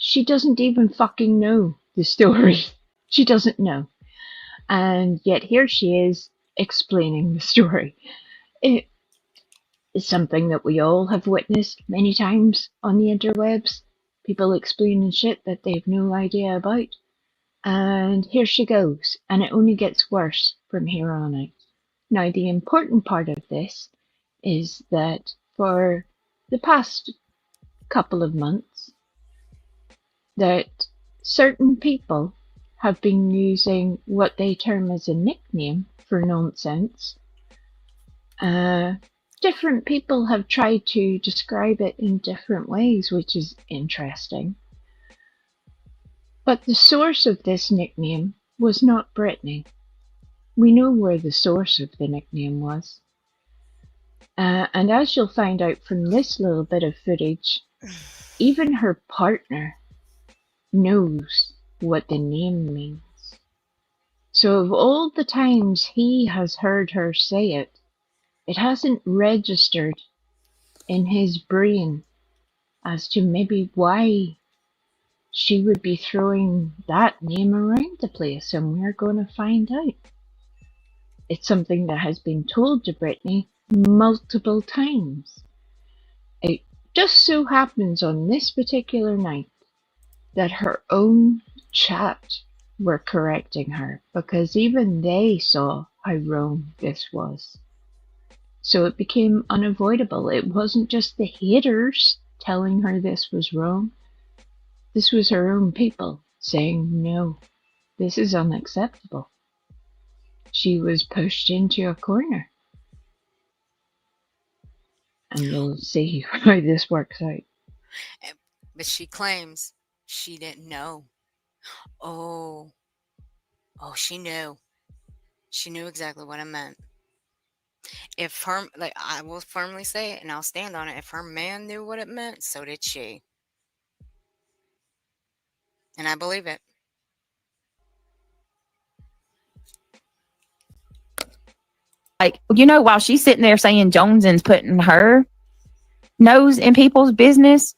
She doesn't even fucking know the story. She doesn't know. And yet here she is explaining the story. It is something that we all have witnessed many times on the interwebs. People explaining shit that they've no idea about. And here she goes. And it only gets worse from here on out. Now, the important part of this is that for the past couple of months, that certain people have been using what they term as a nickname for nonsense. Different people have tried to describe it in different ways, which is interesting. But the source of this nickname was not Brittany. We know where the source of the nickname was. And as you'll find out from this little bit of footage, even her partner knows what the name means. So of all the times he has heard her say it, it hasn't registered in his brain as to maybe why she would be throwing that name around the place, and we're going to find out. It's something that has been told to Brittany multiple times. It just so happens on this particular night that her own chat were correcting her, because even they saw how wrong this was. So it became unavoidable. It wasn't just the haters telling her this was wrong. This was her own people saying, no, this is unacceptable. She was pushed into a corner. And you'll see how this works out. But she claims she didn't know. Oh, she knew. She knew exactly what I meant. If her, like, I will firmly say it and I'll stand on it. If her man knew what it meant, so did she. And I believe it. like, while she's sitting there saying Joneson's putting her nose in people's business,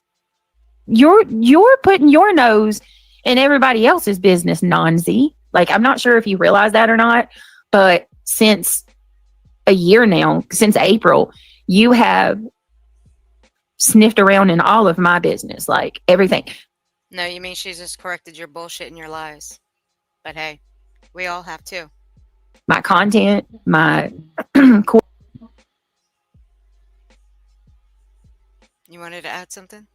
you're putting your nose in everybody else's business, Nonzy. Like, I'm not sure if you realize that or not, but since a year now, since April, you have sniffed around in all of my business, like everything. No, you mean she's just corrected your bullshit and your lies. But hey, we all have to. My content, my You wanted to add something?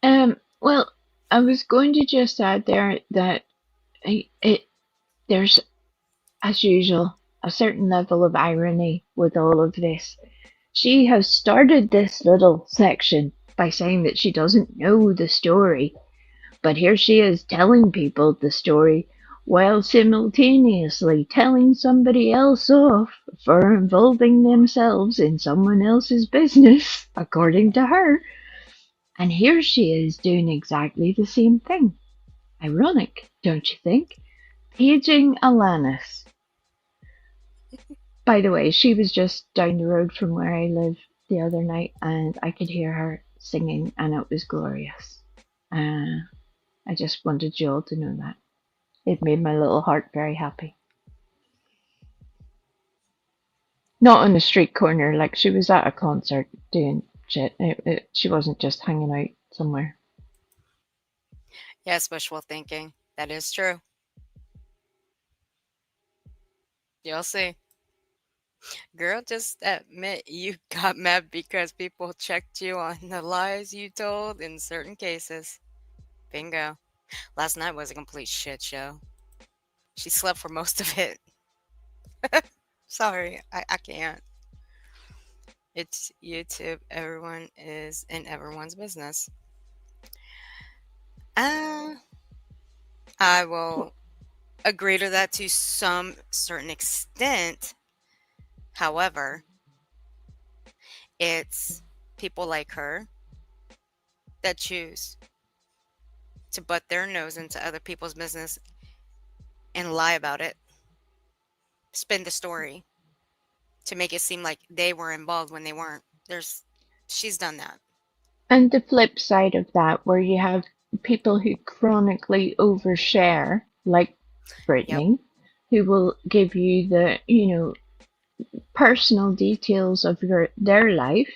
Well, I was going to just add there that there's, as usual, a certain level of irony with all of this. She has started this little section by saying that she doesn't know the story, but here she is telling people the story while simultaneously telling somebody else off for involving themselves in someone else's business, according to her. And here she is doing exactly the same thing. Ironic, don't you think? Paging Alanis. By the way, she was just down the road from where I live the other night, and I could hear her singing, and it was glorious. I just wanted you all to know that. It made my little heart very happy. Not on the street corner, like she was at a concert doing shit. She wasn't just hanging out somewhere. Yes, wishful thinking. That is true. You'll see. Girl, just admit you got mad because people checked you on the lies you told in certain cases. Bingo. Last night was a complete shit show. She slept for most of it. Sorry, I can't. It's YouTube. Everyone is in everyone's business. I will agree to that to some certain extent. However, it's people like her that choose to butt their nose into other people's business and lie about it, spin the story to make it seem like they were involved when they weren't. She's done that. And the flip side of that, where you have people who chronically overshare, like Brittany, who will give you the, personal details of their life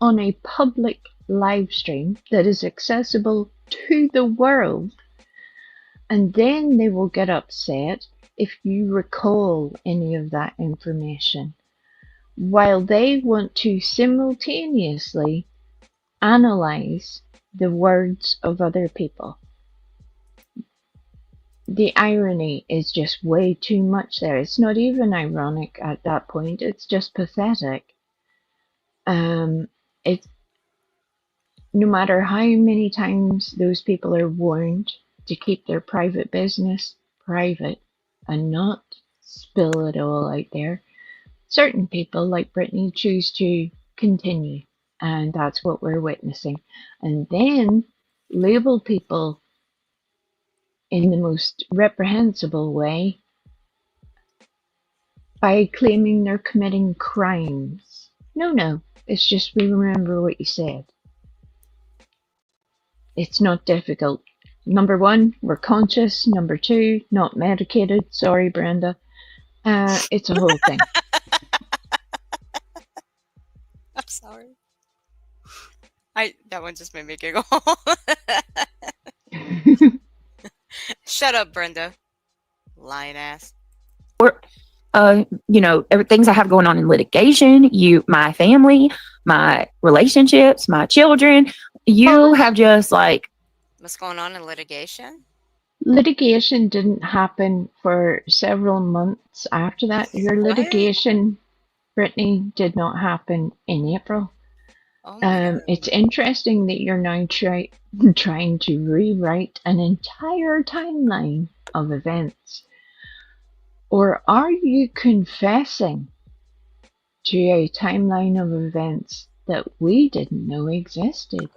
on a public live stream that is accessible to the world, and then they will get upset if you recall any of that information, while they want to simultaneously analyze the words of other people. The irony is just way too much there. It's not even ironic at that point. It's just pathetic. It's no matter how many times those people are warned to keep their private business private and not spill it all out there, certain people like Brittany choose to continue, and that's what we're witnessing. And then label people in the most reprehensible way by claiming they're committing crimes. No, it's just we remember what you said. It's not difficult. Number one, we're conscious. Number two, not medicated. Sorry, Brenda. It's a whole thing. I'm sorry. That one just made me giggle. Shut up, Brenda. Lying ass. Or, things I have going on in litigation, my family, my relationships, my children, you have just like. What's going on in litigation? Litigation didn't happen for several months after that. Your litigation, Brittany, did not happen in April. It's interesting that you're now trying to rewrite an entire timeline of events. Or are you confessing to a timeline of events that we didn't know existed?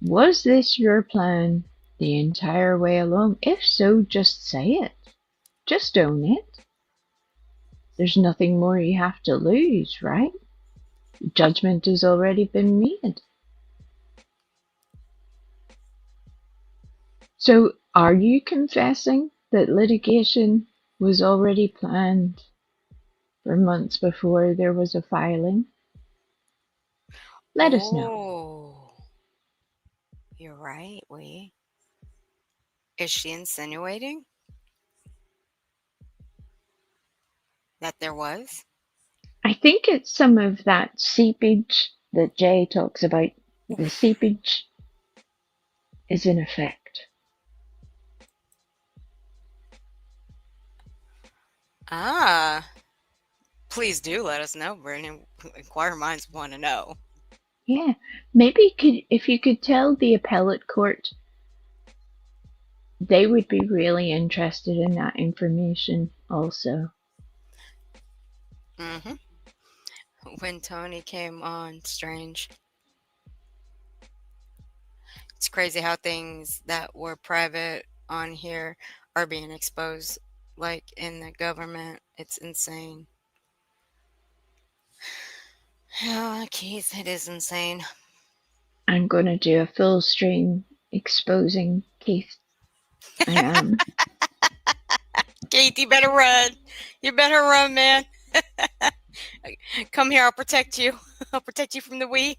Was this your plan the entire way along? If so, just say it. Just own it. there's nothing more you have to lose, right? Judgment has already been made. So, are you confessing that litigation was already planned for months before there was a filing? Let us know. Oh, you're right, we. Is she insinuating that there was? I think it's some of that seepage that Jay talks about. The seepage is in effect. Ah, please do let us know, Brittany. Inquirer minds want to know. Yeah, maybe if you could tell the appellate court, they would be really interested in that information also. Mm-hmm. When Tony came on, strange. It's crazy how things that were private on here are being exposed, like in the government. It's insane. Yeah, Keith, it is insane. I'm gonna do a full stream exposing Keith. I am. Keith, you better run. You better run, man. Come here, I'll protect you. I'll protect you from the we.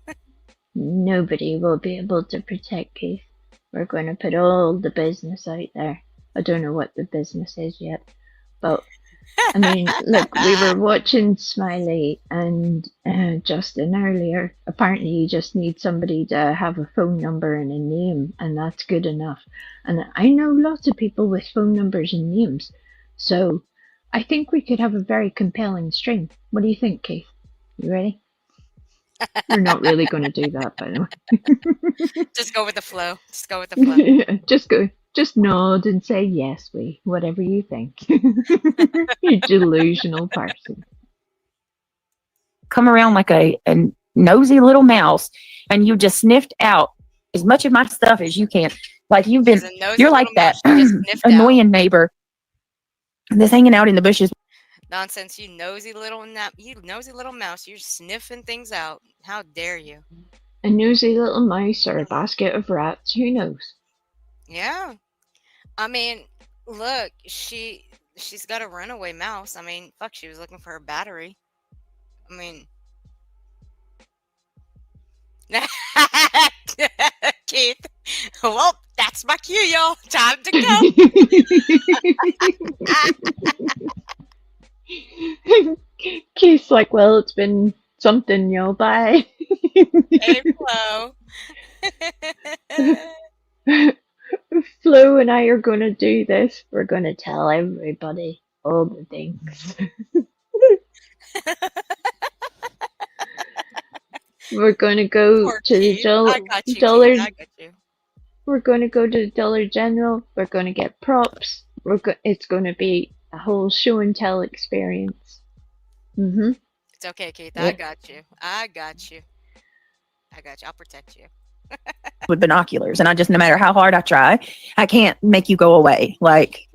Nobody will be able to protect Keith. We're going to put all the business out there. I don't know what the business is yet, but I mean, look, we were watching Smiley and Justin earlier. Apparently, you just need somebody to have a phone number and a name, and that's good enough. And I know lots of people with phone numbers and names, so I think we could have a very compelling stream. What do you think, Keith? You ready? You're not really going to do that, by the way. Just go with the flow. Just go with the flow. Just nod and say yes, whatever you think. You delusional person. Come around like a nosy little mouse, and you just sniffed out as much of my stuff as you can. Like you're like that annoying neighbor that's hanging out in the bushes. Nonsense, you nosy little mouse. You're sniffing things out. How dare you? A nosy little mouse or a basket of rats, who knows? Yeah. I mean, look, she's got a runaway mouse. I mean, fuck, she was looking for her battery. I mean, Keith. Well, that's my cue, y'all. Time to go. Keith's like, well, it's been something, y'all. Bye. Hey, Flo. Flo and I are going to do this. We're going to tell everybody all the things. We're going to go to the Dollar. We're going to go to the Dollar General. We're going to get props. It's going to be a whole show and tell experience. Mm-hmm. It's okay, Keith. I got you. I'll protect you. With binoculars, and no matter how hard I try, I can't make you go away. Like,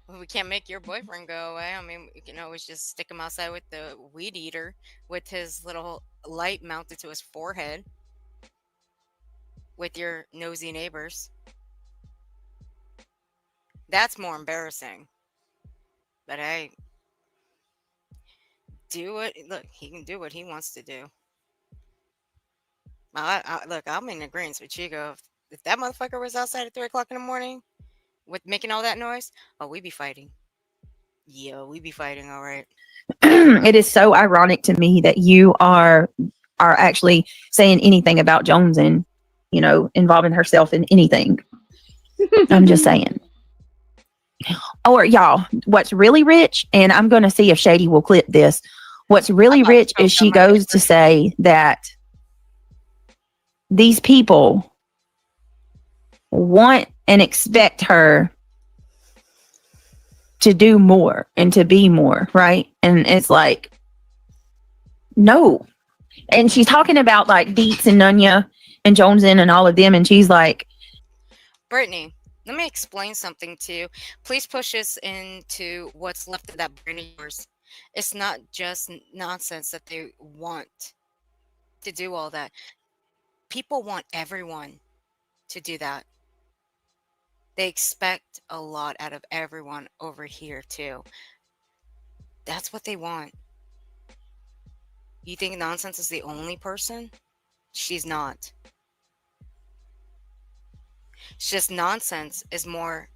well, we can't make your boyfriend go away. I mean, we can always just stick him outside with the weed eater with his little light mounted to his forehead with your nosy neighbors. That's more embarrassing. But hey, look, he can do what he wants to do. Look, I'm in agreement with Chico. If that motherfucker was outside at 3 o'clock in the morning with making all that noise, we'd be fighting. Yeah, we'd be fighting, all right. It is so ironic to me that you are actually saying anything about Jones and, involving herself in anything. I'm just saying. Or y'all, what's really rich, and I'm going to see if Shady will clip this. What's really rich is she goes to say that these people want and expect her to do more and to be more, right? And it's like, no. And she's talking about like Deets and Nunya and Joneson and all of them, and she's like, Brittany, let me explain something to you. Please push us into what's left of that brain of yours. It's not just nonsense that they want to do all that. People want everyone to do that. They expect a lot out of everyone over here, too. That's what they want. You think Nonsense is the only person? She's not. It's just Nonsense is more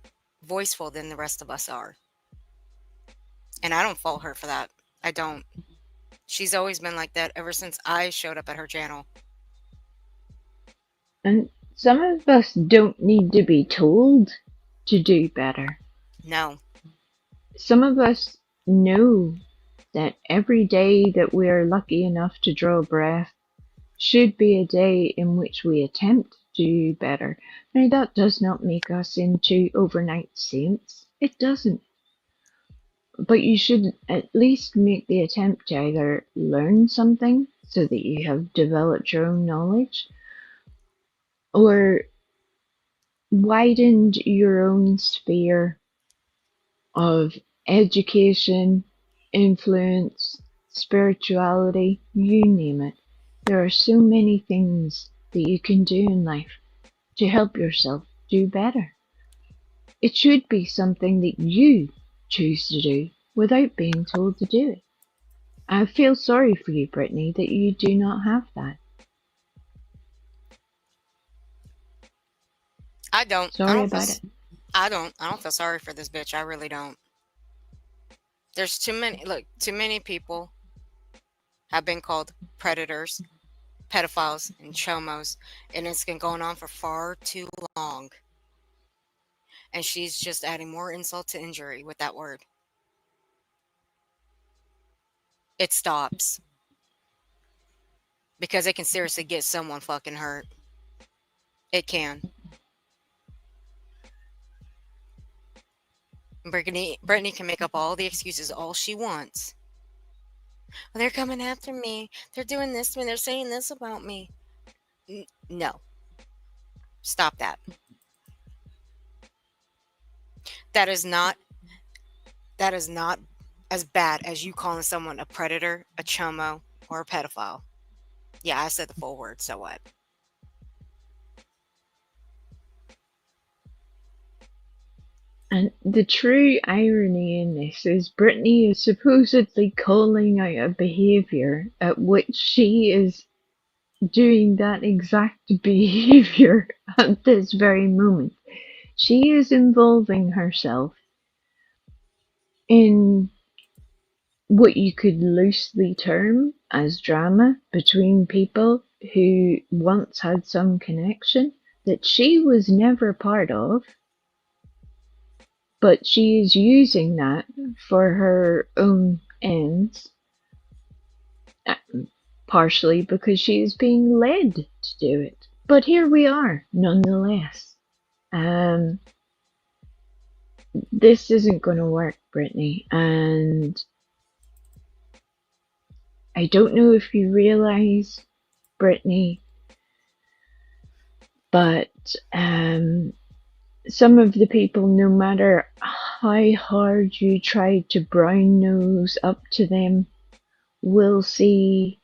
voiceful than the rest of us are. And I don't fault her for that. I don't. She's always been like that ever since I showed up at her channel. And some of us don't need to be told to do better. No. Some of us know that every day that we are lucky enough to draw a breath should be a day in which we attempt to do better. Now, that does not make us into overnight saints. It doesn't. But you should at least make the attempt to either learn something so that you have developed your own knowledge, or widened your own sphere of education, influence, spirituality, you name it. There are so many things that you can do in life to help yourself do better. It should be something that you choose to do without being told to do it. I feel sorry for you, Brittany, that you do not have that. I don't. Sorry about it. I don't feel sorry for this bitch. I really don't. There's too many people have been called predators, pedophiles, and chomos, and it's been going on for far too long. And she's just adding more insult to injury with that word. It stops. Because it can seriously get someone fucking hurt. It can. Brittany can make up all the excuses all she wants. Well, they're coming after me. They're doing this to me. They're saying this about me. No. Stop that. That is not as bad as you calling someone a predator, a chomo, or a pedophile. Yeah, I said the full word, so what? And the true irony in this is Brittany is supposedly calling out a behaviour at which she is doing that exact behaviour at this very moment. She is involving herself in what you could loosely term as drama between people who once had some connection that she was never part of. But she is using that for her own ends, partially because she is being led to do it. But here we are, nonetheless. This isn't going to work, Brittany, and I don't know if you realize, Brittany, but some of the people, no matter how hard you try to brown nose up to them, will see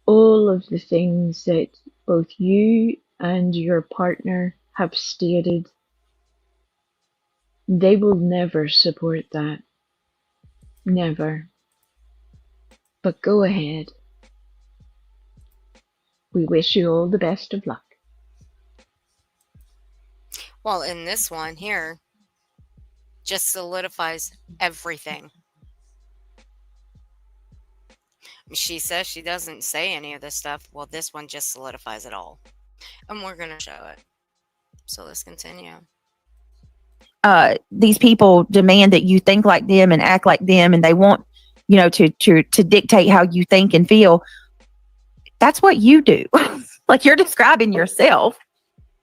all of the things that both you and your partner have stated. They will never support that. Never. But go ahead. We wish you all the best of luck. Well, in this one here, just solidifies everything. She says she doesn't say any of this stuff. Well, this one just solidifies it all. And we're going to show it. So let's continue. These people demand that you think like them and act like them, and they want, to dictate how you think and feel. That's what you do. Like, you're describing yourself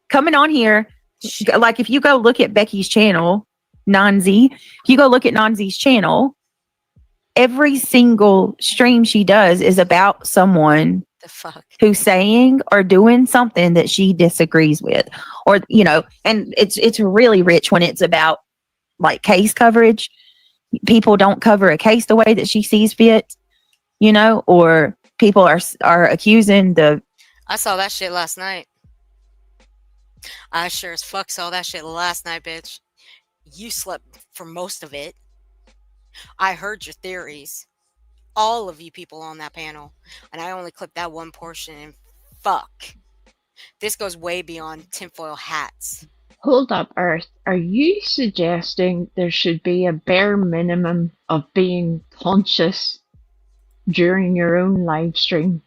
coming on here. Like, if you go look at Becky's channel, Nanzi, if you go look at Nanzi's channel, every single stream she does is about someone The fuck? who's saying or doing something that she disagrees with, or and it's really rich when it's about like case coverage. people don't cover a case the way that she sees fit, you know, or people are accusing the I saw that shit last night. I sure as fuck saw that shit last night, bitch. You slept for most of it. I heard your theories. All of you people on that panel. And I only clipped that one portion, and fuck. This goes way beyond tinfoil hats. Hold up, Earth. Are you suggesting there should be a bare minimum of being conscious during your own live stream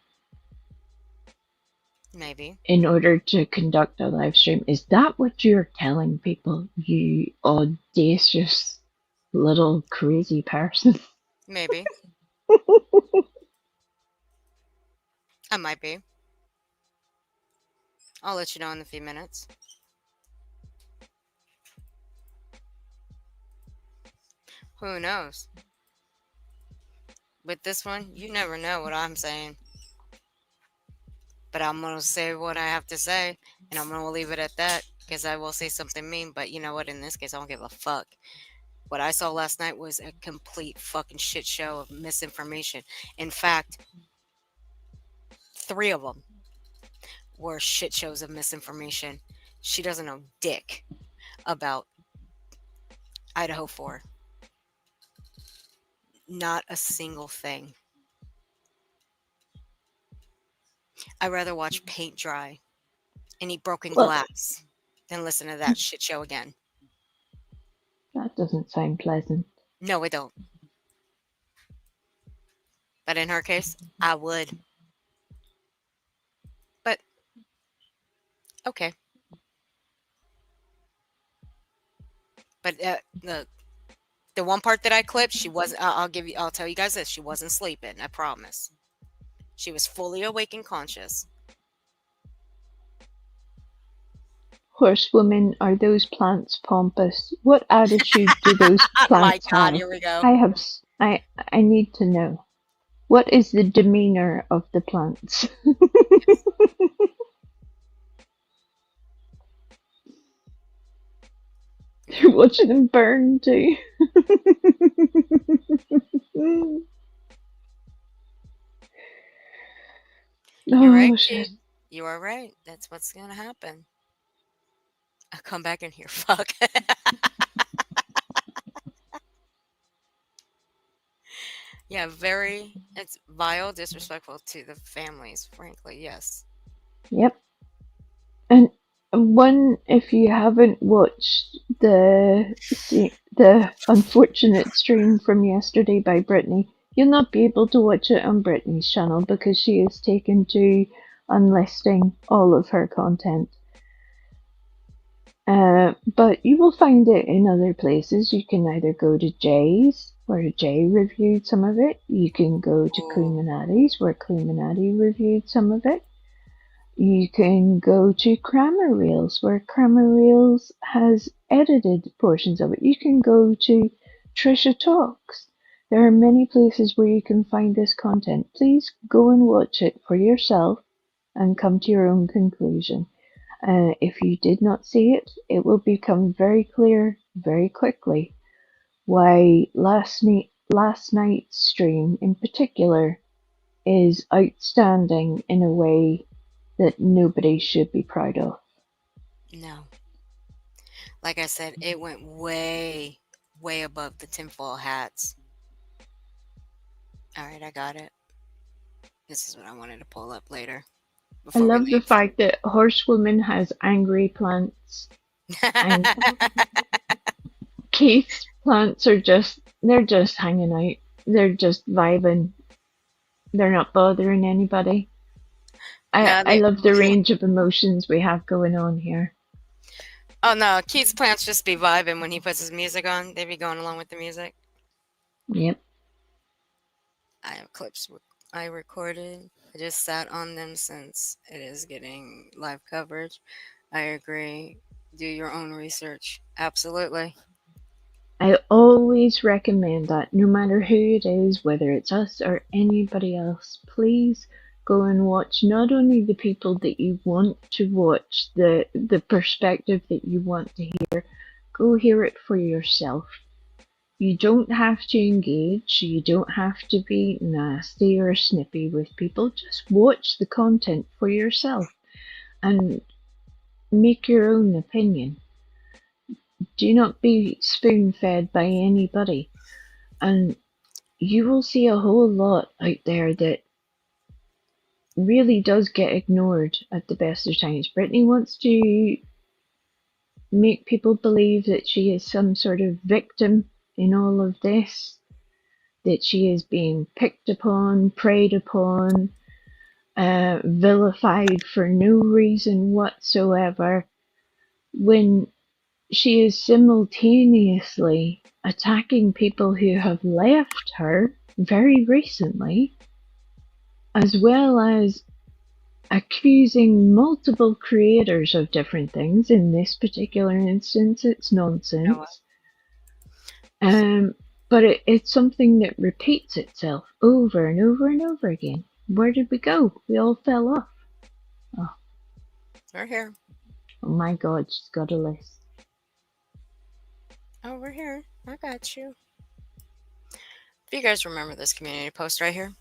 Maybe. in order to conduct a live stream? Is that what you're telling people, you audacious little crazy person? Maybe. I might be. I'll let you know in a few minutes. Who knows? With this one, you never know what I'm saying. But I'm going to say what I have to say, and I'm going to leave it at that, because I will say something mean, but you know what? In this case, I don't give a fuck. What I saw last night was a complete fucking shit show of misinformation. In fact, 3 of them were shit shows of misinformation. She doesn't know dick about Idaho 4. Not a single thing. I'd rather watch paint dry and eat broken Well- glass than listen to that shit show again. That doesn't sound pleasant. No, it don't. But in her case, I would. But okay. But the one part that I clipped, she was. I'll tell you guys this. She wasn't sleeping. I promise. She was fully awake and conscious. Horsewoman, are those plants pompous? What attitude do those My plants God, have? here we go. I need to know. What is the demeanor of the plants? You're watching them burn too. You're right, shit. Kate. You are right. That's what's gonna happen. I'll come back in here. Fuck. Yeah, it's vile, disrespectful to the families, frankly, yes. Yep. And one, if you haven't watched the unfortunate stream from yesterday by Brittany, you'll not be able to watch it on Brittany's channel because she is taken to unlisting all of her content. But you will find it in other places. You can either go to Jay's, where Jay reviewed some of it. You can go to Cluminati's, where Cluminati reviewed some of it. You can go to Kramer Reels, where Kramer Reels has edited portions of it. You can go to Trisha Talks. There are many places where you can find this content. Please go and watch it for yourself and come to your own conclusion. If you did not see it, it will become very clear very quickly why last night's stream in particular is outstanding in a way that nobody should be proud of. No. Like I said, it went way, way above the tinfoil hats. Alright, I got it. This is what I wanted to pull up later. I love the fact that Horsewoman has angry plants. And Keith's plants are they're just hanging out. They're just vibing. They're not bothering anybody. I love the range of emotions we have going on here. Oh no, Keith's plants just be vibing when he puts his music on. They be going along with the music. Yep. I have clips I recorded. I just sat on them since it is getting live coverage. I agree. Do your own research. Absolutely. I always recommend that, no matter who it is, whether it's us or anybody else, please go and watch not only the people that you want to watch, the perspective that you want to hear, go hear it for yourself. You don't have to engage. You don't have to be nasty or snippy with people. Just watch the content for yourself and make your own opinion. Do not be spoon-fed by anybody. And you will see a whole lot out there that really does get ignored at the best of times. Brittany wants to make people believe that she is some sort of victim in all of this, that she is being picked upon, preyed upon, vilified for no reason whatsoever, when she is simultaneously attacking people who have left her very recently, as well as accusing multiple creators of different things. In this particular instance, it's nonsense. But it's something that repeats itself over and over and over again. Where did we go? We all fell off. Oh, We're here. oh my God, she's got a list. Oh, we're here. I got you. Do you guys remember this community post right here?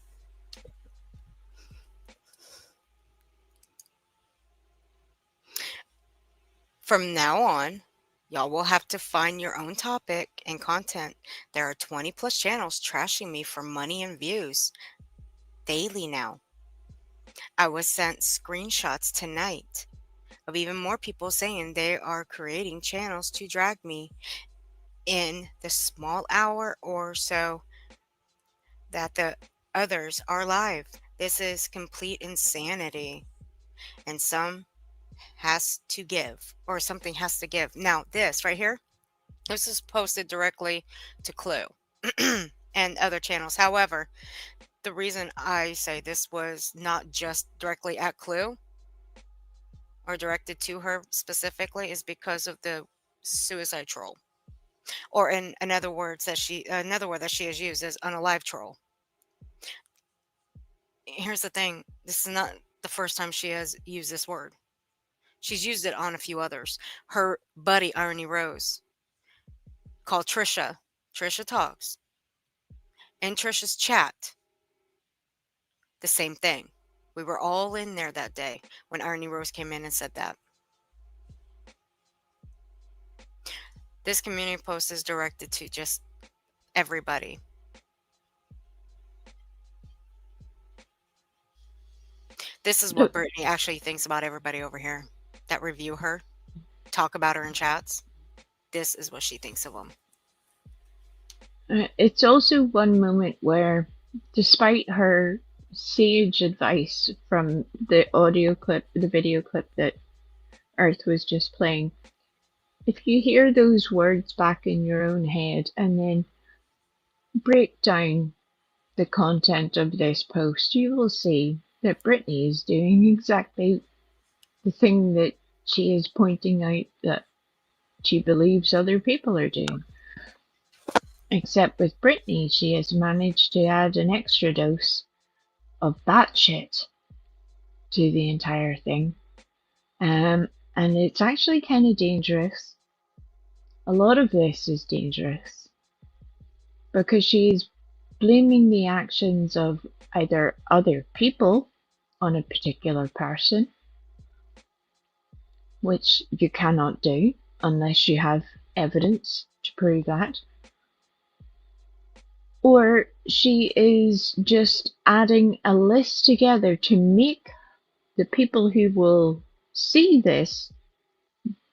From now on, y'all will have to find your own topic and content. There are 20 plus channels trashing me for money and views daily now. I was sent screenshots tonight of even more people saying they are creating channels to drag me in the small hour or so that the others are live. This is complete insanity. And some has to give, or something has to give. Now, this right here, this is posted directly to Clue and other channels. However, the reason I say this was not just directly at Clue or directed to her specifically is because of the suicide troll. Or in another word that she has used is unalive troll. Here's the thing, this is not the first time she has used this word. She's used it on a few others. Her buddy Irony Rose called Trisha Talks. In Trisha's chat, the same thing. We were all in there that day when Irony Rose came in and said that. This community post is directed to just everybody. This is what Brittany actually thinks about everybody over here that review her, talk about her in chats. This is what she thinks of them. It's also one moment where, despite her sage advice from the video clip that Earth was just playing, if you hear those words back in your own head and then break down the content of this post, you will see that Brittany is doing exactly the thing that she is pointing out that she believes other people are doing. Except with Brittany, she has managed to add an extra dose of that shit to the entire thing. And it's actually kind of dangerous. A lot of this is dangerous because she's blaming the actions of either other people on a particular person, which you cannot do unless you have evidence to prove that, or she is just adding a list together to make the people who will see this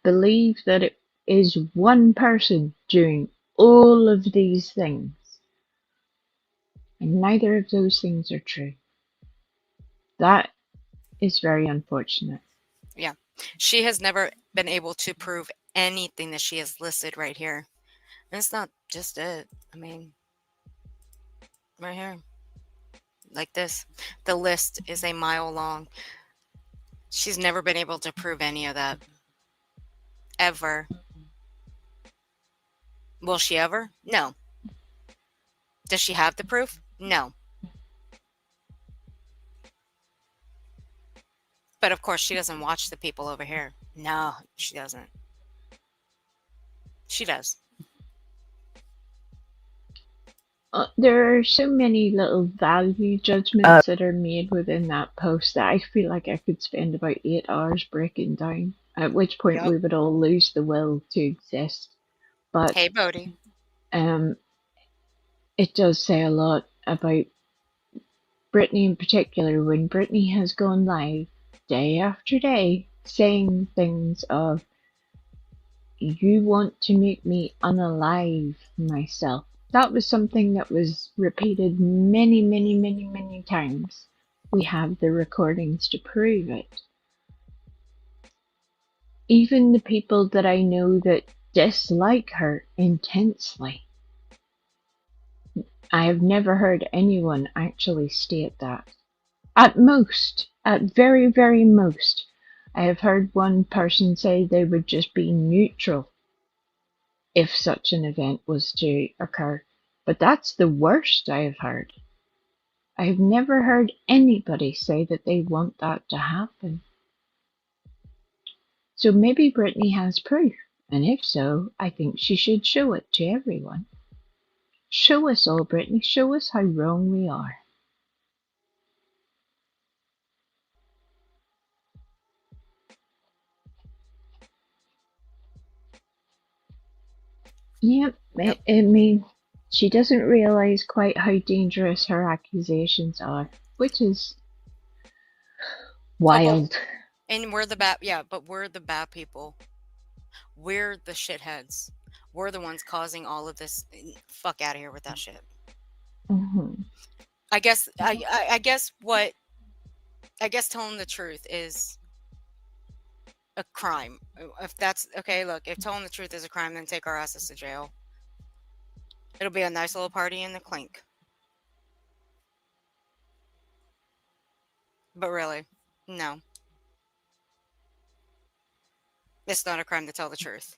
believe that it is one person doing all of these things. And neither of those things are true. That is very unfortunate. Yeah. She has never been able to prove anything that she has listed right here. And it's not just it. I mean, right here. Like this. The list is a mile long. She's never been able to prove any of that. Ever. Will she ever? No. Does she have the proof? No. But of course, she doesn't watch the people over here. No, she doesn't. She does. There are so many little value judgments that are made within that post that I feel like I could spend about 8 hours breaking down, at which point Yep. we would all lose the will to exist. But Hey, Bodie. it does say a lot about Brittany in particular, when Brittany has gone live day after day saying things of, you want to make me unalive myself. That was something that was repeated many, many, many, many times. We have the recordings to prove it. Even the people that I know that dislike her intensely, I have never heard anyone actually state that. At most, at very, very most, I have heard one person say they would just be neutral if such an event was to occur. But that's the worst I have heard. I have never heard anybody say that they want that to happen. So maybe Brittany has proof, and if so, I think she should show it to everyone. Show us all, Brittany, show us how wrong we are. Yep, I mean, she doesn't realize quite how dangerous her accusations are, which is wild. And we're the bad, yeah, but we're the bad people. We're the shitheads. We're the ones causing all of this. Fuck out of here with that shit. Mhm. I guess telling the truth is a crime. If that's okay, look, if telling the truth is a crime, then take our asses to jail. It'll be a nice little party in the clink. But really, no. It's not a crime to tell the truth.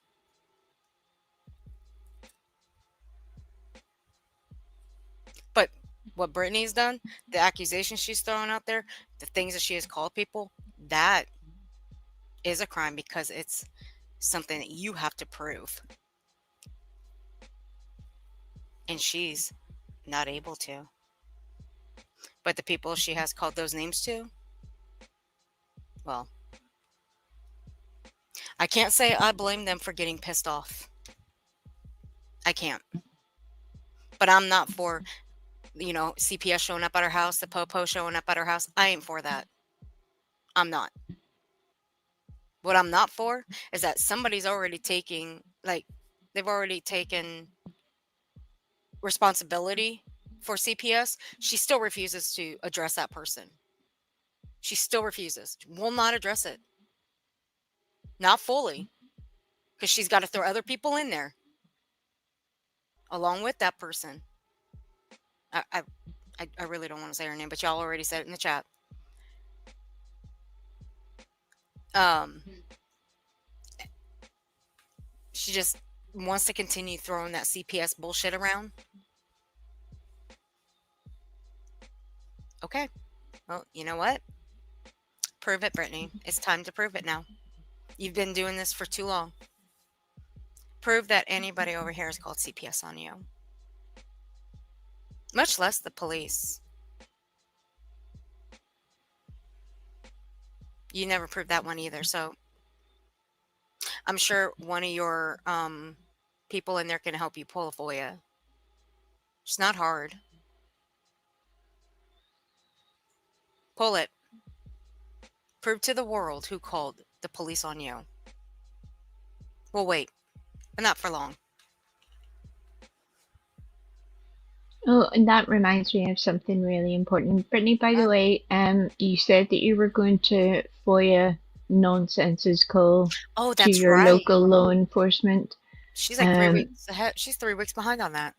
But what Brittany's done, the accusations she's throwing out there, the things that she has called people, that is a crime because it's something that you have to prove. And she's not able to. But the people she has called those names to, well, I can't say I blame them for getting pissed off. I can't. But I'm not for, CPS showing up at our house, the Popo showing up at our house. I ain't for that. I'm not. What I'm not for is that somebody's already taking, they've already taken responsibility for CPS. She still refuses to address that person. She still refuses. Will not address it. Not fully. Because she's got to throw other people in there along with that person. I really don't want to say her name, but y'all already said it in the chat. She just wants to continue throwing that CPS bullshit around. Okay. Well, you know what? Prove it, Brittany. It's time to prove it now. You've been doing this for too long. Prove that anybody over here has called CPS on you. Much less the police. You never proved that one either, so I'm sure one of your people in there can help you pull a FOIA. It's not hard. Pull it. Prove to the world who called the police on you. We'll wait, but not for long. Oh, and that reminds me of something really important. Brittany, by the way, you said that you were going to FOIA Nonsense's call Oh, to that's your right. local law enforcement. She's like 3 weeks ahead. She's 3 weeks behind on that.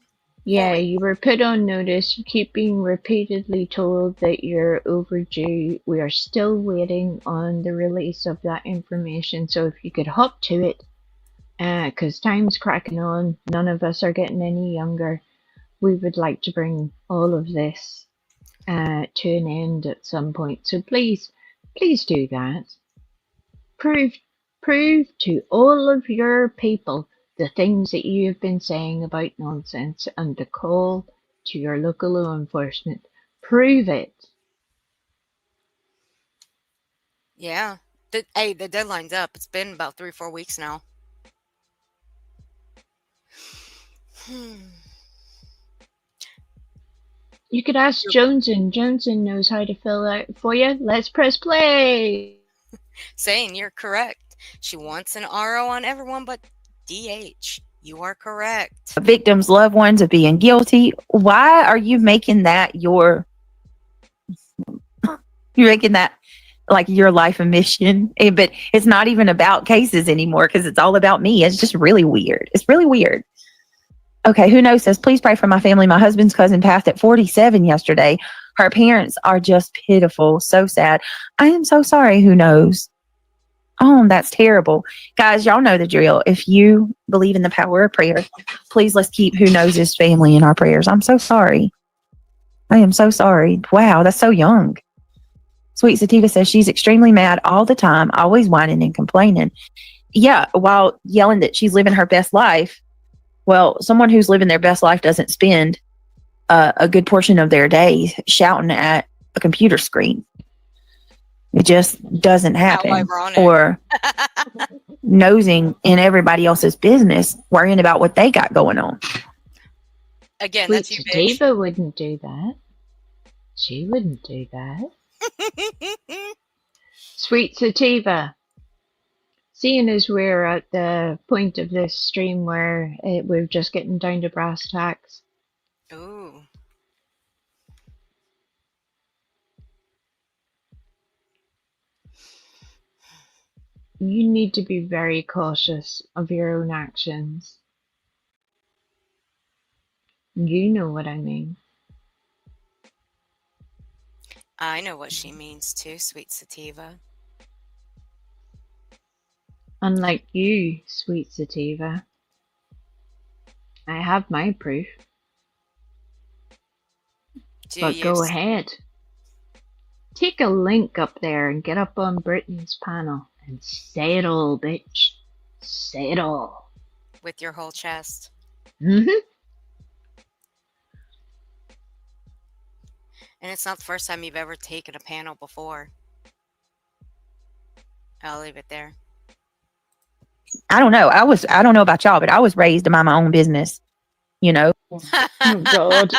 Yeah, weeks. you were put on notice. You keep being repeatedly told that you're overdue. We are still waiting on the release of that information. So if you could hop to it, because time's cracking on, none of us are getting any younger. We would like to bring all of this to an end at some point. So please do that. Prove to all of your people the things that you have been saying about nonsense, and the call to your local law enforcement. Prove it. Yeah. Hey, the deadline's up. It's been about 3-4 weeks now. You could ask Joneson. Joneson knows how to fill out for you. Let's press play. Saying you're correct. She wants an RO on everyone but DH. You are correct. Victims' loved ones of being guilty. Why are you making that you're making that like your life a mission? But it's not even about cases anymore because it's all about me. It's just really weird. It's really weird. Okay, who knows says, please pray for my family. My husband's cousin passed at 47 yesterday. Her parents are just pitiful. So sad. I am so sorry. Who knows? Oh, that's terrible. Guys, y'all know the drill. If you believe in the power of prayer, please let's keep Who Knows His family in our prayers. I'm so sorry. I am so sorry. Wow, that's so young. Sweet Sativa says she's extremely mad all the time, always whining and complaining. Yeah, while yelling that she's living her best life. Well, someone who's living their best life doesn't spend a good portion of their day shouting at a computer screen. It just doesn't happen. ironic. Or nosing in everybody else's business, worrying about what they got going on. Again, Sweet that's you, bitch. Sativa wouldn't do that. She wouldn't do that. Sweet Sativa. Seeing as we're at the point of this stream where we're just getting down to brass tacks, Ooh. you need to be very cautious of your own actions. You know what I mean. I know what she means too, Sweet Sativa. Unlike you, Sweet Sativa, I have my proof. But go ahead. Take a link up there and get up on Brittany's panel and say it all, bitch. Say it all. With your whole chest. Mm-hmm. And it's not the first time you've ever taken a panel before. I'll leave it there. I don't know. I don't know about y'all, but I was raised to mind my own business. You know? Oh, God.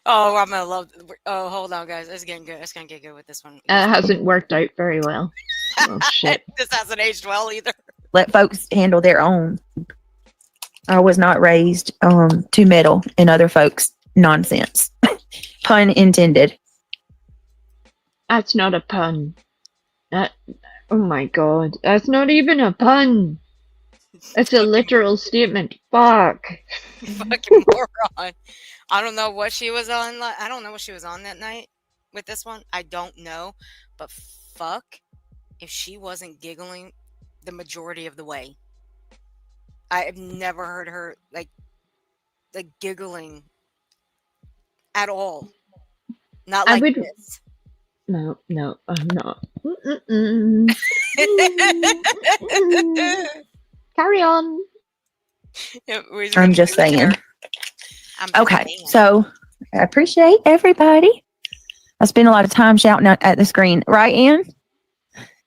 Oh, I'm gonna love. Oh, hold on, guys. It's getting good. It's gonna get good with this one. It hasn't worked out very well. Oh, shit. This hasn't aged well either. Let folks handle their own. I was not raised to meddle in other folks' nonsense. Pun intended. That's not a pun. Oh my god. That's not even a pun. It's a literal statement. Fuck. Fucking moron. I don't know what she was on. I don't know what she was on that night with this one. I don't know. But fuck if she wasn't giggling the majority of the way. I have never heard her like giggling at all. Not like this. No, I'm not. Carry on. I'm just saying. Okay, saying. so I appreciate everybody. I spend a lot of time shouting out at the screen. Right, Ann?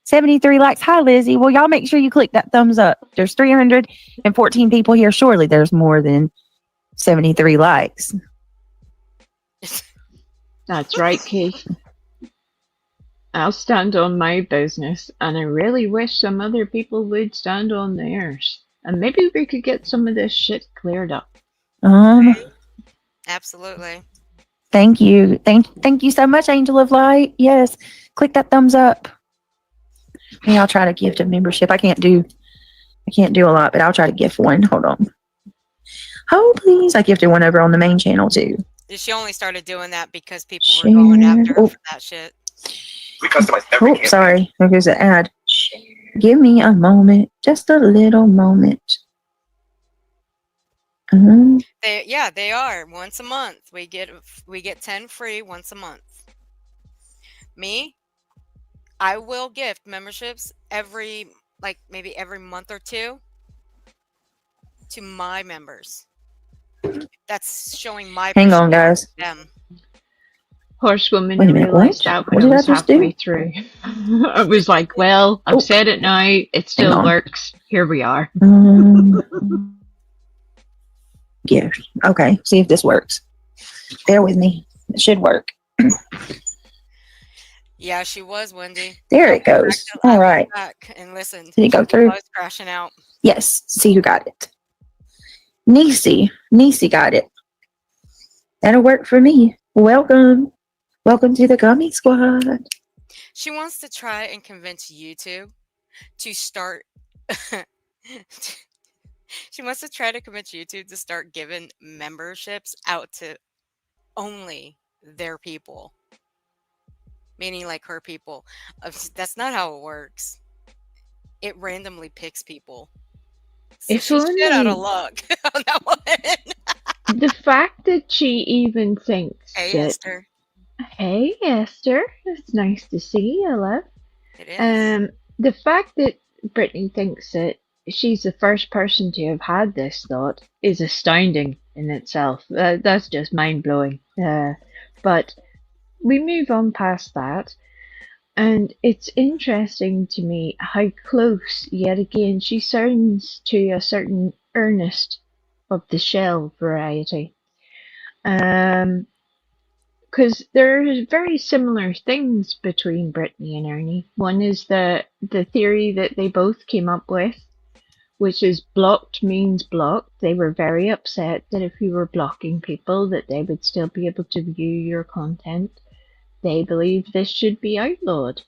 73 likes. Hi, Lizzie. Well, y'all make sure you click that thumbs up. There's 314 people here. Surely there's more than 73 likes. That's right, Keith. I'll stand on my business, and I really wish some other people would stand on theirs. And maybe we could get some of this shit cleared up. Absolutely. Thank you. Thank you so much, Angel of Light. Yes. Click that thumbs up. Hey, I'll try to gift a membership. I can't do a lot, but I'll try to gift one. Hold on. Oh, please. I gifted one over on the main channel too. She only started doing that because people were going after her for that shit. We customize every campaign. Sorry. There's an ad. Give me a moment. Just a little moment. They are once a month. We get 10 free once a month. Me, I will gift memberships maybe every month or two to my members. That's showing my Hang on, guys. them. Horsewoman, Wait I a minute, realized what? that What when did I I was just do? halfway through. I was like, well, I've Oh. said it now. It still on. works. Here we are. Yeah. Okay. See if this works. Bear with me. It should work. Yeah, she was, Wendy. There it goes. I All went right. back and listened. Did it go I through? was crashing out. Yes. See who got it. Niecy. Niecy got it. That'll work for me. Welcome. Welcome to the Gummy Squad. She wants to try and convince YouTube to start. She wants to try to convince YouTube to start giving memberships out to only their people, meaning like her people. That's not how it works. It randomly picks people. So If she's shit out of only- luck on that one. The fact that she even thinks Hey, that, Esther. hey, Esther, it's nice to see you, love. It is. The fact that Brittany thinks that she's the first person to have had this thought is astounding in itself. That's just mind blowing. But we move on past that, and it's interesting to me how close, yet again, she sounds to a certain Ernest of the Shell variety. Because there are very similar things between Brittany and Ernie. One is the theory that they both came up with, which is blocked means blocked. They were very upset that if you were blocking people, that they would still be able to view your content. They believe this should be outlawed.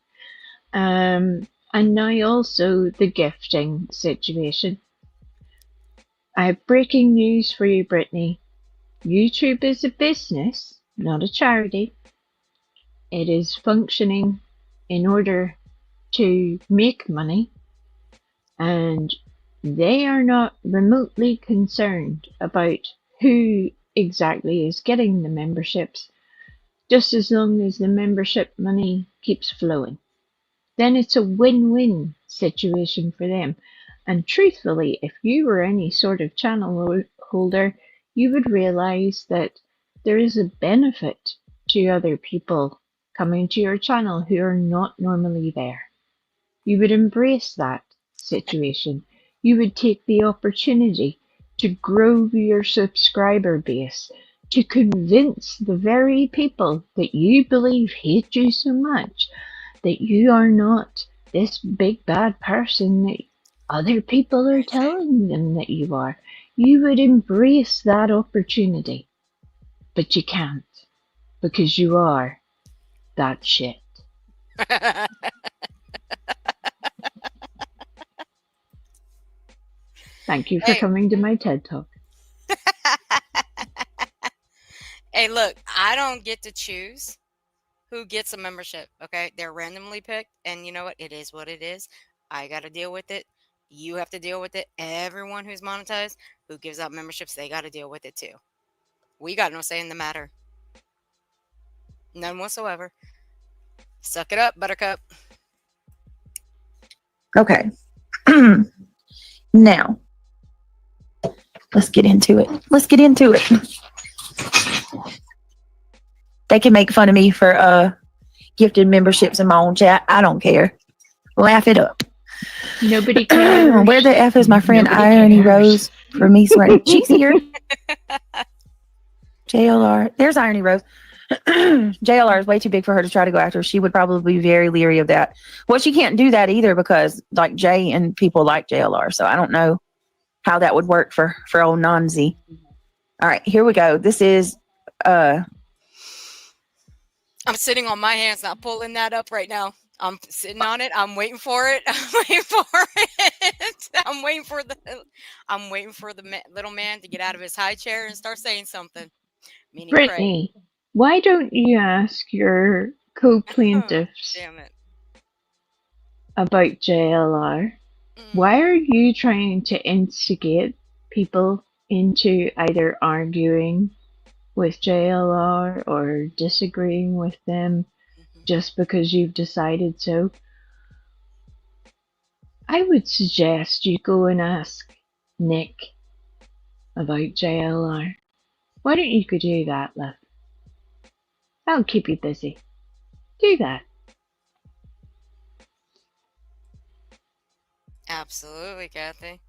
And now also the gifting situation. I have breaking news for you, Brittany. YouTube is a business, not a charity. It is functioning in order to make money, and they are not remotely concerned about who exactly is getting the memberships, just as long as the membership money keeps flowing. Then it's a win-win situation for them. And truthfully, if you were any sort of channel holder, you would realize that there is a benefit to other people coming to your channel who are not normally there. You would embrace that situation. You would take the opportunity to grow your subscriber base, to convince the very people that you believe hate you so much that you are not this big bad person that other people are telling them that you are. You would embrace that opportunity, but you can't, because you are that shit. Thank you for Hey. coming to my TED Talk. Hey, look, I don't get to choose who gets a membership, okay? They're randomly picked, and you know what? It is what it is. I got to deal with it. You have to deal with it. Everyone who's monetized, who gives out memberships, they got to deal with it too. We got no say in the matter. None whatsoever. Suck it up, Buttercup. Okay. Now, let's get into it. Let's get into it. They can make fun of me for gifted memberships in my own chat. I don't care. Laugh it up. Nobody cares. Where the F is my friend Nobody Irony cares. Rose for me swearing? She's here. JLR. There's Irony Rose. JLR is way too big for her to try to go after. She would probably be very leery of that. Well, she can't do that either because like Jay and people like JLR. So I don't know how that would work for old Nanzi. All right, here we go. This is I'm sitting on my hands, not pulling that up right now. I'm sitting on it. I'm waiting for it. I'm waiting for it. I'm waiting for the little man to get out of his high chair and start saying something. Meaning Craig. Brittany, why don't you ask your co-plaintiffs Damn it. about JLR? Why are you trying to instigate people into either arguing with JLR or disagreeing with them just because you've decided so? I would suggest you go and ask Nick about JLR. Why don't you go do that, love? That'll keep you busy. Do that. Absolutely, Kathy.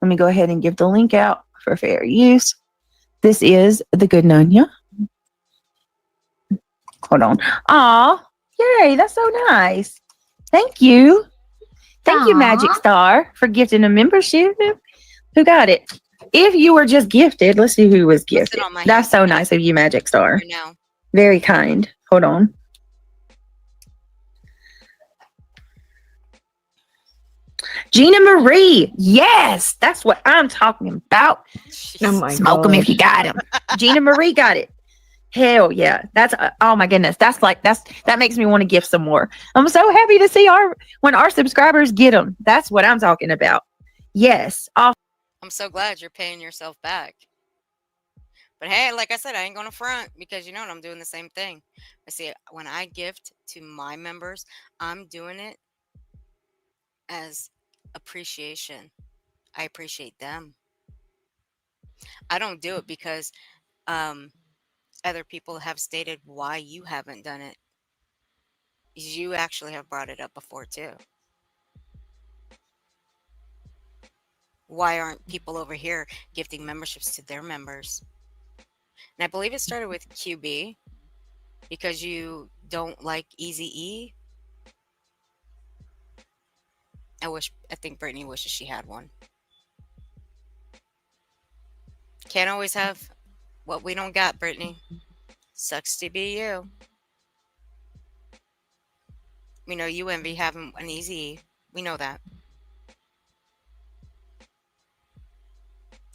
Let me go ahead and give the link out for fair use. This is the Good Nunya. Hold on. Aw, yay, that's so nice. Thank you. Thank you, Magic Aw. Star, for gifting a membership. Who got it? If you were just gifted, let's see who was Listed gifted. on my That's so hand nice of you, Magic Star. right now. Very kind. Hold on. Gina Marie. Yes, that's what I'm talking about. Oh my Smoke them if God. you got them. Gina Marie got it. Hell yeah. That's oh my goodness. That makes me want to gift some more. I'm so happy to see when our subscribers get them. That's what I'm talking about. Yes. I'm so glad you're paying yourself back. But hey, like I said, I ain't gonna front because you know what, I'm doing the same thing. I see when I gift to my members, I'm doing it as appreciation. I appreciate them. I don't do it because other people have stated why you haven't done it. You actually have brought it up before too. Why aren't people over here gifting memberships to their members? And I believe it started with QB because you don't like Easy E. I think Brittany wishes she had one. Can't always have what we don't got, Brittany. Sucks to be you. We know you envy having an Easy E. We know that.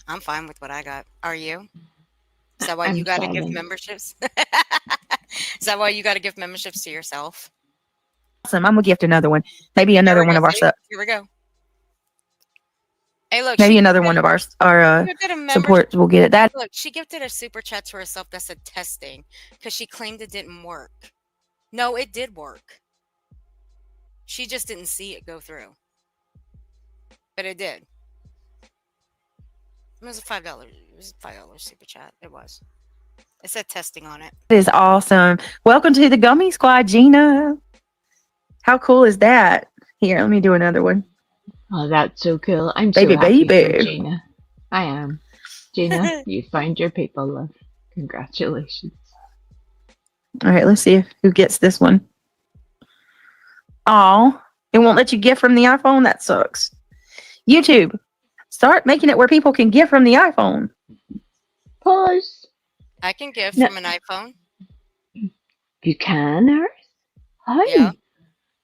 I'm fine with what I got. Are you? Is that why I'm you got to give silent. memberships? Is that why you got to give memberships to yourself? Awesome. I'm gonna gift another one. Maybe another one of our Here we go. Hey, look. maybe she another gifted- one of our she gifted a membership. supports will get it. That Look, she gifted a super chat to herself that said testing because she claimed it didn't work. No, it did work. She just didn't see it go through. But it did. It was a $5. It was a $5 super chat. It was. It said testing on it. is awesome. Welcome to the Gummy Squad, Gina. How cool is that? Here, let me do another one. Oh, that's so cool. I'm Baby, so happy baby. for Gina. I am. Gina, you found your people, love. Congratulations. All right, let's see who gets this one. Oh, it won't let you gift from the iPhone. That sucks. YouTube, start making it where people can gift from the iPhone. Pause. I can give No. from an iPhone. You can, Earth? How? Yeah.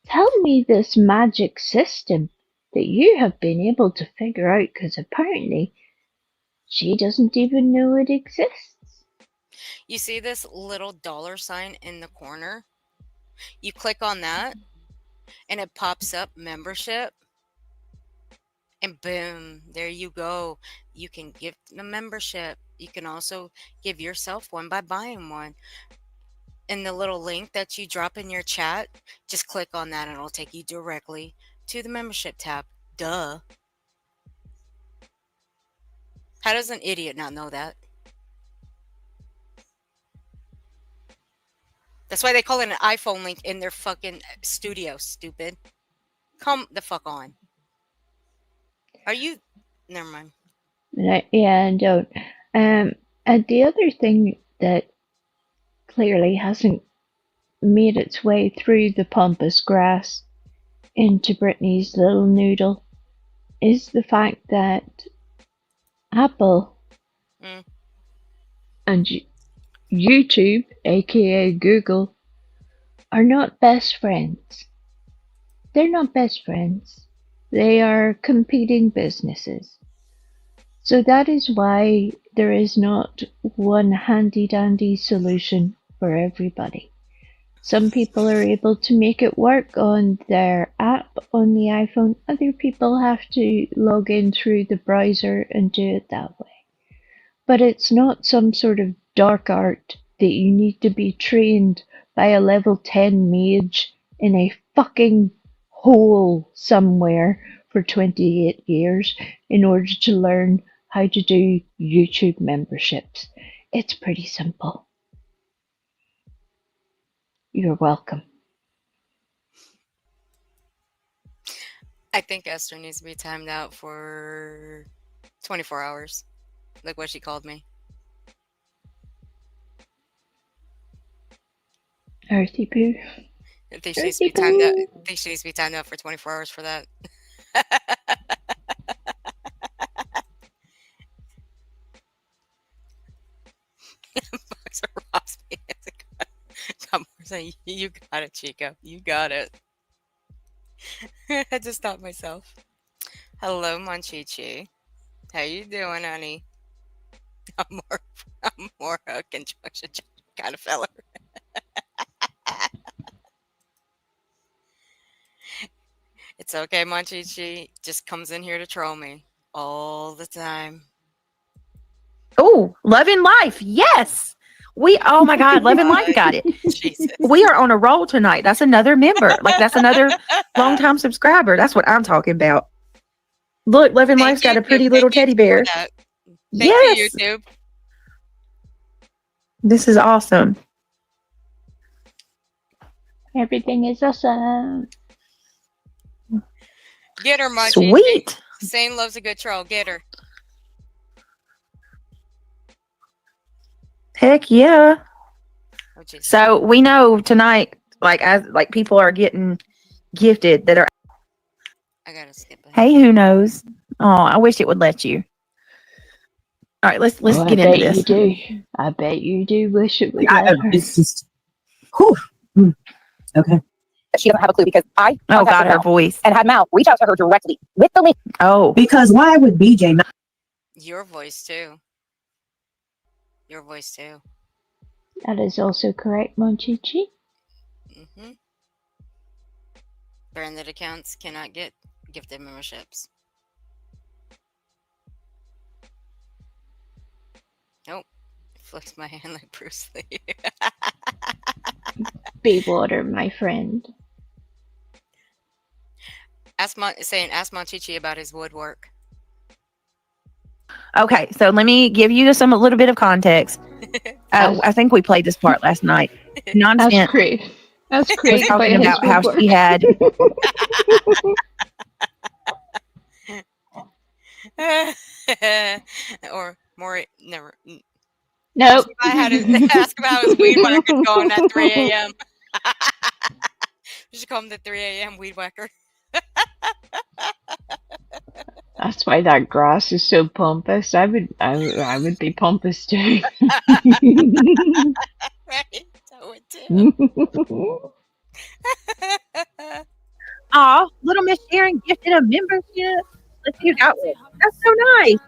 Tell me this magic system that you have been able to figure out, because apparently she doesn't even know it exists. You see this little $sign in the corner? You click on that and it pops up membership. And boom, there you go. You can give a membership. You can also give yourself one by buying one. And the little link that you drop in your chat, just click on that and it'll take you directly to the membership tab. Duh. How does an idiot not know that? That's why they call it an iPhone link in their fucking studio, stupid. Come the fuck on. Are you... Never mind. Yeah, and don't. And the other thing that clearly hasn't made its way through the pompous grass into Brittany's little noodle is the fact that Apple Mm. and YouTube, aka Google, are not best friends. They're not best friends. They are competing businesses. So that is why there is not one handy dandy solution for everybody. Some people are able to make it work on their app on the iPhone. Other people have to log in through the browser and do it that way. But it's not some sort of dark art that you need to be trained by a level 10 mage in a fucking hole somewhere for 28 years in order to learn how to do YouTube memberships. It's pretty simple. You're welcome. I think Esther needs to be timed out for 24 hours, like what she called me. Earthy poo. I think she needs to be timed out. I think she needs to be timed out for 24 hours for that. Boxer Ross, Tom saying, "You got it, Chico. You got it." I had to stop myself. Hello, Monchichi. How you doing, honey? I'm more a conjunction kind of fella. It's okay, Monchichi. Just comes in here to troll me all the time. Oh, Love and Life. Yes. Oh my God, Love and Life got it. Jesus. We are on a roll tonight. That's another member. Like, that's another longtime subscriber. That's what I'm talking about. Look, Love and Thank Life's got you, a pretty thank little you teddy for bear. that. Thank Yes. you, YouTube. This is awesome. Everything is awesome. Get her, Monchichi. Sweet. Sane loves a good troll. Get her. Heck yeah. Oh, Jesus. So we know tonight, as people are getting gifted that are. I gotta skip it. Hey, who knows? Oh, I wish it would let you. All right, let's Oh, get I into bet this. you do. I bet you do wish it would let her. It's just, whew. Okay. She doesn't have a clue because I Oh God, contacted her Mel voice. and had Mal reach out to her directly with the link. Oh, Because why would BJ not? Your voice too. Your voice too. That is also correct, Monchichi. Mm-hmm. Branded accounts cannot get gifted memberships. Nope. Flicks my hand like Bruce Lee. Be water, my friend. Ask Monchichi about his woodwork. okay. So let me give you a little bit of context. I think we played this part last night. That's Nonsense great. That's was great. talking about how she had. Or more, never. Nope. Ask about how his weed whacker's going at 3 a.m. You should call him the 3 a.m. weed whacker. That's why that grass is so pompous. I would be pompous too. Right? I would too. Aw, little Miss Sharon gifted a membership. Let's see who got one. That's so nice.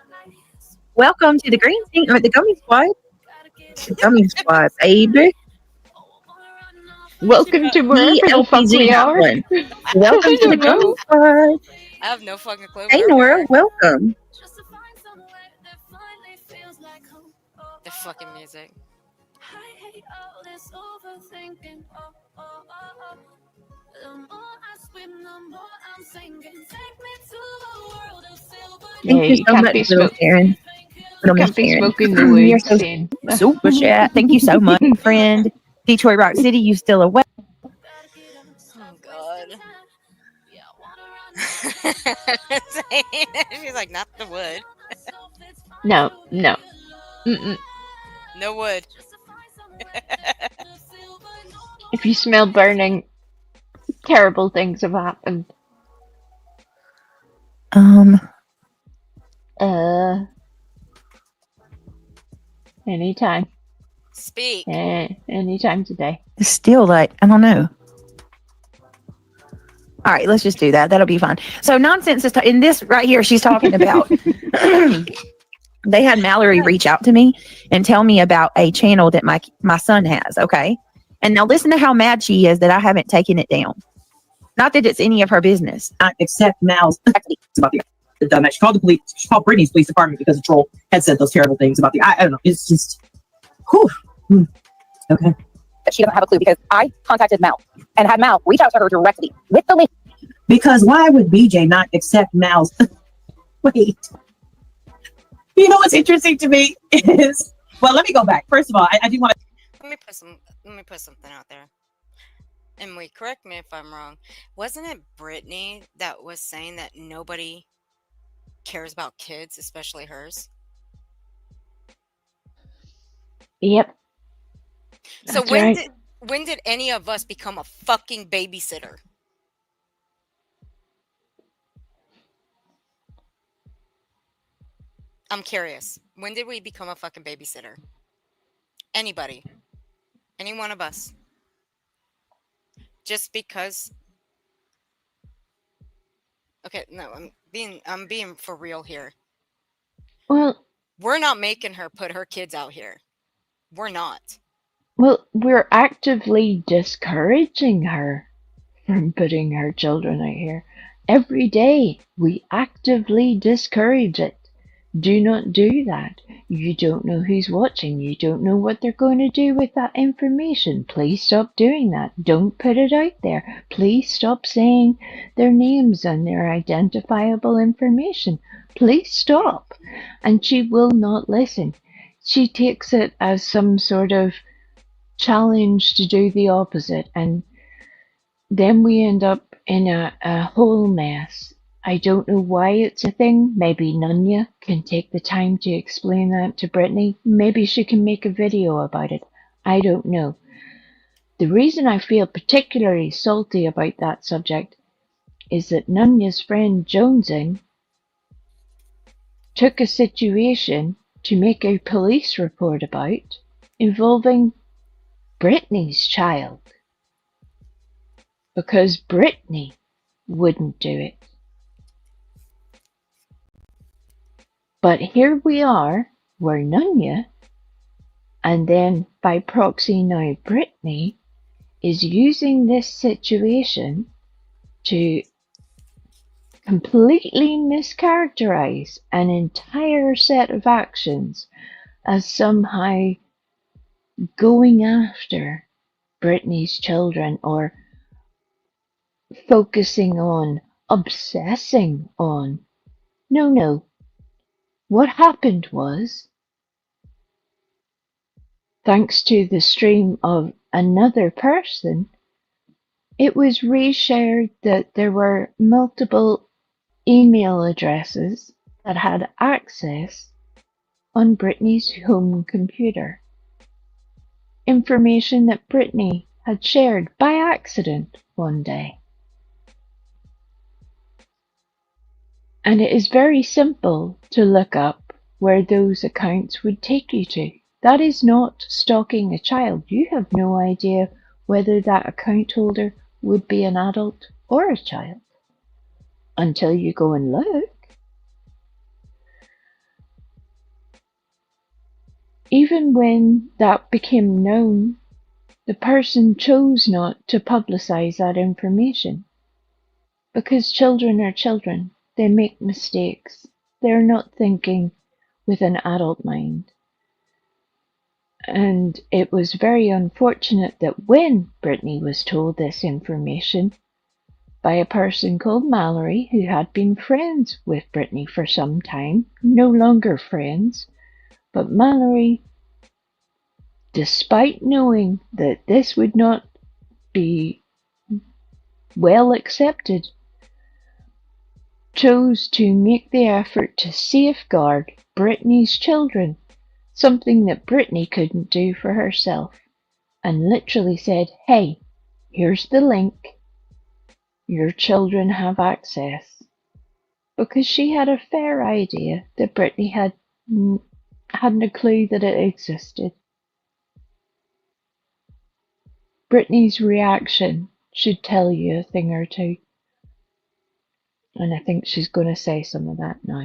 Welcome to the Green Team, the Gummy Squad. The Gummy Squad, baby. Welcome to wherever the fuck LPZ we got are. one. Welcome to the Gummy Squad. I have no fucking clue. Hey, where we Nora, are. welcome. The fucking music. Thank Yeah, you you so can't much, be little Sharon. Little Miss Can't be Sharon. smoking the You're weed so scene. super chat. Thank you so much, friend. Detroit Rock City, you still awake? Oh God. She's like, not the wood. No. Mm-mm. No wood. If you smell burning, terrible things have happened. Anytime. Speak. Anytime today. It's still I don't know. All right, let's just do that. That'll be fine. So nonsense is in this right here. She's talking about. They had Mallory reach out to me and tell me about a channel that my son has. Okay, and now listen to how mad she is that I haven't taken it down. Not that it's any of her business. Except Mal's about the dumbass. She called the police. She called Brittany's police department because the troll had said those terrible things about the. I don't know. It's just. Whew. Okay. She doesn't have a clue because I contacted Mal and had Mal reach out to her directly with the link. Because why would BJ not accept Mal's? Wait. You know what's interesting to me is, well, let me go back. First of all, I do want to. Let me put something out there. And wait, correct me if I'm wrong. Wasn't it Brittany that was saying that nobody cares about kids, especially hers? Yep. So That's right. when did any of us become a fucking babysitter? I'm curious. When did we become a fucking babysitter? Anybody? Any one of us? Just because. Okay, no, I'm being for real here. Well, We're not making her put her kids out here. We're not. well, we're actively discouraging her from putting her children out here. Every day, we actively discourage it. Do not do that. You don't know who's watching. You don't know what they're going to do with that information. Please stop doing that. Don't put it out there. Please stop saying their names and their identifiable information. Please stop. And she will not listen. She takes it as some sort of challenge to do the opposite, and then we end up in a whole mess. I don't know why it's a thing. Maybe Nunya can take the time to explain that to Brittany. Maybe she can make a video about it. I don't know. The reason I feel particularly salty about that subject is that Nunya's friend Jonesing took a situation to make a police report about involving Brittany's child, because Brittany wouldn't do it. But here we are, where Nunya, and then by proxy now Brittany, is using this situation to completely mischaracterize an entire set of actions as somehow going after Brittany's children, or focusing on, obsessing on. No. What happened was, thanks to the stream of another person, it was reshared that there were multiple email addresses that had access on Brittany's home computer. Information that Brittany had shared by accident one day. And it is very simple to look up where those accounts would take you to. That is not stalking a child. You have no idea whether that account holder would be an adult or a child until you go and look. Even when that became known, the person chose not to publicize that information, because children are children. They make mistakes. They're not thinking with an adult mind. And it was very unfortunate that when Brittany was told this information by a person called Mallory, who had been friends with Brittany for some time, no longer friends, but Mallory, despite knowing that this would not be well accepted, chose to make the effort to safeguard Brittany's children, something that Brittany couldn't do for herself, and literally said, hey, here's the link, your children have access, because she had a fair idea that Brittany hadn't a clue that it existed. Brittany's reaction should tell you a thing or two. And I think she's going to say some of that now.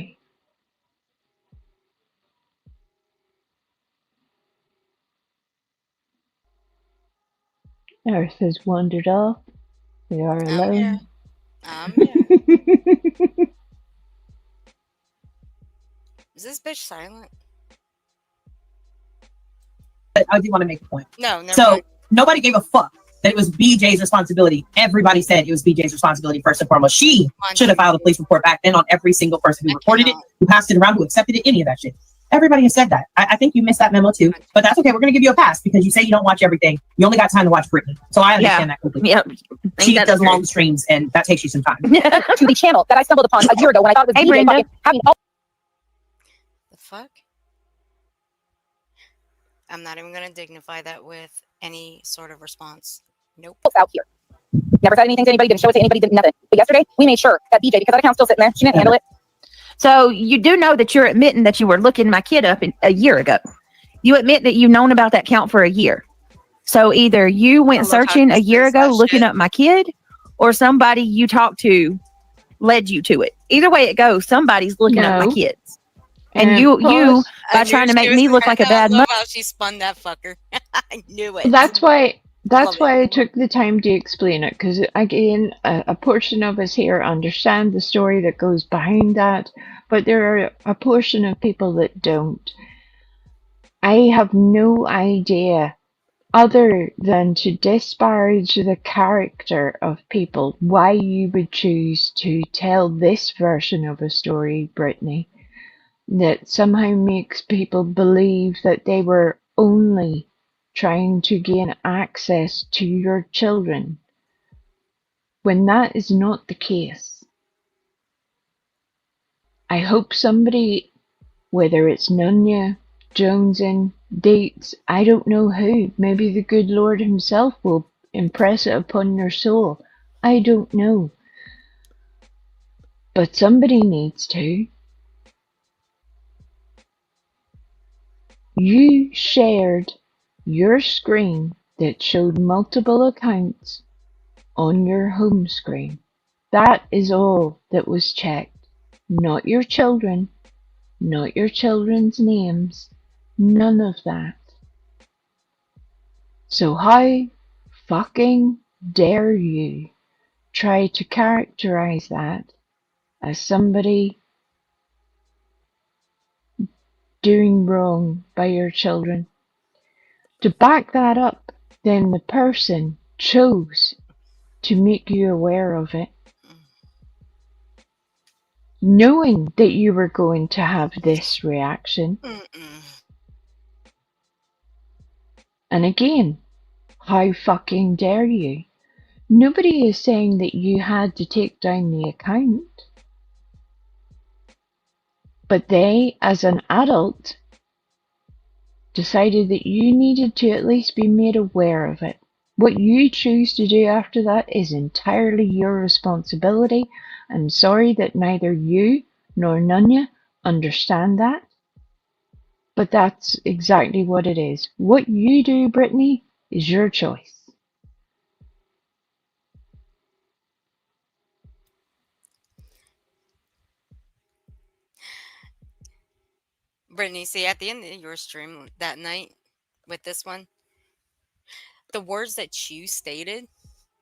Earth has wandered off. We are alone. I'm here. Is this bitch silent? I do want to make a point. No, never So mind. nobody gave a fuck that it was BJ's responsibility. Everybody said it was BJ's responsibility first and foremost. She should have filed a police report back then on every single person who reported it, who passed it around, who accepted it, any of that shit. Everybody has said that. I think you missed that memo too, but that's okay. We're going to give you a pass because you say you don't watch everything. You only got time to watch Britney. So I understand that completely. Yep. She does long streams and that takes you some time. To the channel that I stumbled upon a year ago when I thought it was Hey, BJ Brenda. fucking having all The fuck? I'm not even gonna dignify that with any sort of response. Nope. out here. Never said anything to anybody, didn't show it to anybody, did nothing. But yesterday, we made sure that BJ, because that account's still sitting there, she didn't handle it. So you do know that you're admitting that you were looking my kid up a year ago. You admit that you've known about that count for a year. So either you went love how searching a she year says ago that looking shit. up my kid, or somebody you talked to led you to it. Either way it goes, somebody's looking up my No. kids. And you Pause. by I knew trying to she make was me gonna- look like a I bad love mother. how she spun that fucker. I knew it. That's why Love I took the time to explain it, because again, a portion of us here understand the story that goes behind that, but there are a portion of people that don't. I have no idea, other than to disparage the character of people, why you would choose to tell this version of a story, Brittany, that somehow makes people believe that they were only trying to gain access to your children, when that is not the case. I hope somebody, whether it's Nunya, Jonesin, Dates, I don't know who, maybe the good Lord himself will impress it upon your soul. I don't know. But somebody needs to. You shared your screen that showed multiple accounts on your home screen. That is all that was checked. Not your children, not your children's names, none of that. So how fucking dare you try to characterize that as somebody doing wrong by your children? To back that up, then the person chose to make you aware of it, knowing that you were going to have this reaction. Mm-mm. And again, how fucking dare you? Nobody is saying that you had to take down the account. But they, as an adult, decided that you needed to at least be made aware of it. What you choose to do after that is entirely your responsibility. I'm sorry that neither you nor Nunya understand that, but that's exactly what it is. What you do, Brittany, is your choice. Brittany, see, at the end of your stream that night with this one, the words that you stated,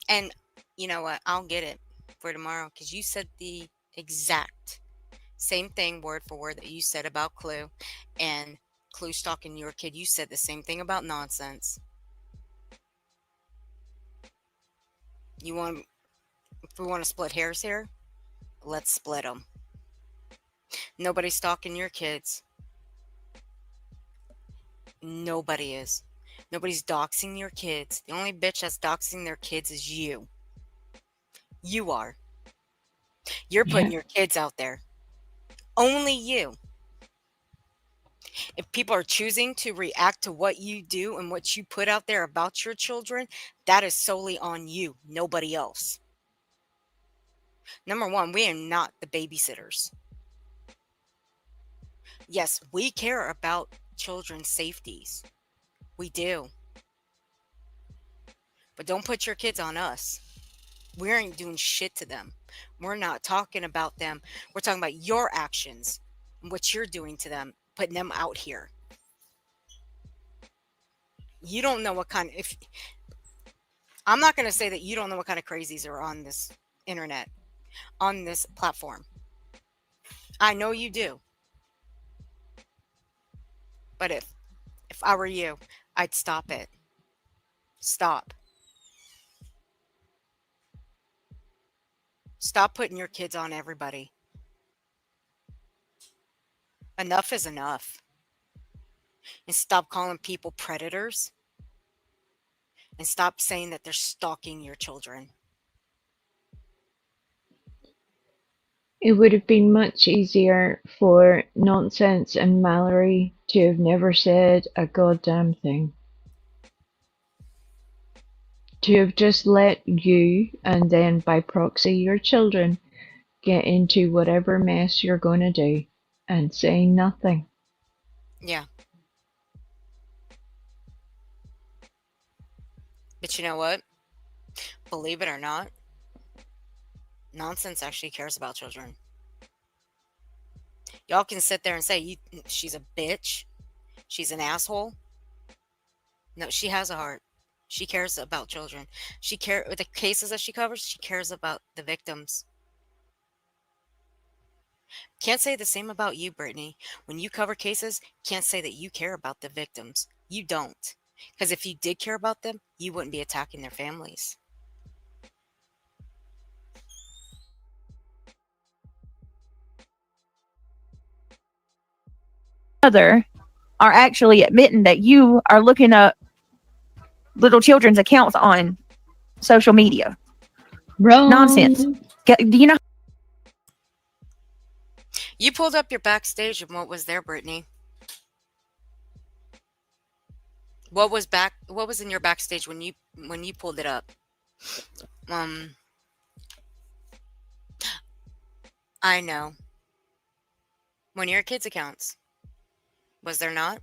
and you know what, I'll get it for tomorrow because you said the exact same thing word for word that you said about Clue and Clue stalking your kid. You said the same thing about nonsense. You want, if we want to split hairs here, let's split them. Nobody's stalking your kids. Nobody is. Nobody's doxing your kids. The only bitch that's doxing their kids is you. You are. You're putting your kids out there. Only you. If people are choosing to react to what you do and what you put out there about your children, that is solely on you, nobody else. Number one, we are not the babysitters. Yes, we care about children's safeties. We do. But don't put your kids on us. We ain't doing shit to them. We're not talking about them. We're talking about your actions and what you're doing to them, putting them out here. You don't know what kind of, if I'm not going to say that you don't know what kind of crazies are on this internet, on this platform. I know you do. But if I were you, I'd stop it. Stop. Stop putting your kids on everybody. Enough is enough. And stop calling people predators. And stop saying that they're stalking your children. It would have been much easier for Nonsense and Mallory to have never said a goddamn thing. To have just let you, and then by proxy your children, get into whatever mess you're going to do and say nothing. Yeah. But you know what? Believe it or not, Nonsense actually cares about children. Y'all can sit there and say she's a bitch. She's an asshole. No, she has a heart. She cares about children. The cases that she covers, she cares about the victims. Can't say the same about you, Brittany. When you cover cases, can't say that you care about the victims. You don't. Because if you did care about them, you wouldn't be attacking their families. Other are actually admitting that you are looking up little children's accounts on social media. Wrong. Nonsense. Do you know? You pulled up your backstage and what was there, Brittany? What was in your backstage when you pulled it up? I know. One of your kids' accounts. Was there not?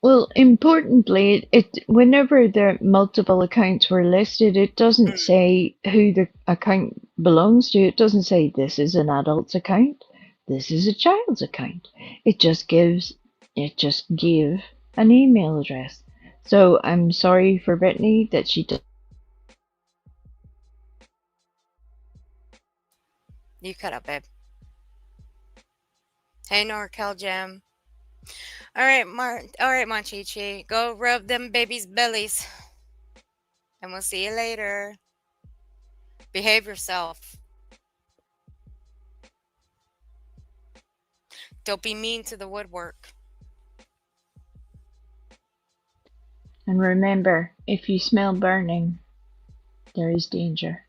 Well, importantly, whenever the multiple accounts were listed, it doesn't say who the account belongs to. It doesn't say this is an adult's account, this is a child's account. It just gave an email address. So I'm sorry for Brittany that she did. You cut up, babe. Hey, NorCal Jam. All right, Monchichi, go rub them babies' bellies. And we'll see you later. Behave yourself. Don't be mean to the woodwork. And remember, if you smell burning, there is danger.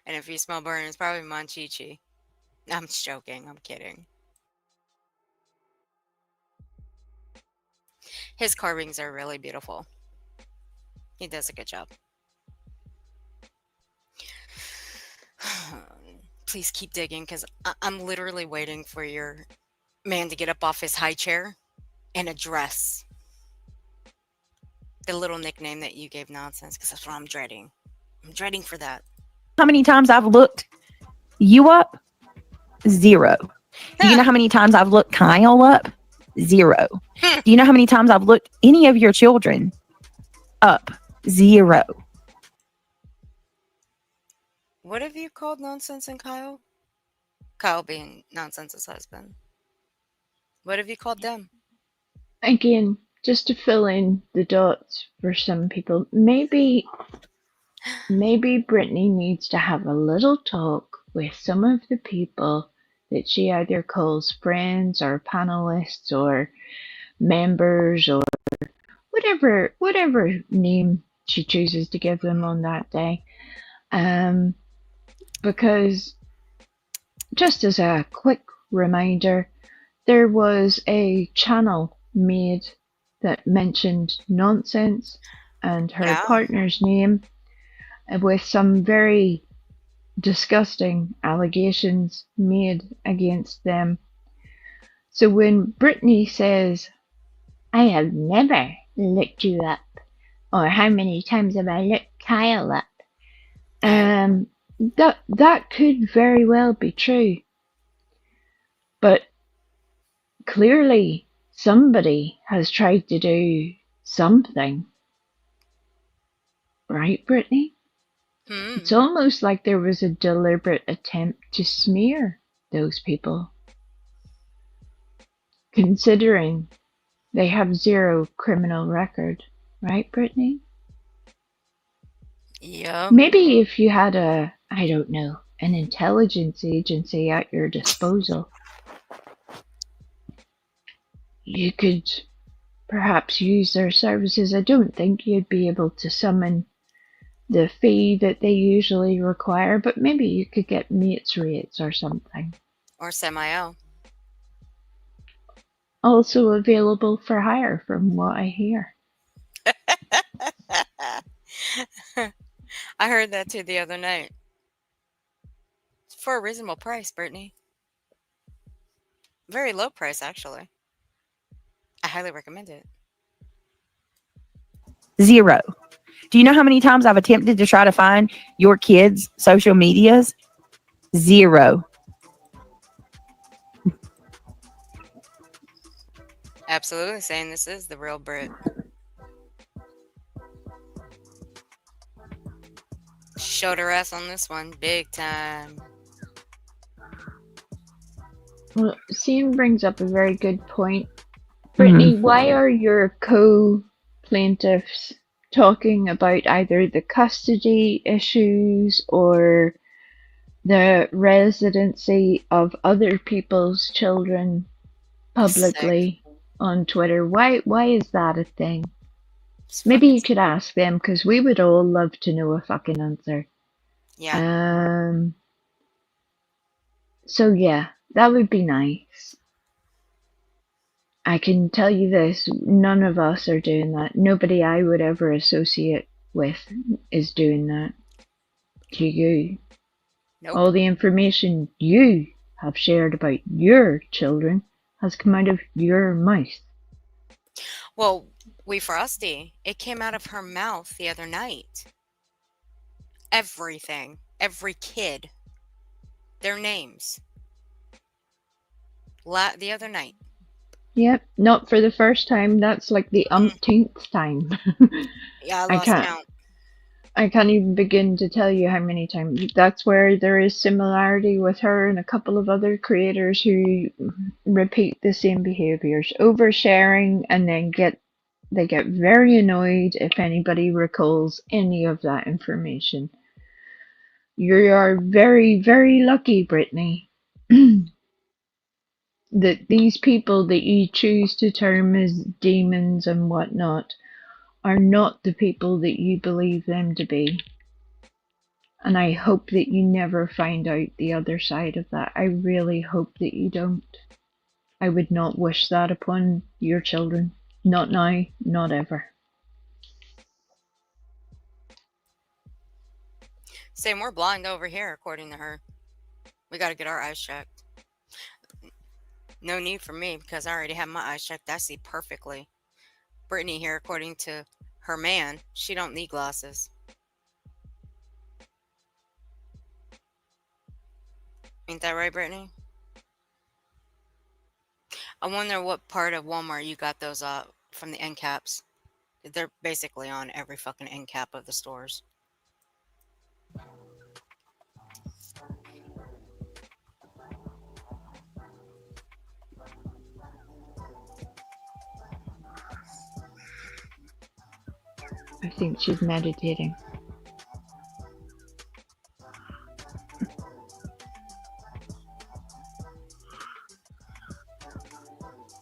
And if you smell burning, it's probably Monchichi. I'm just joking. I'm kidding. His carvings are really beautiful. He does a good job. Please keep digging because I'm literally waiting for your man to get up off his high chair and address the little nickname that you gave Nonsense because that's what I'm dreading. I'm dreading for that. How many times I've looked you up? 0. Do you know how many times I've looked Kyle up? 0. Do you know how many times I've looked any of your children up? 0. What have you called Nonsense and Kyle? Kyle being Nonsense's husband. What have you called them? Again, just to fill in the dots for some people, maybe Brittany needs to have a little talk with some of the people that she either calls friends or panelists or members or whatever name she chooses to give them on that day. Because just as a quick reminder, there was a channel made that mentioned Nonsense and her partner's name with some very disgusting allegations made against them. So when Brittany says, I have never looked you up, or how many times have I looked Kyle up, that could very well be true. But clearly somebody has tried to do something. Right, Brittany? It's almost like there was a deliberate attempt to smear those people, considering they have zero criminal record, right, Brittany? Yep. Maybe if you had a, I don't know, an intelligence agency at your disposal, you could perhaps use their services. I don't think you'd be able to summon the fee that they usually require, but maybe you could get mates rates or something. Or semi-O. Also available for hire, from what I hear. I heard that too the other night. It's for a reasonable price, Brittany. Very low price, actually. I highly recommend it. 0. Do you know how many times I've attempted to try to find your kids' social medias? 0. Absolutely saying this is the real Brit. Showed her ass on this one, big time. Well, Sam brings up a very good point. Brittany, why are your co-plaintiffs talking about either the custody issues or the residency of other people's children publicly on Twitter? Why is that a thing? Maybe you could ask them, because we would all love to know a fucking answer. Yeah. So yeah, that would be nice. I can tell you this, none of us are doing that. Nobody I would ever associate with is doing that. To you. Nope. All the information you have shared about your children has come out of your mouth. Well, we Frosty, it came out of her mouth the other night. Everything. Every kid. Their names. The other night. Yep, not for the first time. That's like the umpteenth time. Yeah, I lost count. I can't even begin to tell you how many times. That's where there is similarity with her and a couple of other creators who repeat the same behaviors, oversharing, and then they get very annoyed if anybody recalls any of that information. You are very, very lucky, Brittany, that these people that you choose to term as demons and whatnot are not the people that you believe them to be. And I hope that you never find out the other side of that. I really hope that you don't. I would not wish that upon your children. Not now, not ever. Same, we're blind over here, according to her. We gotta get our eyes checked. No need for me, because I already have my eyes checked. I see perfectly. Brittany here, according to her man, she don't need glasses. Ain't that right, Brittany? I wonder what part of Walmart you got those from the end caps. They're basically on every fucking end cap of the stores. I think she's meditating.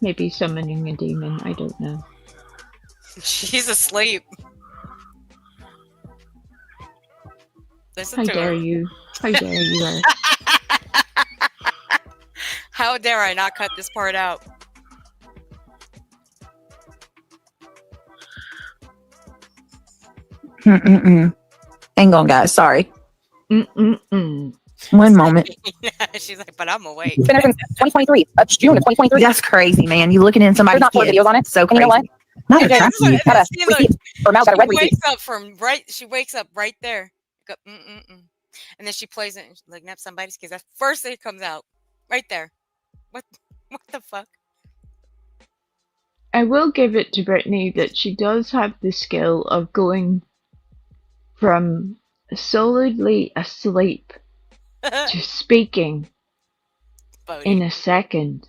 Maybe summoning a demon, I don't know. She's asleep. Listen How to dare her. you? How dare you? How dare I not cut this part out? Hang on, guys. Sorry. One moment. She's like, but I'm awake. Been there since 2023. June of 2023. That's crazy, man. You looking in somebody's There's not 4 kids. videos on it. So And crazy. you know what? Not Okay, attractive. this is Got a see, look, receipt. Or Mal's got a red she receipt. wakes up from right. She wakes up right there. Go, and then she plays it. And she's like, "Nap somebody's kids." That's first thing that comes out, right there. What the fuck? I will give it to Brittany that she does have the skill of going from solidly asleep to speaking in a second.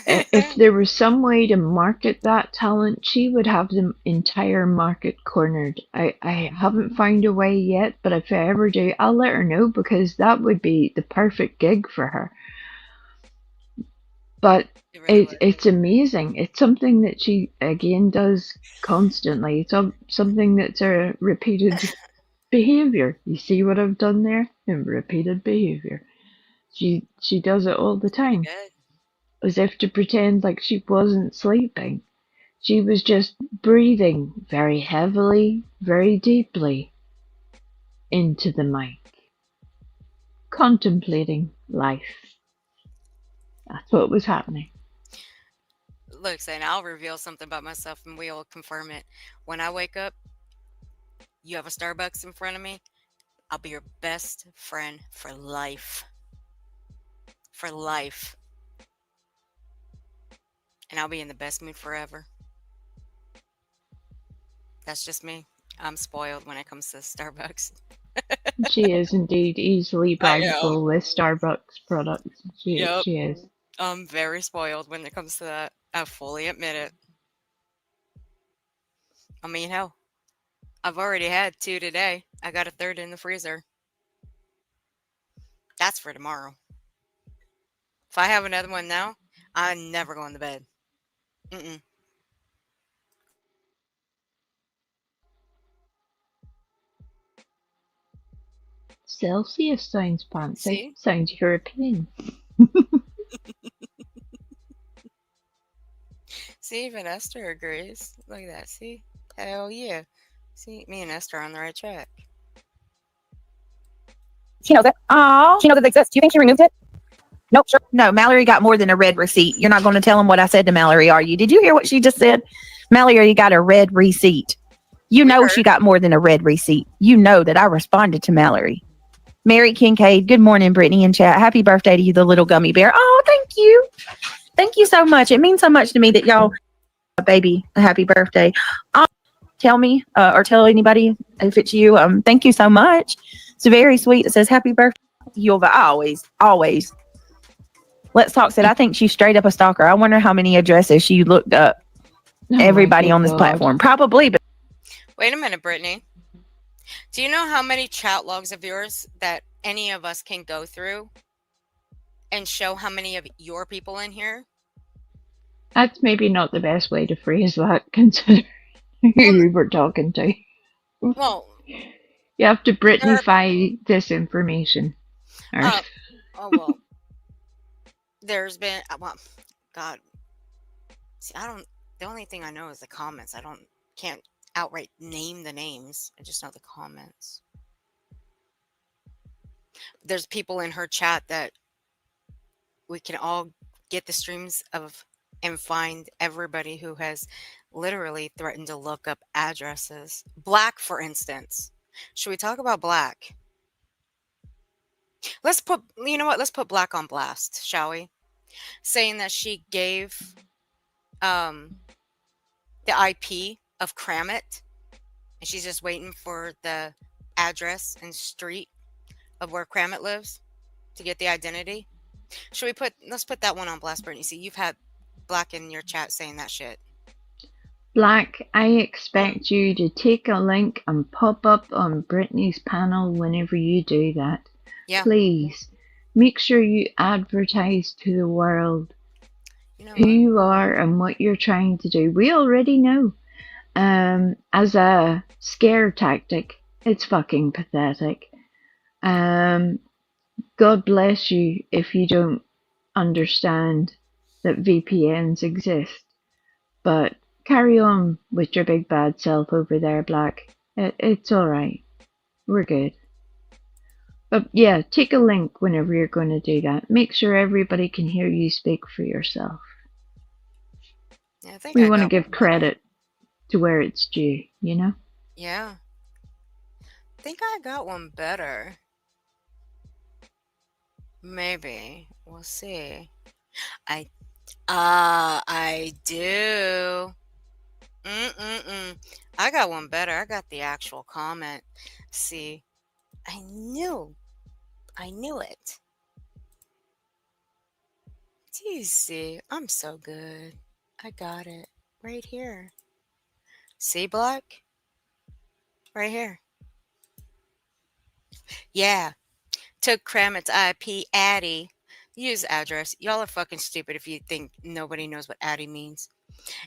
If there was some way to market that talent, she would have the entire market cornered. I haven't found a way yet, but if I ever do, I'll let her know, because that would be the perfect gig for her. But it's amazing. It's something that she, again, does constantly. It's something that's a repeated behavior. You see what I've done there? In repeated behavior. She does it all the time. Good. As if to pretend like she wasn't sleeping. She was just breathing very heavily, very deeply into the mic, contemplating life. That's what was happening. Look, saying I'll reveal something about myself and we'll confirm it. When I wake up, you have a Starbucks in front of me, I'll be your best friend for life. For life. And I'll be in the best mood forever. That's just me. I'm spoiled when it comes to Starbucks. She is indeed easily braggable with Starbucks products. She is. I'm very spoiled when it comes to that. I fully admit it. I mean, hell, I've already had 2 today. I got a 3rd in the freezer. That's for tomorrow. If I have another one now, I'm never going to bed. Mm-mm. Celsius sounds fancy. See? Sounds European. See, even Esther agrees. Look at that. See? Hell yeah. See, me and Esther are on the right track. She knows it. Oh, She knows it exists. Do you think she removed it? Nope, sure. no, Mallory got more than a red receipt. You're not going to tell him what I said to Mallory, are you? Did you hear what she just said? Mallory got a red receipt. You know she got more than a red receipt. You know that I responded to Mallory. Mary Kincaid, good morning, Brittany in chat. Happy birthday to you, the little gummy bear. Oh, thank you. Thank you so much. It means so much to me that y'all, baby, a happy birthday. Tell me or tell anybody if it's you. Thank you so much. It's very sweet. It says happy birthday. You'll always. Let's Talk said, I think she's straight up a stalker. I wonder how many addresses she looked up. Everybody on this platform. Probably, but Wait a minute, Brittany. Do you know how many chat logs of yours that any of us can go through and show how many of your people in here? That's maybe not the best way to phrase that, considering who you were talking to. Well, you have to Britneyfy this information. Oh, well. There's been, well, God. See, the only thing I know is the comments. Can't outright name the names. I just know the comments. There's people in her chat that we can all get the streams of and find everybody who has literally threatened to look up addresses. Black, for instance. Should we talk about Black? You know what? Let's put Black on blast, shall we? Saying that she gave the IP of Kramit, and she's just waiting for the address and street of where Kramit lives to get the identity. Let's put that one on blast, Brittany. See, you've had Black in your chat saying that shit. Black, I expect you to take a link and pop up on Brittany's panel whenever you do that. Yeah. Please, make sure you advertise to the world who you are and what you're trying to do. We already know. As a scare tactic, it's fucking pathetic. God bless you if you don't understand that VPNs exist. But carry on with your big bad self over there, Black. It's alright. We're good. But yeah, take a link whenever you're going to do that. Make sure everybody can hear you speak for yourself. Yeah, I think we want to give credit to where it's due, you know? Yeah. I think I got one better. Maybe. We'll see. I do. I got one better. I got the actual comment. See, I knew it. Do you see? I'm so good. I got it right here. See, Black? Right here. Yeah. Took Kramit's IP Addy. Use address. Y'all are fucking stupid if you think nobody knows what Addy means.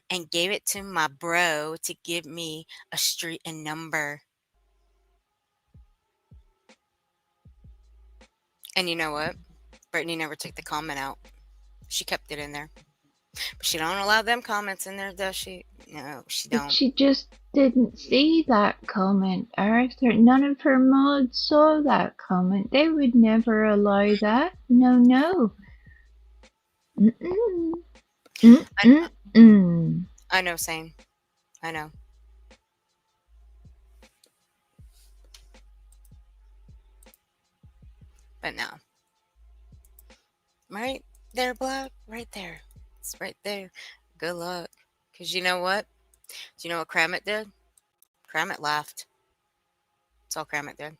And gave it to my bro to give me a street and number. And you know what? Brittany never took the comment out. She kept it in there. But she don't allow them comments in there, does she? No, she But don't. she just didn't see that comment, Arthur. None of her mods saw that comment. They would never allow that. No, no. Mm-mm. Mm-mm. I know, same. I know. But no. Right there, Black. Right there. It's right there. Good luck. Because you know what? Do you know what Kramit did? Kramit laughed. That's all Kramit did.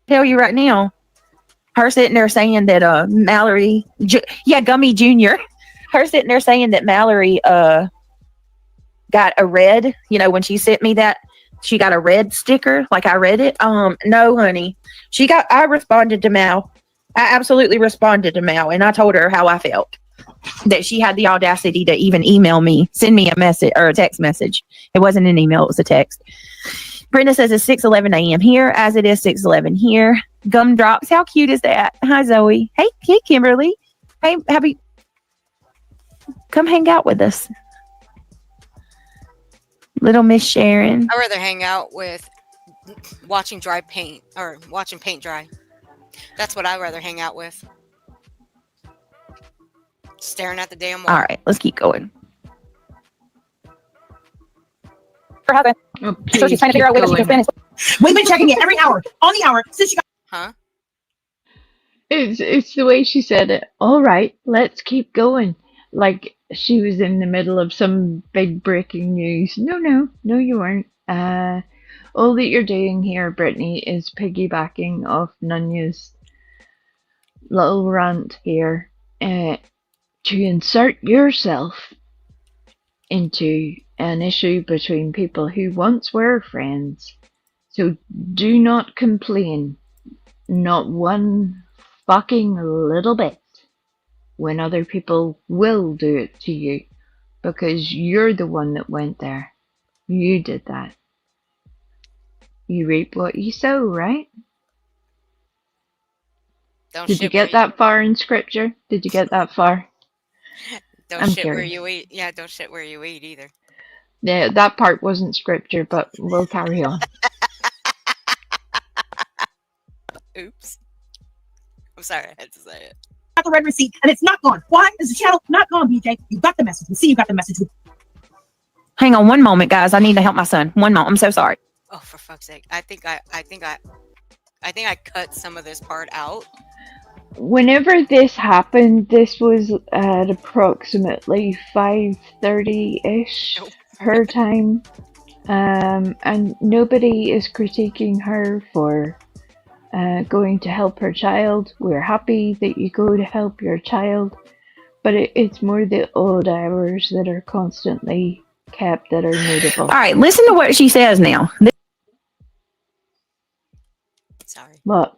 Tell you right now, her sitting there saying that Mallory, Gummy Jr. Her sitting there saying that Mallory got a red, when she sent me that, she got a red sticker, like I read it. No, honey. I responded to Mal. I absolutely responded to Mal, and I told her how I felt. That she had the audacity to even send me a message or a text message. It wasn't an email, it was a text. Brenda says it's 6:11 a.m. here, as it is 6:11 here. Gumdrops, how cute is that? Hi, Zoe. Hey, Kimberly. Hey, come hang out with us. Little Miss Sharon. I'd rather hang out with watching paint dry. That's what I'd rather hang out with. Staring at the damn wall. All right, let's keep going. Oh, So she's trying to figure out a way that she can spend it. We've been checking it every hour, on the hour, since she got. Huh? It's the way she said it. All right, let's keep going. Like she was in the middle of some big breaking news. No, you weren't. All that you're doing here, Brittany, is piggybacking off Nunya's little rant here to insert yourself into an issue between people who once were friends. So do not complain, not one fucking little bit, when other people will do it to you, because you're the one that went there. You did that. You reap what you sow, right? Did you get that far in scripture? Did you get that far? Don't I'm shit where curious. you eat. Yeah, don't shit where you eat either. Yeah, that part wasn't scripture, but we'll carry on. Oops. I'm sorry, I had to say it. Got the red receipt and it's not gone. Why is the channel not gone, BJ? You got the message. We see you got the message. Hang on one moment, guys. I need to help my son. One moment. I'm so sorry. Oh, for fuck's sake! I think I cut some of this part out. Whenever this happened, this was at approximately 5:30-ish her time, and nobody is critiquing her for going to help her child. We're happy that you go to help your child, but it's more the odd hours that are constantly kept that are notable. All right, listen to what she says now. Sorry. What?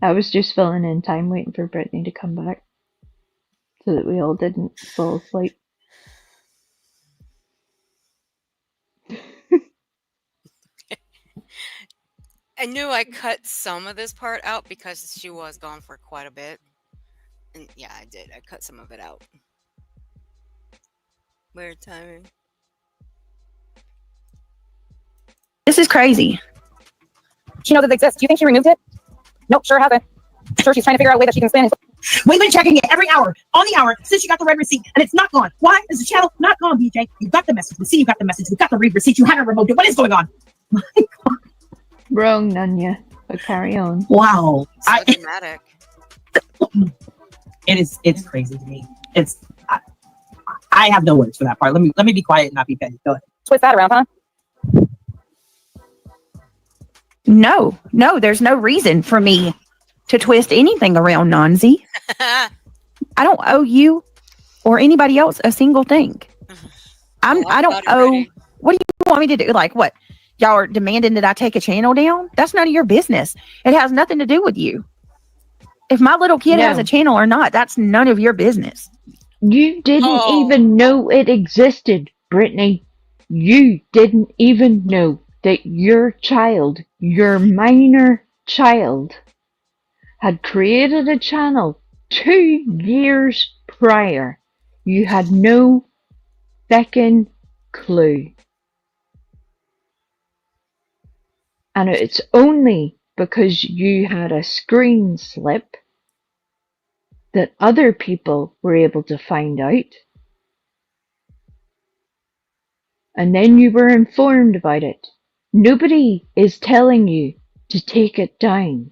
I was just filling in time waiting for Brittany to come back so that we all didn't fall asleep. I knew I cut some of this part out because she was gone for quite a bit. And yeah, I did. I cut some of it out. Weird timing. This is crazy. She knows it exists. Do you think she removed it? Nope, sure hasn't. Sure, she's trying to figure out a way that she can spend it. We've been checking it every hour, on the hour, since you got the red receipt and it's not gone. Why is the channel not gone, BJ? You got the message. We see you got the message. We got the read receipt. You haven't removed it. What is going on? My God. Wrong, Nunya, but carry on. Wow. So dramatic. It's crazy to me. I have no words for that part. Let me be quiet and not be petty. Go ahead. Twist that around, huh? No, there's no reason for me to twist anything around, Nonzy. I don't owe you or anybody else a single thing. I don't owe. What do you want me to do? Like what? Y'all are demanding that I take a channel down? That's none of your business. It has nothing to do with you. If my little kid has a channel or not, that's none of your business. You didn't even know it existed, Brittany. You didn't even know that your child, your minor child, had created a channel 2 years prior. You had no feckin' clue. And it's only because you had a screen slip that other people were able to find out. And then you were informed about it. Nobody is telling you to take it down.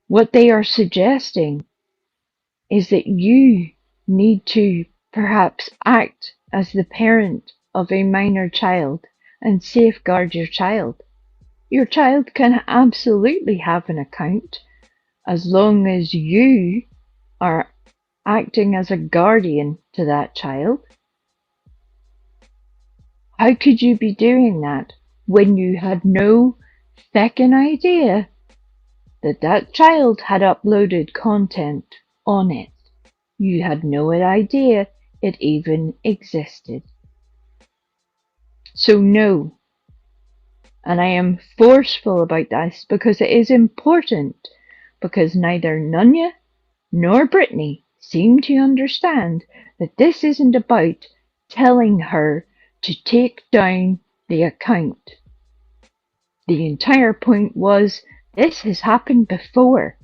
What they are suggesting is that you need to perhaps act as the parent of a minor child and safeguard your child. Your child can absolutely have an account as long as you are acting as a guardian to that child. How could you be doing that when you had no feckin' idea that that child had uploaded content on it? You had no idea it even existed. So no, and I am forceful about this because it is important, because neither Nunya nor Brittany seem to understand that this isn't about telling her to take down the account. The entire point was, this has happened before,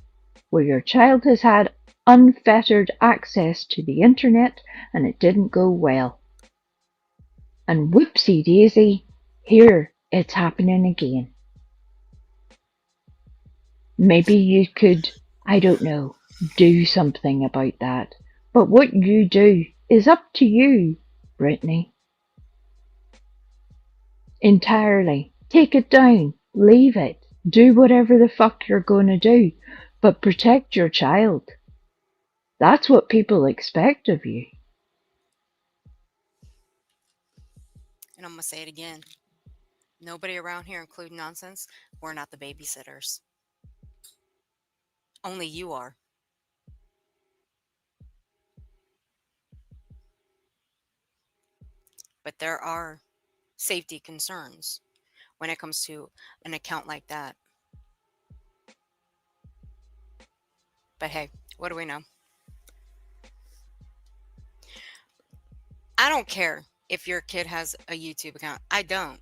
where your child has had unfettered access to the internet and it didn't go well. And whoopsie daisy, here it's happening again. Maybe you could, I don't know, do something about that. But what you do is up to you, Brittany. Entirely. Take it down. Leave it. Do whatever the fuck you're gonna do. But protect your child. That's what people expect of you. And I'm going to say it again. Nobody around here, including Nonsense, we're not the babysitters. Only you are. But there are safety concerns when it comes to an account like that. But hey, what do we know? I don't care if your kid has a YouTube account. I don't.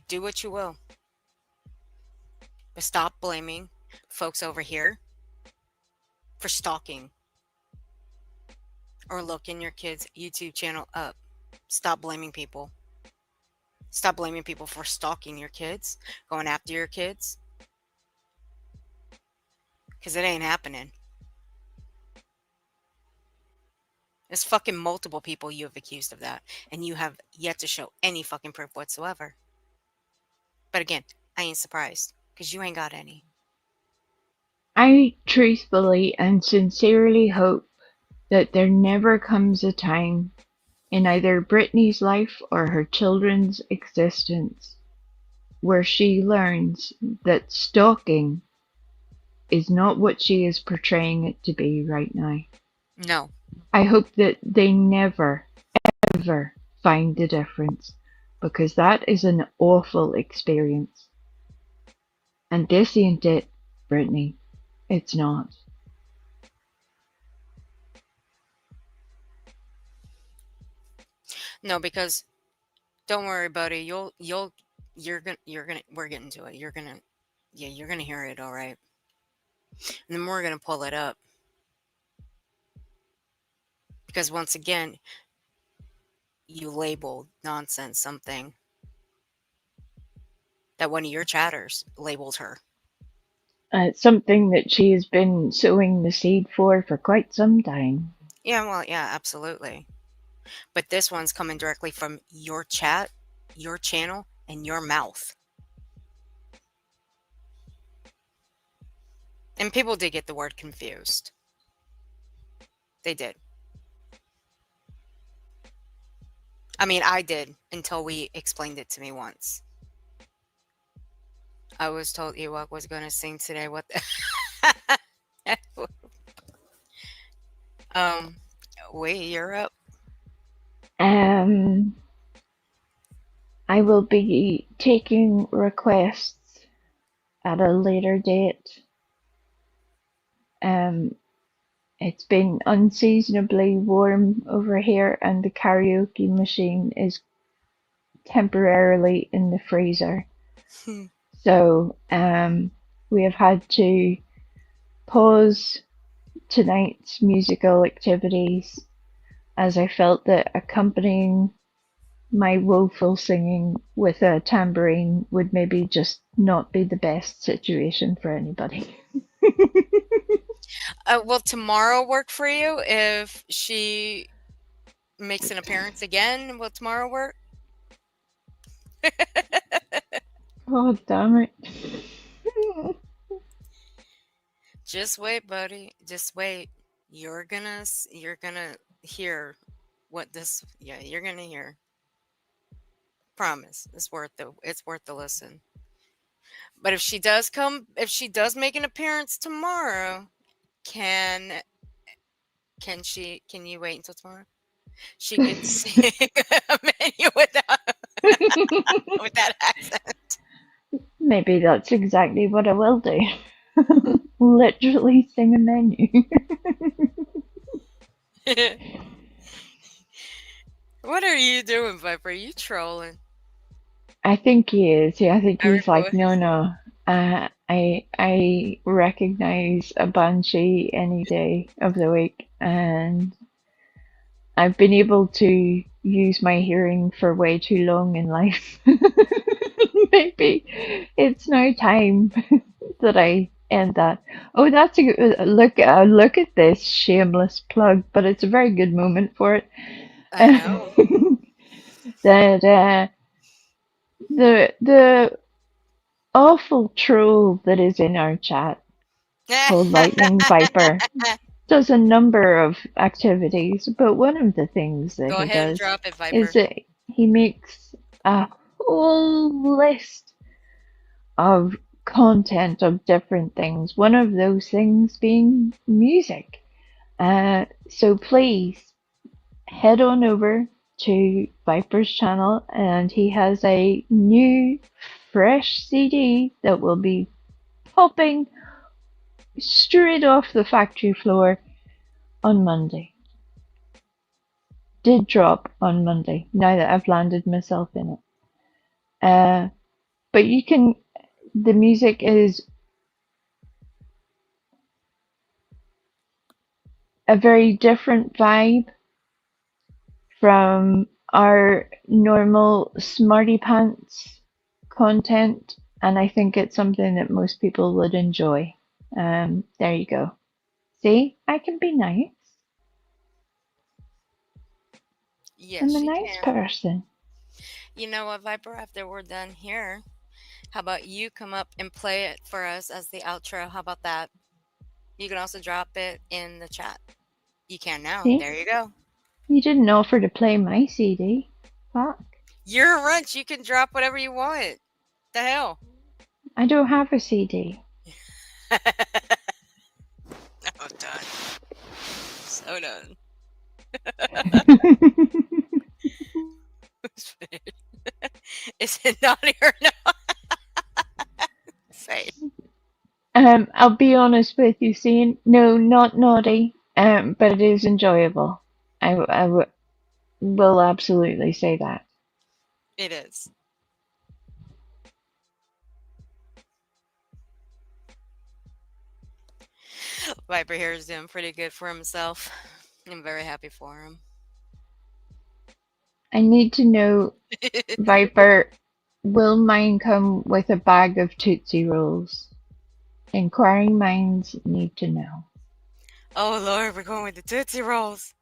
Do what you will. But stop blaming folks over here for stalking or looking your kid's YouTube channel up. Stop blaming people. Stop blaming people for stalking your kids, going after your kids. Because it ain't happening. There's fucking multiple people you have accused of that, and you have yet to show any fucking proof whatsoever. But again, I ain't surprised, because you ain't got any. I truthfully and sincerely hope that there never comes a time in either Brittany's life or her children's existence where she learns that stalking is not what she is portraying it to be right now. No. I hope that they never, ever find the difference, because that is an awful experience. And this ain't it, Brittany. It's not. No, because don't worry, buddy. We're getting to it. You're gonna hear it, all right. And then we're gonna pull it up. Because once again, you labeled Nonsense something that one of your chatters labeled her. It's something that she has been sowing the seed for quite some time. Yeah, well, yeah, absolutely. But this one's coming directly from your chat, your channel, and your mouth. And people did get the word confused. They did. I mean, I did until we explained it to me once. I was told Ewok was going to sing today. What the? um, wait, you're up. I will be taking requests at a later date. It's been unseasonably warm over here, and the karaoke machine is temporarily in the freezer. So we have had to pause tonight's musical activities as I felt that accompanying my woeful singing with a tambourine would maybe just not be the best situation for anybody. Will tomorrow work for you if she makes an appearance again? Will tomorrow work? Oh, damn it. Just wait, buddy. Just wait. You're gonna hear what this. Yeah, you're gonna hear. Promise. It's worth the listen. But if she does make an appearance tomorrow, can you wait until tomorrow? She could sing a menu with that accent. Maybe that's exactly what I will do. Literally sing a menu. What are you doing, Viper? Are you trolling? I think he is. Yeah, I think he's Every like, no. I recognize a banshee any day of the week, and I've been able to use my hearing for way too long in life. Maybe it's now time that I end that. Oh, that's a good look. Look at this shameless plug, but it's a very good moment for it. I know. That the awful troll that is in our chat called Lightning Viper does a number of activities, but one of the things that Go he ahead and does drop it, Viper. is that he makes a whole list of content of different things. One of those things being music. So please head on over to Viper's channel, and he has a new, fresh CD that will be popping straight off the factory floor on Monday. Did drop on Monday, now that I've landed myself in it. But the music is a very different vibe from our normal smarty pants content, and I think it's something that most people would enjoy. There you go. See, I can be nice. Yes, I'm a she nice can. person. You know what, Viper? After we're done here, how about you come up and play it for us as the outro? How about that? You can also drop it in the chat. You can now. See, There you go. you didn't offer to play my CD. Fuck. You're a wrench. You can drop whatever you want. The hell? I don't have a CD. Oh, done. So done. Is it naughty or not? Say. I'll be honest with you, Sean. No, not naughty. But it is enjoyable. I will absolutely say that. It is. Viper here is doing pretty good for himself. I'm very happy for him. I need to know, Viper, will mine come with a bag of Tootsie Rolls? Inquiring minds need to know. Oh Lord, we're going with the Tootsie Rolls.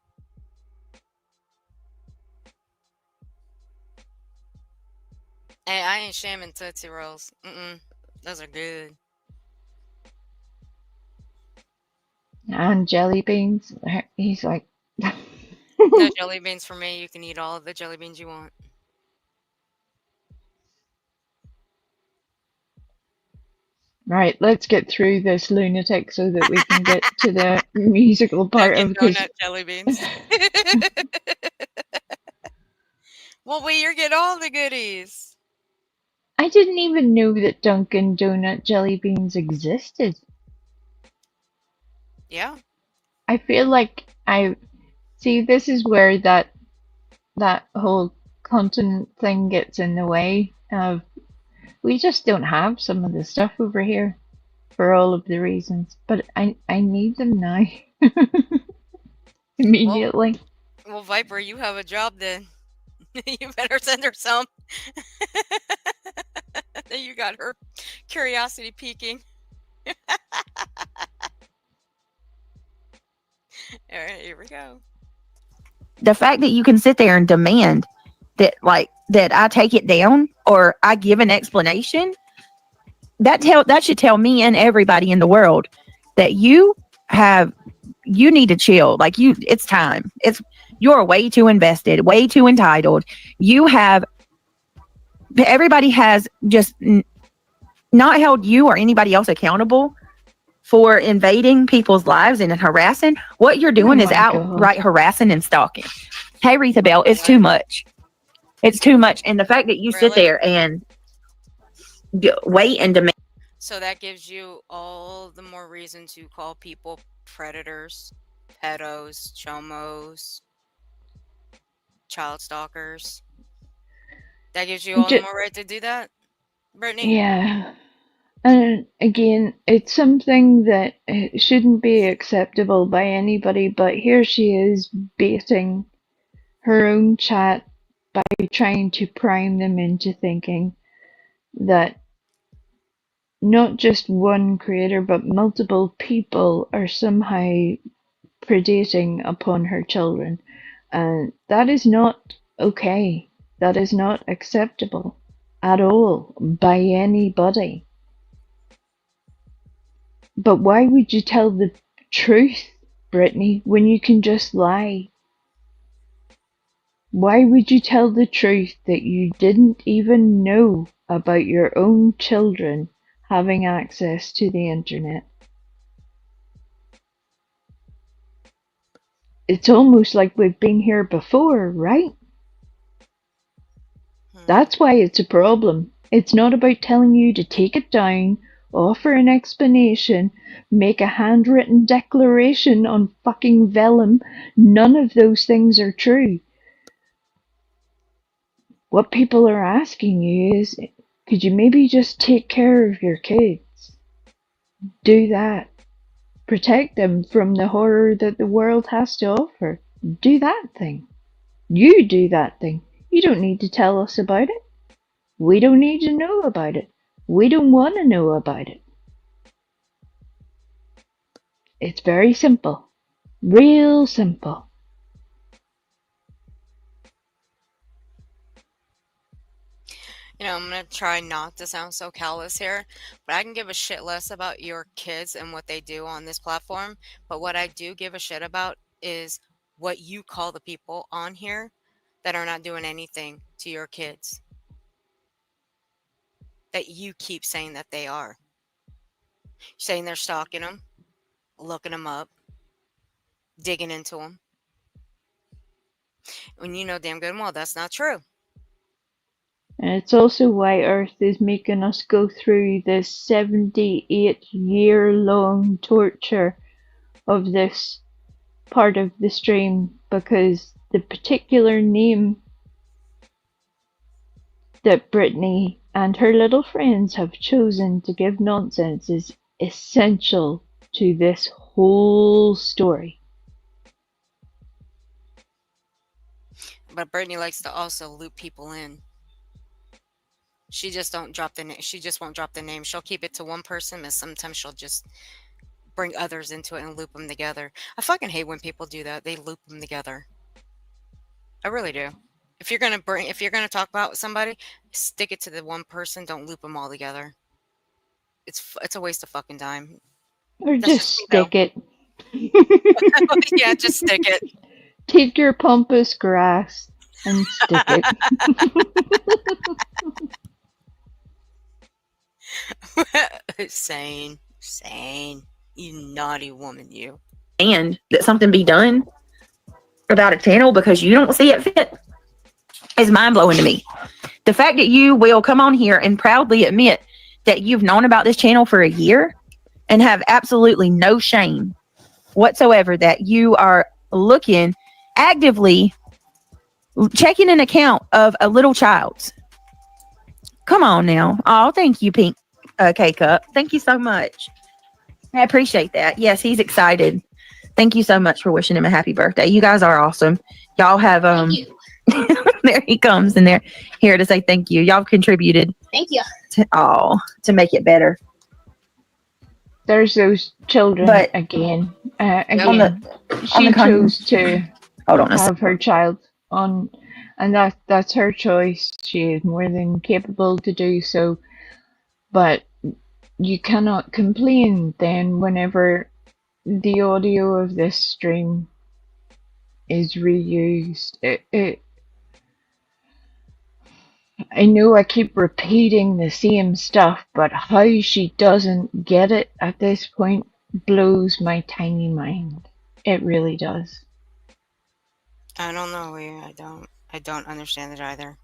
Hey, I ain't shaming Tootsie Rolls. Those are good. And jelly beans. He's like, No jelly beans for me. You can eat all of the jelly beans you want. right, let's get through this lunatic so that we can get to the musical part of Dunkin' because Donut jelly beans. Well, wait, you're getting all the goodies. I didn't even know that Dunkin' Donut jelly beans existed. Yeah. I feel like I see this is where that whole continent thing gets in the way of we just don't have some of the stuff over here for all of the reasons. But I need them now. Immediately. Well, Viper, you have a job then. You better send her some. You got her curiosity peaking. All right, here we go. The fact that you can sit there and demand that I take it down or I give an explanation, that should tell me and everybody in the world that you need to chill. Like it's time. You're way too invested, way too entitled. Everybody has just not held you or anybody else accountable for invading people's lives and harassing. What you're doing is outright harassing and stalking. Hey, Retha Bell, it's too much. It's too much. And the fact that you sit there and wait and demand. So that gives you all the more reason to call people predators, pedos, chomos, child stalkers. That gives you all the more right to do that, Brittany? Yeah. And again, it's something that shouldn't be acceptable by anybody, but here she is baiting her own chat by trying to prime them into thinking that not just one creator, but multiple people are somehow predating upon her children. And that is not okay. That is not acceptable at all by anybody. But why would you tell the truth, Brittany, when you can just lie? Why would you tell the truth that you didn't even know about your own children having access to the internet? It's almost like we've been here before, right? That's why it's a problem. It's not about telling you to take it down, offer an explanation, make a handwritten declaration on fucking vellum. None of those things are true. What people are asking you is, could you maybe just take care of your kids? Do that. Protect them from the horror that the world has to offer. Do that thing. You do that thing. You don't need to tell us about it. We don't need to know about it. We don't want to know about it. It's very simple. Real simple. You know, I'm going to try not to sound so callous here, but I can give a shit less about your kids and what they do on this platform. But what I do give a shit about is what you call the people on here that are not doing anything to your kids. That you keep saying that they are. Saying they're stalking them, looking them up, digging into them. When you know damn good and well that's not true. And it's also why Earth is making us go through this 78-year-long torture of this part of the stream, because the particular name that Brittany and her little friends have chosen to give nonsense is essential to this whole story. But Brittany likes to also loop people in. She just don't drop the name. She just won't drop the name. She'll keep it to one person, but sometimes she'll just bring others into it and loop them together. I fucking hate when people do that. They loop them together. I really do. If you're gonna talk about somebody, stick it to the one person. Don't loop them all together. It's a waste of fucking time. Or That's just stick it Yeah, just stick it. Take your pompous grass and stick it. Sane. You naughty woman, you. And that something be done about a channel because you don't see it fit is mind blowing to me. The fact that you will come on here and proudly admit that you've known about this channel for a year and have absolutely no shame whatsoever that you are looking actively checking an account of a little child's. Come on now. Oh, thank you, Pink K-Cup. Thank you so much. I appreciate that. Yes, he's excited. Thank you so much for wishing him a happy birthday. You guys are awesome. Y'all have there he comes and they're here to say thank you. Y'all contributed. Thank you. To make it better. There's those children But again. on She the chose to hold on a have her child on, and that's her choice. She is more than capable to do so. But you cannot complain then whenever the audio of this stream is reused. I know I keep repeating the same stuff, but how she doesn't get it at this point blows my tiny mind. It really does. I don't know. I don't understand it either.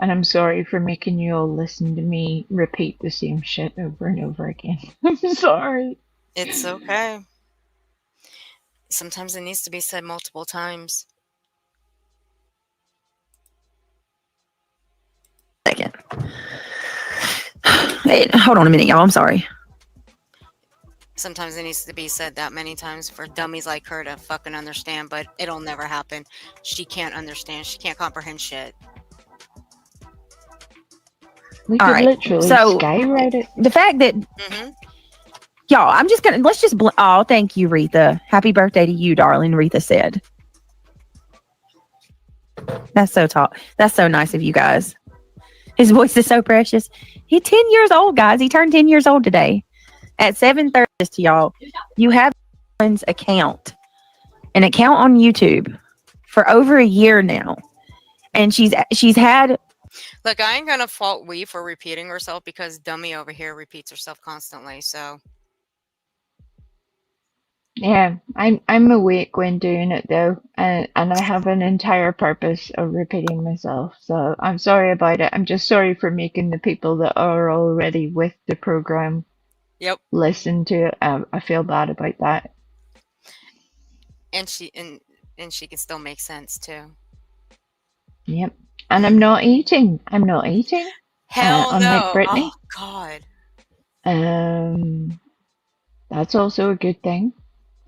And I'm sorry for making you all listen to me repeat the same shit over and over again. I'm sorry. It's okay. Sometimes it needs to be said multiple times. second. Wait, hold on a minute, y'all. I'm sorry. Sometimes it needs to be said that many times for dummies like her to fucking understand, but it'll never happen. She can't understand. She can't comprehend shit. We All could right, literally so skywrite it. the fact that y'all, I'm just gonna oh, thank you, Retha. Happy birthday to you, darling. Retha said. That's so That's so nice of you guys. His voice is so precious. He's 10 years old, guys. He turned 10 years old today. At 7:30 to y'all, you have an account on YouTube for over a year now, and she's had. Look, I ain't gonna fault Wee for repeating herself because dummy over here repeats herself constantly. So Yeah, I'm awake when doing it though, and I have an entire purpose of repeating myself. So I'm sorry about it. I'm just sorry for making the people that are already with the program listen to it. I feel bad about that. and she can still make sense too. Yep. And I'm not eating. Hell unlike no. Brittany. Oh God. That's also a good thing.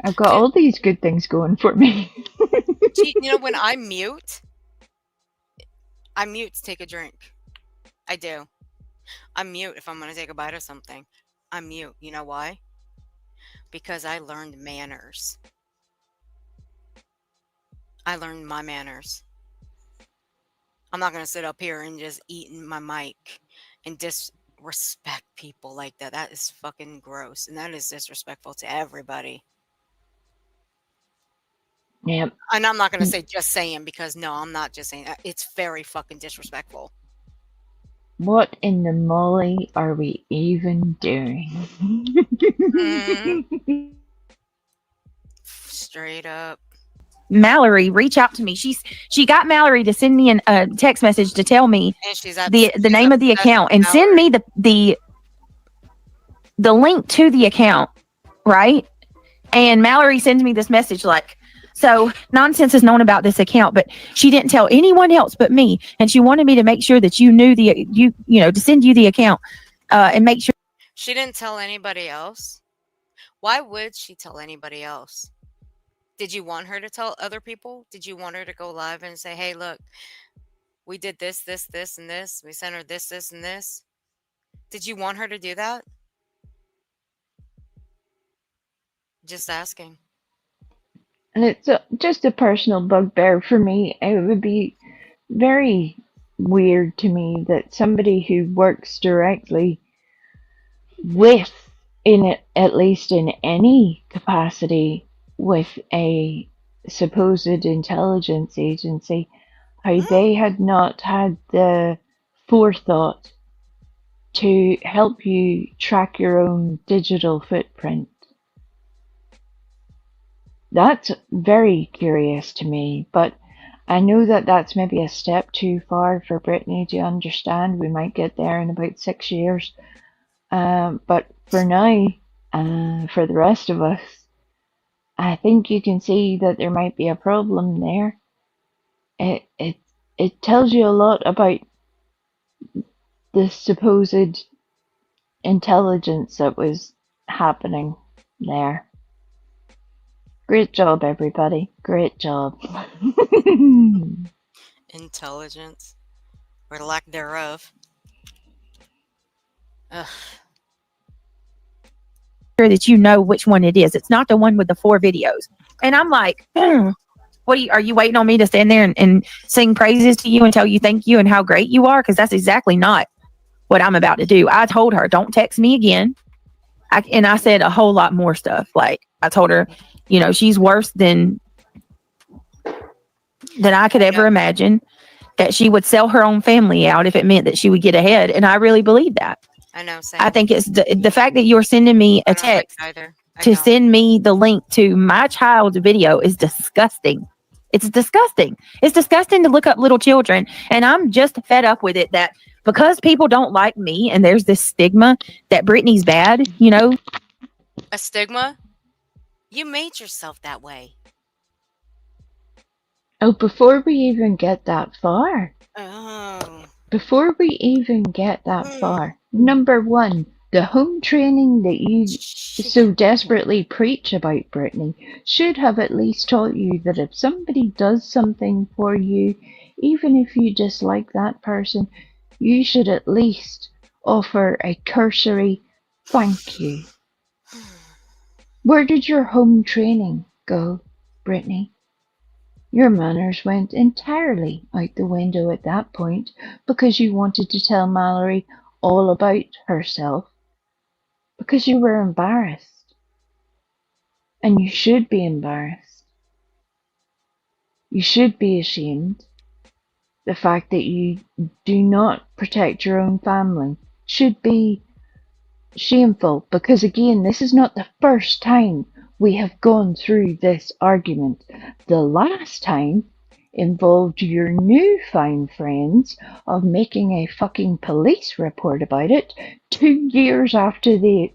I've got all these good things going for me. When I mute to take a drink. I do. I mute if I'm going to take a bite of something. I mute. You know why? Because I learned manners. I learned my manners. I'm not going to sit up here and just eat in my mic and disrespect people like that. That is fucking gross. And that is disrespectful to everybody. Yep. And I'm not going to say just saying because no, I'm not just saying that. It's very fucking disrespectful. What in the molly are we even doing? Straight up. Mallory, reach out to me. She got Mallory to send me a text message to tell me the name of the account and send me the link to the account, right? And Mallory sends me this message like, so Nonsense has known about this account, but she didn't tell anyone else but me, and she wanted me to make sure that you knew to send you the account and make sure. She didn't tell anybody else. Why would she tell anybody else? Did you want her to tell other people? Did you want her to go live and say, hey, look, we did this, this, this, and this. We sent her this, this, and this. Did you want her to do that? Just asking. And it's just a personal bugbear for me. It would be very weird to me that somebody who works directly with at least in any capacity with a supposed intelligence agency, how they had not had the forethought to help you track your own digital footprint. That's very curious to me, but I know that that's maybe a step too far for Brittany to understand. We might get there in about 6 years. But for now, for the rest of us, I think you can see that there might be a problem there. It tells you a lot about the supposed intelligence that was happening there. Great job, everybody. Great job. Intelligence, or lack thereof. Ugh. Sure that you know which one it is. It's not the one with the 4 videos. And I'm like, what are you waiting on me to stand there and sing praises to you and tell you thank you and how great you are? Because that's exactly not what I'm about to do. I told her, don't text me again. And I said a whole lot more stuff. Like I told her, she's worse than I could ever imagine, that she would sell her own family out if it meant that she would get ahead. And I really believe that. I know. Same. I think it's the fact that you're sending me a text to send me the link to my child's video is disgusting. It's disgusting. It's disgusting to look up little children. And I'm just fed up with it that because people don't like me and there's this stigma that Brittany's bad, A stigma? You made yourself that way. Oh, before we even get that far, Oh. number one, the home training that you so desperately preach about, Brittany, should have at least taught you that if somebody does something for you, even if you dislike that person, you should at least offer a cursory thank you. Where did your home training go, Brittany? Your manners went entirely out the window at that point because you wanted to tell Mallory all about herself, because you were embarrassed. And you should be embarrassed. You should be ashamed. The fact that you do not protect your own family should be shameful, because again, this is not the first time we have gone through this argument. The last time involved your newfound friends of making a fucking police report about it 2 years after the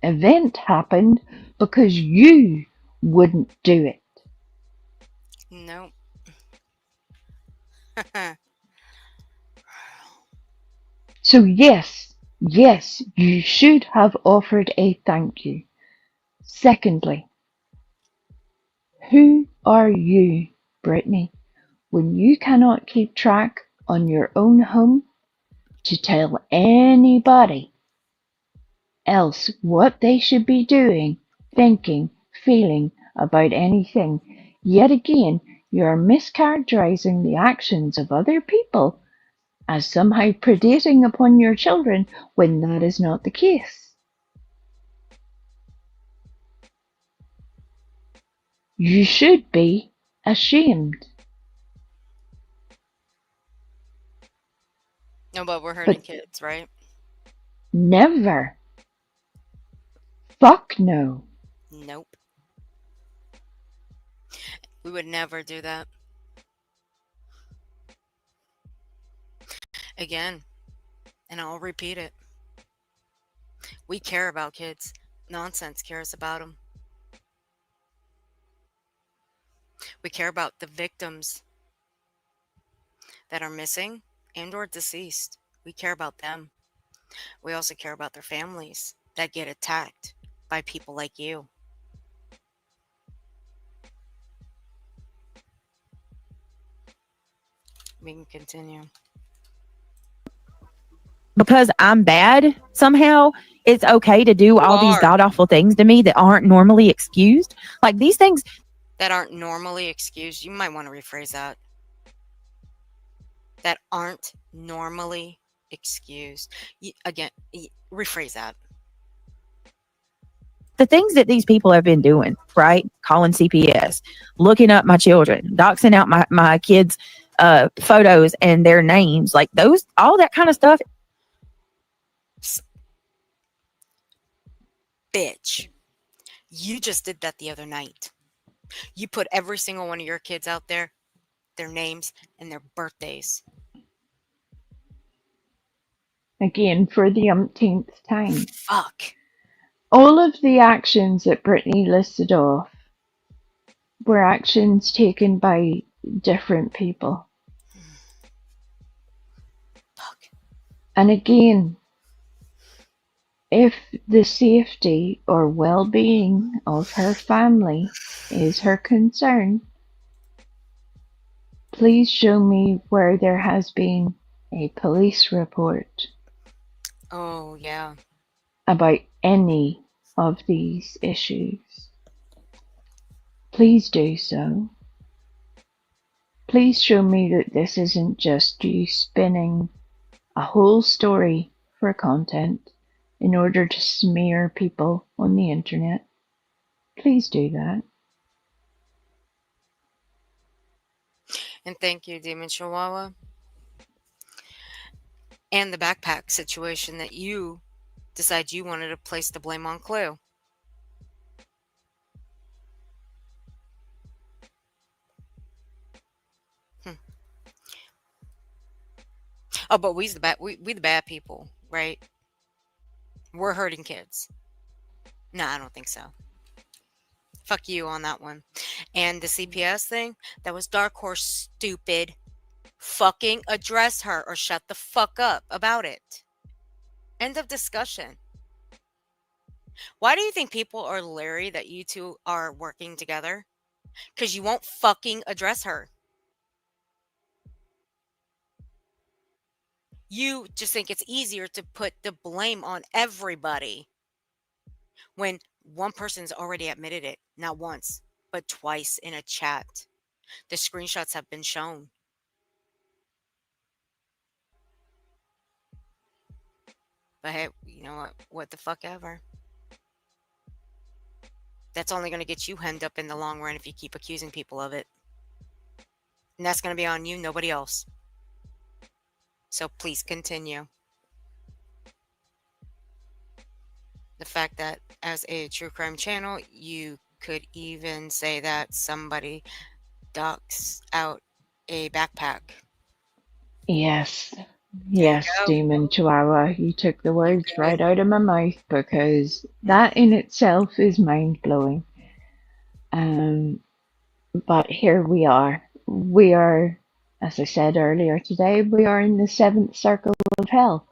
event happened because you wouldn't do it. Nope. So yes, you should have offered a thank you. Secondly, who are you, Brittany, when you cannot keep track on your own home to tell anybody else what they should be doing, thinking, feeling about anything? Yet again, you are mischaracterizing the actions of other people as somehow predating upon your children when that is not the case. You should be ashamed. No, but we're hurting kids, right? Never. Fuck no. Nope. We would never do that. Again, and I'll repeat it. We care about kids. Nonsense cares about them. We care about the victims that are missing and or deceased. We care about them. We also care about their families that get attacked by people like you. We can continue. Because I'm bad somehow, it's okay to do all these god awful things to me that aren't normally excused. Like these things that aren't normally excused. You might want to rephrase that. That aren't normally excused. Again, rephrase that. the things that these people have been doing, right? Calling CPS, looking up my children, doxing out my kids' photos and their names, like those, all that kind of stuff. Bitch, you just did that the other night. You put every single one of your kids out there, their names and their birthdays. Again, for the umpteenth time. Fuck. All of the actions that Brittany listed off were actions taken by different people. Fuck. And again, if the safety or well-being of her family is her concern, please show me where there has been a police report Oh, yeah. about any of these issues. Please do so. Please show me that this isn't just you spinning a whole story for content in order to smear people on the internet. Please do that. And thank you, Demon Chihuahua. And the backpack situation that you decide you wanted to place the blame on Clue. Oh, but we the bad people, right? We're hurting kids. No, I don't think so. Fuck you on that one. And the CPS thing, that was Dark Horse, stupid. Fucking address her or shut the fuck up about it. End of discussion. Why do you think people are leery that you two are working together? Because you won't fucking address her. You just think it's easier to put the blame on everybody when one person's already admitted it, not once, but twice in a chat. The screenshots have been shown. But hey, you know what? What the fuck ever. That's only going to get you hemmed up in the long run if you keep accusing people of it. And that's going to be on you, nobody else. So please continue. The fact that as a true crime channel, you could even say that somebody docks out a backpack. Yes. Yes, Demon Chihuahua, you took the words right out of my mouth, because that in itself is mind-blowing. But here we are. We are, as I said earlier today, we are in the 7th circle of hell.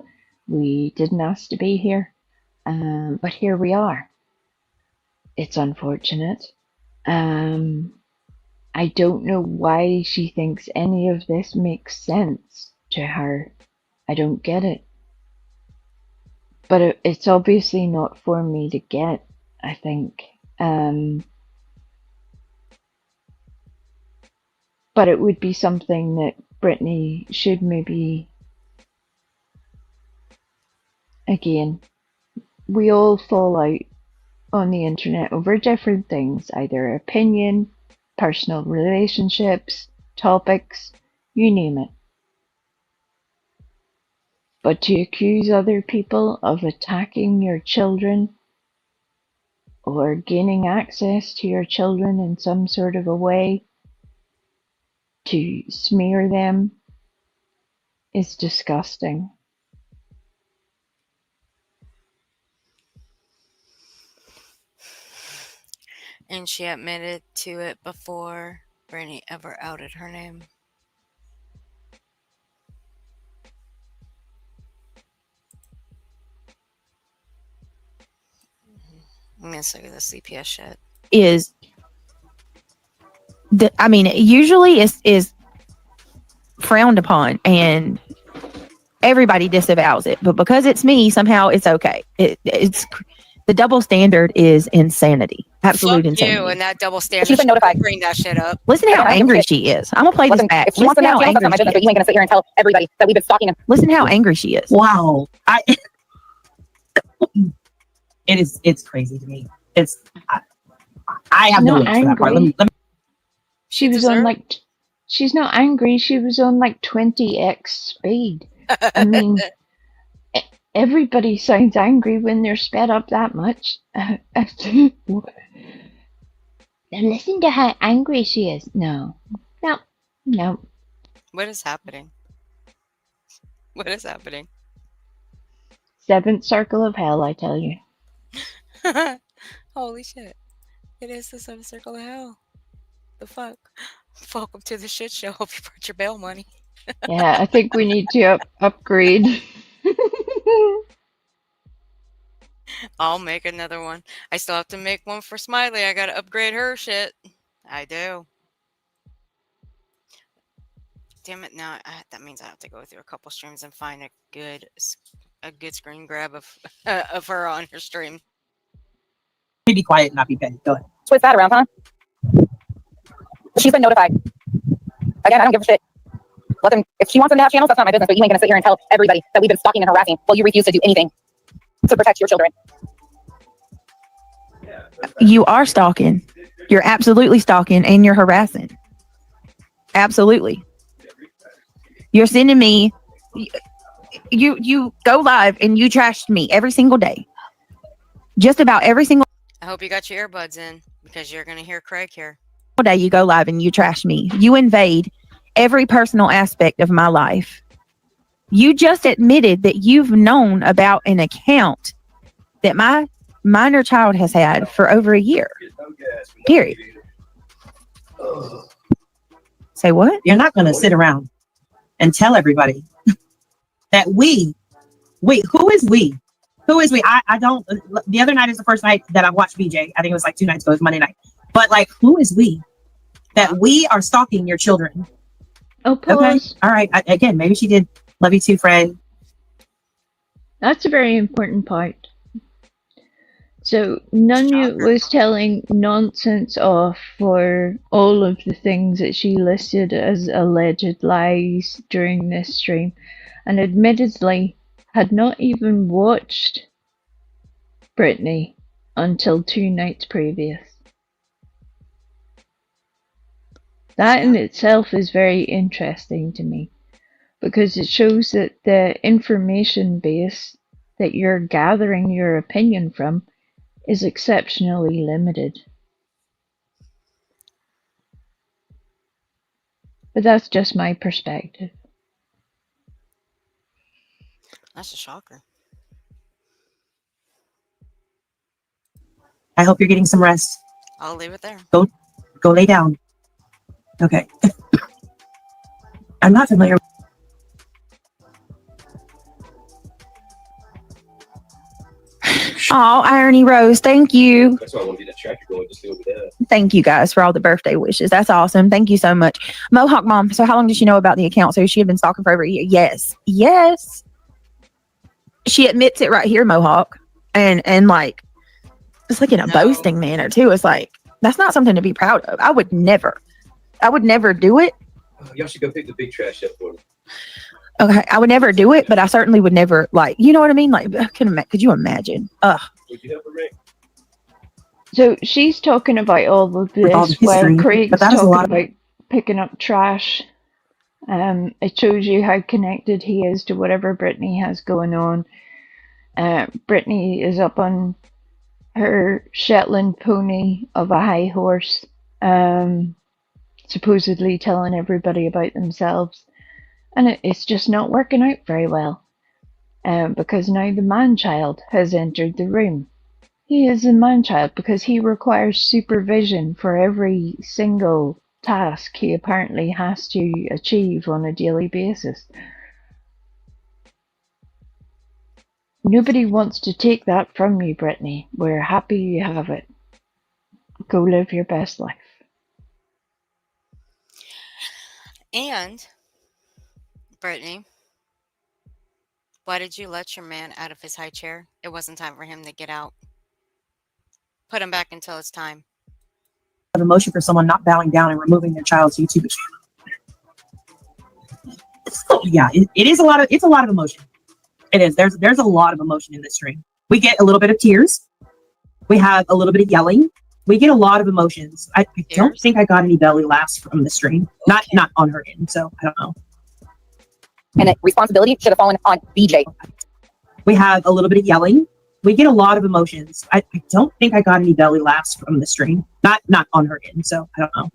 We didn't ask to be here, but here we are. It's unfortunate. I don't know why she thinks any of this makes sense to her. I don't get it. But it's obviously not for me to get, I think. But it would be something that Brittany should maybe, again, we all fall out on the internet over different things, either opinion, personal relationships, topics, you name it. But to accuse other people of attacking your children or gaining access to your children in some sort of a way to smear them is disgusting. And she admitted to it before Brittany ever outed her name. Let's look at the CPS shit. Is the, I mean, usually is frowned upon and everybody disavows it, but because it's me, somehow it's okay. It's the double standard is insanity. Absolute Fuck insanity. you and that double standard. She's been notified. Bring that shit up. Listen how angry she is. I'm gonna play this back. If she wants to Listen know, how she wants to my angry business, she but you ain't gonna sit here and tell everybody that we've been stalking him. Listen how angry she is. Wow. It's crazy to me. It's I have no Not words for that part. Let angry. me She was on like, she's not angry. She was on like 20x speed. I mean, everybody sounds angry when they're sped up that much. Now listen to how angry she is. No. What is happening? What is happening? Seventh circle of hell, I tell you. Holy shit. It is the seventh circle of hell. The fuck? Welcome to the shit show. Hope you brought your bail money. Yeah, I think we need to upgrade. I'll make another one. I still have to make one for Smiley. I gotta upgrade her shit. I do. Damn it! Now that means I have to go through a couple streams and find a good screen grab of of her on her stream. be quiet and not be petty. Go ahead. Twist that around, huh? She's been notified. Again, I don't give a shit. Let them. If she wants them to have channels, that's not my business. But you ain't gonna sit here and tell everybody that we've been stalking and harassing while you refuse to do anything to protect your children. You are stalking. You're absolutely stalking and you're harassing. Absolutely. You're sending me, you go live and you trashed me every single day. Just about every single I hope you got your earbuds in because you're gonna hear Craig here. day you go live and you trash me. You invade every personal aspect of my life. You just admitted that you've known about an account that my minor child has had for over a year. Period. Say what? You're not going to sit around and tell everybody that who is we? Who is we? I don't, the other night is the first night that I watched BJ. I think it was like 2 nights ago. It was Monday night. But like, who is we? That we are stalking your children. Oh, pause. Okay. All right. Again, maybe she did. Love you too, Fred. That's a very important part. So Nunya was telling nonsense off for all of the things that she listed as alleged lies during this stream, and admittedly had not even watched Brittany until 2 nights previous. That in itself is very interesting to me, because it shows that the information base that you're gathering your opinion from is exceptionally limited. But that's just my perspective. That's a shocker. I hope you're getting some rest. I'll leave it there. Go lay down. Okay. I'm not familiar. Oh, Irony Rose, thank you. That's why I want to get that tractor going just over there. Thank you guys for all the birthday wishes. That's awesome. Thank you so much. Mohawk Mom, so how long did she know about the account? So she had been stalking for over a year? Yes. Yes. She admits it right here, Mohawk. And like, it's like in a boasting manner too. It's like, that's not something to be proud of. I would never do it. Y'all should go pick the big trash up for me. Okay, I would never do it, but I certainly would never, like, you know what I mean? Like, could you imagine? Ugh. Would you help her, Rick? So she's talking about all of With all this the while history, Craig's but that is a talking lot about picking up trash. It shows you how connected he is to whatever Brittany has going on. Brittany is up on her Shetland pony of a high horse, supposedly telling everybody about themselves. And it's just not working out very well, because now the man-child has entered the room. He is a man-child because he requires supervision for every single task he apparently has to achieve on a daily basis. Nobody wants to take that from you, Brittany. We're happy you have it. Go live your best life. And Brittany, why did you let your man out of his high chair? It wasn't time for him to get out. Put him back until it's time. Of emotion for someone not bowing down and removing their child's YouTube channel. Yeah, it is a lot of emotion. It is. There's a lot of emotion in this stream. We get a little bit of tears. We have a little bit of yelling. We get a lot of emotions. I don't Tears? think I got any belly laughs from the stream. Not on her end, so I don't know. And the responsibility should have fallen on BJ. We have a little bit of yelling. We get a lot of emotions. I don't think I got any belly laughs from the stream. Not on her end, so I don't know.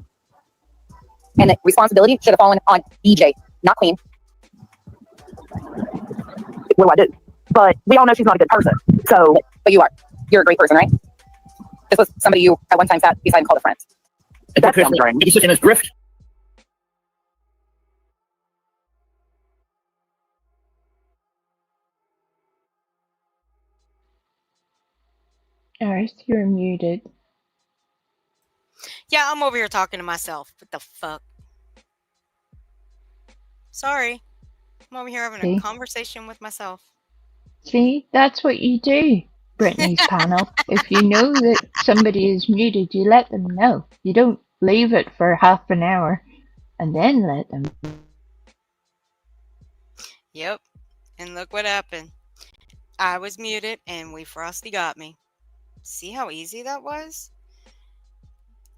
And the responsibility should have fallen on BJ, not Queen. What do I do? But we all know she's not a good person. So, but you are. You're a great person, right? This was somebody you at one time sat beside and called a friend. That's Christmas, right? Did you sit in his grift? Gareth, you're muted. Yeah, I'm over here talking to myself. What the fuck? Sorry. I'm over here having See? a conversation with myself. See, that's what you do, Brittany's panel. If you know that somebody is muted, you let them know. You don't leave it for half an hour and then let them. Yep. And look what happened. I was muted and We Frosty got me. See how easy that was?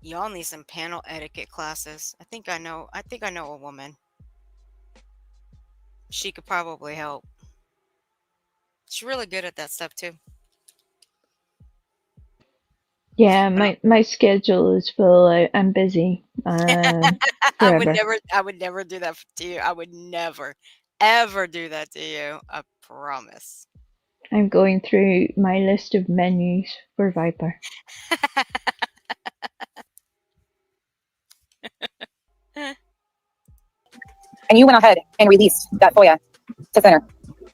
Y'all need some panel etiquette classes. I think I know a woman. She could probably help. She's really good at that stuff too. Yeah, my schedule is full. I'm busy. I Forever. would never do that to you. I would never, ever do that to you. I promise. I'm going through my list of menus for Viper. And you went ahead and released that FOIA to Center.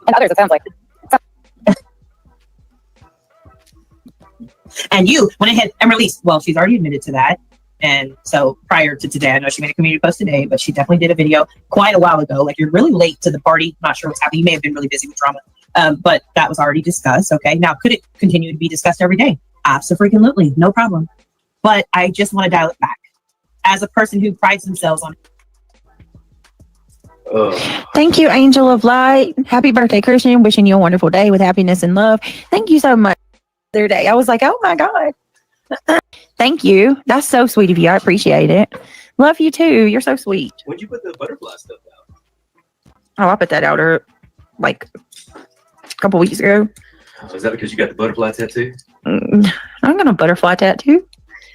And others, it sounds like. And you went ahead and released. Well, she's already admitted to that. And so prior to today, I know she made a community post today, but she definitely did a video quite a while ago. Like, you're really late to the party. Not sure what's happening. You may have been really busy with drama. But that was already discussed. Okay. Now, could it continue to be discussed every day? Absolutely. No problem. But I just want to dial it back. As a person who prides themselves on. Thank you, Angel of Light. Happy birthday, Christian. Wishing you a wonderful day with happiness and love. Thank you so much. The other day, I was like, oh my God. Thank you. That's so sweet of you. I appreciate it. Love you too. You're so sweet. When'd you put the butterfly stuff out? Oh, I put that out like a couple weeks ago. So is that because you got the butterfly tattoo? I'm gonna butterfly tattoo.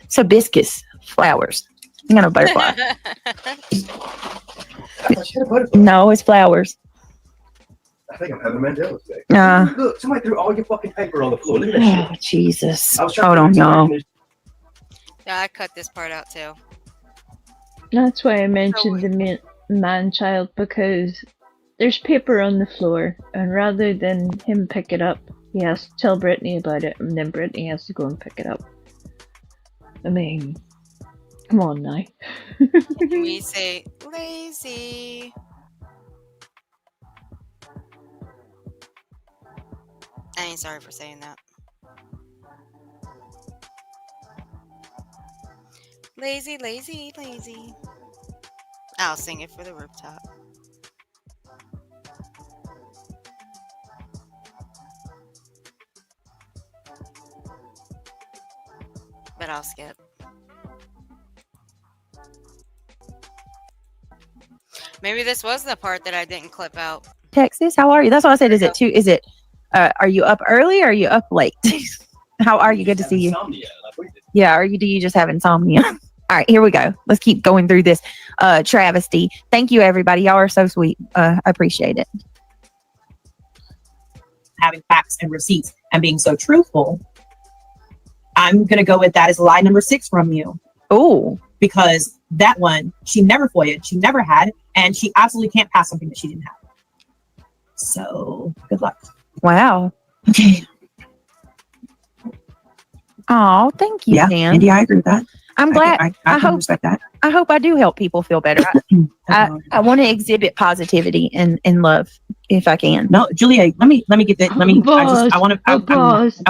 It's hibiscus flowers. I'm gonna butterfly. I thought you had a butterfly. No, it's flowers. I think I'm having a Mandela effect. Nah. Look, somebody threw all your fucking paper on the floor. Look at that Oh, shit. Jesus. I was trying Hold to on, y'all. Yeah, I cut this part out too. That's why I mentioned the man-child, because there's paper on the floor, and rather than him pick it up, he has to tell Brittany about it, and then Brittany has to go and pick it up. I mean, come on now. We say lazy. I ain't sorry for saying that. Lazy, lazy, lazy. I'll sing it for the rooftop. But I'll skip. Maybe this was the part that I didn't clip out. Texas, how are you? That's what I said. Are you up early or are you up late? How are you? Good to see you. Insomnia, like we did. Yeah, or do you just have insomnia? All right, here we go. Let's keep going through this travesty. Thank you, everybody. Y'all are so sweet. I appreciate it. Having facts and receipts and being so truthful, I'm going to go with that as lie number 6 from you. Oh, Because that one, she never FOIA'd, she never had, and she absolutely can't pass something that she didn't have. So, good luck. wow. Okay. Oh, thank you, Yeah, Dan. Andy, I agree with that. I'm glad. I I can hope respect that. I hope I do help people feel better. I want to exhibit positivity and love if I can. No, Julia, let me get that. I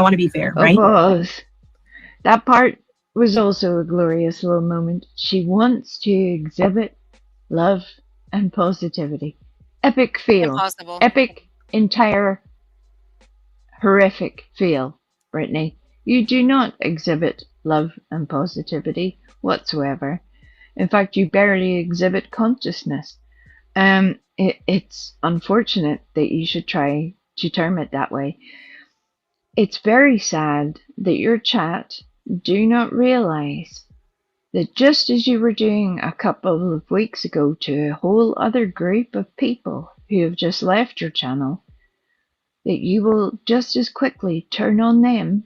want to be fair, right? Pause. That part was also a glorious little moment. She wants to exhibit love and positivity. Epic feel. Impossible. Epic, entire, horrific feel, Brittany. You do not exhibit love and positivity whatsoever. In fact, you barely exhibit consciousness. It's unfortunate that you should try to term it that way. It's very sad that your chat do not realize that just as you were doing a couple of weeks ago to a whole other group of people who have just left your channel, that you will just as quickly turn on them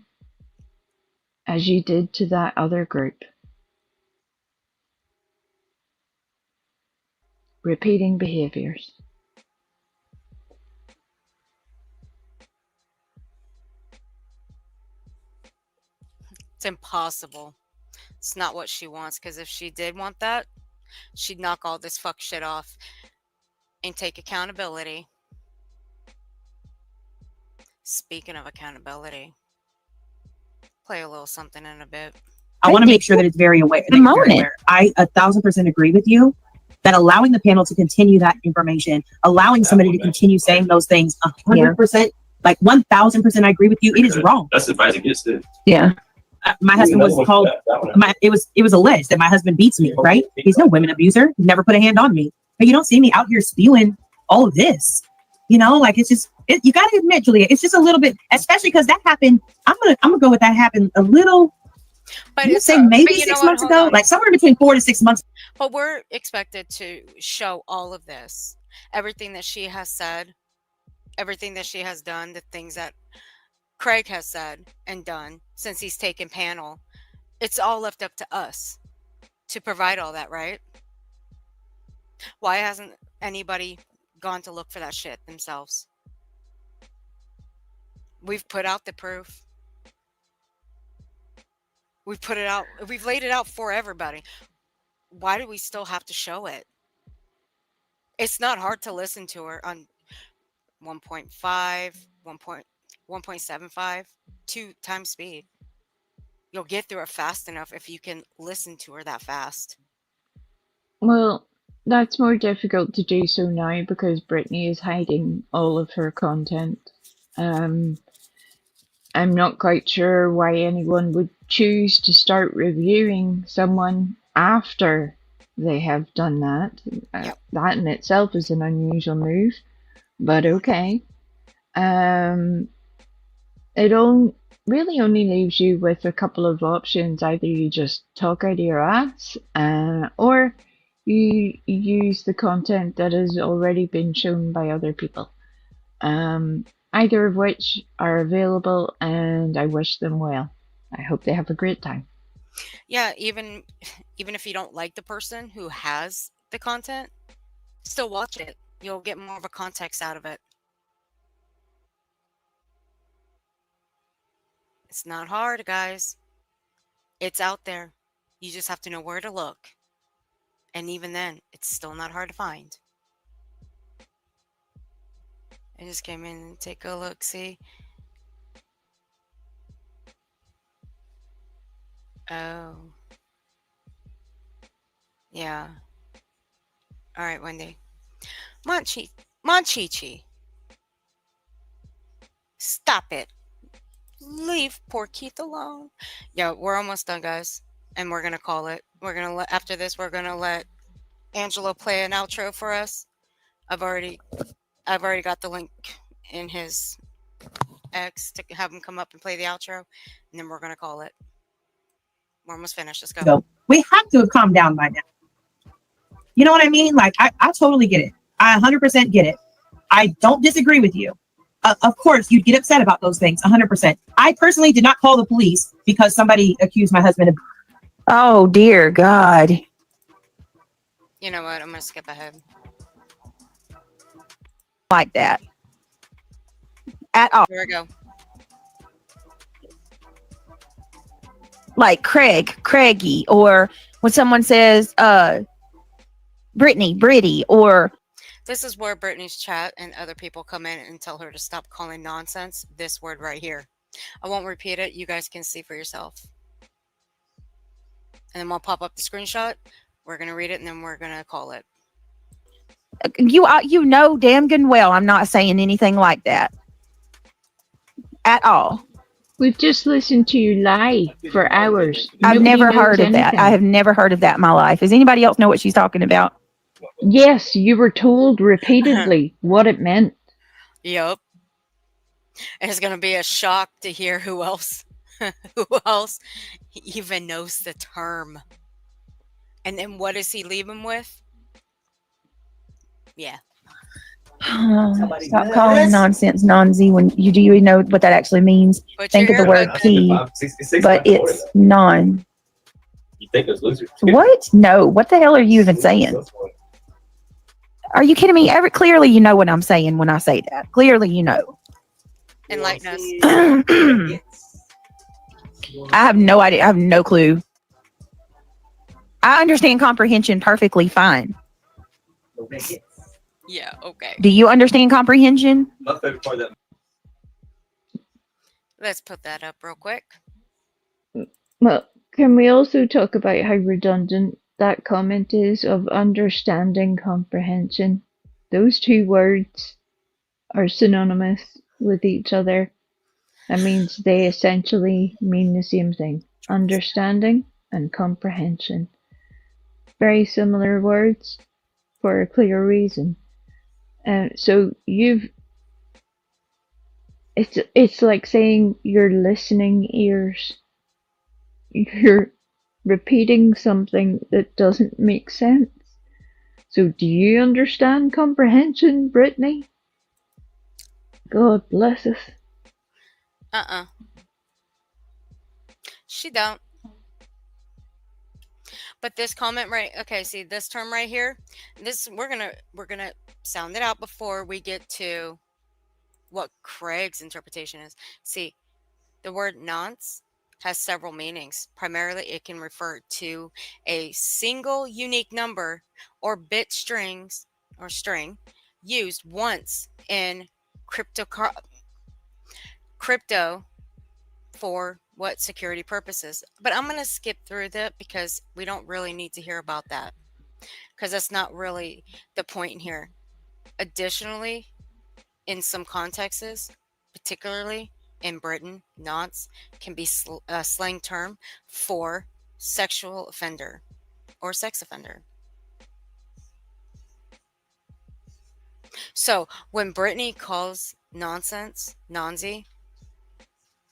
as you did to that other group. Repeating behaviors. It's impossible. It's not what she wants, because if she did want that, she'd knock all this fuck shit off and take accountability. Speaking of accountability, play a little something in a bit. I want to make sure that it's very aware. That you're very aware. I 1,000% agree with you that allowing the panel to continue that information, allowing somebody to continue saying those things 100%, like 1,000% I agree with you. It is wrong. That's advice against it. Yeah. My husband was called, it was alleged that my husband beats me, right? He's no women abuser. He never put a hand on me. But you don't see me out here spewing all of this. You know, like it's just, you got to admit, Julia, it's just a little bit, especially because that happened. I'm gonna go with that happened a little, but you say maybe 6 months ago, like somewhere between 4 to 6 months. But we're expected to show all of this, everything that she has said, everything that she has done, the things that Craig has said and done since he's taken panel. It's all left up to us to provide all that, right? Why hasn't anybody gone to look for that shit themselves? We've put out the proof. We've put it out. We've laid it out for everybody. Why do we still have to show it? It's not hard to listen to her on 1.5, 1.75, 2 times speed. You'll get through it fast enough if you can listen to her that fast. Well, that's more difficult to do so now because Brittany is hiding all of her content. I'm not quite sure why anyone would choose to start reviewing someone after they have done that. That in itself is an unusual move, but okay. It really only leaves you with a couple of options. Either you just talk out of your ass, or you use the content that has already been shown by other people. Either of which are available, and I wish them well. I hope they have a great time. Yeah, even if you don't like the person who has the content, still watch it. You'll get more of a context out of it. It's not hard, guys. It's out there. You just have to know where to look. And even then, it's still not hard to find. I just came in and take a look, see? Oh. Yeah. All right, Wendy. Monchichi. Stop it. Leave poor Keith alone. Yeah, we're almost done, guys. And we're going to call it. After this, we're going to let Angelo play an outro for us. I've already got the link in his X to have him come up and play the outro, and then we're gonna call it. We're almost finished. Let's go. So we have to have calmed down by now. You know what I mean? Like I totally get it. I 100% get it. I don't disagree with you. Of course, you'd get upset about those things. 100%. I personally did not call the police because somebody accused my husband of. Oh dear God. You know what? I'm gonna skip ahead. Like that at all. Here we go. Like Craigie, or when someone says Britty, or this is where Brittany's chat and other people come in and tell her to stop calling nonsense. This word right here. I won't repeat it. You guys can see for yourself. And then we'll pop up the screenshot. We're gonna read it and then we're gonna call it. You know damn good and well I'm not saying anything like that at all. We've just listened to you lie for hours. I've Nobody never knows heard of that. anything. I have never heard of that in my life. Does anybody else know what she's talking about? Yes, you were told repeatedly what it meant. Yep. It's going to be a shock to hear who else even knows the term. And then what does he leave him with? Yeah. Stop calling nonsense nonzy when you do you know what that actually means. Put Think your of the word earbuds pee, but it's non. You think those losers? What? No. What the hell are you even saying? Are you kidding me? Clearly, you know what I'm saying when I say that. Clearly, you know. enlighten us. I have no idea. I have no clue. I understand comprehension perfectly fine. Yeah, okay. Do you understand comprehension? My favorite part of that. Let's put that up real quick. Well, can we also talk about how redundant that comment is of understanding comprehension? Those two words are synonymous with each other. That means they essentially mean the same thing. Understanding and comprehension. Very similar words for a clear reason. So it's like saying your listening ears. You're repeating something that doesn't make sense. So do you understand comprehension, Brittany? God bless us. She don't. But this comment okay, see this term right here, this we're gonna sound it out before we get to what Craig's interpretation is. See, the word nonce has several meanings. Primarily, it can refer to a single unique number or bit string used once in crypto for what security purposes. But I'm going to skip through that because we don't really need to hear about that because that's not really the point here. Additionally, in some contexts, particularly in Britain, nonce can be a slang term for sexual offender or sex offender. So when Brittany calls nonsense, nonzy,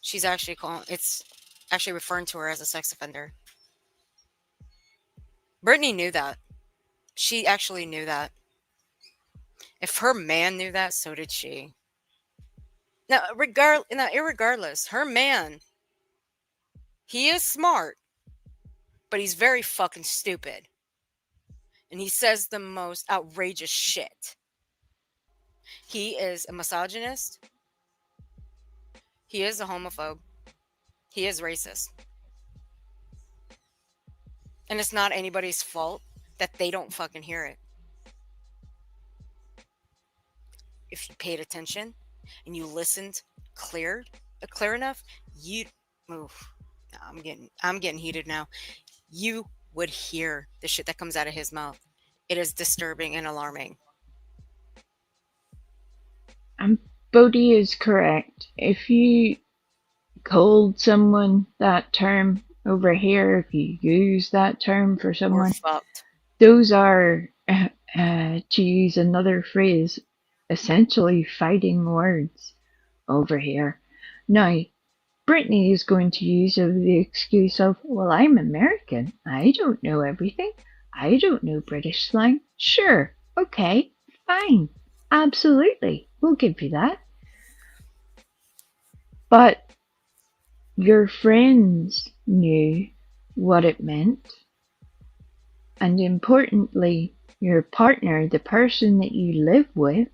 she's actually it's actually referring to her as a sex offender. Brittany knew that. She actually knew that. If her man knew that, so did she. Now, irregardless, her man, he is smart, but he's very fucking stupid. And he says the most outrageous shit. He is a misogynist. He is a homophobe. He is racist. And it's not anybody's fault that they don't fucking hear it. If you paid attention and you listened clear enough, I'm getting heated now. You would hear the shit that comes out of his mouth. It is disturbing and alarming. Bodhi is correct. If you called someone that term over here, if you use that term for someone, those are, to use another phrase, essentially fighting words over here. Now, Brittany is going to use the excuse of, well, I'm American. I don't know everything. I don't know British slang. Sure, okay, fine. Absolutely, we'll give you that. But your friends knew what it meant. And importantly, your partner, the person that you live with,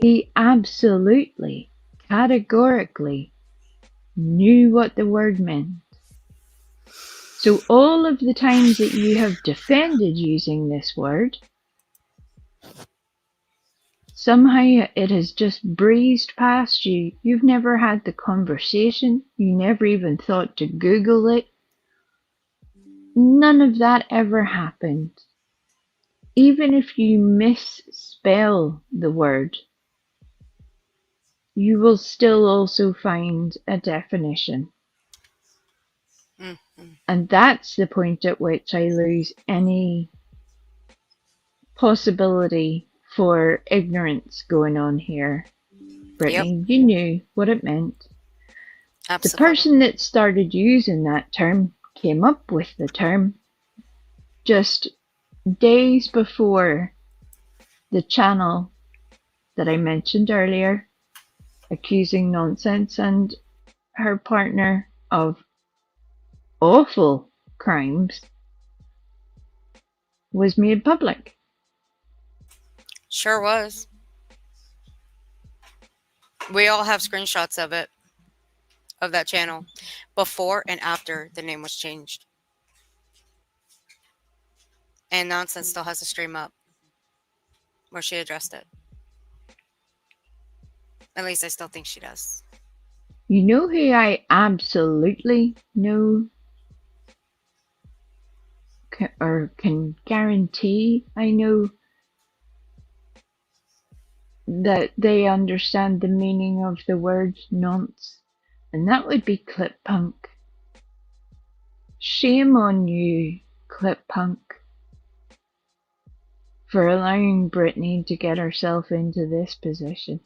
he absolutely, categorically knew what the word meant. So all of the times that you have defended using this word, somehow it has just breezed past you. You've never had the conversation. You never even thought to Google it. None of that ever happened. Even if you misspell the word, you will still also find a definition. And that's the point at which I lose any possibility for ignorance going on here. Brittany, you knew what it meant. Absolutely. The person that started using that term came up with the term just days before the channel that I mentioned earlier, accusing Nonsense and her partner of awful crimes, was made public. Sure was. We all have screenshots of it, of that channel, before and after the name was changed. And Nonsense still has a stream up where she addressed it. At least I still think she does. You know who I absolutely know or can guarantee I know that they understand the meaning of the word nonce, and that would be Clip-Punk. Shame on you, Clip-Punk, for allowing Brittany to get herself into this position.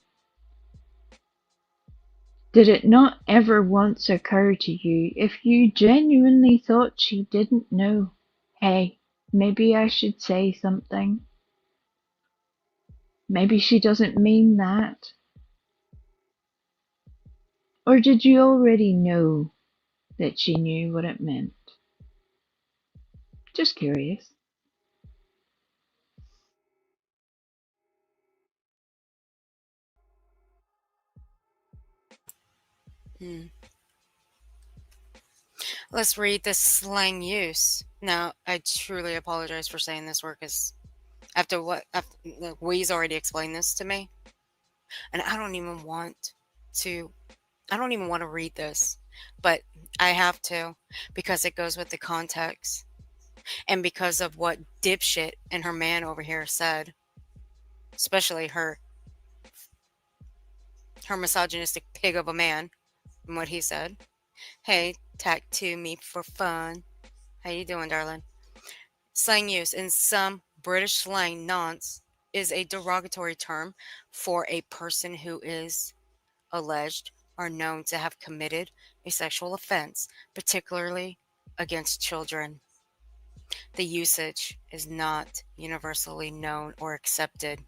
Did it not ever once occur to you, if you genuinely thought she didn't know, hey, maybe I should say something? Maybe she doesn't mean that. Or did you already know that she knew what it meant? Just curious. Let's read the slang use. Now, I truly apologize for saying this word because after Wee's already explained this to me, and I don't even want to read this, but I have to because it goes with the context and because of what dipshit and her man over here said, especially her misogynistic pig of a man and what he said. Hey, tattoo me for fun. How you doing, darling? Slang use. In some British slang, nonce is a derogatory term for a person who is alleged or known to have committed a sexual offense, particularly against children. The usage is not universally known or accepted.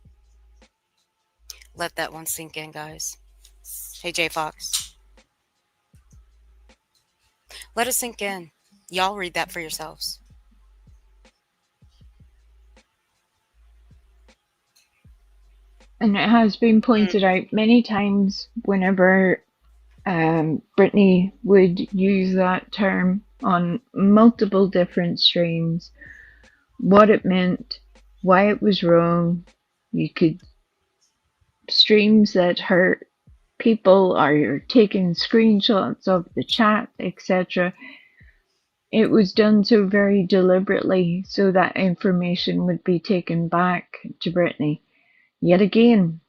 Let that one sink in, guys. Hey, J Fox. Let it sink in. Y'all read that for yourselves. And it has been pointed out many times whenever Brittany would use that term on multiple different streams, what it meant, why it was wrong. You could streams that her people are taking screenshots of the chat, etc. It was done so very deliberately so that information would be taken back to Brittany. Yet again,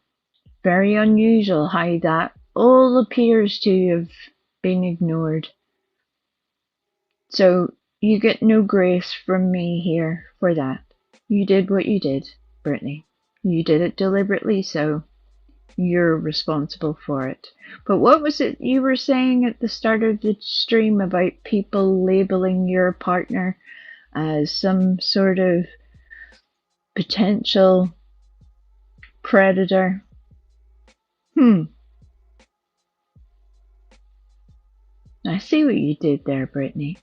very unusual how that all appears to have been ignored. So you get no grace from me here for that. You did what you did, Brittany. You did it deliberately, so you're responsible for it. But what was it you were saying at the start of the stream about people labeling your partner as some sort of potential predator? I see what you did there, Brittany.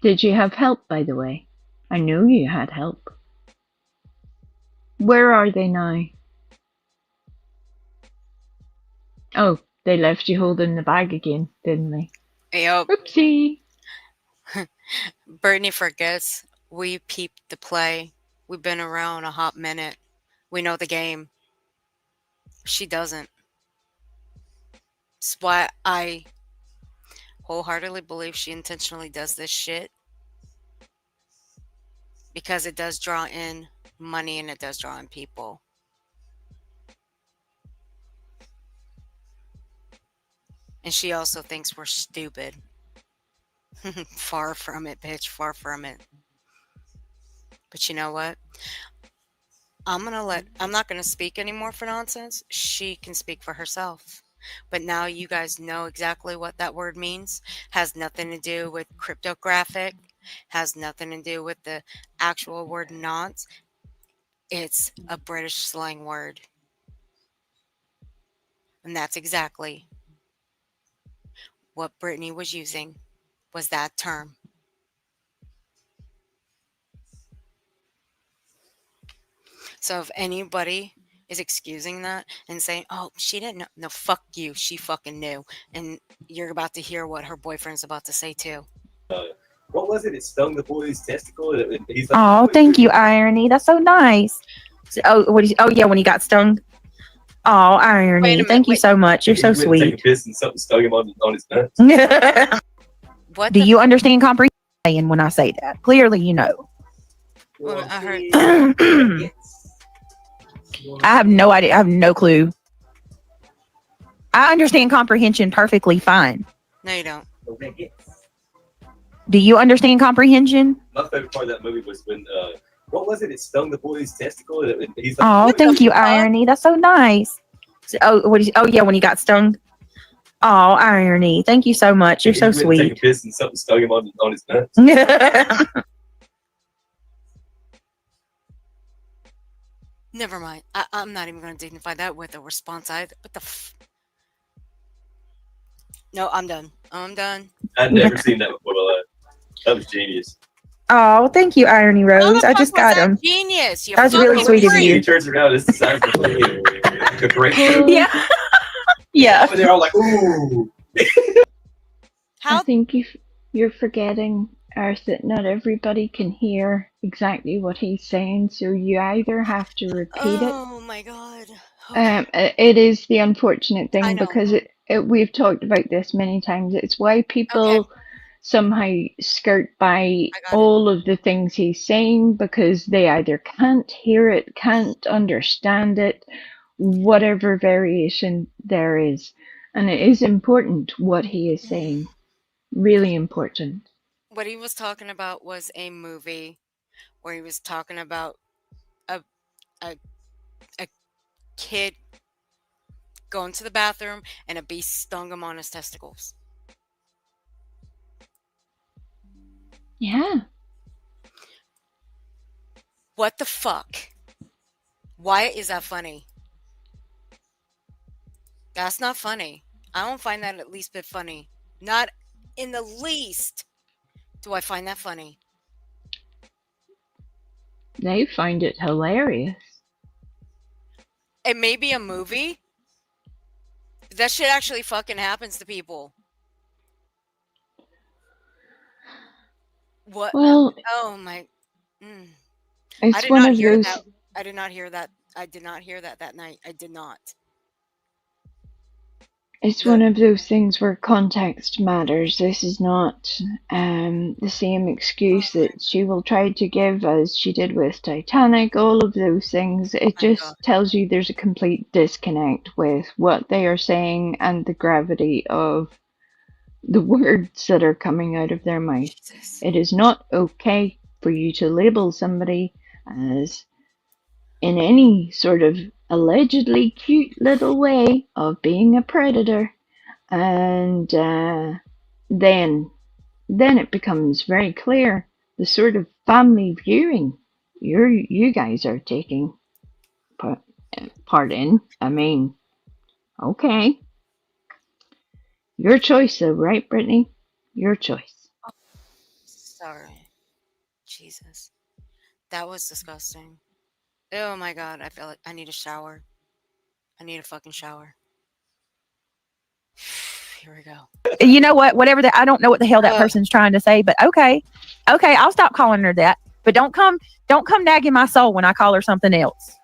Did you have help, by the way? I know you had help. Where are they now? Oh, they left you holding the bag again, didn't they? Yep. Oopsie. Brittany forgets we peeped the play. We've been around a hot minute. We know the game. She doesn't. That's why I wholeheartedly believe she intentionally does this shit. Because it does draw in money and it does draw in people. And she also thinks we're stupid. Far from it, bitch. Far from it. But you know what? I'm not gonna speak anymore for nonsense. She can speak for herself. But now you guys know exactly what that word means. Has nothing to do with cryptographic. Has nothing to do with the actual word nonce. It's a British slang word. And that's exactly what Brittany was using, was that term. So if anybody is excusing that and saying, oh, she didn't know. No, fuck you. She fucking knew. And you're about to hear what her boyfriend's about to say too. What was it? It stung the boy's testicle. He's like, Oh, thank you, Irony. That's so nice. Oh yeah, when he got stung. Oh, Wait a Irony. minute, Thank you wait. so much. You're so He went to take a sweet. piss and something stung him on his nuts. What Do the you understand comprehension when I say that? Clearly, you know. Well, I heard. I have no idea. I have no clue. I understand comprehension perfectly fine. No, you don't. Do you understand comprehension? My favorite part of that movie was when what was it? It stung the boy's testicle. He's like, Oh, what thank the you, fuck? Irony. That's so nice. Oh yeah, when he got stung. Oh, Irony. Thank you so much. You're He so went to take a sweet. piss and something stung him on his nuts. Never mind. I'm not even going to dignify that with a response either. What the No, I'm done. I'm done. I'd never seen that before. That was genius. Oh, thank you, Irony How Rose. the I fuck just was got that him. genius? You That was really fucking sweet of freak. you. He turns around, it's the size of a grapefruit. Yeah. Yeah. And they're all like, ooh. How? I think you're forgetting, Earth, that not everybody can hear exactly what he's saying, so you either have to repeat it. Oh my god. Okay. It is the unfortunate I thing know. because we've talked about this many times. It's why people somehow skirt by all of the things he's saying because they either can't hear it, can't understand it, whatever variation there is. And it is important what he is saying. Really important. What he was talking about was a movie where he was talking about a kid going to the bathroom and a bee stung him on his testicles. Yeah. What the fuck? Why is that funny? That's not funny. I don't find that at least bit funny. Not in the least do I find that funny. They find it hilarious. It may be a movie. But that shit actually fucking happens to people. What? Well, oh my. it's I did one not of hear those. that. I did not hear that. I did not hear that night. I did not. It's one of those things where context matters. This is not the same excuse that she will try to give as she did with Titanic, all of those things. It just tells you there's a complete disconnect with what they are saying and the gravity of the words that are coming out of their mouth. It is not okay for you to label somebody as in any sort of allegedly cute little way of being a predator, and then it becomes very clear the sort of family viewing you guys are taking part in. I mean, okay, your choice though, right, Brittany? Your choice. Sorry. Jesus. That was disgusting. Oh my god, I feel like I need a shower. I need a fucking shower. Here we go. You know what? Whatever that, I don't know what the hell that person's trying to say, but okay, I'll stop calling her that. But don't come nagging my soul when I call her something else.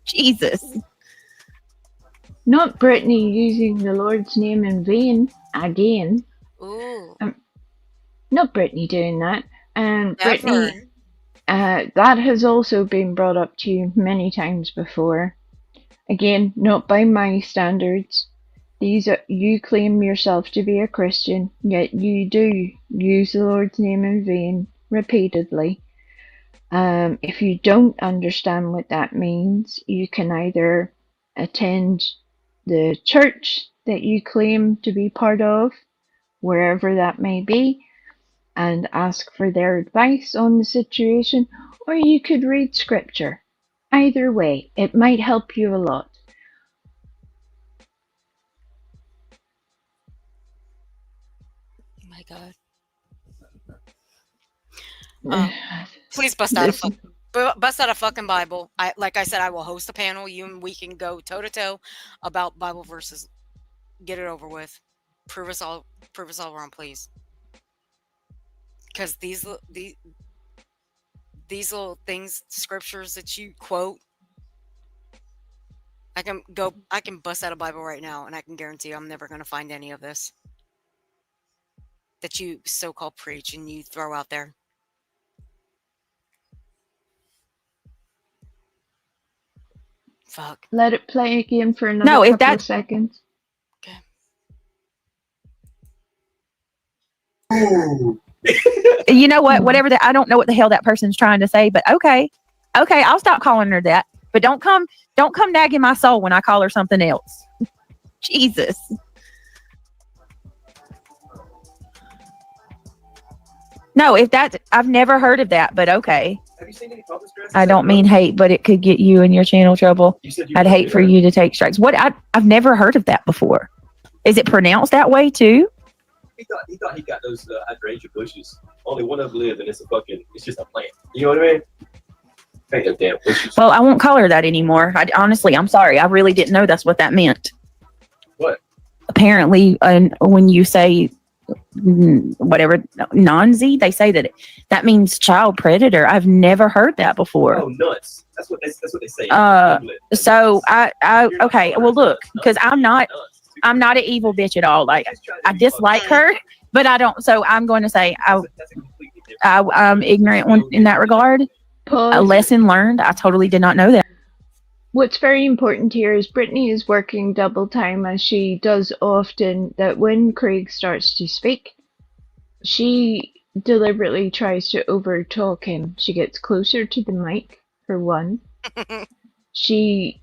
Jesus. Not Brittany using the Lord's name in vain again. Ooh. Not Brittany doing that. And Never. Brittany, that has also been brought up to you many times before. Again, not by my standards. You claim yourself to be a Christian, yet you do use the Lord's name in vain repeatedly. If you don't understand what that means, you can either attend the church that you claim to be part of, wherever that may be, and ask for their advice on the situation, or you could read scripture. Either way, it might help you a lot. Oh my God. Please bust out a fucking Bible. Like I said, I will host a panel. You and we can go toe to toe about Bible verses. Get it over with. Prove us all wrong, please. Because these little things, scriptures that you quote, I can bust out a Bible right now, and I can guarantee you I'm never going to find any of this that you so-called preach and you throw out there. Fuck. Let it play again for another couple of seconds. Okay. You know what? Whatever that, I don't know what the hell that person's trying to say, but okay, I'll stop calling her that. But don't come nagging my soul when I call her something else. Jesus. No, I've never heard of that, but okay. Have you seen any public dresses? I don't mean hate, but it could get you and your channel trouble. I'd hate for you to take strikes. I've never heard of that before. Is it pronounced that way too? He thought he got those hydrangea bushes. Only one of them live, and it's just a plant. You know what I mean? Ain't no damn bushes. Well, I won't call her that anymore. Honestly, I'm sorry. I really didn't know that's what that meant. What? Apparently, when you say whatever non-Z, they say that means child predator. I've never heard that before. Oh, nuts! That's what they say. So I okay. Well, look, because I'm not an evil bitch at all. Like I dislike her, but I don't. So I'm going to say I'm ignorant in that regard. A lesson learned. I totally did not know that. What's very important here is Brittany is working double time, as she does often, that when Craig starts to speak, she deliberately tries to overtalk him. She gets closer to the mic, for one. She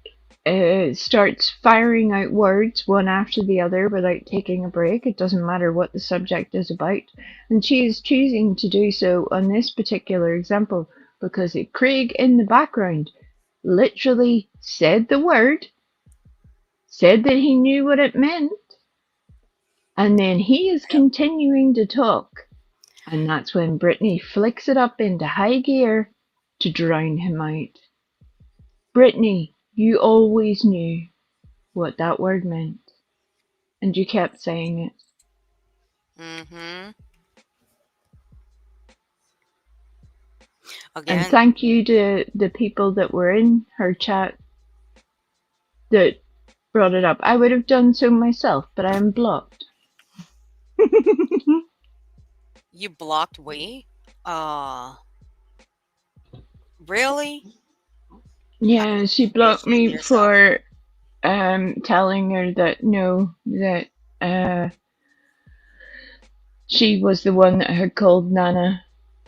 starts firing out words one after the other without taking a break. It doesn't matter what the subject is about. And she is choosing to do so on this particular example because Craig in the background literally said the word, said that he knew what it meant, and then he is continuing to talk. And that's when Brittany flicks it up into high gear to drown him out. Brittany, you always knew what that word meant, and you kept saying it. Mm-hmm. And Again, thank you to the people that were in her chat that brought it up. I would have done so myself, but I am blocked. you blocked we? Really? Yeah, she blocked me for telling her that she was the one that had called Nana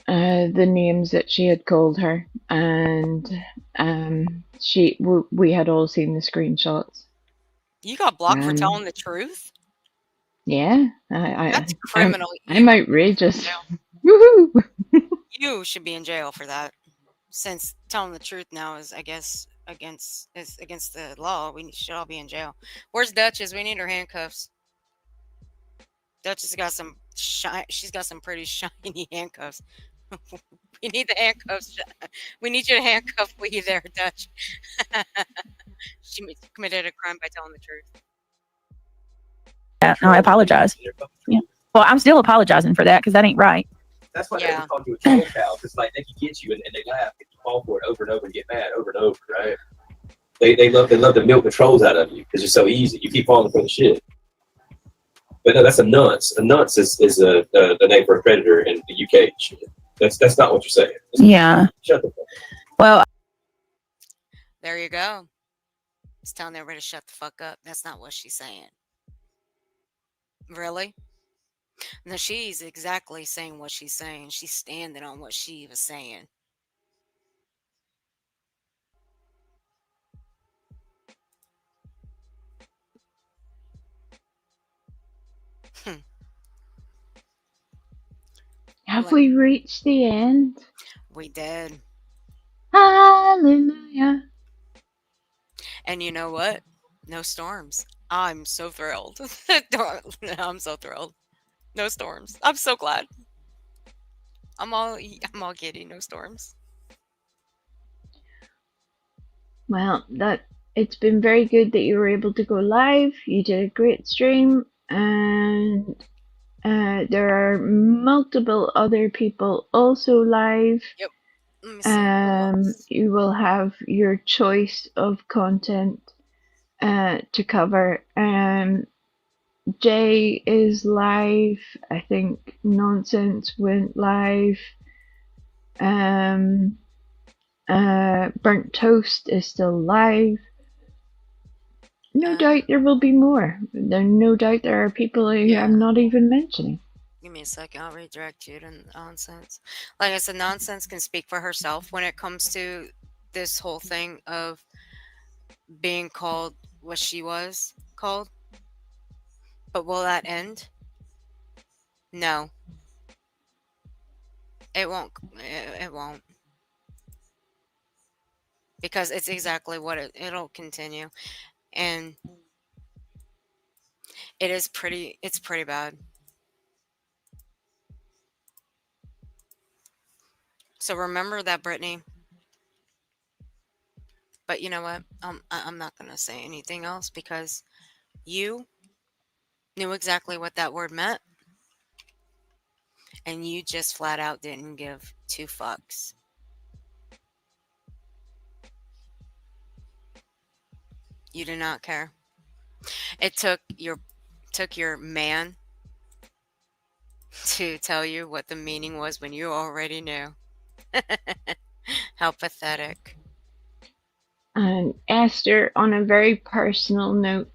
the names that she had called her, and we had all seen the screenshots. You got blocked for telling the truth? Yeah, That's criminal. I'm outrageous. Woohoo! You should be in jail for that. Since telling the truth now is, I guess, against the law, we should all be in jail. Where's Duchess? We need her handcuffs. Duchess got some she's got some pretty shiny handcuffs. We need the handcuffs. We need you to handcuff Lee there, Dutch. She committed a crime by telling the truth. Yeah, no, I apologize. Yeah. Well, I'm still apologizing for that because that ain't right. That's why they call you a troll cow. It's like they can get you and they laugh and you fall for it over and over and get mad over and over, right? They love to milk the trolls out of you because you're so easy. You keep falling for the shit. But no, that's a nunce. A nunce is the name for a predator in the UK. That's not what you're saying. Yeah. Shut the fuck up. Well, there you go. It's telling everybody to shut the fuck up. That's not what she's saying. Really? No, she's exactly saying what she's saying. She's standing on what she was saying. Hmm. Have Let- we reached the end? We did. Hallelujah. And you know what? No storms. I'm so thrilled. I'm so thrilled. No storms. I'm so glad. I'm all giddy. No storms. Well, it's been very good that you were able to go live. You did a great stream, and there are multiple other people also live. Yep. Let me see. Who else? You will have your choice of content to cover. Jay is live. I think Nonsense went live. Burnt Toast is still live. No doubt there will be more. No doubt there are people who Yeah. I'm not even mentioning. Give me a second. I'll redirect you to Nonsense. Like I said, Nonsense can speak for herself when it comes to this whole thing of being called what she was called. But will that end? No. It won't. It won't. Because it's exactly what it'll continue. And it's pretty bad. So remember that, Brittany. But you know what? I'm not going to say anything else because you knew exactly what that word meant. And you just flat out didn't give two fucks. You did not care. It took your man to tell you what the meaning was when you already knew. How pathetic. And Esther, on a very personal note,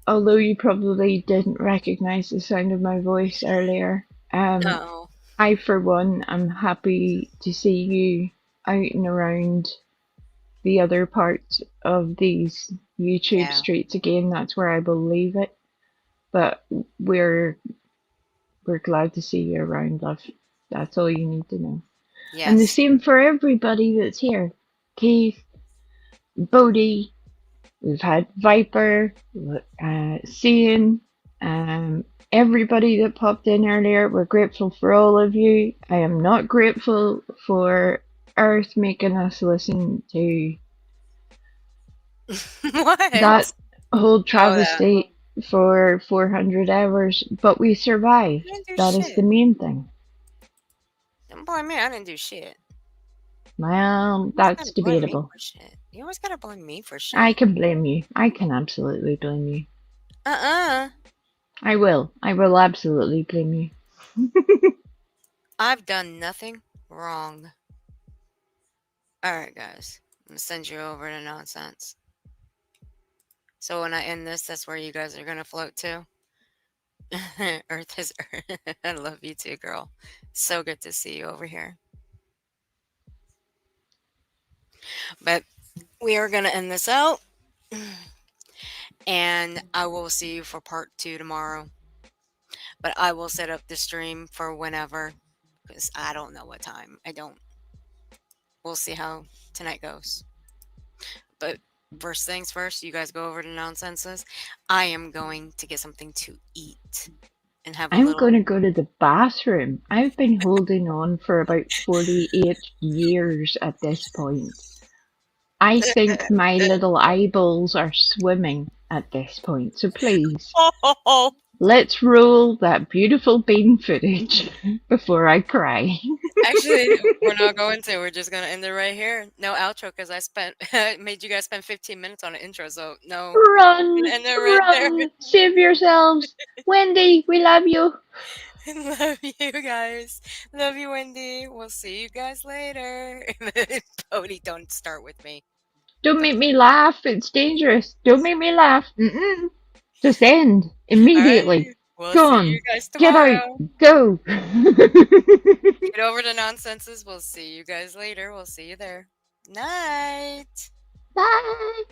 although you probably didn't recognize the sound of my voice earlier, No. I, for one, am happy to see you out and around the other parts of these YouTube Yeah. streets again. That's where I will leave it. But we're glad to see you around, love. That's all you need to know. Yes. And the same for everybody that's here. Keith, Bodie, we've had Viper, Cian, everybody that popped in earlier. We're grateful for all of you. I am not grateful for Earth making us listen to What? that whole that. travesty for 400 hours, but we survived. I didn't do That is shit. the main thing. Don't blame me. I didn't do shit. Well, You that's always gotta blame me debatable. for shit. You always gotta blame me for shit. I can blame you. I can absolutely blame you. Uh-uh. I will. I will absolutely blame you. I've done nothing wrong. Alright, guys. I'm gonna send you over to Nonsense. So when I end this, that's where you guys are gonna float to. Earth is Earth. I love you too, girl. So good to see you over here. But we are gonna end this out. And I will see you for part 2 tomorrow. But I will set up the stream for whenever. Because I don't know what time. I don't. We'll see how tonight goes. But first things first, you guys go over to Nonsenses. I am going to get something to eat and have a I'm little. going to go to the bathroom. I've been holding on for about 48 years at this point. I think my little eyeballs are swimming at this point. So please, Oh, let's roll that beautiful bean footage before I cry. actually, we're not going to. We're just gonna end it right here. No outro because I made you guys spend 15 minutes on an intro. So no. Run, And they're right there. run, save yourselves. Wendy, we love you. Love you guys. Love you, Wendy. We'll see you guys later. Bodie, don't start with me. Don't make me laugh. It's dangerous. Don't make me laugh. Just end immediately. We'll Go see on. you guys Get out. tomorrow. Go. Get over to Nonsenses. We'll see you guys later. We'll see you there. Night. Bye.